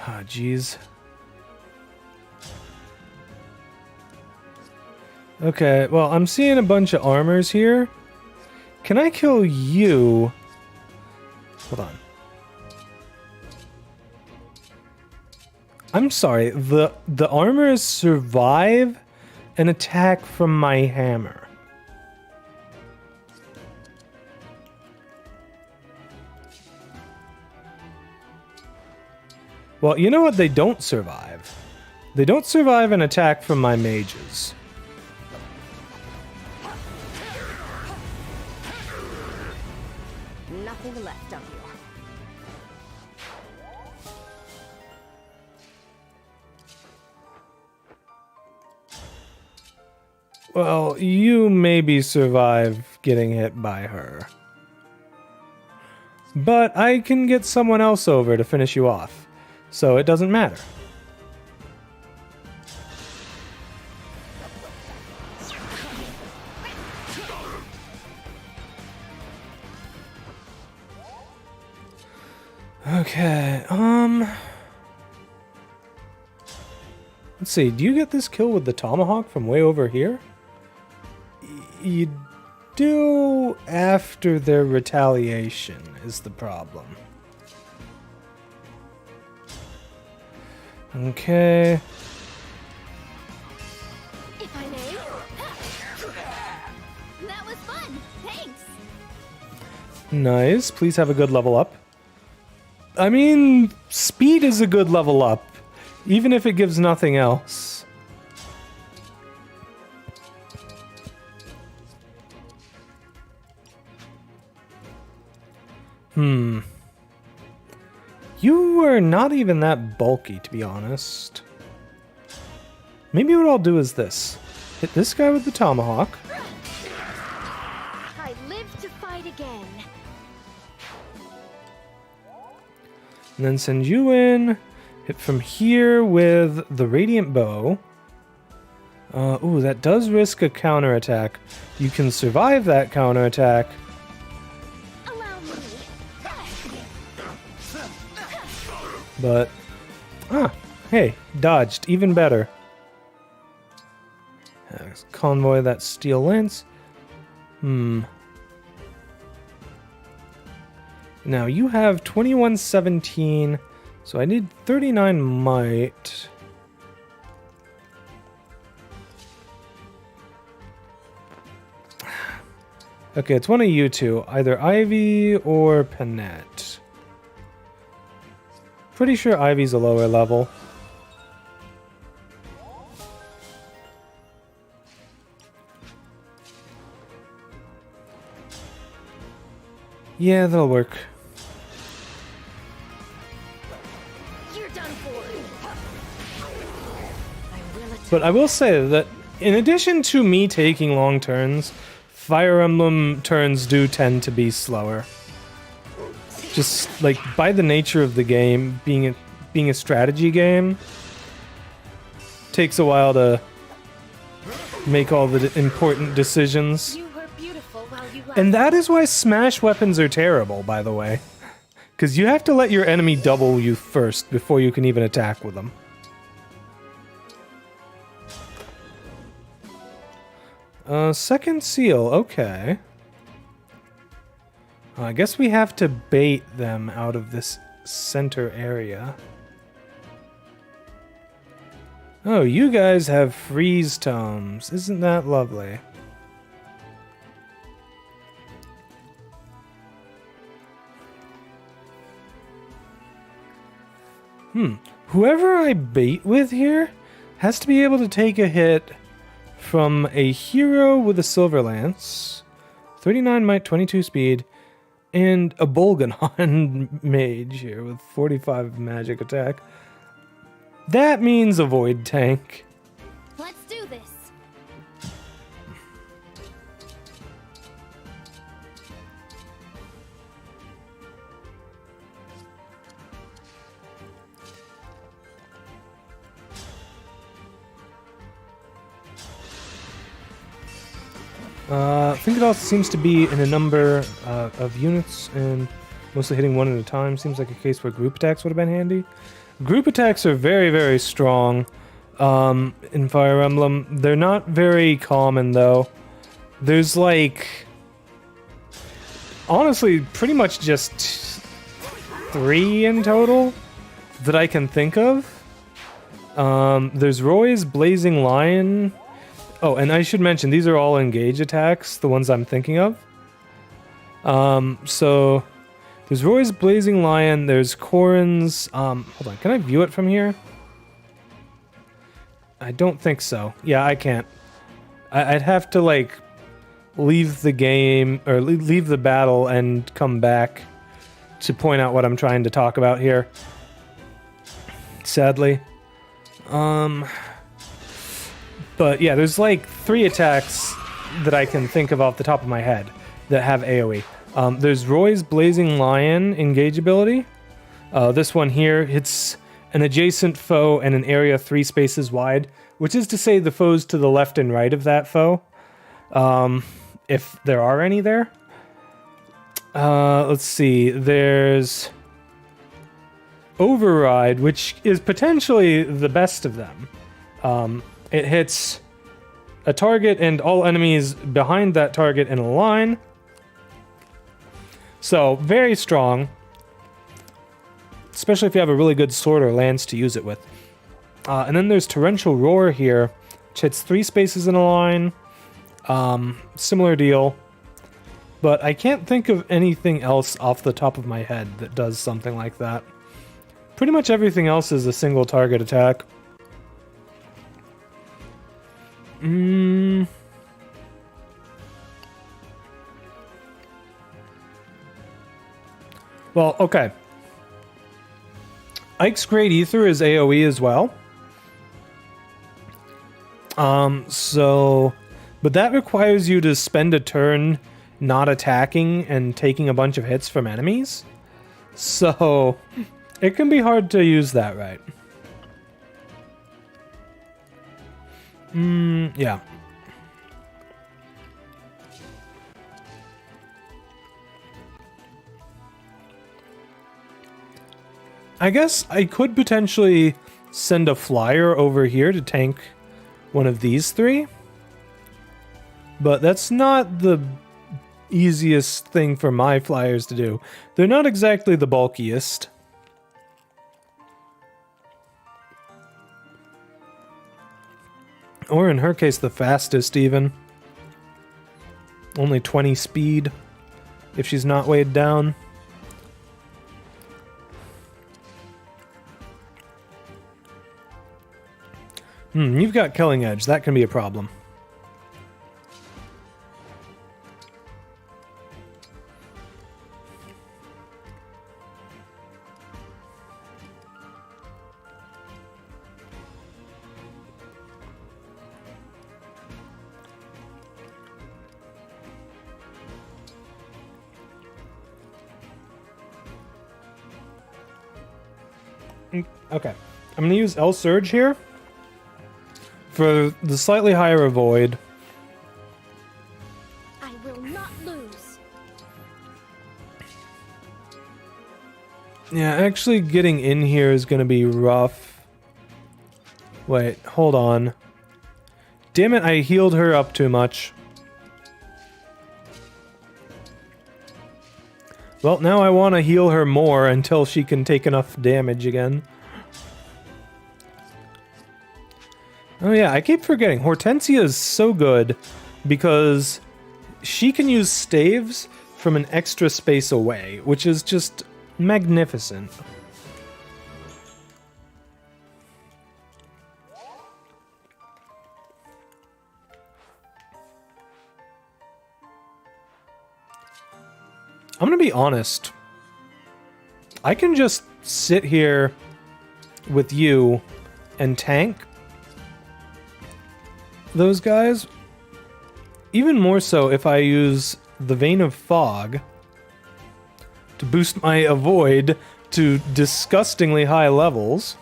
Ah, jeez. Okay, well, I'm seeing a bunch of armors here. Can I kill you? Hold on. I'm sorry, the armors survive an attack from my hammer. Well, you know what they don't survive? They don't survive an attack from my mages. Nothing left of you. Well, you maybe survive getting hit by her. But I can get someone else over to finish you off, so it doesn't matter. Okay, let's see, do you get this kill with the tomahawk from way over here? You do after their retaliation is the problem. Okay. If I may. That was fun. Thanks. Nice. Please have a good level up. I mean, speed is a good level up, even if it gives nothing else. You are not even that bulky, to be honest. Maybe what I'll do is this. Hit this guy with the tomahawk. I live to fight again. And then send you in. Hit from here with the radiant bow. Ooh, that does risk a counterattack. You can survive that counterattack. But, hey, dodged, even better. Convoy that steel lance. Now you have 2117, so I need 39 might. Okay, it's one of you two, either Ivy or Panette. Pretty sure Ivy's a lower level. Yeah, that'll work. You're done for. But I will say that in addition to me taking long turns, Fire Emblem turns do tend to be slower. Just like by the nature of the game, being a strategy game, takes a while to make all the important decisions. You were beautiful while you lasted. And that is why smash weapons are terrible, by the way. Because you have to let your enemy double you first before you can even attack with them. Second seal, okay. I guess we have to bait them out of this center area. Oh, you guys have freeze tomes. Isn't that lovely? Whoever I bait with here has to be able to take a hit from a hero with a silver lance, 39 might, 22 speed, and a Bolganon mage here with 45 magic attack. That means a void tank. Let's do this. I think it also seems to be in a number of units and mostly hitting one at a time. Seems like a case where group attacks would have been handy. Group attacks are very, very strong in Fire Emblem. They're not very common, though. There's like, honestly, pretty much just 3 in total that I can think of. There's Roy's Blazing Lion. Oh, and I should mention, these are all engage attacks, the ones I'm thinking of. So, there's Roy's Blazing Lion, there's Corrin's, hold on, can I view it from here? I don't think so. Yeah, I can't. I'd have to, like, leave the game, or leave the battle and come back to point out what I'm trying to talk about here. But yeah, there's like 3 attacks that I can think of off the top of my head that have AoE. There's Roy's Blazing Lion Engage ability. This one here hits an adjacent foe and an area 3 spaces wide, which is to say the foes to the left and right of that foe, if there are any there. Let's see, there's Override, which is potentially the best of them. It hits a target and all enemies behind that target in a line. So, very strong. Especially if you have a really good sword or lance to use it with. And then there's Torrential Roar here, which hits 3 spaces in a line. Similar deal. But I can't think of anything else off the top of my head that does something like that. Pretty much everything else is a single target attack. Well, okay. Ike's Great Ether is AoE as well. But that requires you to spend a turn not attacking and taking a bunch of hits from enemies. So, it can be hard to use that right. Yeah. I guess I could potentially send a flyer over here to tank one of these 3. But that's not the easiest thing for my flyers to do. They're not exactly the bulkiest. Or in her case, the fastest even. Only 20 speed if she's not weighed down. You've got Killing Edge. That can be a problem. Okay. I'm going to use El Surge here for the slightly higher avoid. I will not lose. Yeah, actually getting in here is going to be rough. Wait, hold on. Damn it, I healed her up too much. Well, now I want to heal her more until she can take enough damage again. Oh yeah, I keep forgetting. Hortensia is so good because she can use staves from an extra space away, which is just magnificent. I'm gonna be honest. I can just sit here with you and tank those guys. Even more so if I use the Vein of Fog to boost my avoid to disgustingly high levels.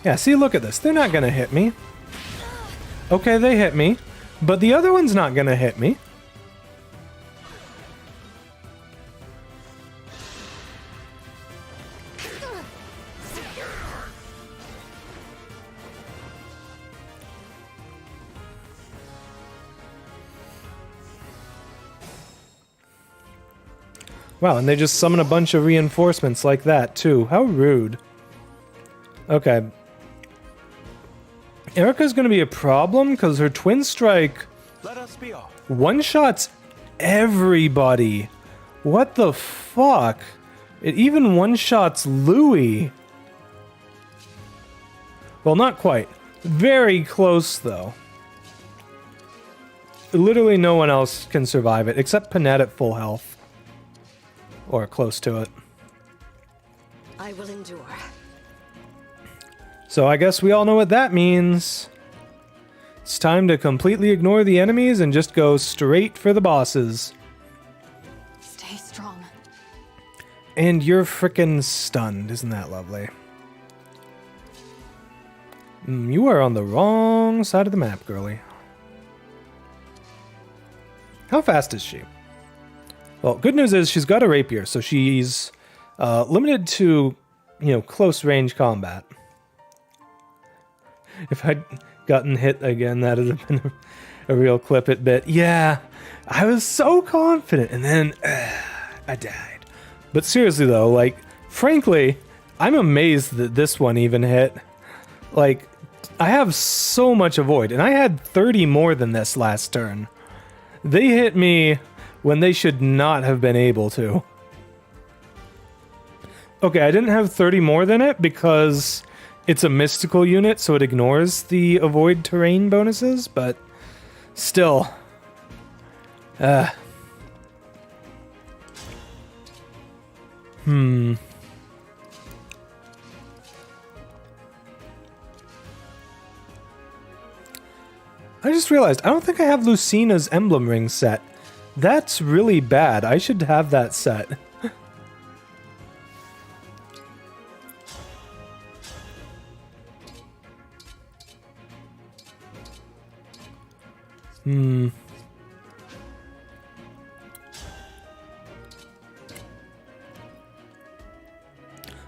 Yeah, see, look at this. They're not gonna hit me. Okay, they hit me, but the other one's not gonna hit me. Wow, and they just summon a bunch of reinforcements like that, too. How rude. Okay. Erica's gonna be a problem, because her Twin Strike one-shots everybody. What the fuck? It even one-shots Louis. Well, not quite. Very close, though. literally no one else can survive it, except Panette at full health. Or close to it. I will endure. So I guess we all know what that means. It's time to completely ignore the enemies and just go straight for the bosses. Stay strong. And you're frickin' stunned, isn't that lovely? You are on the wrong side of the map, girly. How fast is she? Well, good news is she's got a rapier, so she's limited to, close range combat. If I'd gotten hit again, that would have been a real clip it bit. Yeah, I was so confident, and then I died. But seriously though, like, frankly, I'm amazed that this one even hit. Like, I have so much avoid, and I had 30 more than this last turn. They hit me when they should not have been able to. Okay, I didn't have 30 more than it because it's a mystical unit, so it ignores the avoid terrain bonuses, but still. I just realized, I don't think I have Lucina's emblem ring set. That's really bad. I should have that set.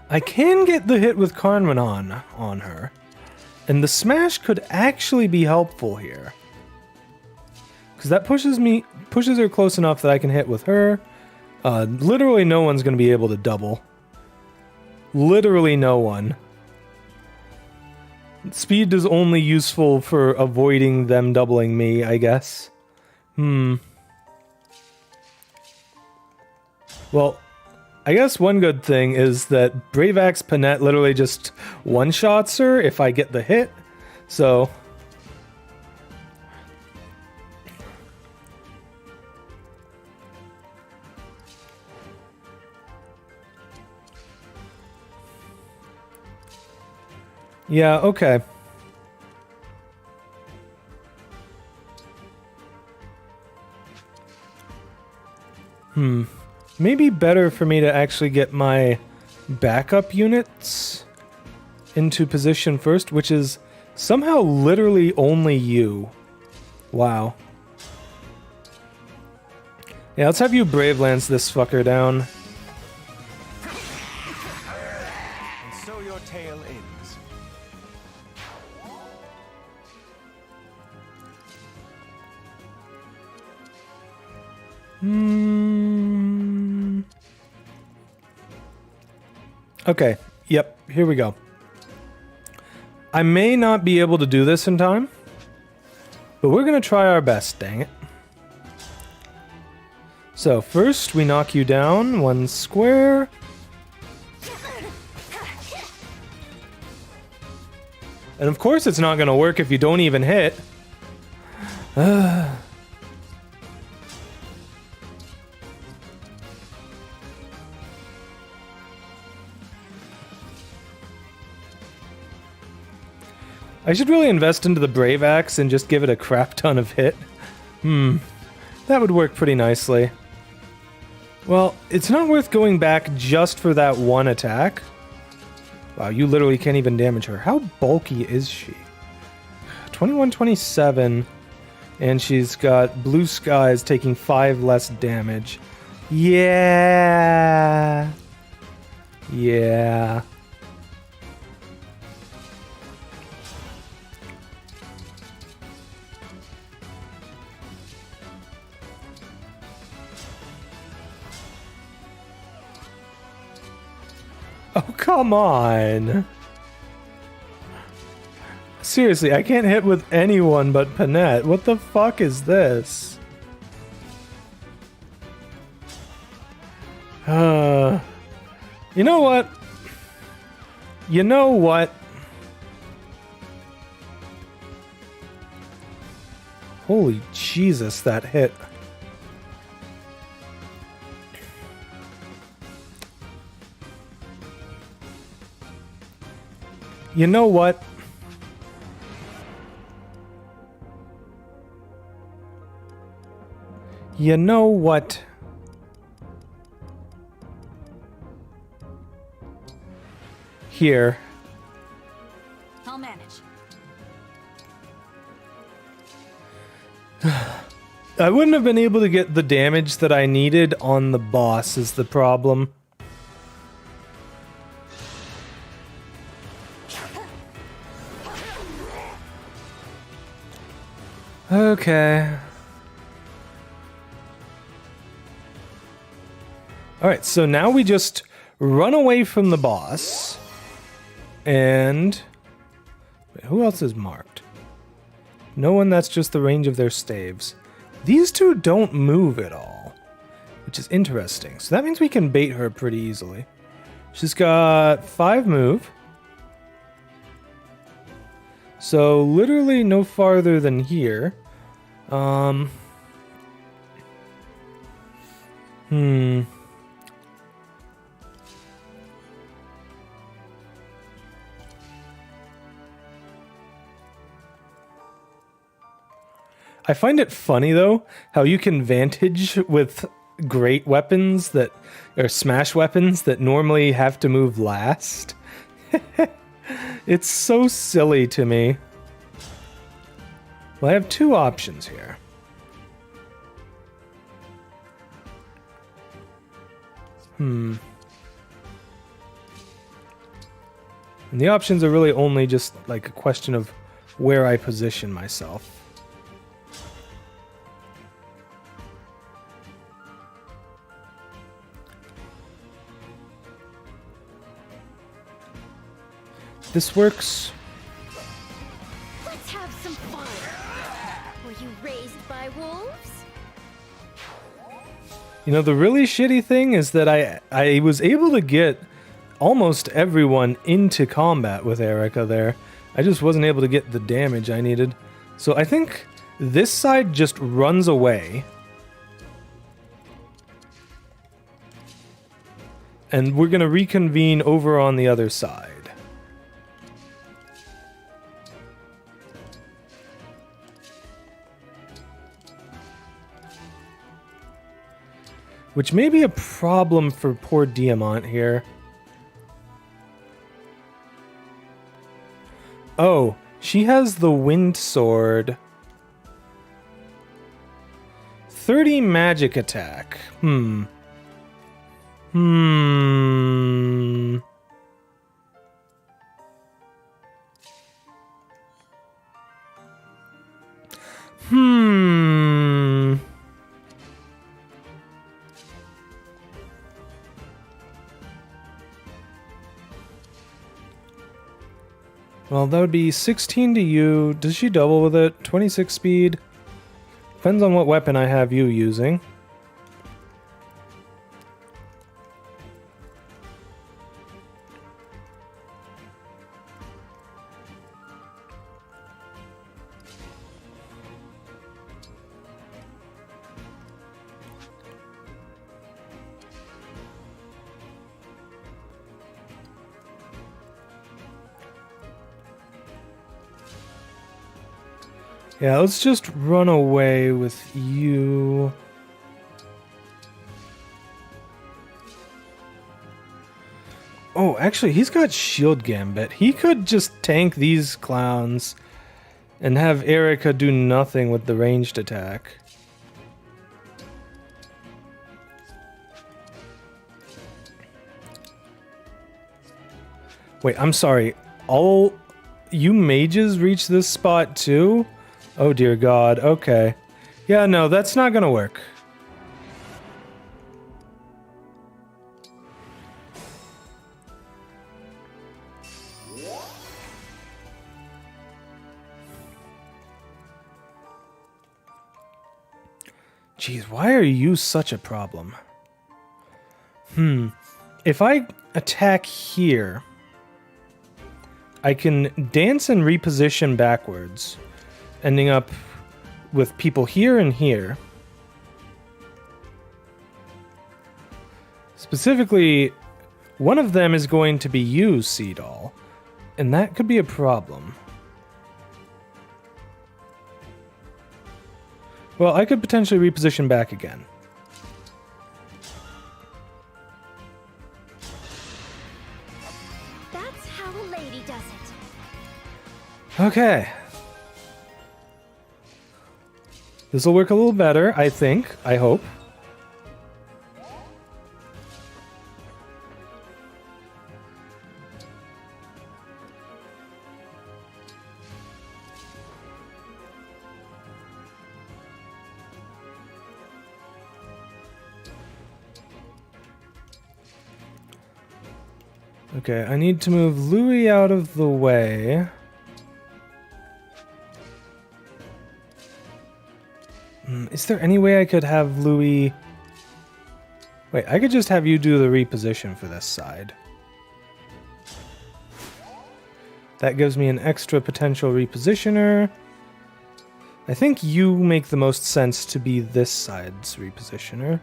I can get the hit with Carmen on her. And the smash could actually be helpful here. Because that pushes her close enough that I can hit with her. Literally no one's going to be able to double. Literally no one. Speed is only useful for avoiding them doubling me, I guess. Well, I guess one good thing is that Brave Axe Panette literally just one-shots her if I get the hit, so... Yeah, okay. Maybe better for me to actually get my backup units into position first, which is somehow literally only you. Wow. Yeah, let's have you Brave Lance this fucker down. And so your tale ends. Okay, yep, here we go. I may not be able to do this in time, but we're gonna try our best, dang it. So first we knock you down one square. And of course it's not gonna work if you don't even hit. I should really invest into the Brave Axe and just give it a crap ton of hit. That would work pretty nicely. Well, it's not worth going back just for that one attack. Wow, you literally can't even damage her. How bulky is she? 2127, and she's got Blue Skies taking 5 less damage. Yeah. Yeah. Oh, come on. Seriously, I can't hit with anyone but Panette. What the fuck is this? You know what? You know what? Holy Jesus, that hit. You know what? You know what? Here. I'll manage. I wouldn't have been able to get the damage that I needed on the boss is the problem. Okay. Alright, so now we just run away from the boss. And... wait, who else is marked? No one, that's just the range of their staves. These two don't move at all, which is interesting. So that means we can bait her pretty easily. She's got 5 move. So literally no farther than here. I find it funny though how you can vantage with great weapons that or smash weapons that normally have to move last. It's so silly to me. Well, I have 2 options here. And the options are really only just like a question of where I position myself. This works. Let's have some fun. Were you raised by wolves? You know, the really shitty thing is that I was able to get almost everyone into combat with Erica there. I just wasn't able to get the damage I needed. So I think this side just runs away. And we're going to reconvene over on the other side. Which may be a problem for poor Diamant here. Oh, she has the wind sword. 30 magic attack. Well, that would be 16 to you. Does she double with it? 26 speed. Depends on what weapon I have you using. Yeah, let's just run away with you. Oh, actually, he's got Shield Gambit. He could just tank these clowns and have Erica do nothing with the ranged attack. Wait, I'm sorry. All you mages reach this spot too? Oh dear God, okay. Yeah, no, that's not gonna work. Jeez, why are you such a problem? If I attack here, I can dance and reposition backwards, ending up with people here and here. Specifically, one of them is going to be you, Seadoll, and that could be a problem. Well, I could potentially reposition back again. That's how a lady does it. Okay. This will work a little better, I think. I hope. Okay, I need to move Louis out of the way. Is there any way I could have Louis... Wait, I could just have you do the reposition for this side. That gives me an extra potential repositioner. I think you make the most sense to be this side's repositioner.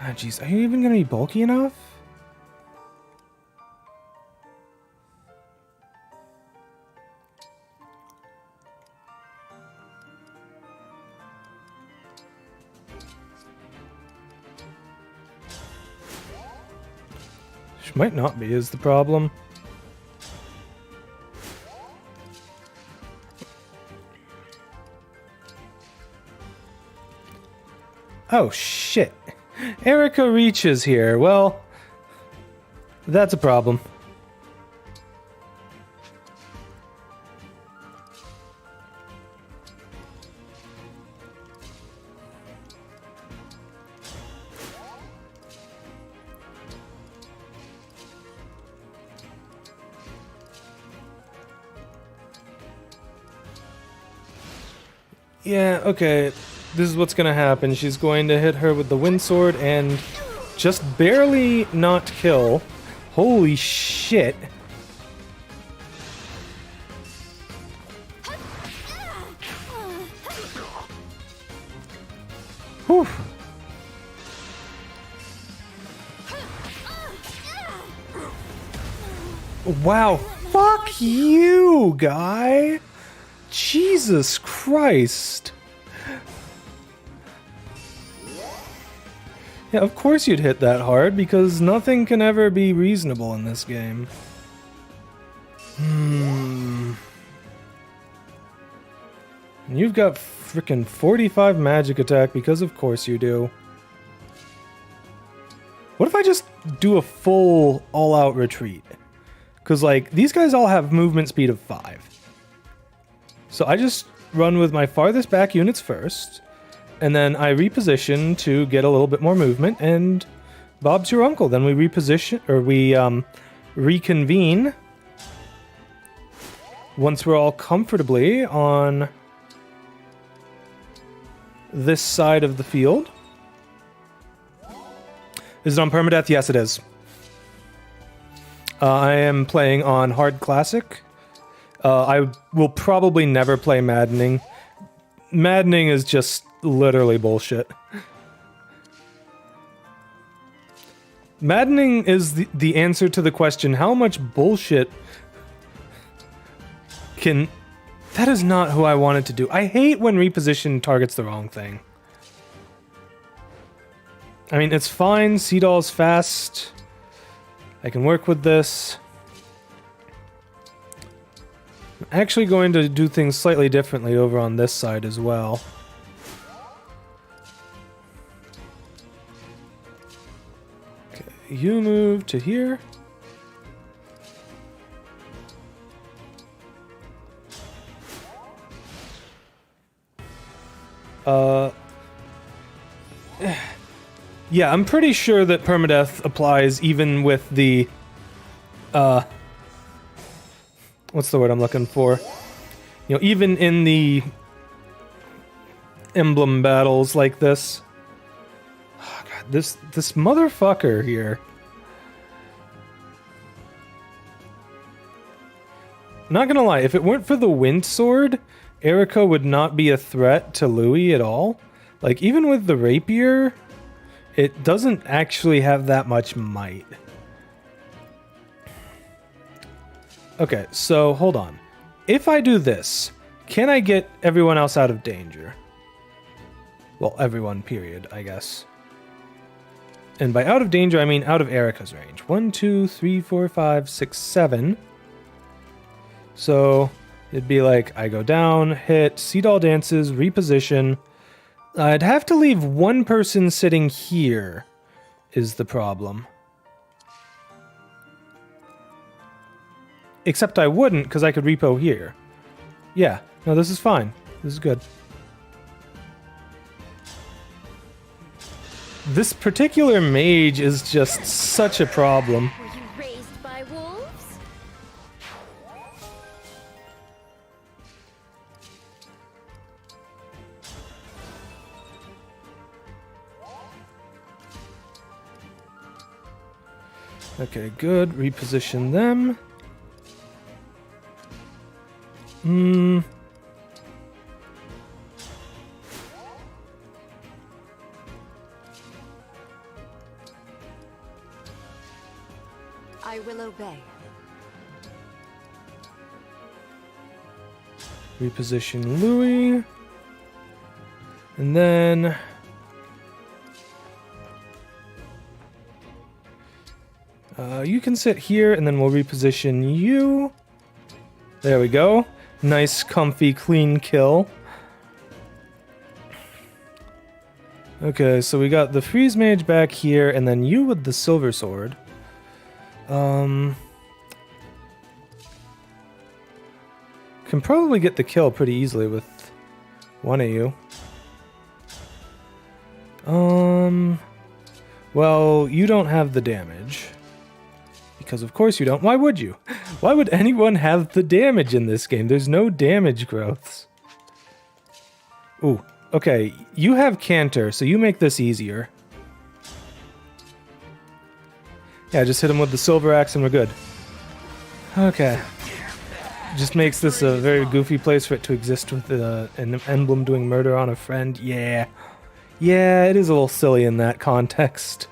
Ah, jeez, are you even gonna be bulky enough? She might not be, is the problem. Oh, shit. Erica reaches here. Well, that's a problem. Yeah, okay. This is what's gonna happen. She's going to hit her with the wind sword and just barely not kill. Holy shit. Whew. Wow. Fuck you, guy. Jesus Christ. Yeah, of course you'd hit that hard, because nothing can ever be reasonable in this game. And you've got frickin' 45 magic attack, because of course you do. What if I just do a full all-out retreat? Because, like, these guys all have movement speed of 5. So I just run with my farthest back units first, and then I reposition to get a little bit more movement, and Bob's your uncle. Then we reposition, or we reconvene once we're all comfortably on this side of the field. Is it on permadeath? Yes, it is. I am playing on hard classic. I will probably never play maddening. Maddening is just literally bullshit. Maddening is the answer to the question, how much bullshit can... That is not who I wanted to do. I hate when reposition targets the wrong thing. I mean, it's fine. Seadoll's fast. I can work with this. I'm actually going to do things slightly differently over on this side as well. Okay, you move to here. Yeah, I'm pretty sure that permadeath applies even with the, what's the word I'm looking for? You know, even in the emblem battles like this. Oh God, this motherfucker here. Not gonna lie, if it weren't for the wind sword, Erica would not be a threat to Louis at all. Like, even with the rapier, it doesn't actually have that much might. Okay, so hold on. If I do this, can I get everyone else out of danger? Well, everyone, period, I guess. And by out of danger, I mean out of Erica's range. 1, 2, 3, 4, 5, 6, 7. So it'd be like I go down, hit, Seed All Dances, reposition. I'd have to leave one person sitting here is the problem. Except I wouldn't, because I could repo here. Yeah, no, this is fine. This is good. This particular mage is just such a problem. Were you raised by wolves? Okay, good. Reposition them. I will obey. Reposition Louis. And then... you can sit here, and then we'll reposition you. There we go. Nice, comfy, clean kill. Okay, so we got the Freeze Mage back here, and then you with the Silver Sword. Can probably get the kill pretty easily with one of you. Well, you don't have the damage. Because of course you don't. Why would you? Why would anyone have the damage in this game? There's no damage growths. Ooh, okay. You have Canter, so you make this easier. Yeah, just hit him with the Silver Axe and we're good. Okay. Just makes this a very goofy place for it to exist with an emblem doing murder on a friend. Yeah. Yeah, it is a little silly in that context.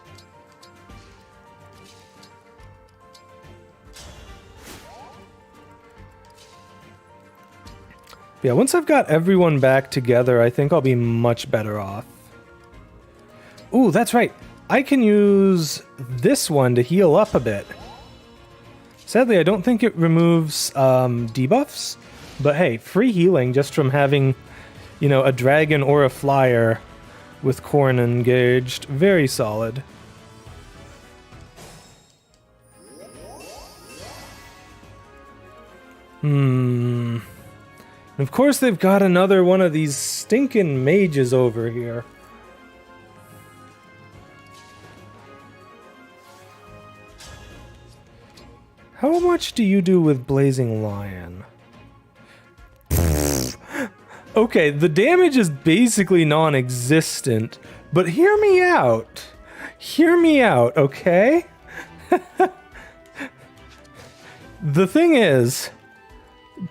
Yeah, once I've got everyone back together, I think I'll be much better off. Ooh, that's right. I can use this one to heal up a bit. Sadly, I don't think it removes debuffs, but hey, free healing just from having, you know, a dragon or a flyer with Corn engaged. Very solid. Of course, they've got another one of these stinking mages over here. How much do you do with Blazing Lion? Okay, the damage is basically non-existent, but hear me out. Hear me out, okay? The thing is,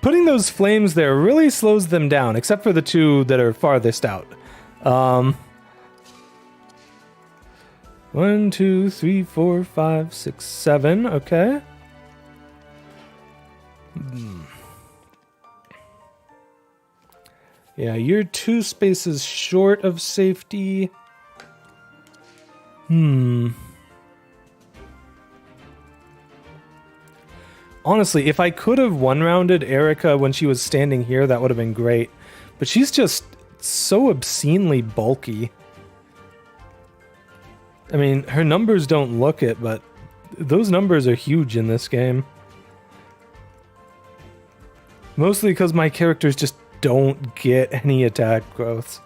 putting those flames there really slows them down, except for the two that are farthest out. 1, 2, 3, 4, 5, 6, 7, okay. Yeah, you're 2 spaces short of safety. Honestly, if I could have one-rounded Erica when she was standing here, that would have been great. But she's just so obscenely bulky. I mean, her numbers don't look it, but those numbers are huge in this game. Mostly because my characters just don't get any attack growths.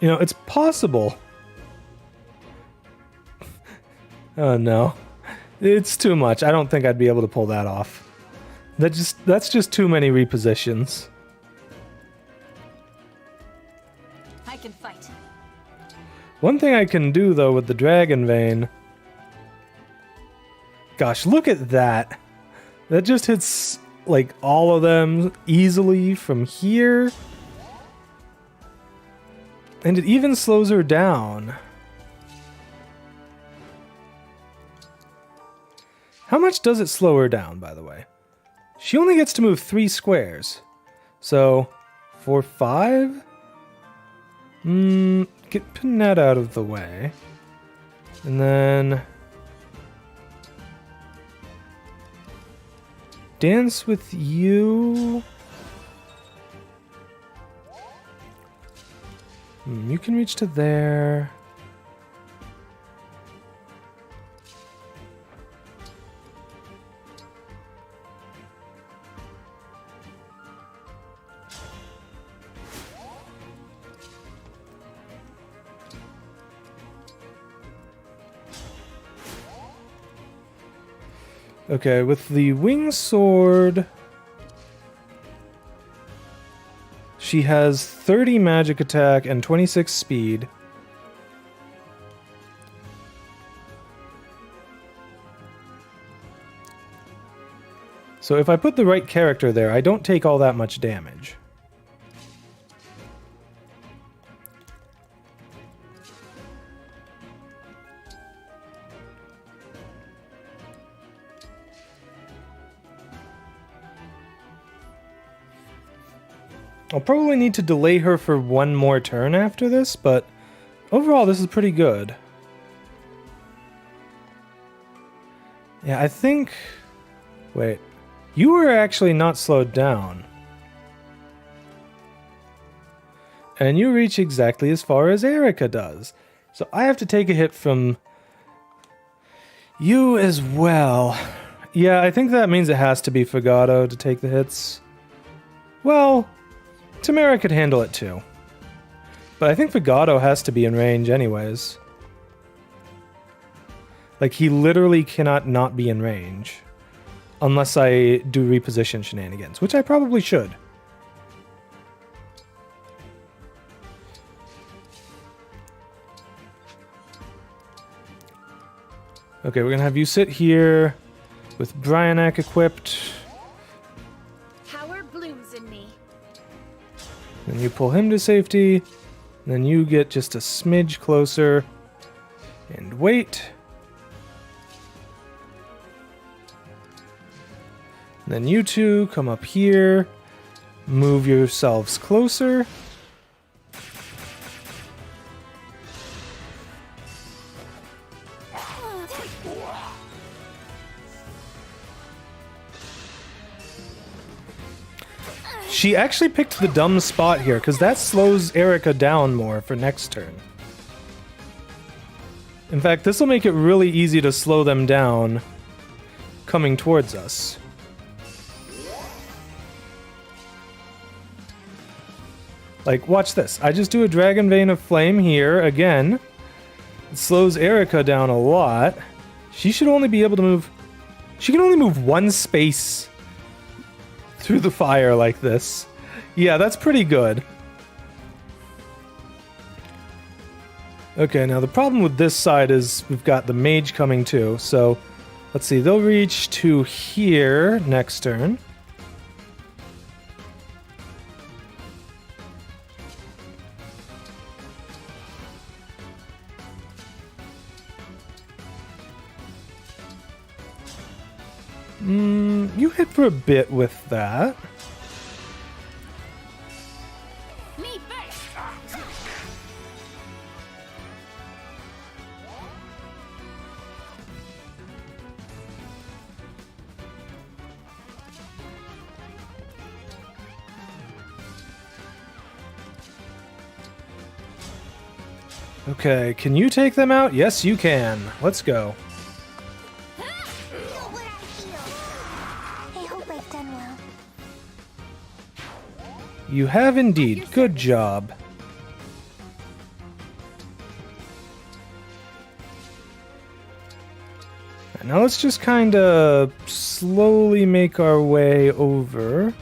You know, it's possible. Oh no. It's too much. I don't think I'd be able to pull that off. That's just too many repositions. I can fight. One thing I can do though with the Dragon Vein. Gosh, look at that. That just hits like all of them easily from here. And it even slows her down. How much does it slow her down, by the way? She only gets to move 3 squares. So, for 5? Get Panette out of the way. And then... dance with you... you can reach to there. Okay, with the wing sword, she has 30 magic attack and 26 speed. So if I put the right character there, I don't take all that much damage. I'll probably need to delay her for one more turn after this, but overall this is pretty good. Yeah, I think... wait. You were actually not slowed down. And you reach exactly as far as Erica does. So I have to take a hit from you as well. Yeah, I think that means it has to be Fagado to take the hits. Well... Tamara could handle it too. But I think Fagado has to be in range anyways. Like, he literally cannot not be in range. Unless I do reposition shenanigans, which I probably should. Okay, we're gonna have you sit here with Bryanak equipped. Power blooms in me. Then you pull him to safety. And then you get just a smidge closer. And wait. And then you two come up here. Move yourselves closer. She actually picked the dumb spot here, because that slows Erica down more for next turn. In fact, this will make it really easy to slow them down coming towards us. Like, watch this. I just do a Dragon Vein of Flame here, again. It slows Erica down a lot. She should only be able to move... She can only move 1 space through the fire like this. Yeah, that's pretty good. Okay, now the problem with this side is we've got the mage coming too. So, let's see. They'll reach to here next turn. You hit for a bit with that. Me first. Okay, can you take them out? Yes, you can. Let's go. You have indeed. Good job. Now let's just kind of slowly make our way over.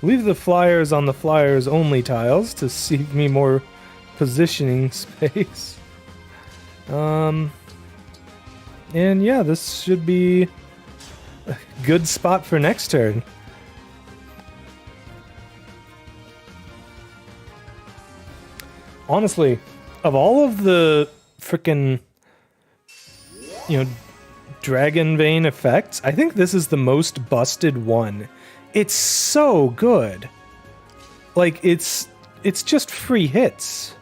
Leave the flyers on the flyers only tiles to save me more positioning space. And yeah, this should be a good spot for next turn. Honestly, of all of the frickin', Dragon Vein effects, I think this is the most busted one. It's so good. Like, it's just free hits.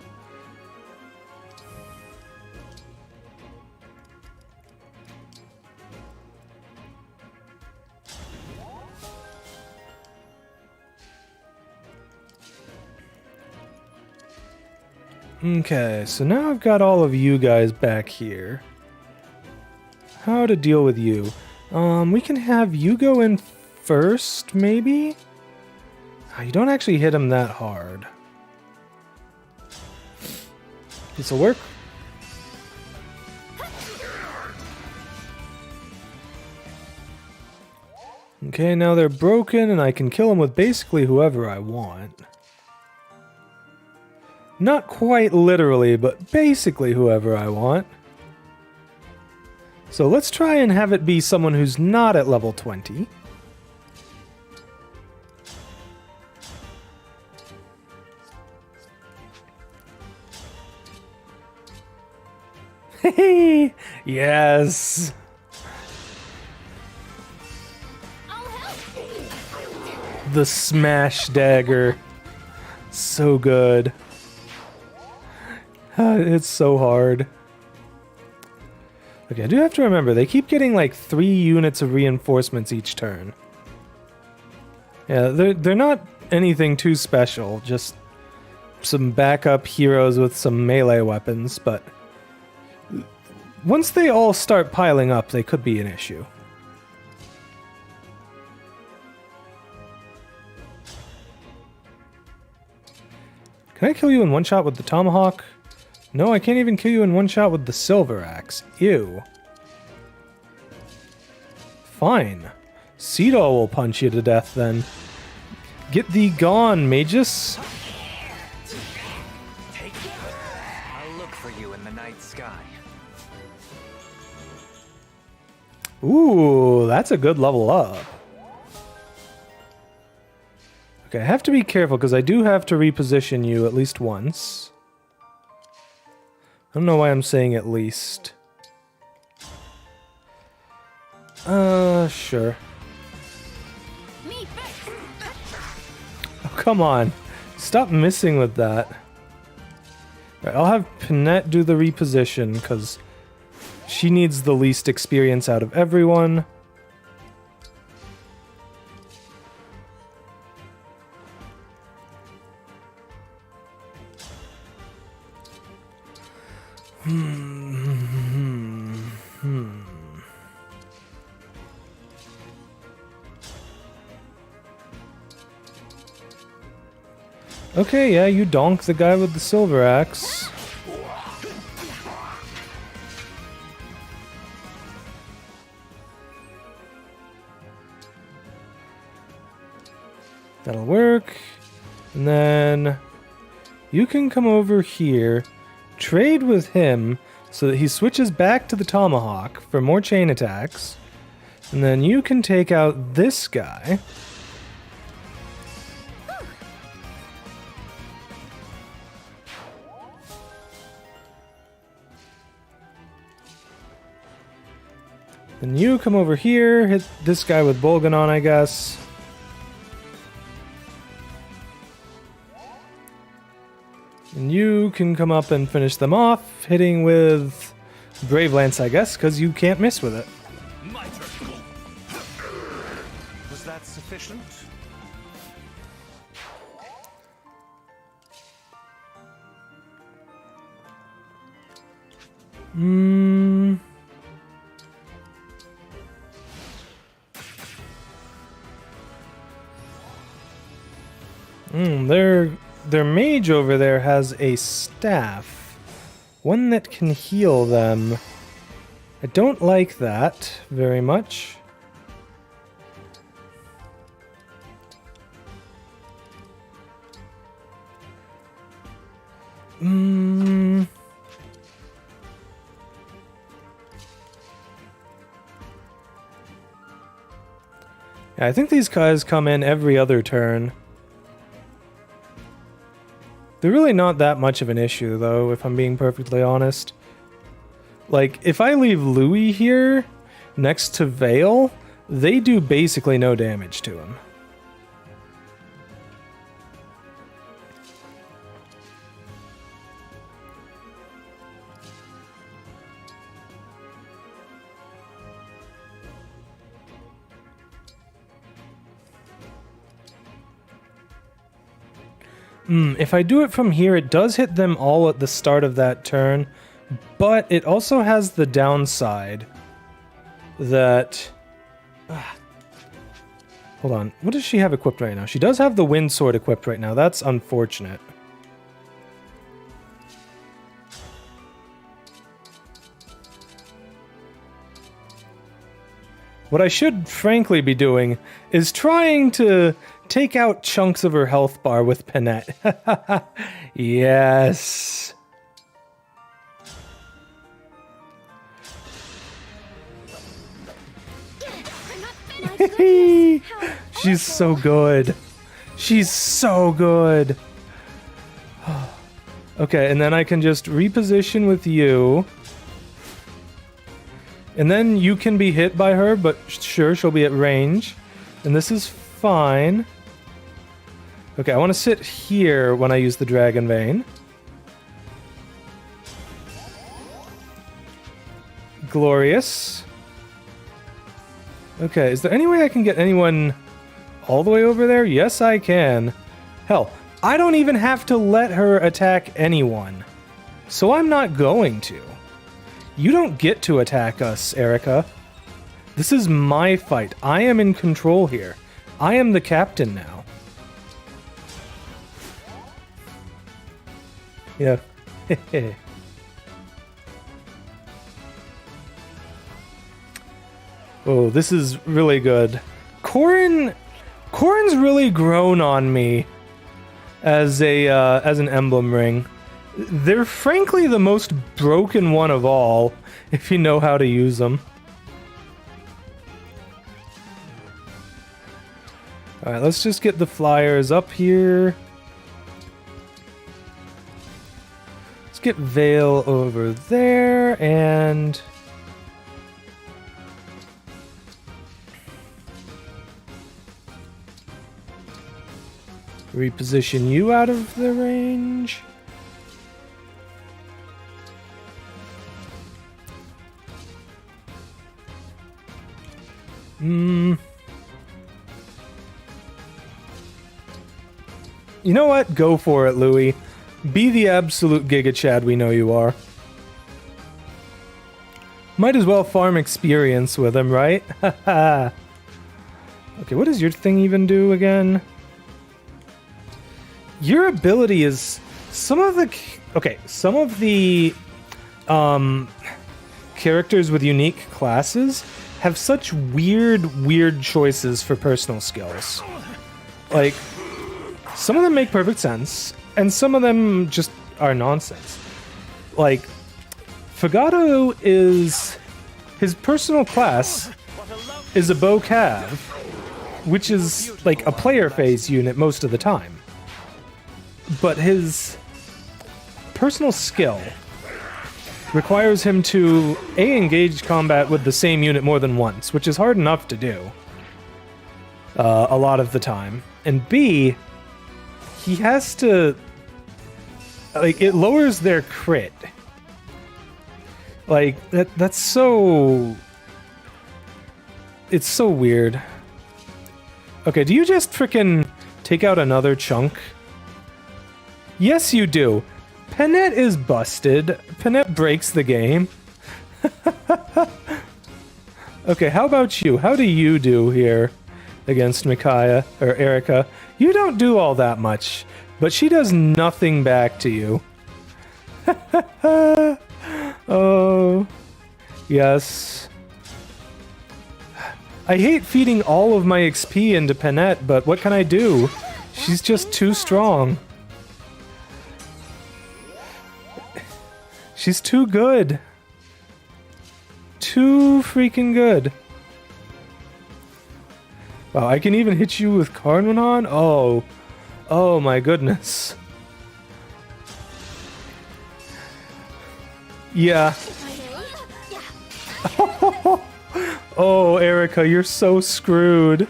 Okay, so now I've got all of you guys back here. How to deal with you? We can have you go in first, maybe? Oh, you don't actually hit him that hard. This'll work. Okay, now they're broken and I can kill them with basically whoever I want. Not quite literally, but basically whoever I want. So let's try and have it be someone who's not at level 20. Hey, yes. The smash dagger. So good. It's so hard. Okay, I do have to remember, they keep getting like 3 units of reinforcements each turn. Yeah, they're not anything too special, just some backup heroes with some melee weapons, but once they all start piling up, they could be an issue. Can I kill you in one shot with the tomahawk? No, I can't even kill you in one shot with the silver axe. Ew. Fine. Cedo will punch you to death then. Get thee gone, Magus. I'll look for you in the night sky. Ooh, that's a good level up. Okay, I have to be careful because I do have to reposition you at least once. I don't know why I'm saying at least. Sure. Oh, come on. Stop missing with that. Right, I'll have Panette do the reposition because she needs the least experience out of everyone. Okay, yeah, you donk the guy with the silver axe. That'll work. And then you can come over here, trade with him so that he switches back to the tomahawk for more chain attacks. And then you can take out this guy. Then you come over here, hit this guy with Bolganon, I guess. And you can come up and finish them off, hitting with Brave Lance, I guess, because you can't miss with it. My turn. Was that sufficient? their mage over there has a staff. One that can heal them. I don't like that very much. Yeah, I think these guys come in every other turn. They're really not that much of an issue, though, if I'm being perfectly honest. Like, if I leave Louis here next to Vale, they do basically no damage to him. If I do it from here, it does hit them all at the start of that turn, but it also has the downside that... hold on, what does she have equipped right now? She does have the Wind Sword equipped right now. That's unfortunate. What I should frankly be doing is trying to take out chunks of her health bar with Panette. Yes. She's so good. She's so good. Okay, and then I can just reposition with you. And then you can be hit by her, but sure, she'll be at range. And this is fine. Okay, I want to sit here when I use the Dragon Vein. Glorious. Okay, is there any way I can get anyone all the way over there? Yes, I can. Hell, I don't even have to let her attack anyone. So I'm not going to. You don't get to attack us, Erica. This is my fight. I am in control here. I am the captain now. Yeah. Oh, this is really good. Corrin's really grown on me as an emblem ring. They're frankly the most broken one of all, if you know how to use them. Alright, let's just get the flyers up here. Let's get Vale over there, and... reposition you out of the range. You know what? Go for it, Louis. Be the absolute Giga Chad we know you are. Might as well farm experience with him, right? Haha. Okay, what does your thing even do again? Your ability is some of the characters with unique classes have such weird choices for personal skills. Like, some of them make perfect sense, and some of them just are nonsense. Like, Fagato his personal class is a bow cav, which is like a player phase unit most of the time. But his personal skill requires him to engage combat with the same unit more than once, which is hard enough to do a lot of the time. And B, he has to... like, it lowers their crit. Like, that's so... it's so weird. Okay, do you just frickin' take out another chunk? Yes, you do. Panette is busted. Panette breaks the game. Okay, how about you? How do you do here against Micaiah, or Erica? You don't do all that much. But she does nothing back to you. Oh, yes. I hate feeding all of my XP into Panette, but what can I do? She's just too strong. She's too good. Too freaking good. Wow, I can even hit you with Karnwanon? Oh. Oh my goodness. Yeah. Oh, Erica, you're so screwed.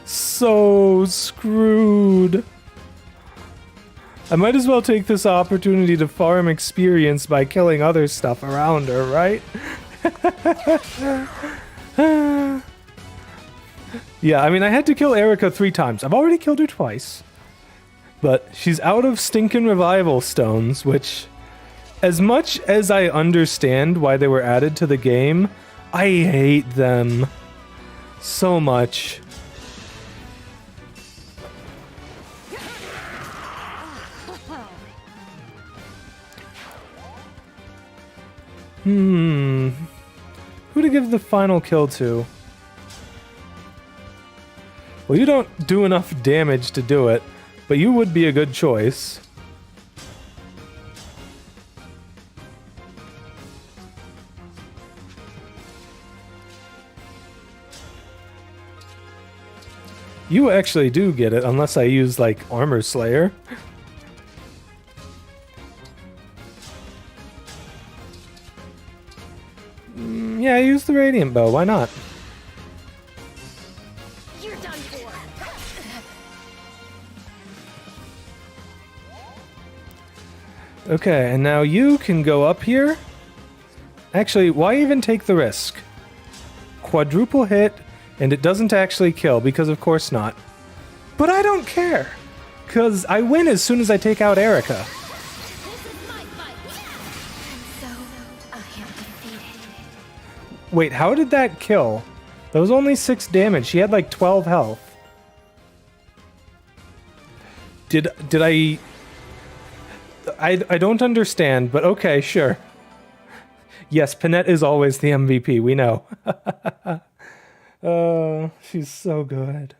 So screwed. I might as well take this opportunity to farm experience by killing other stuff around her, right? Yeah, I mean, I had to kill Erica 3 times. I've already killed her twice. But she's out of stinking revival stones, which, as much as I understand why they were added to the game, I hate them so much. Who to give the final kill to? Well, you don't do enough damage to do it, but you would be a good choice. You actually do get it, unless I use, like, Armor Slayer. Yeah, use the Radiant Bow, why not? You're done for. Okay, and now you can go up here. Actually, why even take the risk? Quadruple hit, and it doesn't actually kill, because of course not. But I don't care, because I win as soon as I take out Erica. Wait, how did that kill? That was only 6 damage. She had like 12 health. Did I don't understand, but okay, sure. Yes, Panette is always the MVP, we know. Oh, she's so good.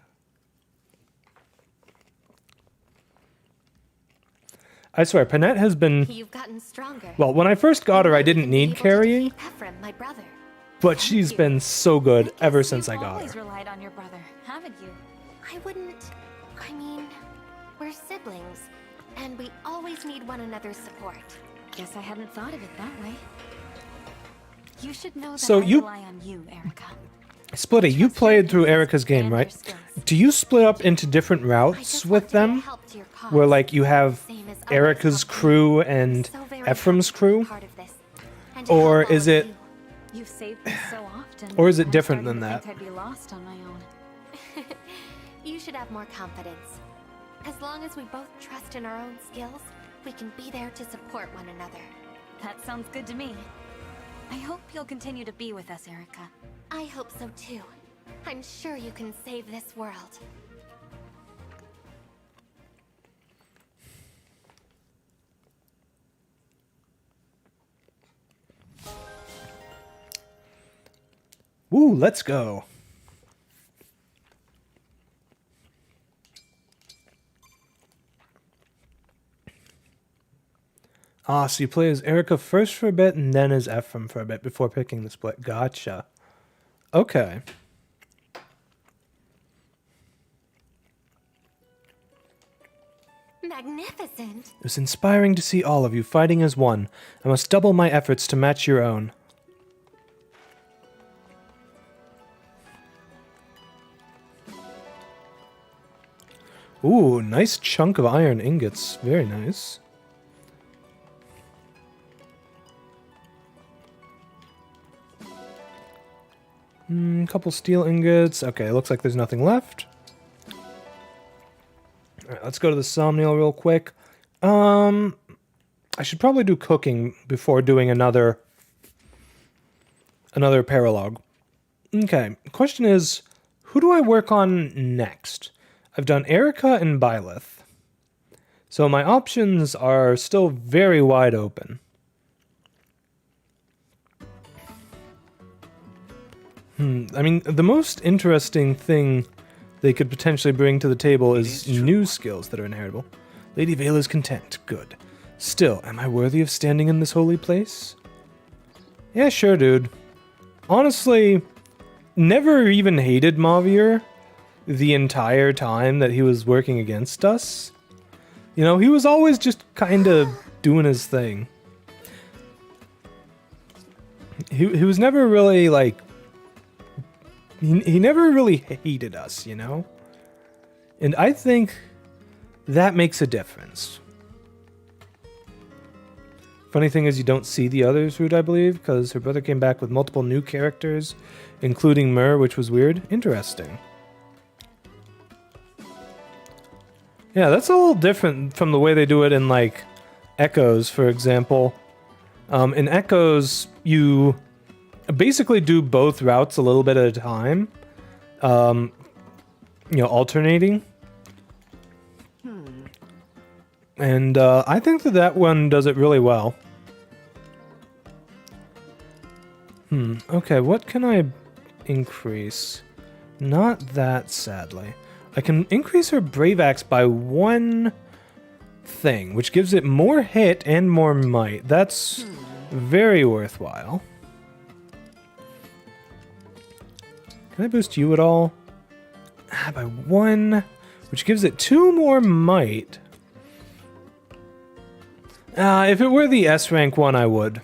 I swear, Panette has been... You've gotten stronger. Well, when I first got her, I didn't need carrying. Ephraim, my brother. But she's been so good ever since I got Always her. relied on your brother, haven't you? I wouldn't... I mean, we're siblings, and we always need one another's support. Guess I hadn't thought of it that way. You should know that So I you- rely on you, Erica. Splitty, you played through Erica's game, right? Do you split up into different routes with them? Where, like, you have Erica's crew and Ephraim's crew? Or is it... You've saved me so often. Or is it I'm different starting than to that? think I'd be lost on my own. You should have more confidence. As long as we both trust in our own skills, we can be there to support one another. That sounds good to me. I hope you'll continue to be with us, Erica. I hope so too. I'm sure you can save this world. Woo, let's go. Ah, so you play as Erica first for a bit and then as Ephraim for a bit before picking the split. Gotcha. Okay. Magnificent. It was inspiring to see all of you fighting as one. I must double my efforts to match your own. Ooh, nice chunk of iron ingots. Very nice. Couple steel ingots. Okay, looks like there's nothing left. Alright, let's go to the Somniel real quick. I should probably do cooking before doing another paralog. Okay, question is, who do I work on next? I've done Erica and Byleth. So my options are still very wide open. I mean, the most interesting thing they could potentially bring to the table is new skills that are inheritable. Lady Vale is content. Good. Still, am I worthy of standing in this holy place? Yeah, sure, dude. Honestly, never even hated Mavier the entire time that he was working against us. You know, he was always just kind of doing his thing. He was never really, like... He never really hated us, you know? And I think that makes a difference. Funny thing is you don't see the others route, I believe, because her brother came back with multiple new characters, including Myrrh, which was weird. Interesting. Yeah, that's a little different from the way they do it in, like, Echoes, for example. In Echoes, you basically do both routes a little bit at a time. You know, alternating. And I think that one does it really well. Okay, what can I increase? Not that, sadly. I can increase her Brave Axe by 1 thing, which gives it more hit and more might. That's very worthwhile. Can I boost you at all? By 1, which gives it 2 more might. If it were the S rank one, I would.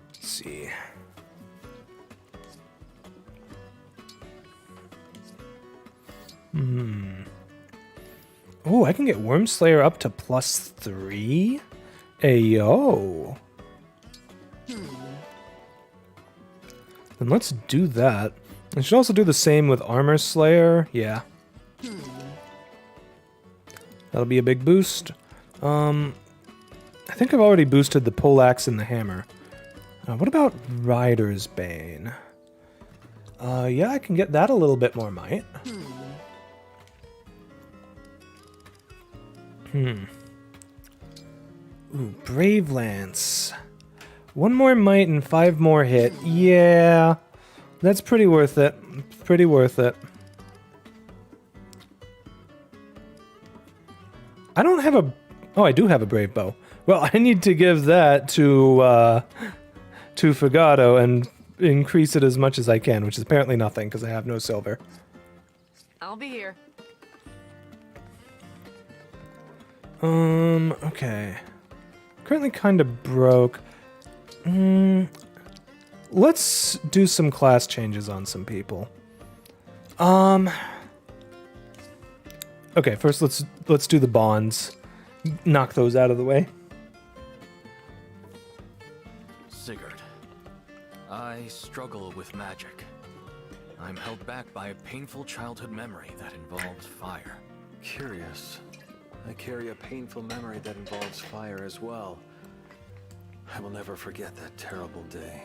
Let's see. Oh, I can get Wormslayer up to +3? Ayo. Then let's do that. I should also do the same with Armor Slayer. Yeah. That'll be a big boost. I think I've already boosted the Poleaxe and the Hammer. What about Rider's Bane? Yeah, I can get that a little bit more might. Ooh, Brave Lance. 1 more might and 5 more hit. Yeah, that's pretty worth it. Pretty worth it. I don't have a... Oh, I do have a Brave Bow. Well, I need to give that to Fagado and increase it as much as I can, which is apparently nothing because I have no silver. I'll be here. Okay. Currently kind of broke. Let's do some class changes on some people. Okay, first let's do the bonds. Knock those out of the way. Sigurd, I struggle with magic. I'm held back by a painful childhood memory that involved fire. Curious. I carry a painful memory that involves fire as well. I will never forget that terrible day.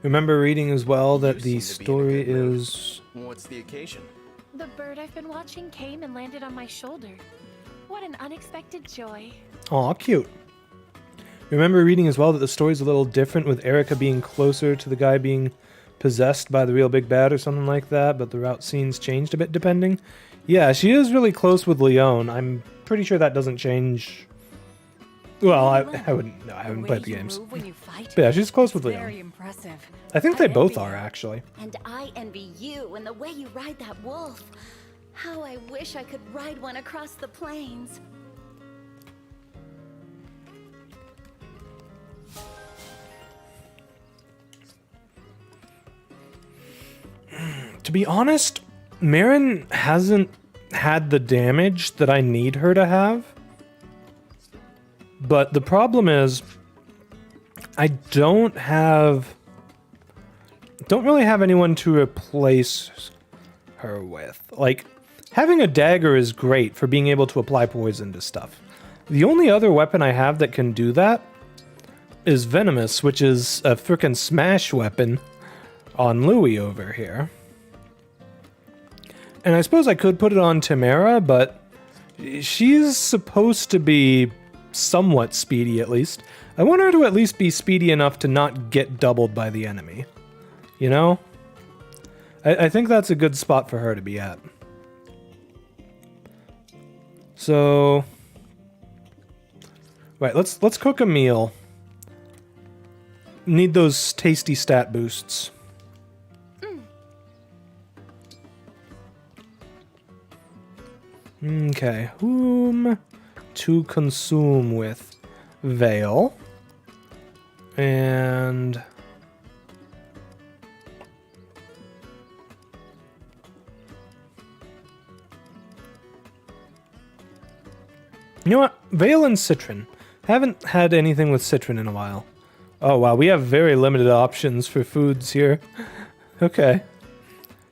Remember reading as well that the story is... What's the occasion? The bird I've been watching came and landed on my shoulder. What an unexpected joy. Aw, cute. Remember reading as well that the story's a little different with Erica being closer to the guy being possessed by the real big bad or something like that, but the route scenes changed a bit depending. Yeah, she is really close with Leon. I'm pretty sure that doesn't change. Well, I wouldn't know. I haven't played the games. But yeah, she's close with Leon. Very impressive. I think they both are, actually. And I envy you and the way you ride that wolf. How I wish I could ride one across the plains. To be honest, Marin hasn't had the damage that I need her to have. But the problem is, I don't really have anyone to replace her with. Like, having a dagger is great for being able to apply poison to stuff. The only other weapon I have that can do that is Venomous, which is a frickin' smash weapon on Louis over here. And I suppose I could put it on Tamara, but she's supposed to be somewhat speedy at least. I want her to at least be speedy enough to not get doubled by the enemy. You know? I think that's a good spot for her to be at. So... Right, let's cook a meal. Need those tasty stat boosts. Okay, whom to consume with? Vale. And... You know what? Vale and Citron. Haven't had anything with Citron in a while. Oh wow, we have very limited options for foods here. Okay.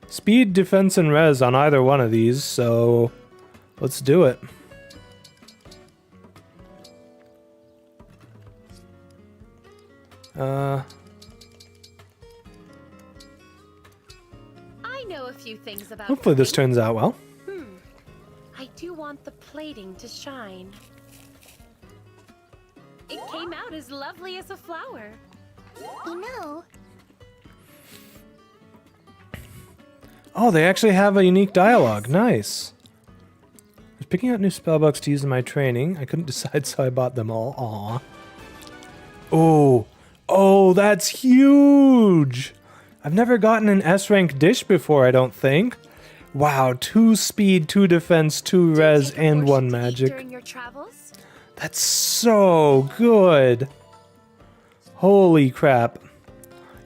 Speed, defense, and res on either one of these, so... Let's do it. I know a few things about Hopefully this turns out well. I do want the plating to shine. It came out as lovely as a flower. You know, Oh, they actually have a unique dialogue. Nice. I was picking out new spellbooks to use in my training. I couldn't decide, so I bought them all. Aw. Oh. Oh, that's huge! I've never gotten an S-rank dish before, I don't think. Wow, 2 speed, 2 defense, 2 res, and 1 magic. During your travels? That's so good. Holy crap.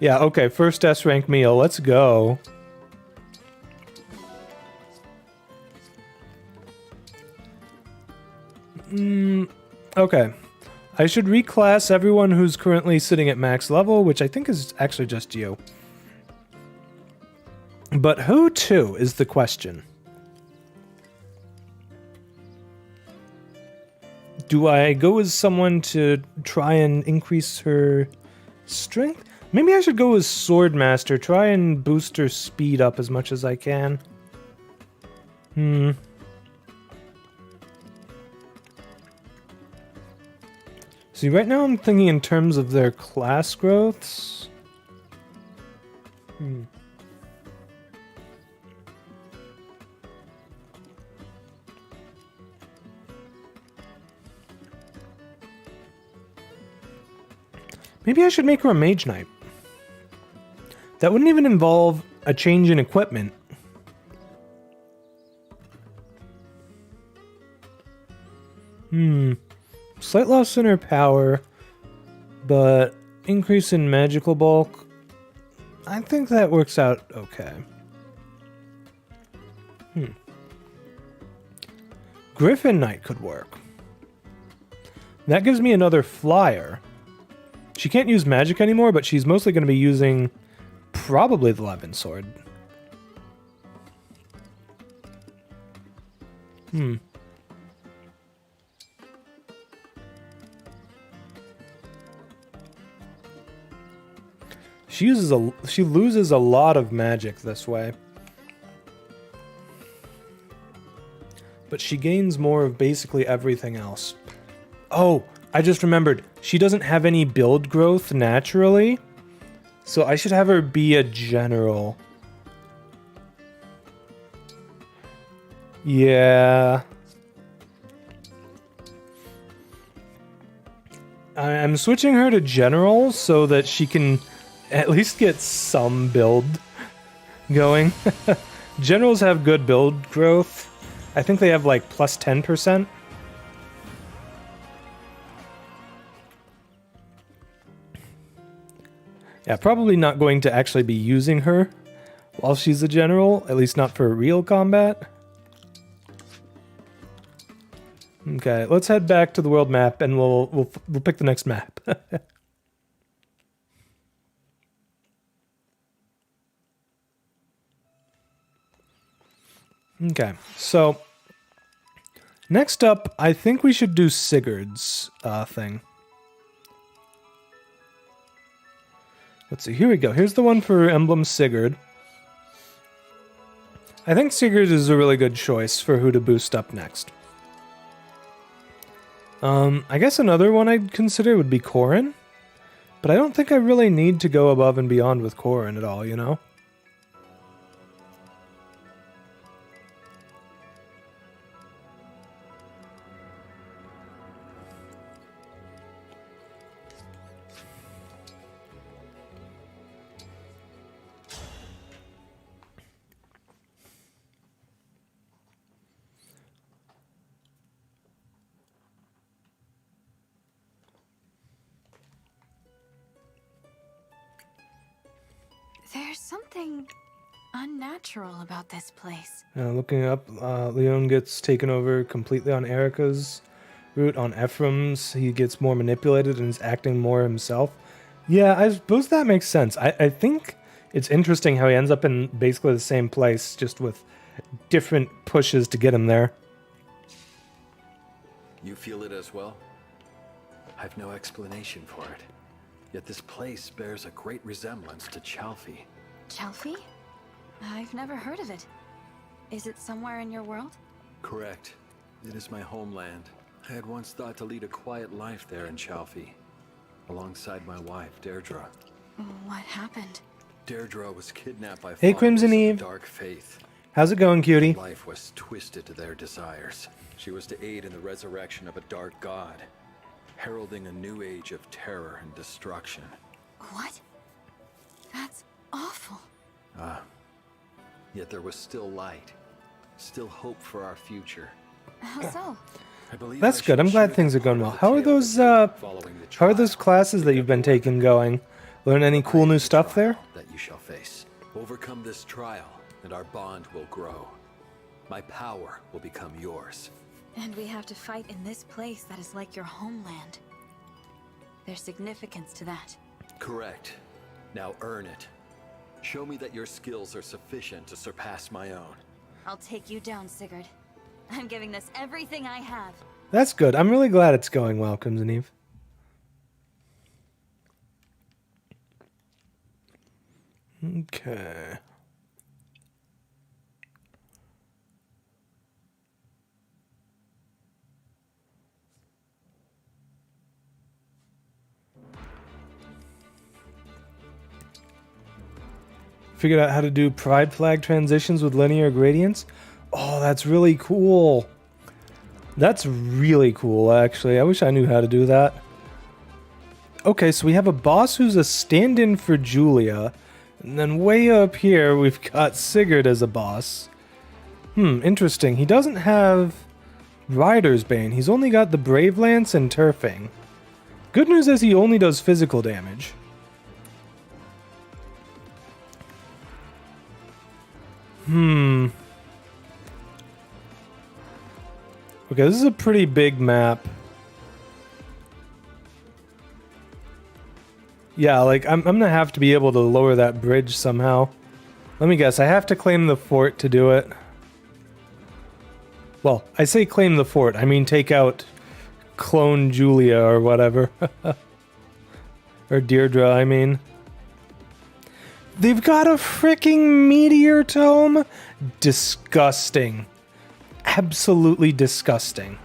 Yeah, okay, first S-rank meal. Let's go. Okay. I should reclass everyone who's currently sitting at max level, which I think is actually just you. But who to is the question. Do I go as someone to try and increase her strength? Maybe I should go as Swordmaster, try and boost her speed up as much as I can. See, right now I'm thinking in terms of their class growths. Maybe I should make her a Mage Knight. That wouldn't even involve a change in equipment. Slight loss in her power, but increase in magical bulk. I think that works out okay. Griffin Knight could work. That gives me another flyer. She can't use magic anymore, but she's mostly going to be using probably the Levin Sword. She loses a lot of magic this way. But she gains more of basically everything else. Oh, I just remembered. She doesn't have any build growth naturally. So I should have her be a general. Yeah. I'm switching her to general so that she can at least get some build going. Generals have good build growth. I think they have like plus 10%. Yeah, probably not going to actually be using her while she's a general, at least not for real combat. Okay, let's head back to the world map and we'll pick the next map. Okay, so next up, I think we should do Sigurd's thing. Let's see, here we go. Here's the one for Emblem Sigurd. I think Sigurd is a really good choice for who to boost up next. I guess another one I'd consider would be Corrin, but I don't think I really need to go above and beyond with Corrin at all, you know? There's something unnatural about this place. Looking up, Leon gets taken over completely on Erica's route. On Ephraim's, he gets more manipulated and is acting more himself. Yeah, I suppose that makes sense. I think it's interesting how he ends up in basically the same place, just with different pushes to get him there. You feel it as well? I've no explanation for it. Yet this place bears a great resemblance to Chalfie. Chalfie? I've never heard of it. Is it somewhere in your world? Correct. It is my homeland. I had once thought to lead a quiet life there in Chalfie, alongside my wife, Deirdre. What happened? Deirdre was kidnapped by Hey, followers Crimson of the Eve. Dark Faith. How's it going, cutie? Life was twisted to their desires. She was to aid in the resurrection of a dark god, heralding a new age of terror and destruction. What? That's awful. Yet there was still light, still hope for our future. How so? I believe That's good. I'm glad things are going well. How are those classes that you've been taking going? Learn any cool new stuff there? That you shall face. Overcome this trial, and our bond will grow. My power will become yours. And we have to fight in this place that is like your homeland. There's significance to that. Correct. Now earn it. Show me that your skills are sufficient to surpass my own. I'll take you down, Sigurd. I'm giving this everything I have. That's good. I'm really glad it's going well, Crimson Eve. Okay. Figured out how to do pride flag transitions with linear gradients. Oh, that's really cool. That's really cool, actually. I wish I knew how to do that. Okay, so we have a boss who's a stand-in for Julia. And then way up here, we've got Sigurd as a boss. Interesting. He doesn't have Rider's Bane. He's only got the Brave Lance and Turfing. Good news is he only does physical damage. Okay, this is a pretty big map. Yeah, like, I'm gonna have to be able to lower that bridge somehow. Let me guess, I have to claim the fort to do it. Well, I say claim the fort, I mean take out Clone Julia or whatever. Or Deirdre, I mean. They've got a freaking meteor tome? Disgusting. Absolutely disgusting.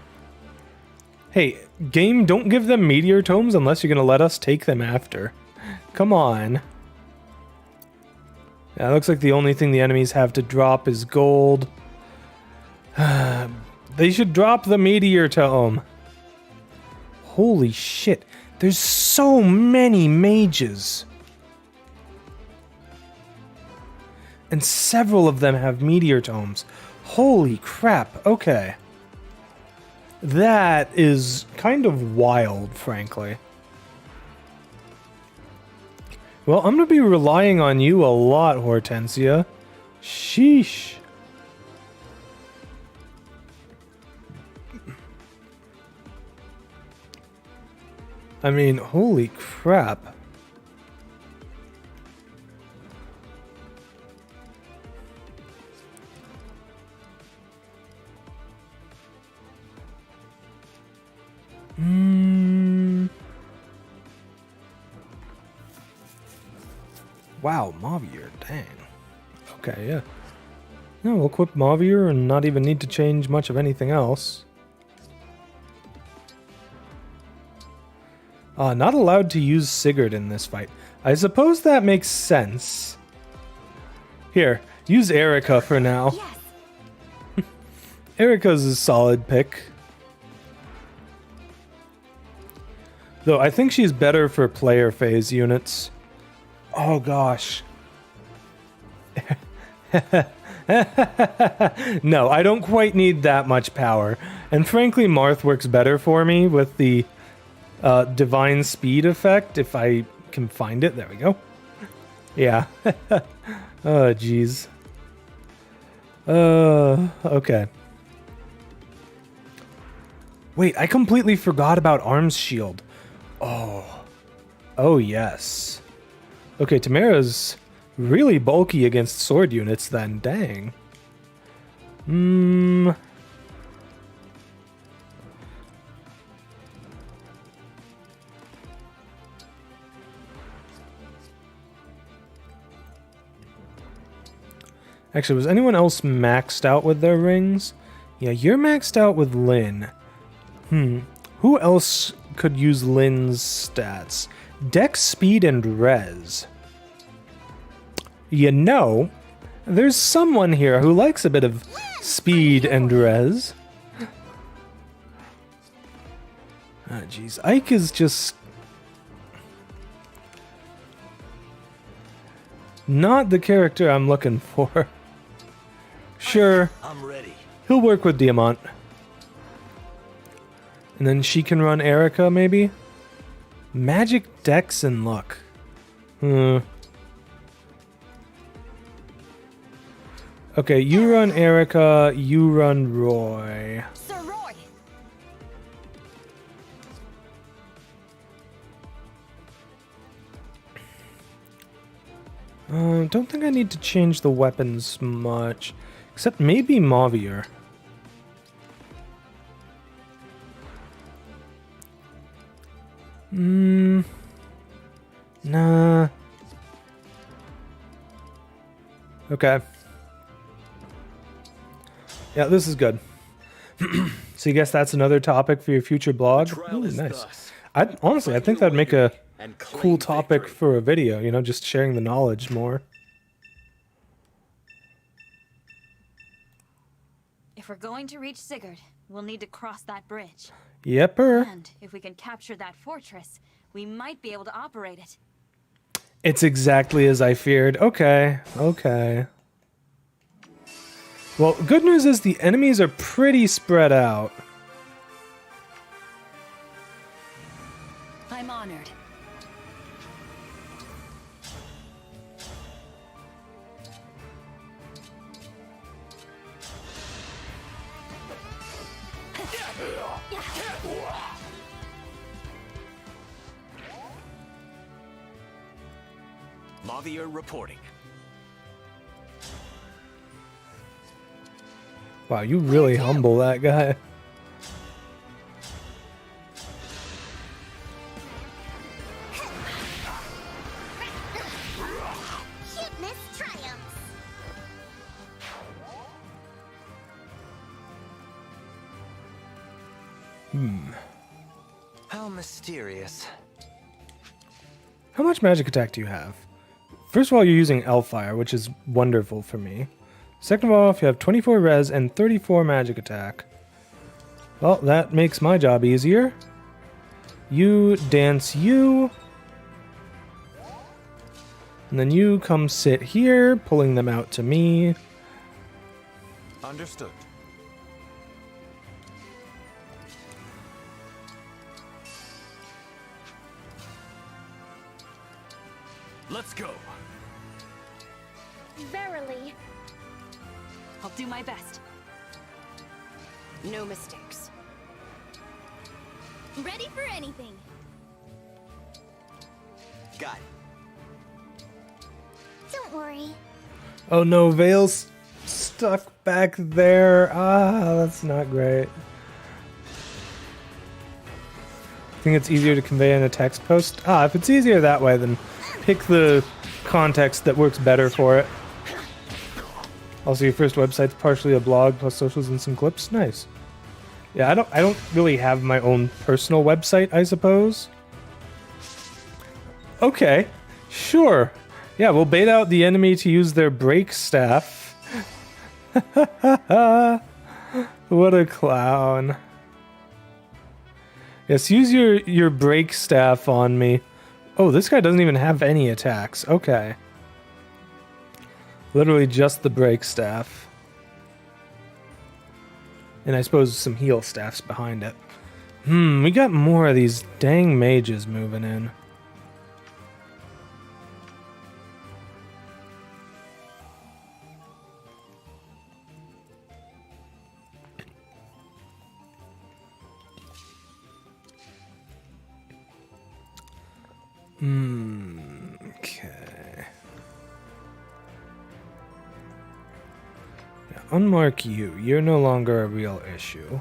Hey, game, don't give them meteor tomes unless you're gonna let us take them after. Come on. Yeah, it looks like the only thing the enemies have to drop is gold. They should drop the meteor tome. Holy shit. There's so many mages. And several of them have meteor tomes. Holy crap. Okay. That is kind of wild, frankly. Well, I'm going to be relying on you a lot, Hortensia. Sheesh. I mean, holy crap. Wow, Mavier, dang. Okay, yeah. No, we'll equip Mavier and not even need to change much of anything else. Not allowed to use Sigurd in this fight. I suppose that makes sense. Here, use Erica for now. Yes. Erica's a solid pick. Though I think she's better for player phase units. Oh gosh. No, I don't quite need that much power. And frankly, Marth works better for me with the divine speed effect, if I can find it. There we go. Yeah. Oh, jeez. Okay. Wait, I completely forgot about Arms Shield. Oh. Oh, yes. Okay, Tamara's really bulky against sword units then. Dang. Actually, was anyone else maxed out with their rings? Yeah, you're maxed out with Lyn. Who else could use Lyn's stats? Dex, speed, and res. You know, there's someone here who likes a bit of speed and res. Ah, jeez. Ike is just not the character I'm looking for. Sure. I'm ready. He'll work with Diamant. And then she can run Erica, maybe? Magic, Dex, and Luck. Okay, you run Erica, you run Roy. Sir Roy. Don't think I need to change the weapons much. Except maybe Mavier. Nah. Okay. Yeah, this is good. So you guess that's another topic for your future blog? Ooh, nice. Honestly, I think that'd make a cool topic for a video, you know, just sharing the knowledge more. If we're going to reach Sigurd, we'll need to cross that bridge. Yepper. And if we can capture that fortress, we might be able to operate it. It's exactly as I feared. Okay, okay. Well, good news is the enemies are pretty spread out. I'm honored. Mavier reporting. Wow, you really humble that guy. Cuteness triumphs. How mysterious. How much magic attack do you have? First of all, you're using Elfire, which is wonderful for me. Second of all, if you have 24 res and 34 magic attack. Well, that makes my job easier. You dance you. And then you come sit here, pulling them out to me. Understood. Let's go. Verily. I'll do my best. No mistakes. Ready for anything. Got it. Don't worry. Oh no, Vale's stuck back there. Ah, that's not great. I think it's easier to convey in a text post. Ah, if it's easier that way, then pick the context that works better for it. Also, your first website's partially a blog plus socials and some clips. Nice. Yeah, I don't really have my own personal website, I suppose. Okay, sure. Yeah, we'll bait out the enemy to use their break staff. What a clown. Yes, use your break staff on me. Oh, this guy doesn't even have any attacks. Okay. Literally just the break staff. And I suppose some heal staffs behind it. We got more of these dang mages moving in. Okay. Yeah, unmark you. You're no longer a real issue.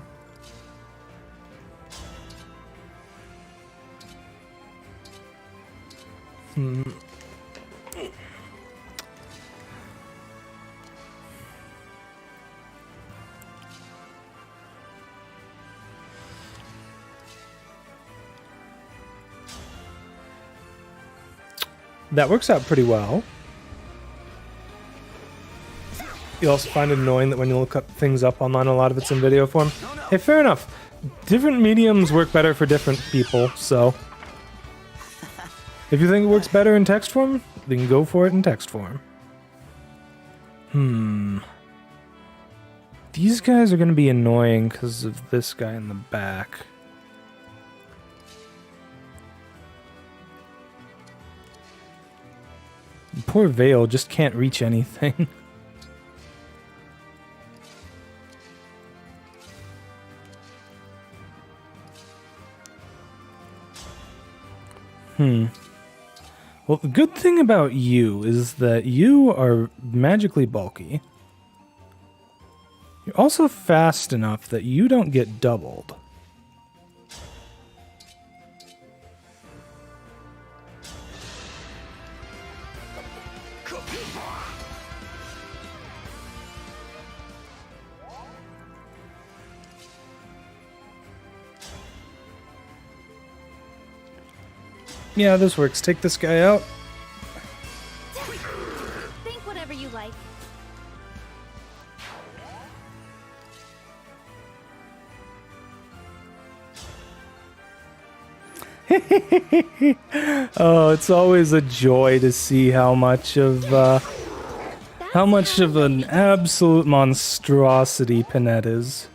That works out pretty well. You also find it annoying that when you look up things up online, a lot of it's in video form. Hey, fair enough. Different mediums work better for different people, so... If you think it works better in text form, then go for it in text form. These guys are going to be annoying because of this guy in the back. Poor Vale just can't reach anything. Well, the good thing about you is that you are magically bulky. You're also fast enough that you don't get doubled. Yeah, this works. Take this guy out. Think whatever you like. Oh, it's always a joy to see how much of an absolute monstrosity Panette is.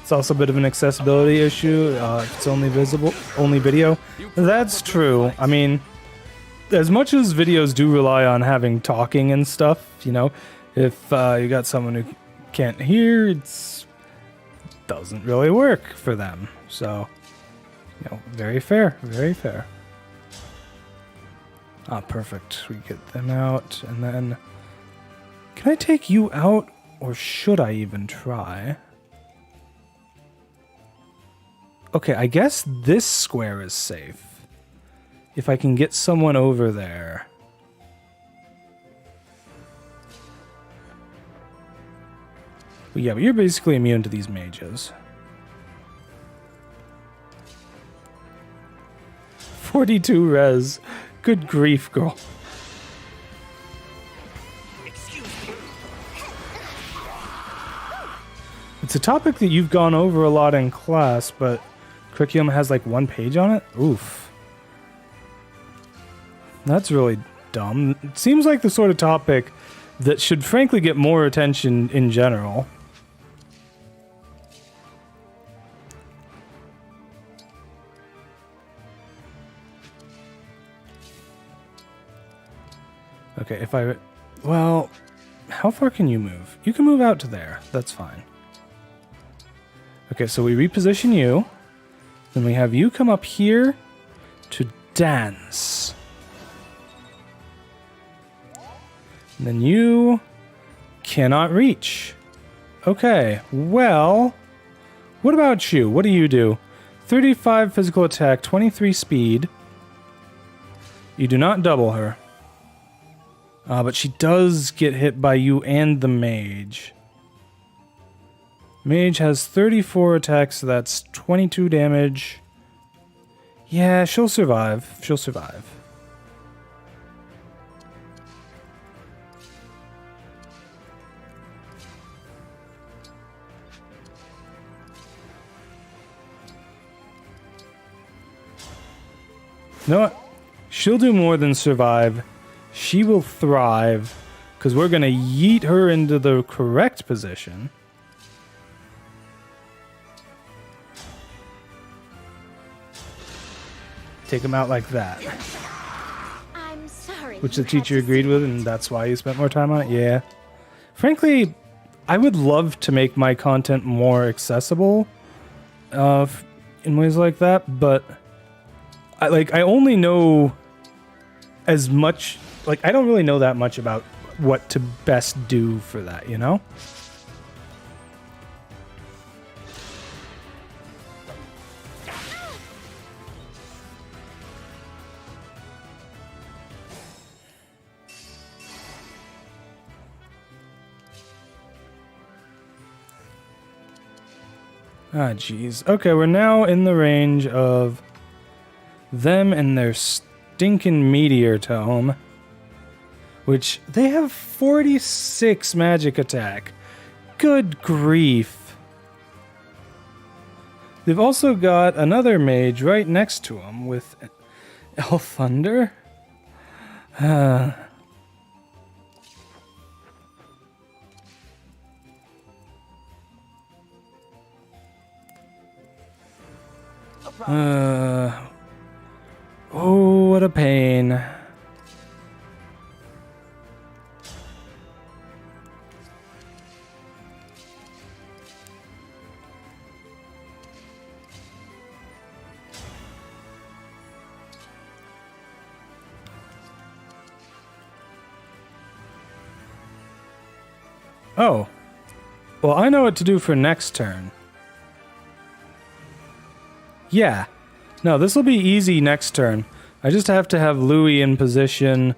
It's also a bit of an accessibility issue. It's only video. That's true. I mean, as much as videos do rely on having talking and stuff, you know, if you got someone who can't hear, it doesn't really work for them. So, you know, very fair, very fair. Ah, perfect. We get them out, and then... Can I take you out, or should I even try? Okay, I guess this square is safe. If I can get someone over there. But yeah, but you're basically immune to these mages. 42 res. Good grief, girl. It's a topic that you've gone over a lot in class, but curriculum has like 1 page on it? Oof. That's really dumb. It seems like the sort of topic that should frankly get more attention in general. Okay, if I... Well, how far can you move? You can move out to there. That's fine. Okay, so we reposition you. Then we have you come up here to dance. And then you cannot reach. Okay, well, what about you? What do you do? 35 physical attack, 23 speed. You do not double her. But she does get hit by you and the mage. Mage has 34 attacks, so that's 22 damage. Yeah, she'll survive. She'll survive. You know what? She'll do more than survive. She will thrive, because we're going to yeet her into the correct position. Take him out like that. I'm sorry. Which the teacher agreed with, and that's why you spent more time on it? Yeah. Frankly, I would love to make my content more accessible in ways like that, but I only know as much... Like, I don't really know that much about what to best do for that, you know? Ah, jeez. Okay, we're now in the range of them and their stinking meteor tome. Which, they have 46 magic attack. Good grief. They've also got another mage right next to them with Elf Thunder. Oh, what a pain. Oh. Well, I know what to do for next turn. Yeah. No, this will be easy next turn. I just have to have Louis in position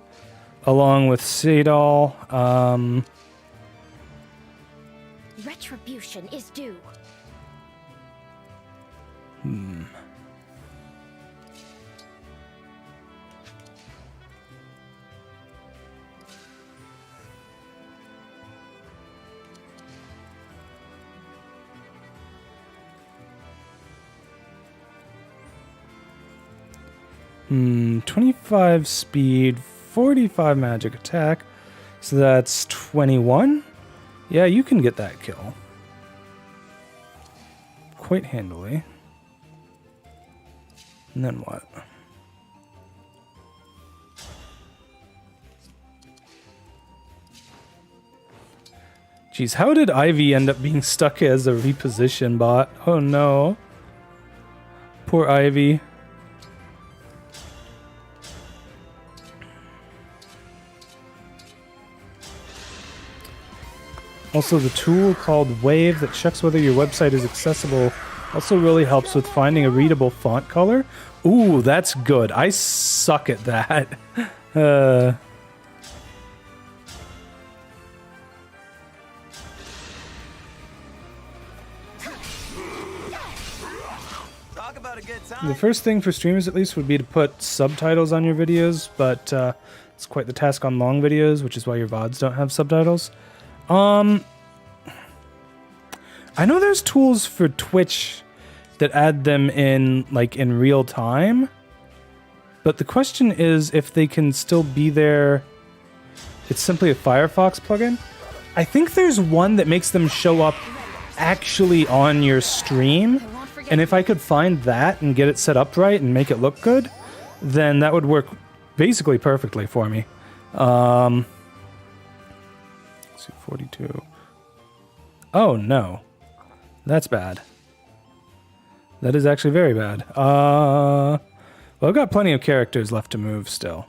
along with Sadal. Retribution is due. Hmm. Hmm, 25 speed, 45 magic attack. So that's 21? Yeah, you can get that kill. Quite handily. And then what? Jeez, how did Ivy end up being stuck as a reposition bot? Oh no. Poor Ivy. Also, the tool called Wave that checks whether your website is accessible also really helps with finding a readable font color. Ooh, that's good. I suck at that. The first thing for streamers, at least, would be to put subtitles on your videos, but it's quite the task on long videos, which is why your VODs don't have subtitles. I know there's tools for Twitch that add them in, like, in real time, but the question is if they can still be there. It's simply a Firefox plugin. I think there's one that makes them show up actually on your stream, and if I could find that and get it set up right and make it look good, then that would work basically perfectly for me. Let's see, 42. Oh, no. That's bad. That is actually very bad. Well, I've got plenty of characters left to move still.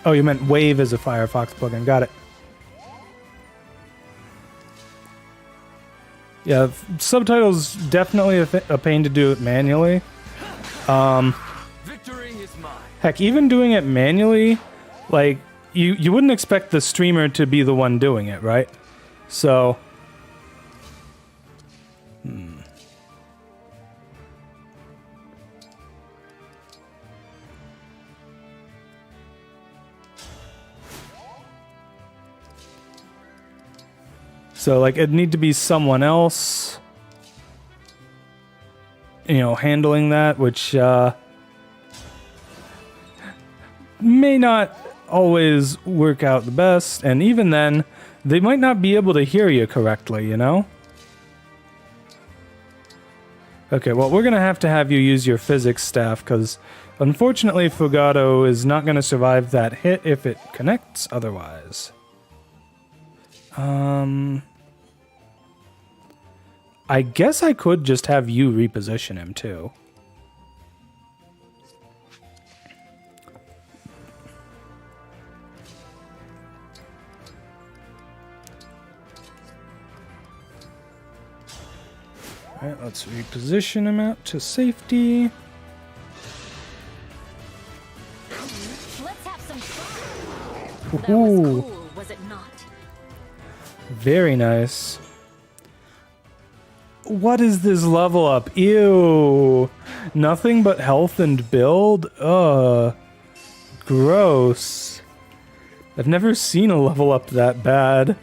Oh, you meant Wave as a Firefox plugin. Got it. Yeah, subtitles definitely a pain to do it manually. Victory is mine. Heck, even doing it manually, like, you wouldn't expect the streamer to be the one doing it, right? So... So, like, it'd need to be someone else, you know, handling that, which may not always work out the best. And even then, they might not be able to hear you correctly, you know? Okay, well, we're going to have you use your physics staff, because unfortunately, Fugato is not going to survive that hit if it connects otherwise. I guess I could just have you reposition him, too. Alright, let's reposition him out to safety. Let's have some fun. That was Ooh. cool, was it not? Very nice. What is this level up? Ew. Nothing but health and build? Ugh. Gross. I've never seen a level up that bad.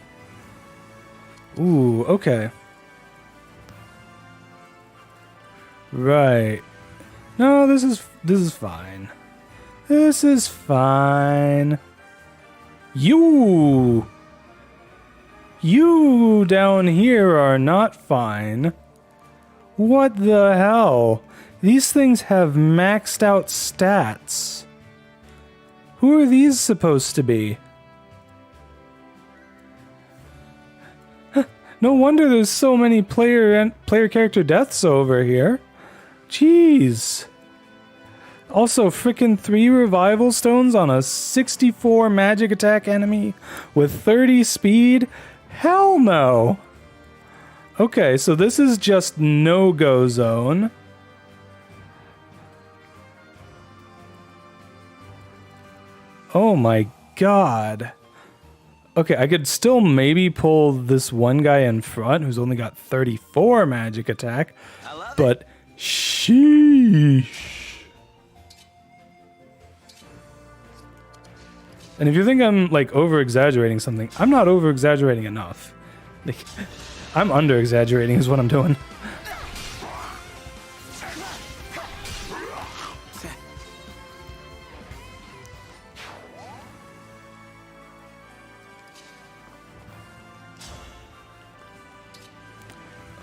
Ooh, okay. Right. No, this is fine. This is fine. You down here are not fine. What the hell? These things have maxed out stats. Who are these supposed to be? No wonder there's so many player character deaths over here. Jeez. Also, frickin' 3 revival stones on a 64 magic attack enemy with 30 speed? Hell no. Okay, so this is just no-go zone. Oh my god. Okay, I could still maybe pull this one guy in front who's only got 34 magic attack, but sheesh. And if you think I'm, like, over-exaggerating something, I'm not over-exaggerating enough. Like, I'm under-exaggerating is what I'm doing.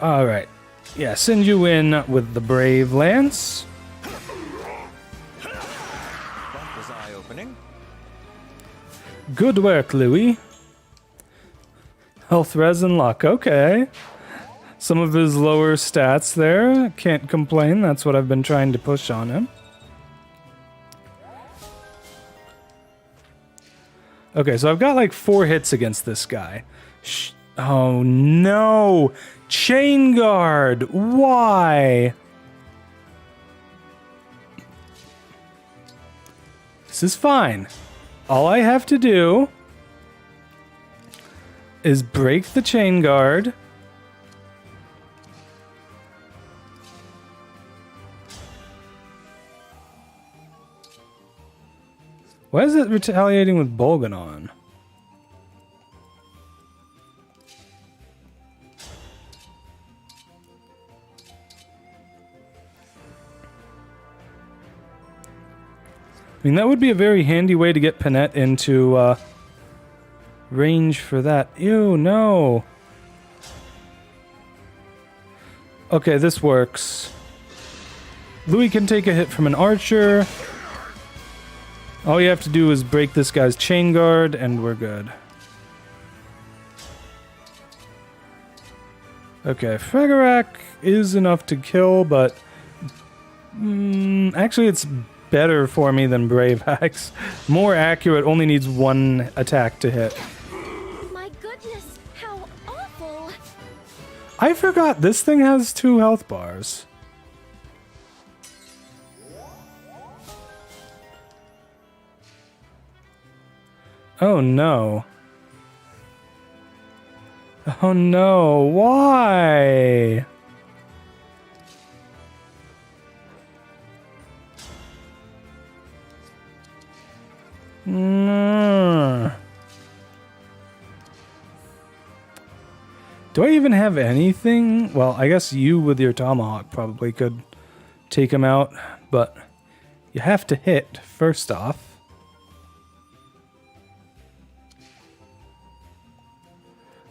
Alright. Yeah, send you in with the Brave Lance. That was eye-opening. Good work, Louis. Health, res, and luck. Okay. Some of his lower stats there. Can't complain. That's what I've been trying to push on him. Okay, so I've got like 4 hits against this guy. Oh no! Chain guard! Why? This is fine. All I have to do is break the chain guard. Why is it retaliating with Bolganon? I mean, that would be a very handy way to get Panette into range for that. Ew, no. Okay, this works. Louis can take a hit from an archer. All you have to do is break this guy's chain guard, and we're good. Okay, Fragarak is enough to kill, but... actually, it's better for me than Brave Axe. More accurate, only needs 1 attack to hit. My goodness, how awful! I forgot this thing has 2 health bars. Oh no. Oh no, why? Do I even have anything? Well, I guess you with your tomahawk probably could take him out, but you have to hit first off.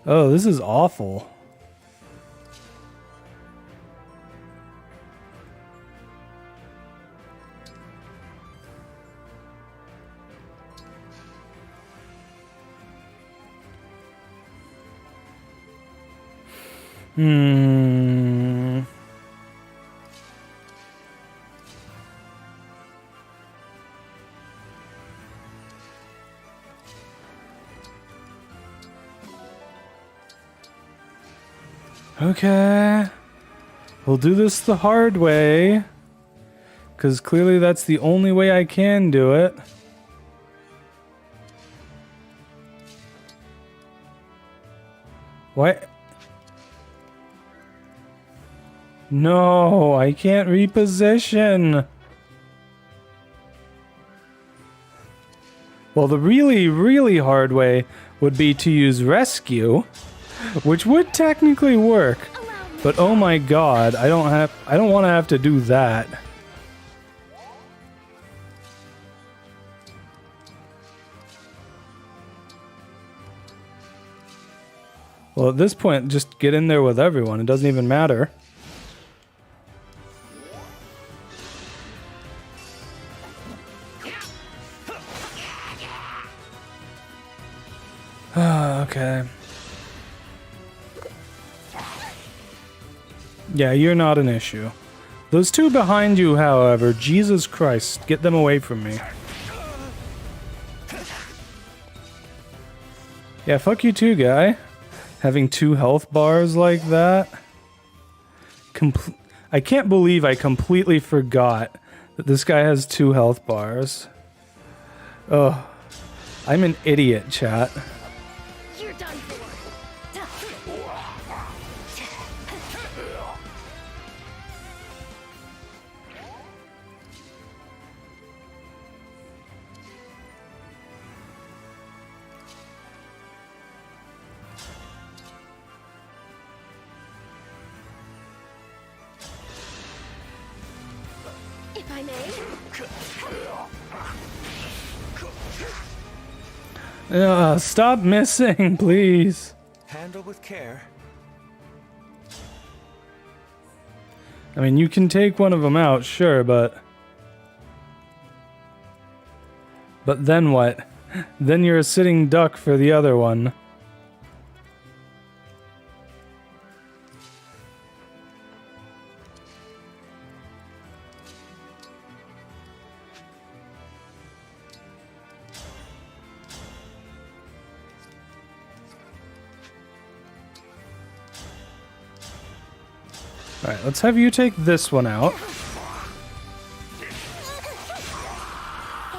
Oh, this is awful. Okay. We'll do this the hard way. Because clearly that's the only way I can do it. What? No, I can't reposition. Well, the really, really hard way would be to use rescue, which would technically work. But oh my god, I don't want to have to do that. Well, at this point, just get in there with everyone. It doesn't even matter. Okay. Yeah, you're not an issue. Those 2 behind you, however, Jesus Christ, get them away from me. Yeah, fuck you too, guy. Having 2 health bars like that. I can't believe I completely forgot that this guy has 2 health bars. Oh, I'm an idiot, chat. You're done for. If I may. Stop missing, please. Handle with care. I mean, you can take one of them out, sure, but then what? Then you're a sitting duck for the other one. Alright, let's have you take this one out. I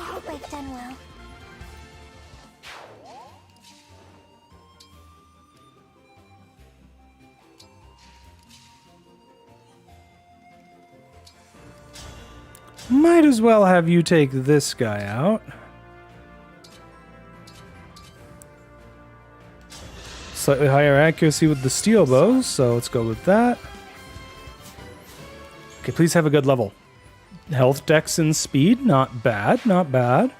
hope I've done well. Might as well have you take this guy out. Slightly higher accuracy with the steel bows, so let's go with that. Okay, please have a good level. Health, dex, and speed. Not bad, not bad.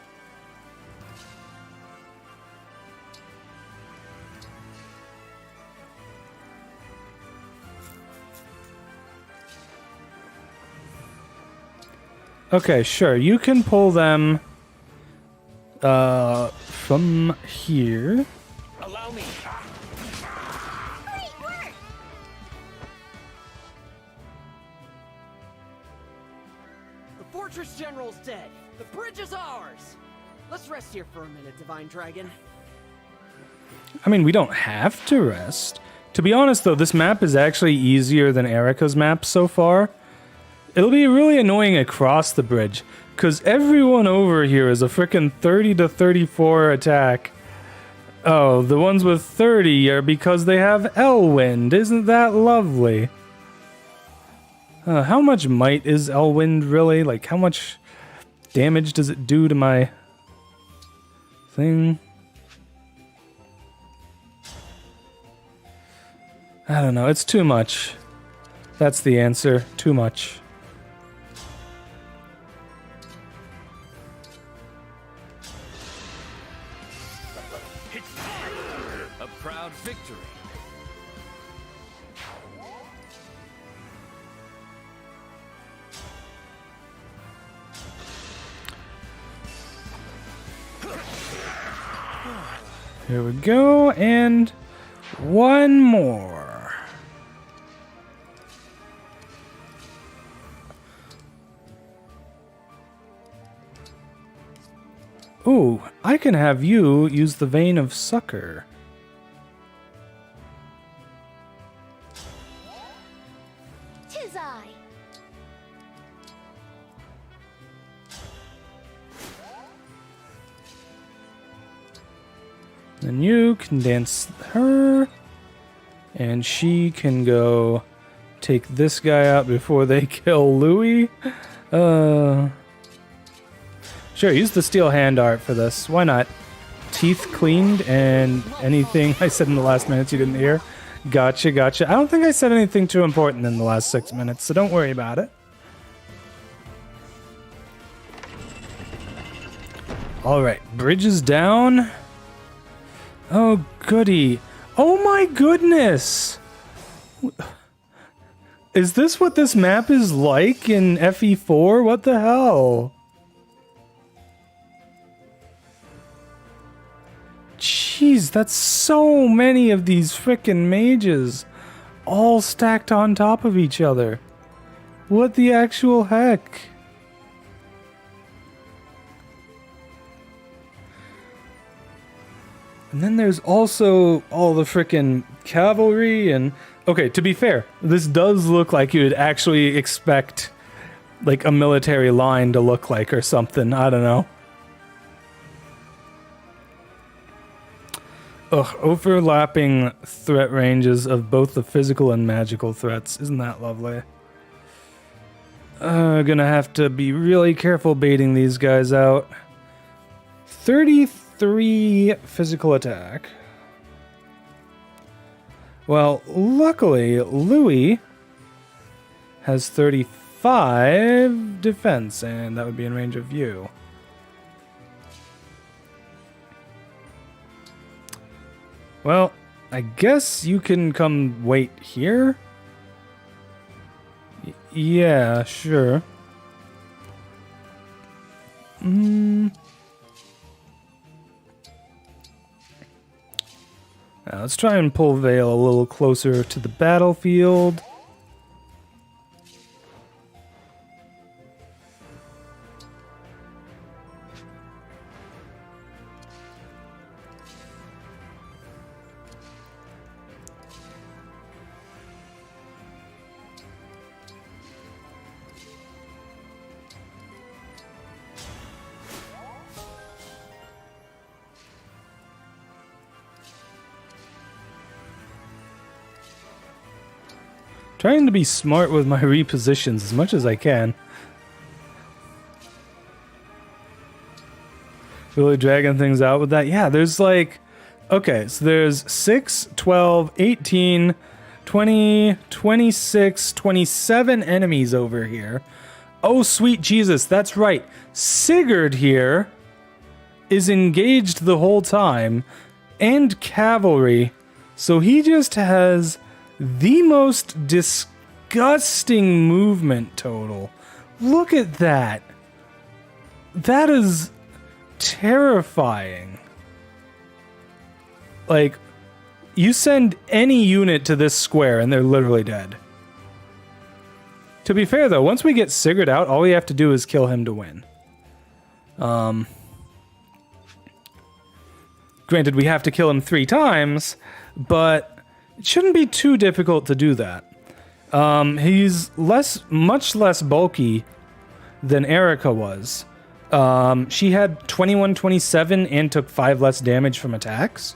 Okay, sure. You can pull them from here. Allow me. The Fortress General's dead. The bridge is ours. Let's rest here for a minute, Divine Dragon. I mean, we don't have to rest. To be honest, though, this map is actually easier than Erica's map so far. It'll be really annoying across the bridge, because everyone over here is a frickin' 30 to 34 attack. Oh, the ones with 30 are because they have Elwind. Isn't that lovely? How much might is Elwind really? Like, how much damage does it do to my thing? I don't know. It's too much. That's the answer. Too much. A proud victory. Here we go, and one more. Ooh, I can have you use the Vein of Succor. Tis I. Then you can dance her, and she can go take this guy out before they kill Louis. Sure, use the steel hand art for this. Why not? Teeth cleaned and anything I said in the last minutes you didn't hear. Gotcha, gotcha. I don't think I said anything too important in the last 6 minutes, so don't worry about it. Alright, bridges down. Oh, goody. Oh my goodness! Is this what this map is like in FE4? What the hell? Jeez, that's so many of these frickin' mages all stacked on top of each other. What the actual heck? And then there's also all the frickin' cavalry and... Okay, to be fair, this does look like you would actually expect like a military line to look like or something. I don't know. Ugh, overlapping threat ranges of both the physical and magical threats. Isn't that lovely? Gonna have to be really careful baiting these guys out. 33 physical attack. Well, luckily, Louis has 35 defense, and that would be in range of you. Well, I guess you can come wait here? Yeah, sure. Now, let's try and pull Vale a little closer to the battlefield. Trying to be smart with my repositions as much as I can. Really dragging things out with that. Yeah, there's like... Okay, so there's 6, 12, 18, 20, 26, 27 enemies over here. Oh, sweet Jesus, that's right. Sigurd here is engaged the whole time. And cavalry. So he just has... the most disgusting movement total. Look at that. That is terrifying. Like, you send any unit to this square and they're literally dead. To be fair, though, once we get Sigurd out, all we have to do is kill him to win. Granted, we have to kill him 3 times, but it shouldn't be too difficult to do that. He's much less bulky than Erica was. She had 21-27 and took 5 less damage from attacks.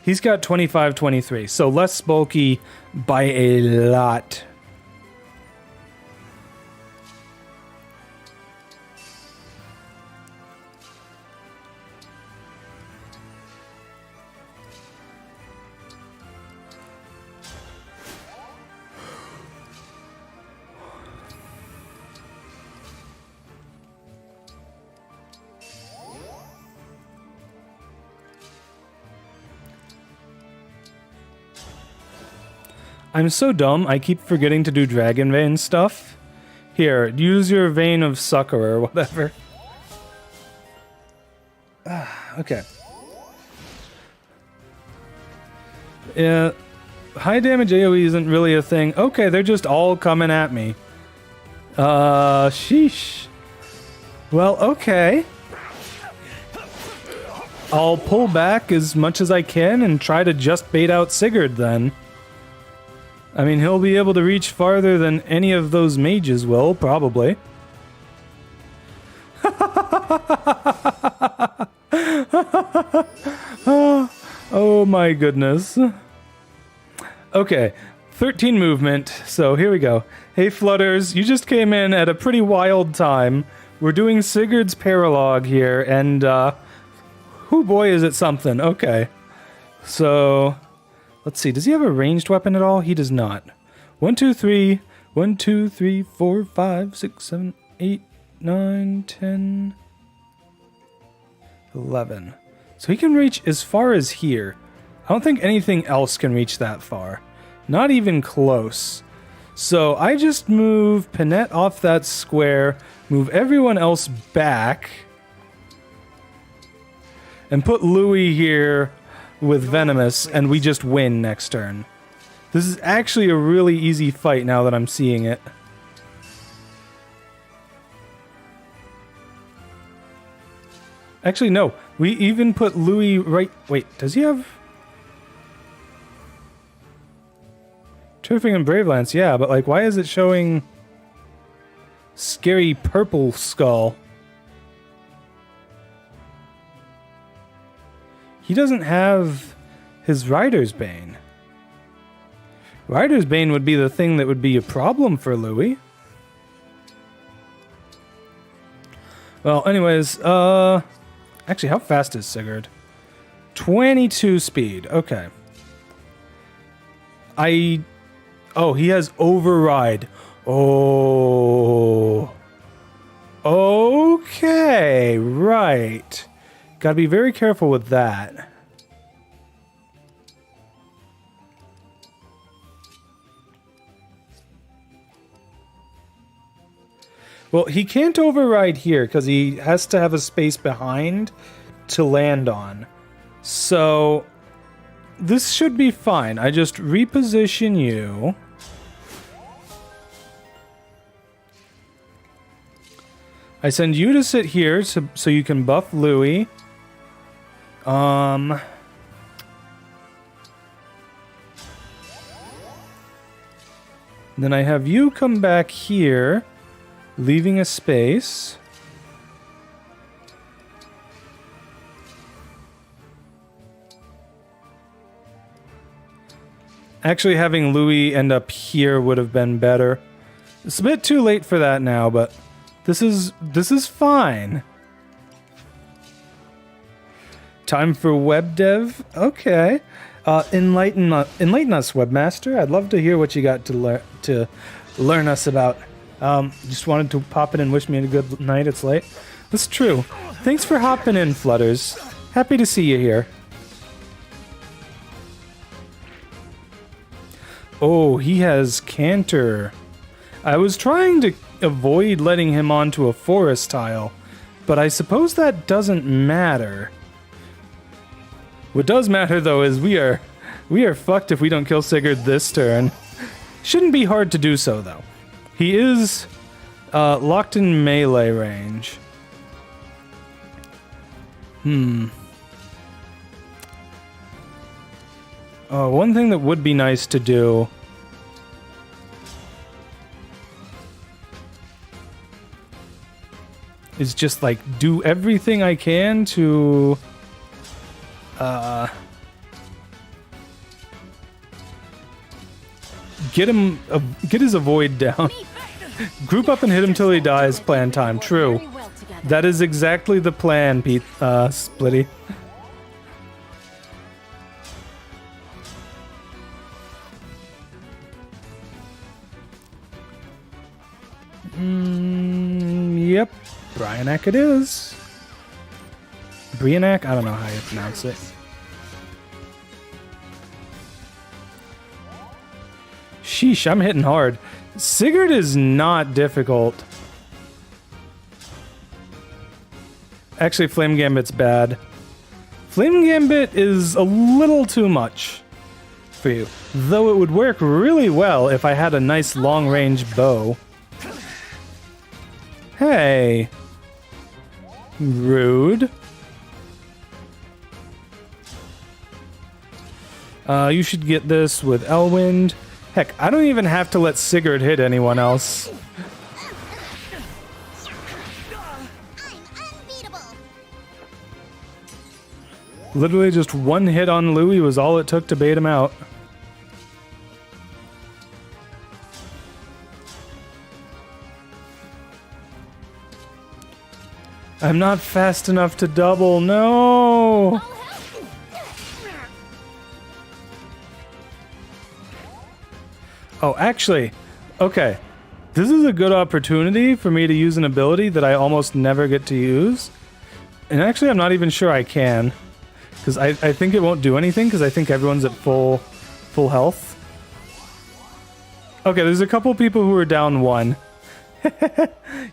He's got 25-23, so less bulky by a lot. I'm so dumb, I keep forgetting to do Dragon Vein stuff. Here, use your Vein of Succor or whatever. Okay. Yeah, high damage AoE isn't really a thing. Okay, they're just all coming at me. Sheesh. Well, okay. I'll pull back as much as I can and try to just bait out Sigurd then. I mean, he'll be able to reach farther than any of those mages will, probably. Oh my goodness. Okay, 13 movement, so here we go. Hey Flutters, you just came in at a pretty wild time. We're doing Sigurd's Paralog here, and oh boy is it something. Okay, so... let's see, does he have a ranged weapon at all? He does not. 1, 2, 3. 1, 2, 3, 4, 5, 6, 7, 8, 9, 10, 11. So he can reach as far as here. I don't think anything else can reach that far. Not even close. So I just move Panette off that square, move everyone else back, and put Louis here with Venomous, and we just win next turn. This is actually a really easy fight now that I'm seeing it. Actually, no. We even put Louis right... wait, does he have... Turfing and Brave Lance, yeah, but like, why is it showing... Scary Purple Skull? He doesn't have his Rider's Bane. Rider's Bane would be the thing that would be a problem for Louis. Well, anyways, actually, how fast is Sigurd? 22 speed, okay. Oh, he has Override. Oh. Okay, right. Gotta be very careful with that. Well, he can't override here because he has to have a space behind to land on. So this should be fine. I just reposition you. I send you to sit here so you can buff Louis. Then I have you come back here, leaving a space. Actually, having Louis end up here would have been better. It's a bit too late for that now, but this is fine. Time for web dev. Okay. Enlighten us, webmaster. I'd love to hear what you got to learn us about. Just wanted to pop in and wish me a good night. It's late. That's true. Thanks for hopping in, Flutters. Happy to see you here. Oh, he has Canter. I was trying to avoid letting him onto a forest tile, but I suppose that doesn't matter. What does matter, though, is we are fucked if we don't kill Sigurd this turn. Shouldn't be hard to do so, though. He is locked in melee range. One thing that would be nice to do is just like do everything I can to get his avoid down. Group up and hit him till he dies. Plan time. True. That is exactly the plan, Pete. Splitty. Yep. Bryanak it is. Bryanak? I don't know how you pronounce it. Sheesh, I'm hitting hard. Sigurd is not difficult. Actually, Flame Gambit's bad. Flame Gambit is a little too much for you. Though it would work really well if I had a nice long-range bow. Hey. Rude. You should get this with Elwind. Heck, I don't even have to let Sigurd hit anyone else. Literally just one hit on Louis was all it took to bait him out. I'm not fast enough to double, no! Oh, actually, okay. This is a good opportunity for me to use an ability that I almost never get to use. And actually, I'm not even sure I can. Because I think it won't do anything, because I think everyone's at full health. Okay, there's a couple people who are down 1.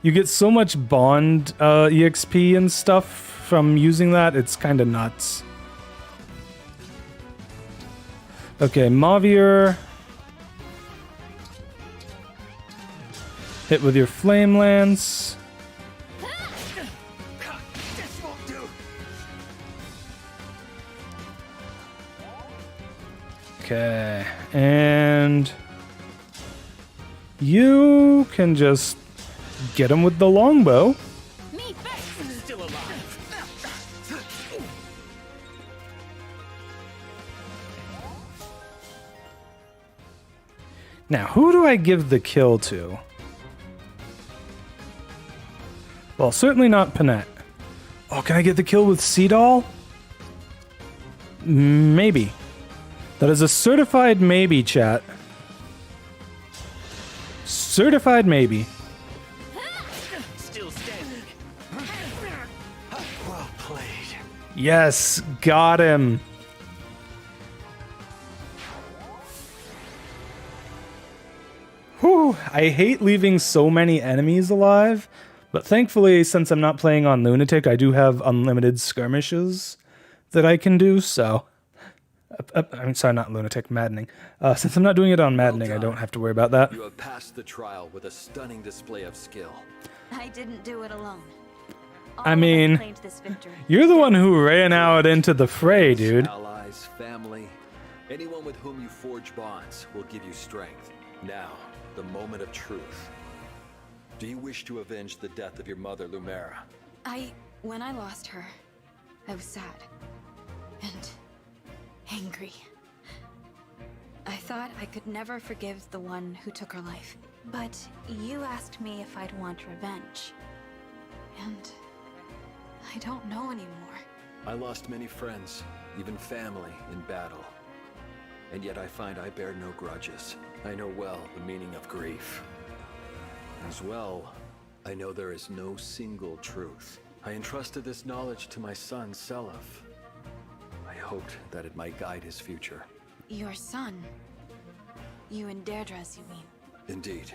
You get so much bond EXP and stuff from using that, it's kind of nuts. Okay, Mavier. Hit with your Flame Lance. Okay, and you can just get him with the longbow. Still alive. Now, who do I give the kill to? Well, certainly not Panette. Oh, can I get the kill with Seadoll? Maybe. That is a certified maybe, chat. Certified maybe. Still standing. Well played. Yes, got him. Whew, I hate leaving so many enemies alive, but thankfully, since I'm not playing on Lunatic, I do have unlimited skirmishes that I can do, so... I'm sorry, not Lunatic, Maddening. Since I'm not doing it on Maddening, I don't have to worry about that. You have passed the trial with a stunning display of skill. I didn't do it alone. I mean, claimed this victory. you're the one who ran out into the fray, dude. Allies, family, anyone with whom you forge bonds will give you strength. Now, the moment of truth. Do you wish to avenge the death of your mother, Lumera? When I lost her, I was sad. And angry. I thought I could never forgive the one who took her life. But you asked me if I'd want revenge. And I don't know anymore. I lost many friends, even family, in battle. And yet I find I bear no grudges. I know well the meaning of grief. As well, I know there is no single truth. I entrusted this knowledge to my son, Seliph. I hoped that it might guide his future. Your son? You and Deirdre's, you mean? Indeed.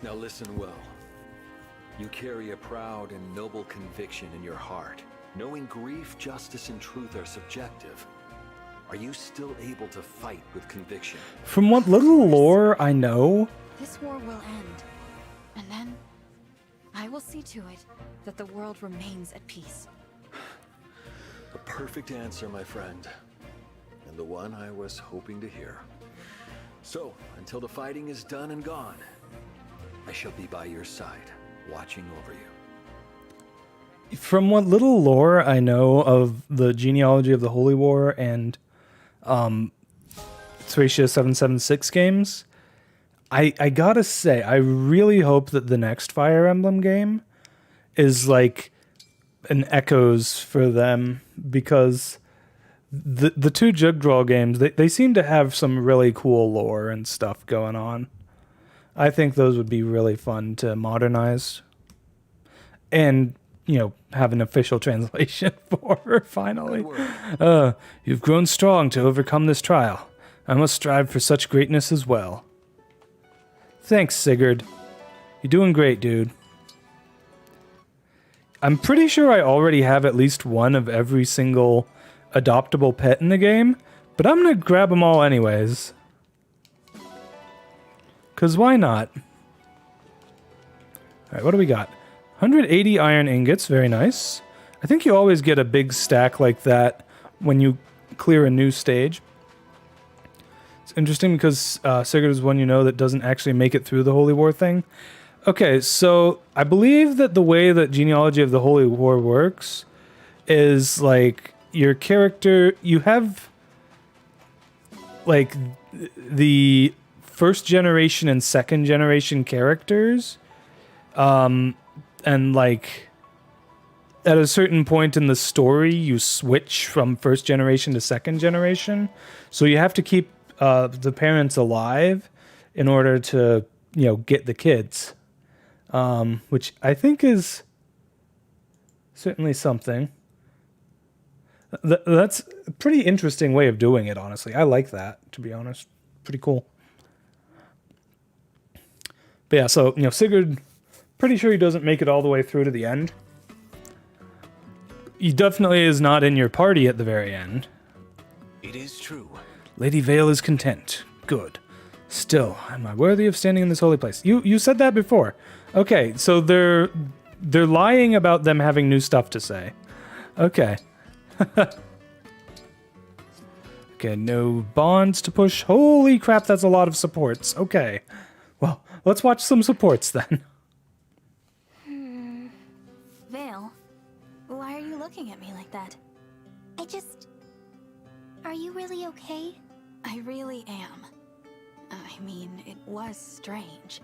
Now listen well. You carry a proud and noble conviction in your heart. Knowing grief, justice, and truth are subjective. Are you still able to fight with conviction? From what little lore I know this war will end. And then, I will see to it that the world remains at peace. A perfect answer, my friend. And the one I was hoping to hear. So, until the fighting is done and gone, I shall be by your side, watching over you. From what little lore I know of the genealogy of the Holy War and Thracia 776 games, I gotta say, I really hope that the next Fire Emblem game is like an echoes for them, because the two Jug Draw games, they seem to have some really cool lore and stuff going on. I think those would be really fun to modernize and, you know, have an official translation for, finally. You've grown strong to overcome this trial. I must strive for such greatness as well. Thanks, Sigurd. You're doing great, dude. I'm pretty sure I already have at least one of every single adoptable pet in the game, but I'm gonna grab them all anyways. 'Cause why not? Alright, what do we got? 180 iron ingots, very nice. I think you always get a big stack like that when you clear a new stage. It's interesting because Sigurd is one you know that doesn't actually make it through the Holy War thing. Okay, so I believe that the way that Genealogy of the Holy War works is like your character, you have like the first generation and second generation characters, and like at a certain point in the story you switch from first generation to second generation, so you have to keep the parents alive in order to, you know, get the kids, which I think is certainly something. That's a pretty interesting way of doing it, honestly. I like that, to be honest. Pretty cool. But yeah, so, you know, Sigurd, pretty sure he doesn't make it all the way through to the end. He definitely is not in your party at the very end. It is true. Lady Vale is content. Good. Still, am I worthy of standing in this holy place? You said that before. Okay, so they're lying about them having new stuff to say. Okay. Okay, no bonds to push. Holy crap, that's a lot of supports. Okay. Well, let's watch some supports then. Vale, why are you looking at me like that? Are you really okay? I really am. I mean, it was strange.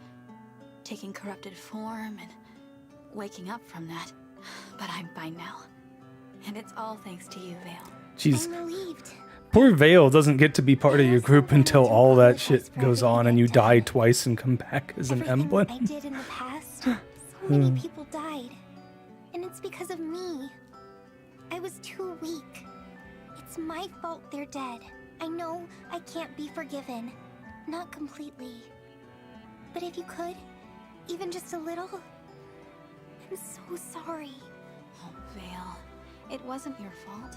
Taking corrupted form and waking up from that. But I'm fine now. And it's all thanks to you, Vale. Jeez. I'm relieved. Poor Vale doesn't get to be part of your group until all that shit goes on and you die twice and come back as an emblem. I did in the past, so many people died. And it's because of me. I was too weak. It's my fault they're dead. I know I can't be forgiven. Not completely. But if you could, even just a little, I'm so sorry. Oh, Vale. It wasn't your fault.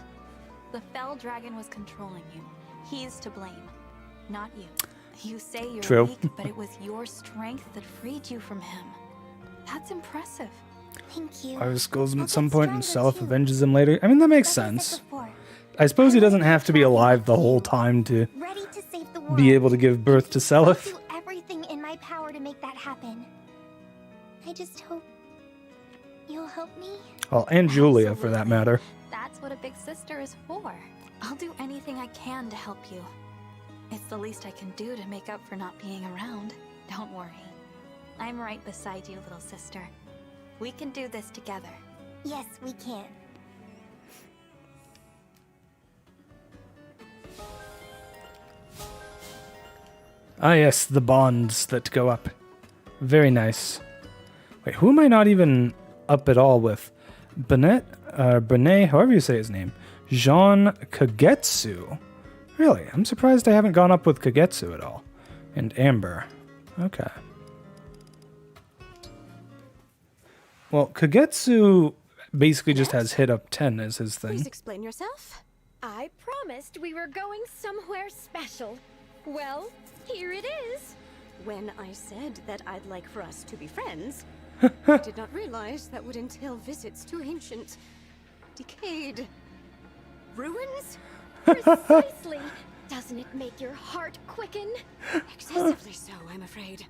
The Fell Dragon was controlling you. He's to blame, not you. You say you're True. weak, but it was your strength that freed you from him. That's impressive. Thank you. Iris kills him at some point and Self avenges him later. I mean, that makes sense. I suppose he doesn't have to be alive the whole time to be able to give birth to Self. I'll do everything in my power to make that happen. I just hope you'll help me. Well, and Julia, for that matter. That's what a big sister is for. I'll do anything I can to help you. It's the least I can do to make up for not being around. Don't worry. I'm right beside you, little sister. We can do this together. Yes, we can. Ah, yes, the bonds that go up. Very nice. Wait, who am I not even up at all with? Benet, however you say his name. Jean Kagetsu. Really? I'm surprised I haven't gone up with Kagetsu at all. And Amber. Okay. Well, Kagetsu basically just has hit up 10 as his thing. Please explain yourself. I promised we were going somewhere special. Well, here it is. When I said that I'd like for us to be friends, I did not realize that would entail visits to ancient, decayed ruins? Precisely. Doesn't it make your heart quicken? Excessively so, I'm afraid.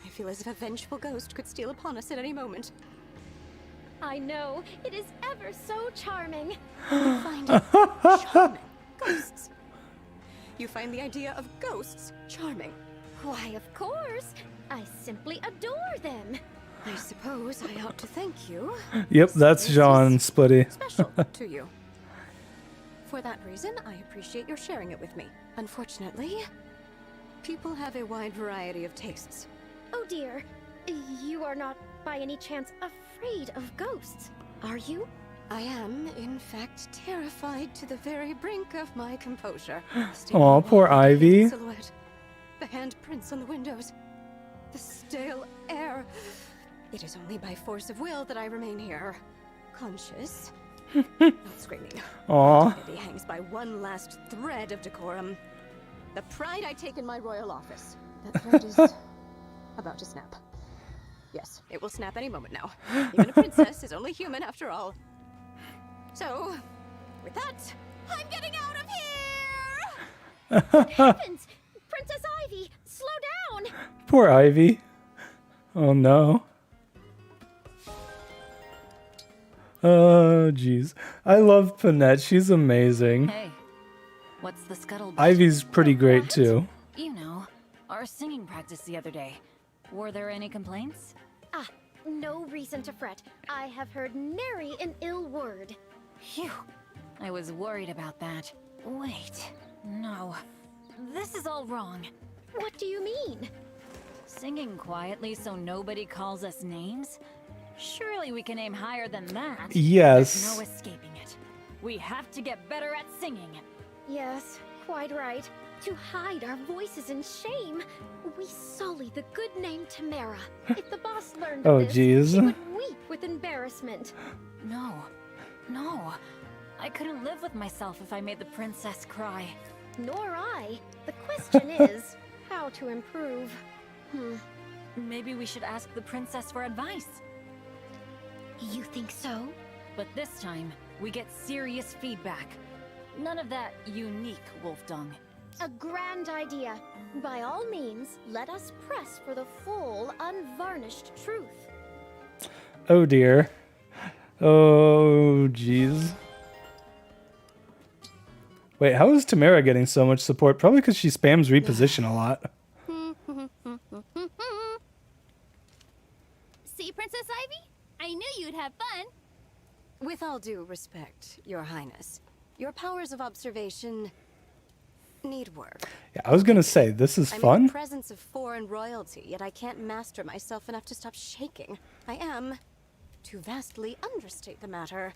I feel as if a vengeful ghost could steal upon us at any moment. I know. It is ever so charming. You find it charming. Ghosts. You find the idea of ghosts charming. Why, of course. I simply adore them. I suppose I ought to thank you. Yep, that's Jean Splitty. Special to you. For that reason, I appreciate your sharing it with me. Unfortunately, people have a wide variety of tastes. Oh dear. You are not by any chance afraid of ghosts, are you? I am, in fact, terrified to the very brink of my composure. Aw, poor Ivy. Silhouette, the handprints on the windows, the stale air. It is only by force of will that I remain here, conscious, not screaming. Aw. Dignity hangs by one last thread of decorum. The pride I take in my royal office. That thread is about to snap. Yes, it will snap any moment now. Even a princess is only human after all. So, with that, I'm getting out of here! What happens? Princess Ivy, slow down! Poor Ivy. Oh no. Oh jeez. I love Panette. She's amazing. Hey, what's the scuttlebutt? Ivy's pretty great too. You know, our singing practice the other day. Were there any complaints? Ah, no reason to fret. I have heard nary an ill word. Phew. I was worried about that. Wait. No. This is all wrong. What do you mean? Singing quietly so nobody calls us names? Surely we can aim higher than that. Yes. There's no escaping it. We have to get better at singing. Yes, quite right. To hide our voices in shame, we sully the good name Tamara. If the boss learned Oh, of this, jeez. she would weep with embarrassment. No. No. I couldn't live with myself if I made the princess cry. Nor I. The question is, how to improve. Maybe we should ask the princess for advice. You think so? But this time, we get serious feedback. None of that unique wolf dung. A grand idea. By all means, let us press for the full, unvarnished truth. Oh dear. Oh jeez. Wait, how is Tamara getting so much support? Probably because she spams reposition a lot. See, Princess Ivy? I knew you'd have fun. With all due respect, Your Highness, your powers of observation need work. Yeah, I was gonna say, this is I'm in fun. the presence of foreign royalty, yet I can't master myself enough to stop shaking. I am, to vastly understate the matter,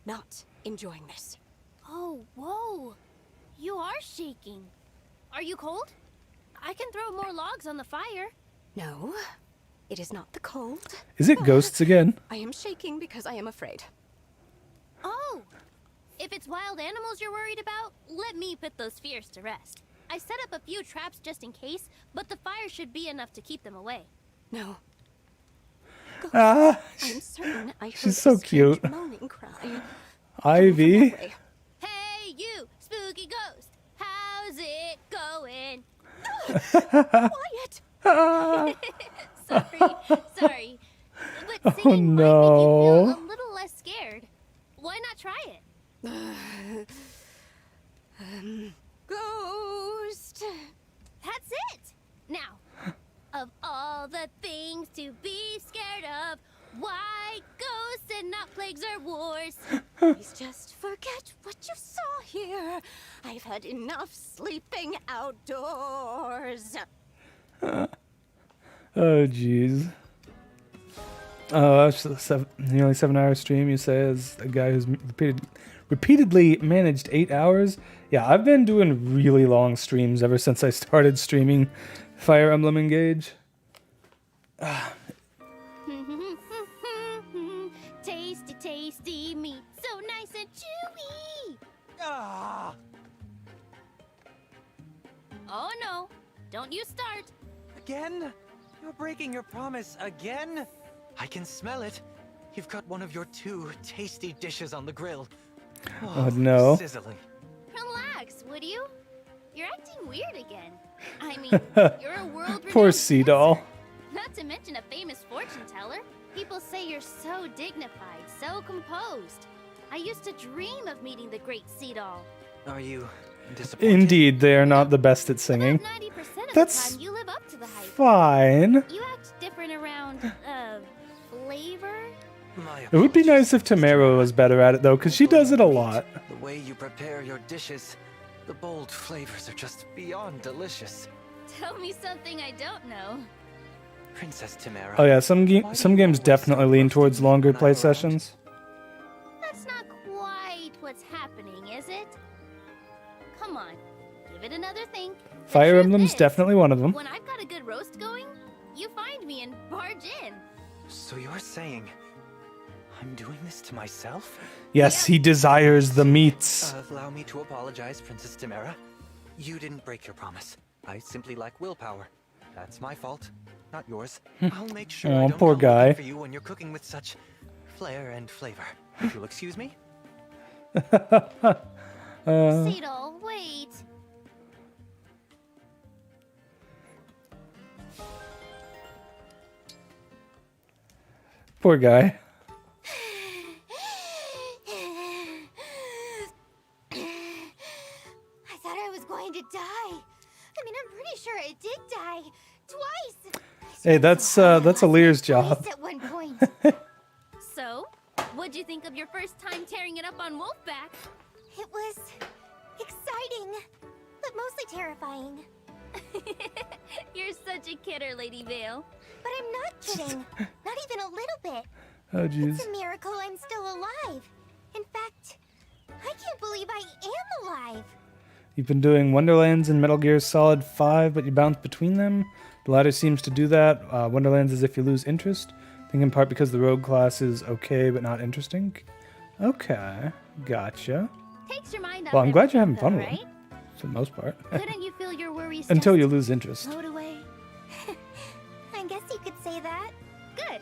not enjoying this. Oh, whoa. You are shaking. Are you cold? I can throw more logs on the fire. No, it is not the cold. Is it ghosts again? I am shaking because I am afraid. Oh! If it's wild animals you're worried about, let me put those fears to rest. I set up a few traps just in case, but the fire should be enough to keep them away. No. Ah, I'm certain I heard she's so a strange cute. moaning cry. Ivy. Hey, you, spooky ghost! How's it going? Quiet! Sorry. But Oh singing might make you no. feel a little less scared. Why not try it? Ghost! That's it! Now, of all the things to be scared of, why ghosts and not plagues or wars? Please just forget what you saw here. I've had enough sleeping outdoors. Oh jeez. Oh, that's nearly 7-hour stream. You say as a guy who's repeatedly managed 8 hours. Yeah, I've been doing really long streams ever since I started streaming Fire Emblem Engage. Tasty, tasty meat, so nice and chewy. Oh no, don't you start. Again? You're breaking your promise again? I can smell it. You've got one of your 2 tasty dishes on the grill. Oh no. Sizzling. Relax, would you? You're acting weird again. I mean, you're a world-renowned Poor sea doll. not to mention a famous fortune teller. People say you're so dignified, so composed. I used to dream of meeting the great sea doll. Are you disappointed? Indeed, they are not the best at singing. 90% of That's the time, you live up to the hype. fine. You act different around, flavor? It would be nice if Tamara was better at it, though, because she does it a lot. The way you prepare your dishes, the bold flavors are just beyond delicious. Tell me something I don't know. Princess Tamara. Oh yeah, some games definitely lean towards longer play sessions. That's not quite what's happening, is it? Come on, give it another think. The Fire truth Emblem's is, definitely one of them. When I've got a good roast going, you find me and barge in. So you're saying I'm doing this to myself? Yes, he desires the meats. Allow me to apologize, Princess Tamara. You didn't break your promise. I simply lack willpower. That's my fault, not yours. I'll make sure I don't poor come guy. looking for you when you're cooking with such flair and flavor. If you'll excuse me. Cedal, wait. Poor guy. I thought I was going to die. I mean, I'm pretty sure I did die. Twice. Hey, that's Alir's job. At one point. So, what'd you think of your first time tearing it up on Wolfback? It was exciting, but mostly terrifying. You're such a kidder, Lady Vale. But I'm not kidding. Not even a little bit. Oh jeez. It's a miracle I'm still alive. In fact, I can't believe I am alive. You've been doing Wonderlands and Metal Gear Solid 5, but you bounce between them. The latter seems to do that. Wonderlands is if you lose interest. I think in part because the rogue class is okay, but not interesting. Okay, gotcha. Takes your mind off Well, I'm glad you're having everything, fun with though, it, for the most part. right? Couldn't you feel your worries Until just you lose interest. float away? I guess you could say that. Good.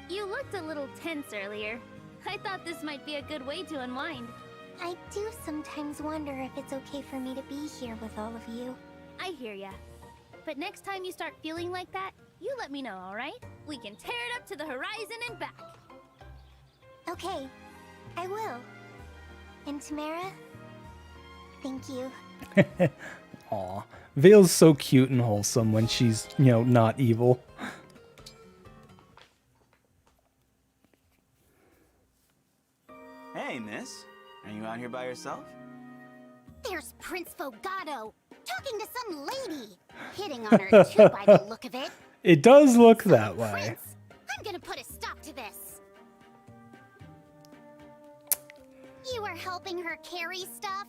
You looked a little tense earlier. I thought this might be a good way to unwind. I do sometimes wonder if it's okay for me to be here with all of you. I hear ya. But next time you start feeling like that, you let me know, alright? We can tear it up to the horizon and back. Okay, I will. And Tamara, thank you. Aw. Vale's so cute and wholesome when she's, not evil. Hey, miss. Are you out here by yourself? There's Prince Fogado, talking to some lady. Hitting on her too by the look of it. It does look that way. Prince, I'm gonna put a stop to this. You were helping her carry stuff?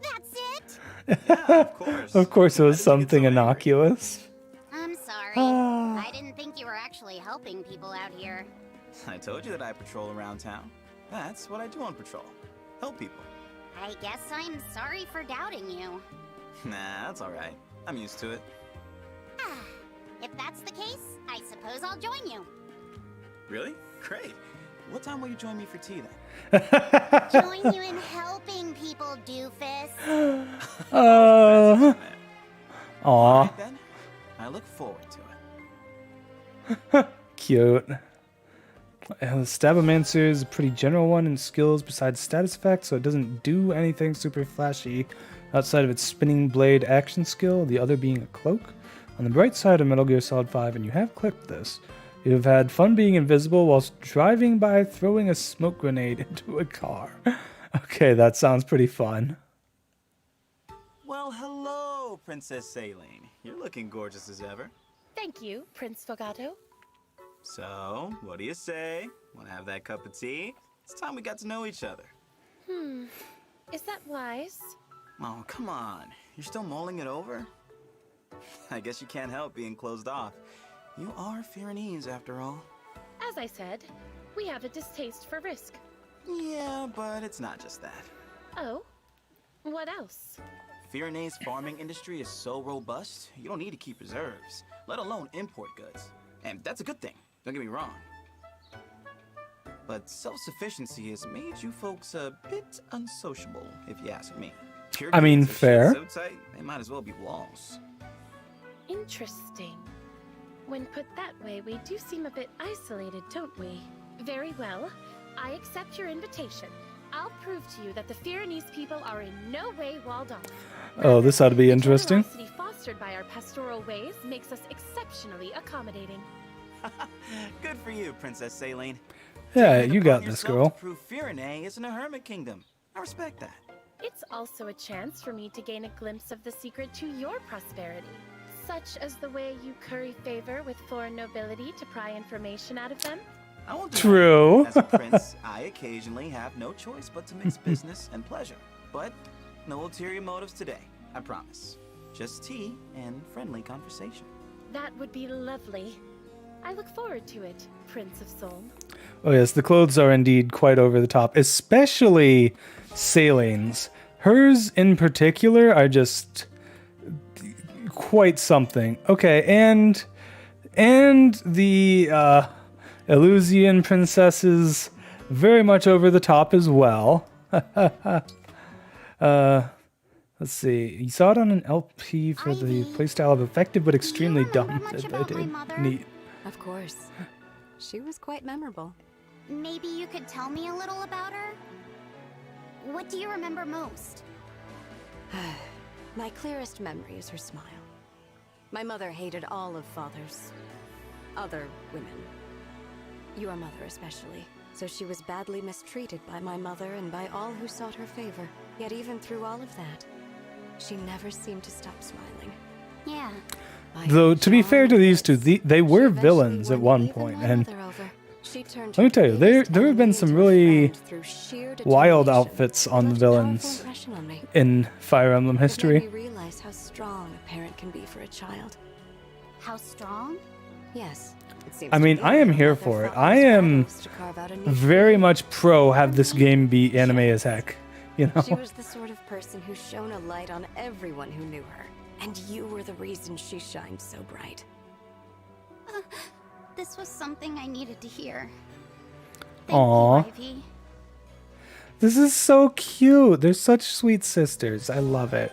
That's it? Yeah, of course. Of course it was something innocuous. I'm sorry. I didn't think you were actually helping people out here. I told you that I patrol around town. That's what I do on patrol. Help people. I guess I'm sorry for doubting you. Nah, that's alright. I'm used to it. If that's the case, I suppose I'll join you. Really? Great. What time will you join me for tea then? Join you in helping people, doofus. Aw. Alright then. I look forward to it. Cute. The Stabomancer is a pretty general one in skills besides status effects, so it doesn't do anything super flashy outside of its spinning blade action skill, the other being a cloak. On the bright side of Metal Gear Solid 5, and you have clicked this, you have had fun being invisible whilst driving by throwing a smoke grenade into a car. Okay, that sounds pretty fun. Well, hello, Princess Saline. You're looking gorgeous as ever. Thank you, Prince Fogado. So, what do you say? Want to have that cup of tea? It's time we got to know each other. Is that wise? Oh, come on. You're still mulling it over? I guess you can't help being closed off. You are Pyrenees, after all. As I said, we have a distaste for risk. Yeah, but it's not just that. Oh? What else? Firene's farming industry is so robust, you don't need to keep reserves, let alone import goods. And that's a good thing, don't get me wrong. But self-sufficiency has made you folks a bit unsociable, if you ask me. Your I mean, gates are fair. So tight, they might as well be walls. Interesting. When put that way, we do seem a bit isolated, don't we? Very well. I accept your invitation. I'll prove to you that the Firenese people are in no way walled off. Oh, this ought to be interesting. The generosity fostered by our pastoral ways makes us exceptionally accommodating. Good for you, Princess Saline. Yeah, Taking it you got upon this, yourself girl. to prove Firene isn't a hermit kingdom. I respect that. It's also a chance for me to gain a glimpse of the secret to your prosperity, such as the way you curry favor with foreign nobility to pry information out of them. I won't deny True. it. As a prince, I occasionally have no choice but to mix business and pleasure. But no ulterior motives today, I promise. Just tea and friendly conversation. That would be lovely. I look forward to it, Prince of Soul. Oh yes, the clothes are indeed quite over the top, especially Salene's. Hers in particular are just quite something. Okay, and the Elusian princesses very much over the top as well. Let's see. You saw it on an LP for the playstyle of effective but extremely dumb. Neat. Of course. She was quite memorable. Maybe you could tell me a little about her? What do you remember most? My clearest memory is her smile. My mother hated all of Father's other women. Your mother especially. So she was badly mistreated by my mother and by all who sought her favor. Yet even through all of that, she never seemed to stop smiling. Yeah. Though, to be fair to these two, they were villains at one point, and let me tell you, there have been some really wild outfits on the villains in Fire Emblem It made history. me realize how strong a parent can be for a child. How strong? Yes. It seems I to mean, me I am that here mother for it. fought I her am struggles to carve out a new very much pro have this game be anime as heck, you know? She was the sort of person who shone a light on everyone who knew her. And you were the reason she shined so bright. This was something I needed to hear. Aww. Ivy. This is so cute. They're such sweet sisters. I love it.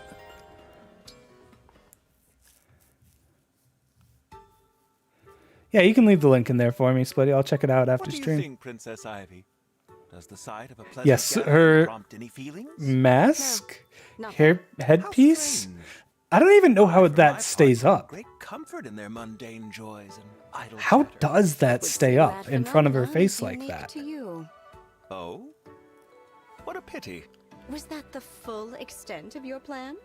Yeah, you can leave the link in there for me, Splitty. I'll check it out after What do you stream. think, Princess Ivy? Does the sight of a pleasant Yes, gathering her prompt any feelings? mask, No, headpiece. I don't even know how that stays up. Great comfort in their mundane joys and idle How chatter. does that stay up in front of her face like that? To you. Oh? What a pity. Was that the full extent of your plan?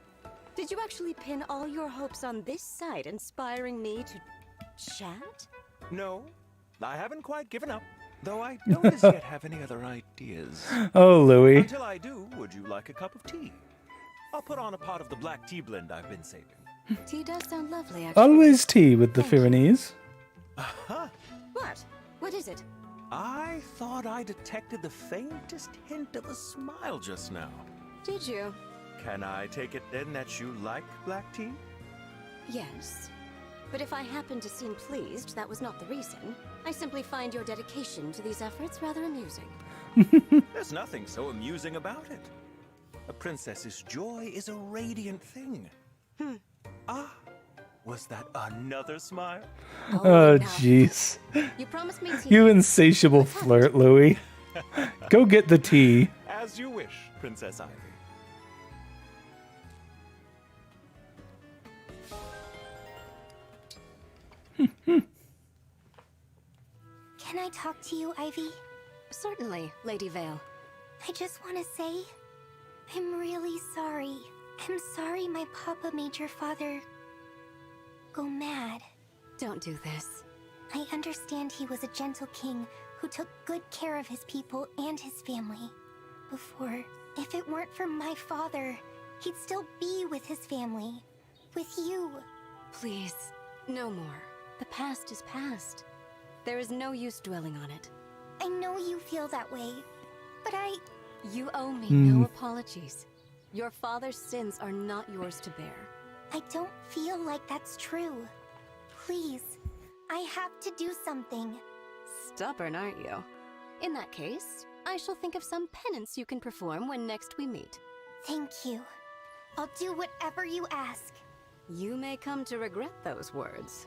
Did you actually pin all your hopes on this sight, inspiring me to chat? No, I haven't quite given up. Though I don't as yet have any other ideas. Oh, Louis. Until I do, would you like a cup of tea? I'll put on a pot of the black tea blend I've been saving. Tea does sound lovely, actually. Always tea with the Firenese. Aha! What? What is it? I thought I detected the faintest hint of a smile just now. Did you? Can I take it then that you like black tea? Yes. But if I happen to seem pleased, that was not the reason. I simply find your dedication to these efforts rather amusing. There's nothing so amusing about it. A princess's joy is a radiant thing. Ah, was that another smile? Oh, jeez. You promised me tea. You insatiable flirt, Louis. Go get the tea. As you wish, Princess Ivy. Can I talk to you, Ivy? Certainly, Lady Vale. I just want to say, I'm really sorry. I'm sorry my papa made your father go mad. Don't do this. I understand he was a gentle king who took good care of his people and his family. Before, if it weren't for my father, he'd still be with his family. With you. Please, no more. The past is past. There is no use dwelling on it. I know you feel that way, but You owe me Hmm. no apologies. Your father's sins are not yours to bear. I don't feel like that's true. Please, I have to do something. Stubborn, aren't you? In that case, I shall think of some penance you can perform when next we meet. Thank you. I'll do whatever you ask. You may come to regret those words.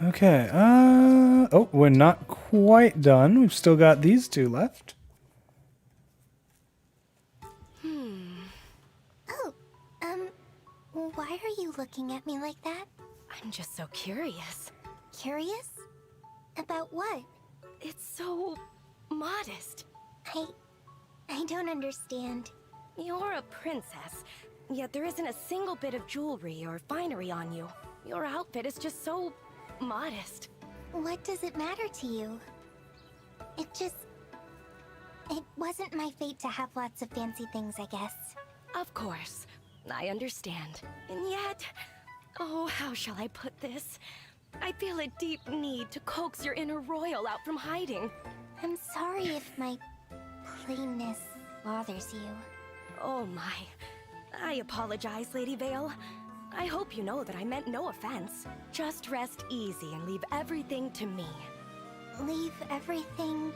Okay, oh, we're not quite done. We've still got these two left. Oh, why are you looking at me like that? I'm just so curious. Curious? About what? It's so modest. I don't understand. You're a princess, yet there isn't a single bit of jewelry or finery on you. Your outfit is just so modest. What does it matter to you? It wasn't my fate to have lots of fancy things, I guess. Of course, I understand. And yet, oh, how shall I put this? I feel a deep need to coax your inner royal out from hiding. I'm sorry if my plainness bothers you. Oh my. I apologize, Lady Vale. I hope you know that I meant no offense. Just rest easy and leave everything to me. Leave everything?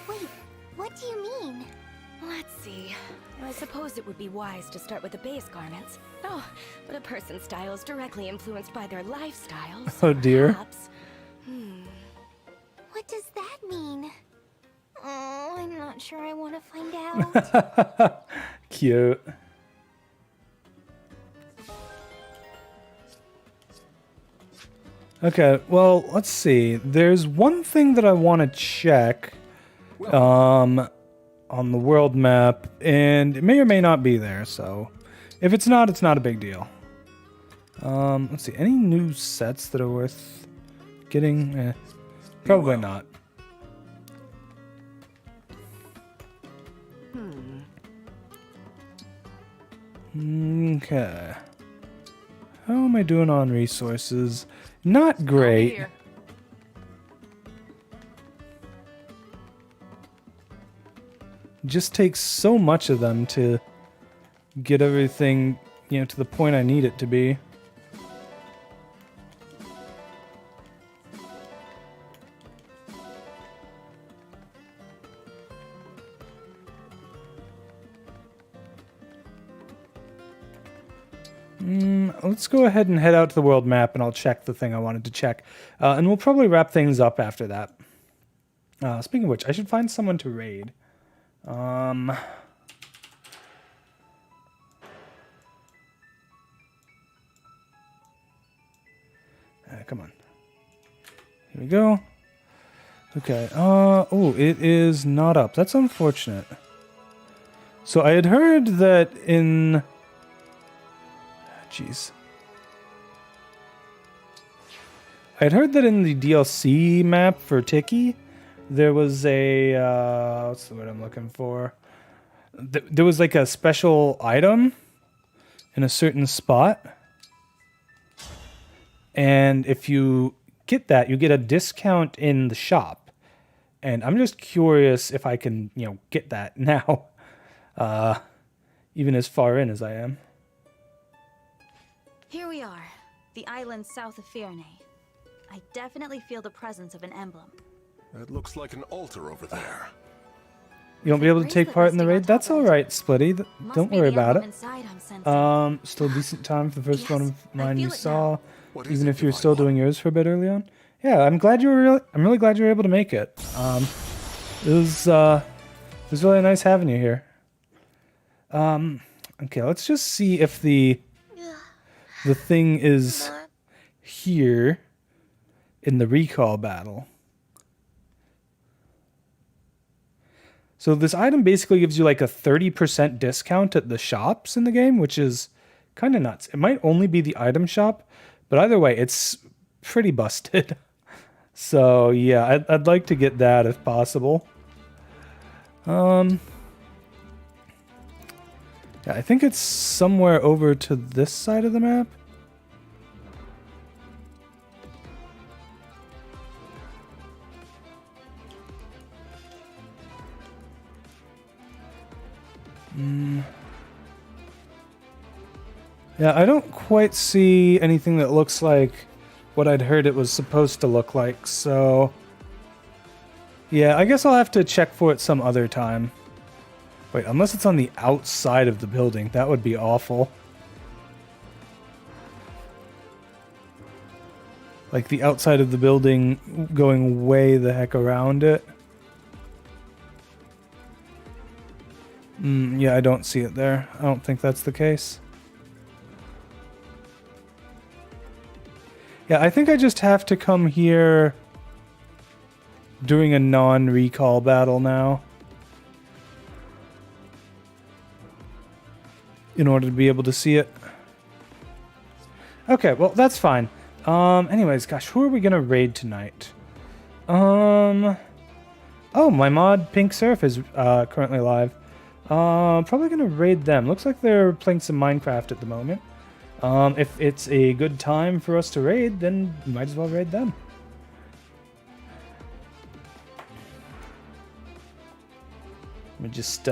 Wait, what do you mean? Let's see. I suppose it would be wise to start with the base garments. Oh, but a person's style is directly influenced by their lifestyle. Oh dear. Perhaps, What does that mean? Oh, I'm not sure I want to find out. Cute. Okay, well, let's see. There's one thing that I want to check on the world map, and it may or may not be there, so if it's not a big deal. Let's see. Any new sets that are worth getting? Probably not. Okay. How am I doing on resources? Not great. Just takes so much of them to get everything, to the point I need it to be. Let's go ahead and head out to the world map, and I'll check the thing I wanted to check. And we'll probably wrap things up after that. Speaking of which, I should find someone to raid. Come on. Here we go. Okay. Oh, it is not up. That's unfortunate. So I had heard that in... Jeez. I had heard that in the DLC map for Tiki, there was a... what's the word I'm looking for? There was like a special item in a certain spot. And if you get that, you get a discount in the shop. And I'm just curious if I can, get that now. Even as far in as I am. Here we are, the island south of Fierne. I definitely feel the presence of an emblem. It looks like an altar over there. You won't be able to take part in the raid? That's alright, Splitty. Don't worry about it. Still a decent time for the first one of mine you saw. Even if you're still doing yours for a bit early on. Yeah, I'm really glad you were able to make it. It was really nice having you here. Okay, let's just see if the thing is here in the recall battle. So this item basically gives you like a 30% discount at the shops in the game, which is kind of nuts. It might only be the item shop, but either way, it's pretty busted. So yeah, I'd like to get that if possible. Yeah, I think it's somewhere over to this side of the map. Yeah, I don't quite see anything that looks like what I'd heard it was supposed to look like, so... Yeah, I guess I'll have to check for it some other time. Wait, unless it's on the outside of the building. That would be awful. Like the outside of the building going way the heck around it. Yeah, I don't see it there. I don't think that's the case. Yeah, I think I just have to come here during a non-recall battle now. In order to be able to see it. Okay, well, that's fine. Anyways, gosh, who are we gonna raid tonight? Oh, my mod Pink Surf is currently live. Probably gonna raid them. Looks like they're playing some Minecraft at the moment. If it's a good time for us to raid, then we might as well raid them. Let me just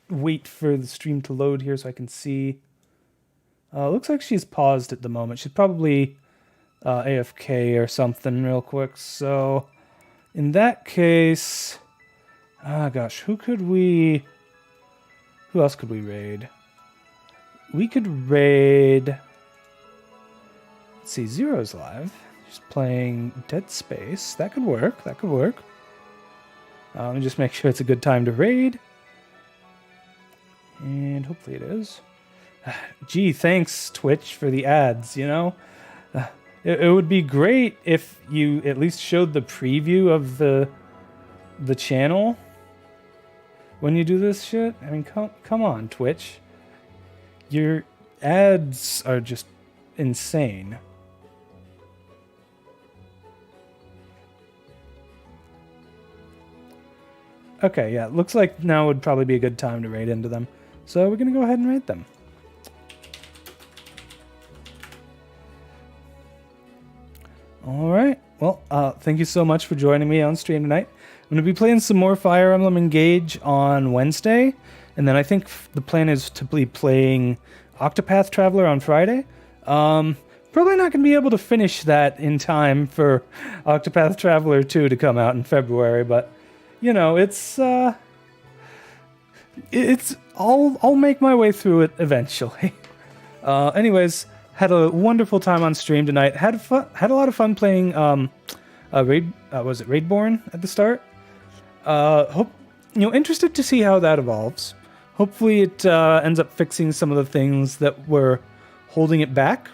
wait for the stream to load here so I can see. Looks like she's paused at the moment. She's probably AFK or something real quick. So in that case, gosh, who else could we raid? We could raid, let's see, Zero's live. She's playing Dead Space. That could work. Let me just make sure it's a good time to raid. And hopefully it is. Gee, thanks, Twitch, for the ads, you know? It would be great if you at least showed the preview of the channel when you do this shit. I mean, come on, Twitch. Your ads are just insane. Okay, yeah, looks like now would probably be a good time to raid into them. So we're going to go ahead and raid them. Alright, well, thank you so much for joining me on stream tonight. I'm going to be playing some more Fire Emblem Engage on Wednesday, and then I think the plan is to be playing Octopath Traveler on Friday. Probably not going to be able to finish that in time for Octopath Traveler 2 to come out in February, but... You know, I'll make my way through it eventually. Anyways, had a wonderful time on stream tonight. Had a lot of fun playing was it Raidborn at the start? Interested to see how that evolves. Hopefully it ends up fixing some of the things that were holding it back.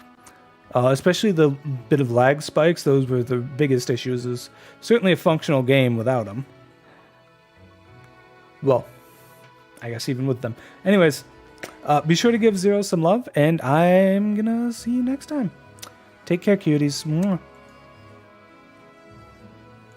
Especially the bit of lag spikes. Those were the biggest issues. Is certainly a functional game without them. Well, I guess even with them. Anyways, be sure to give Zero some love, and I'm gonna see you next time. Take care, cuties. Mwah.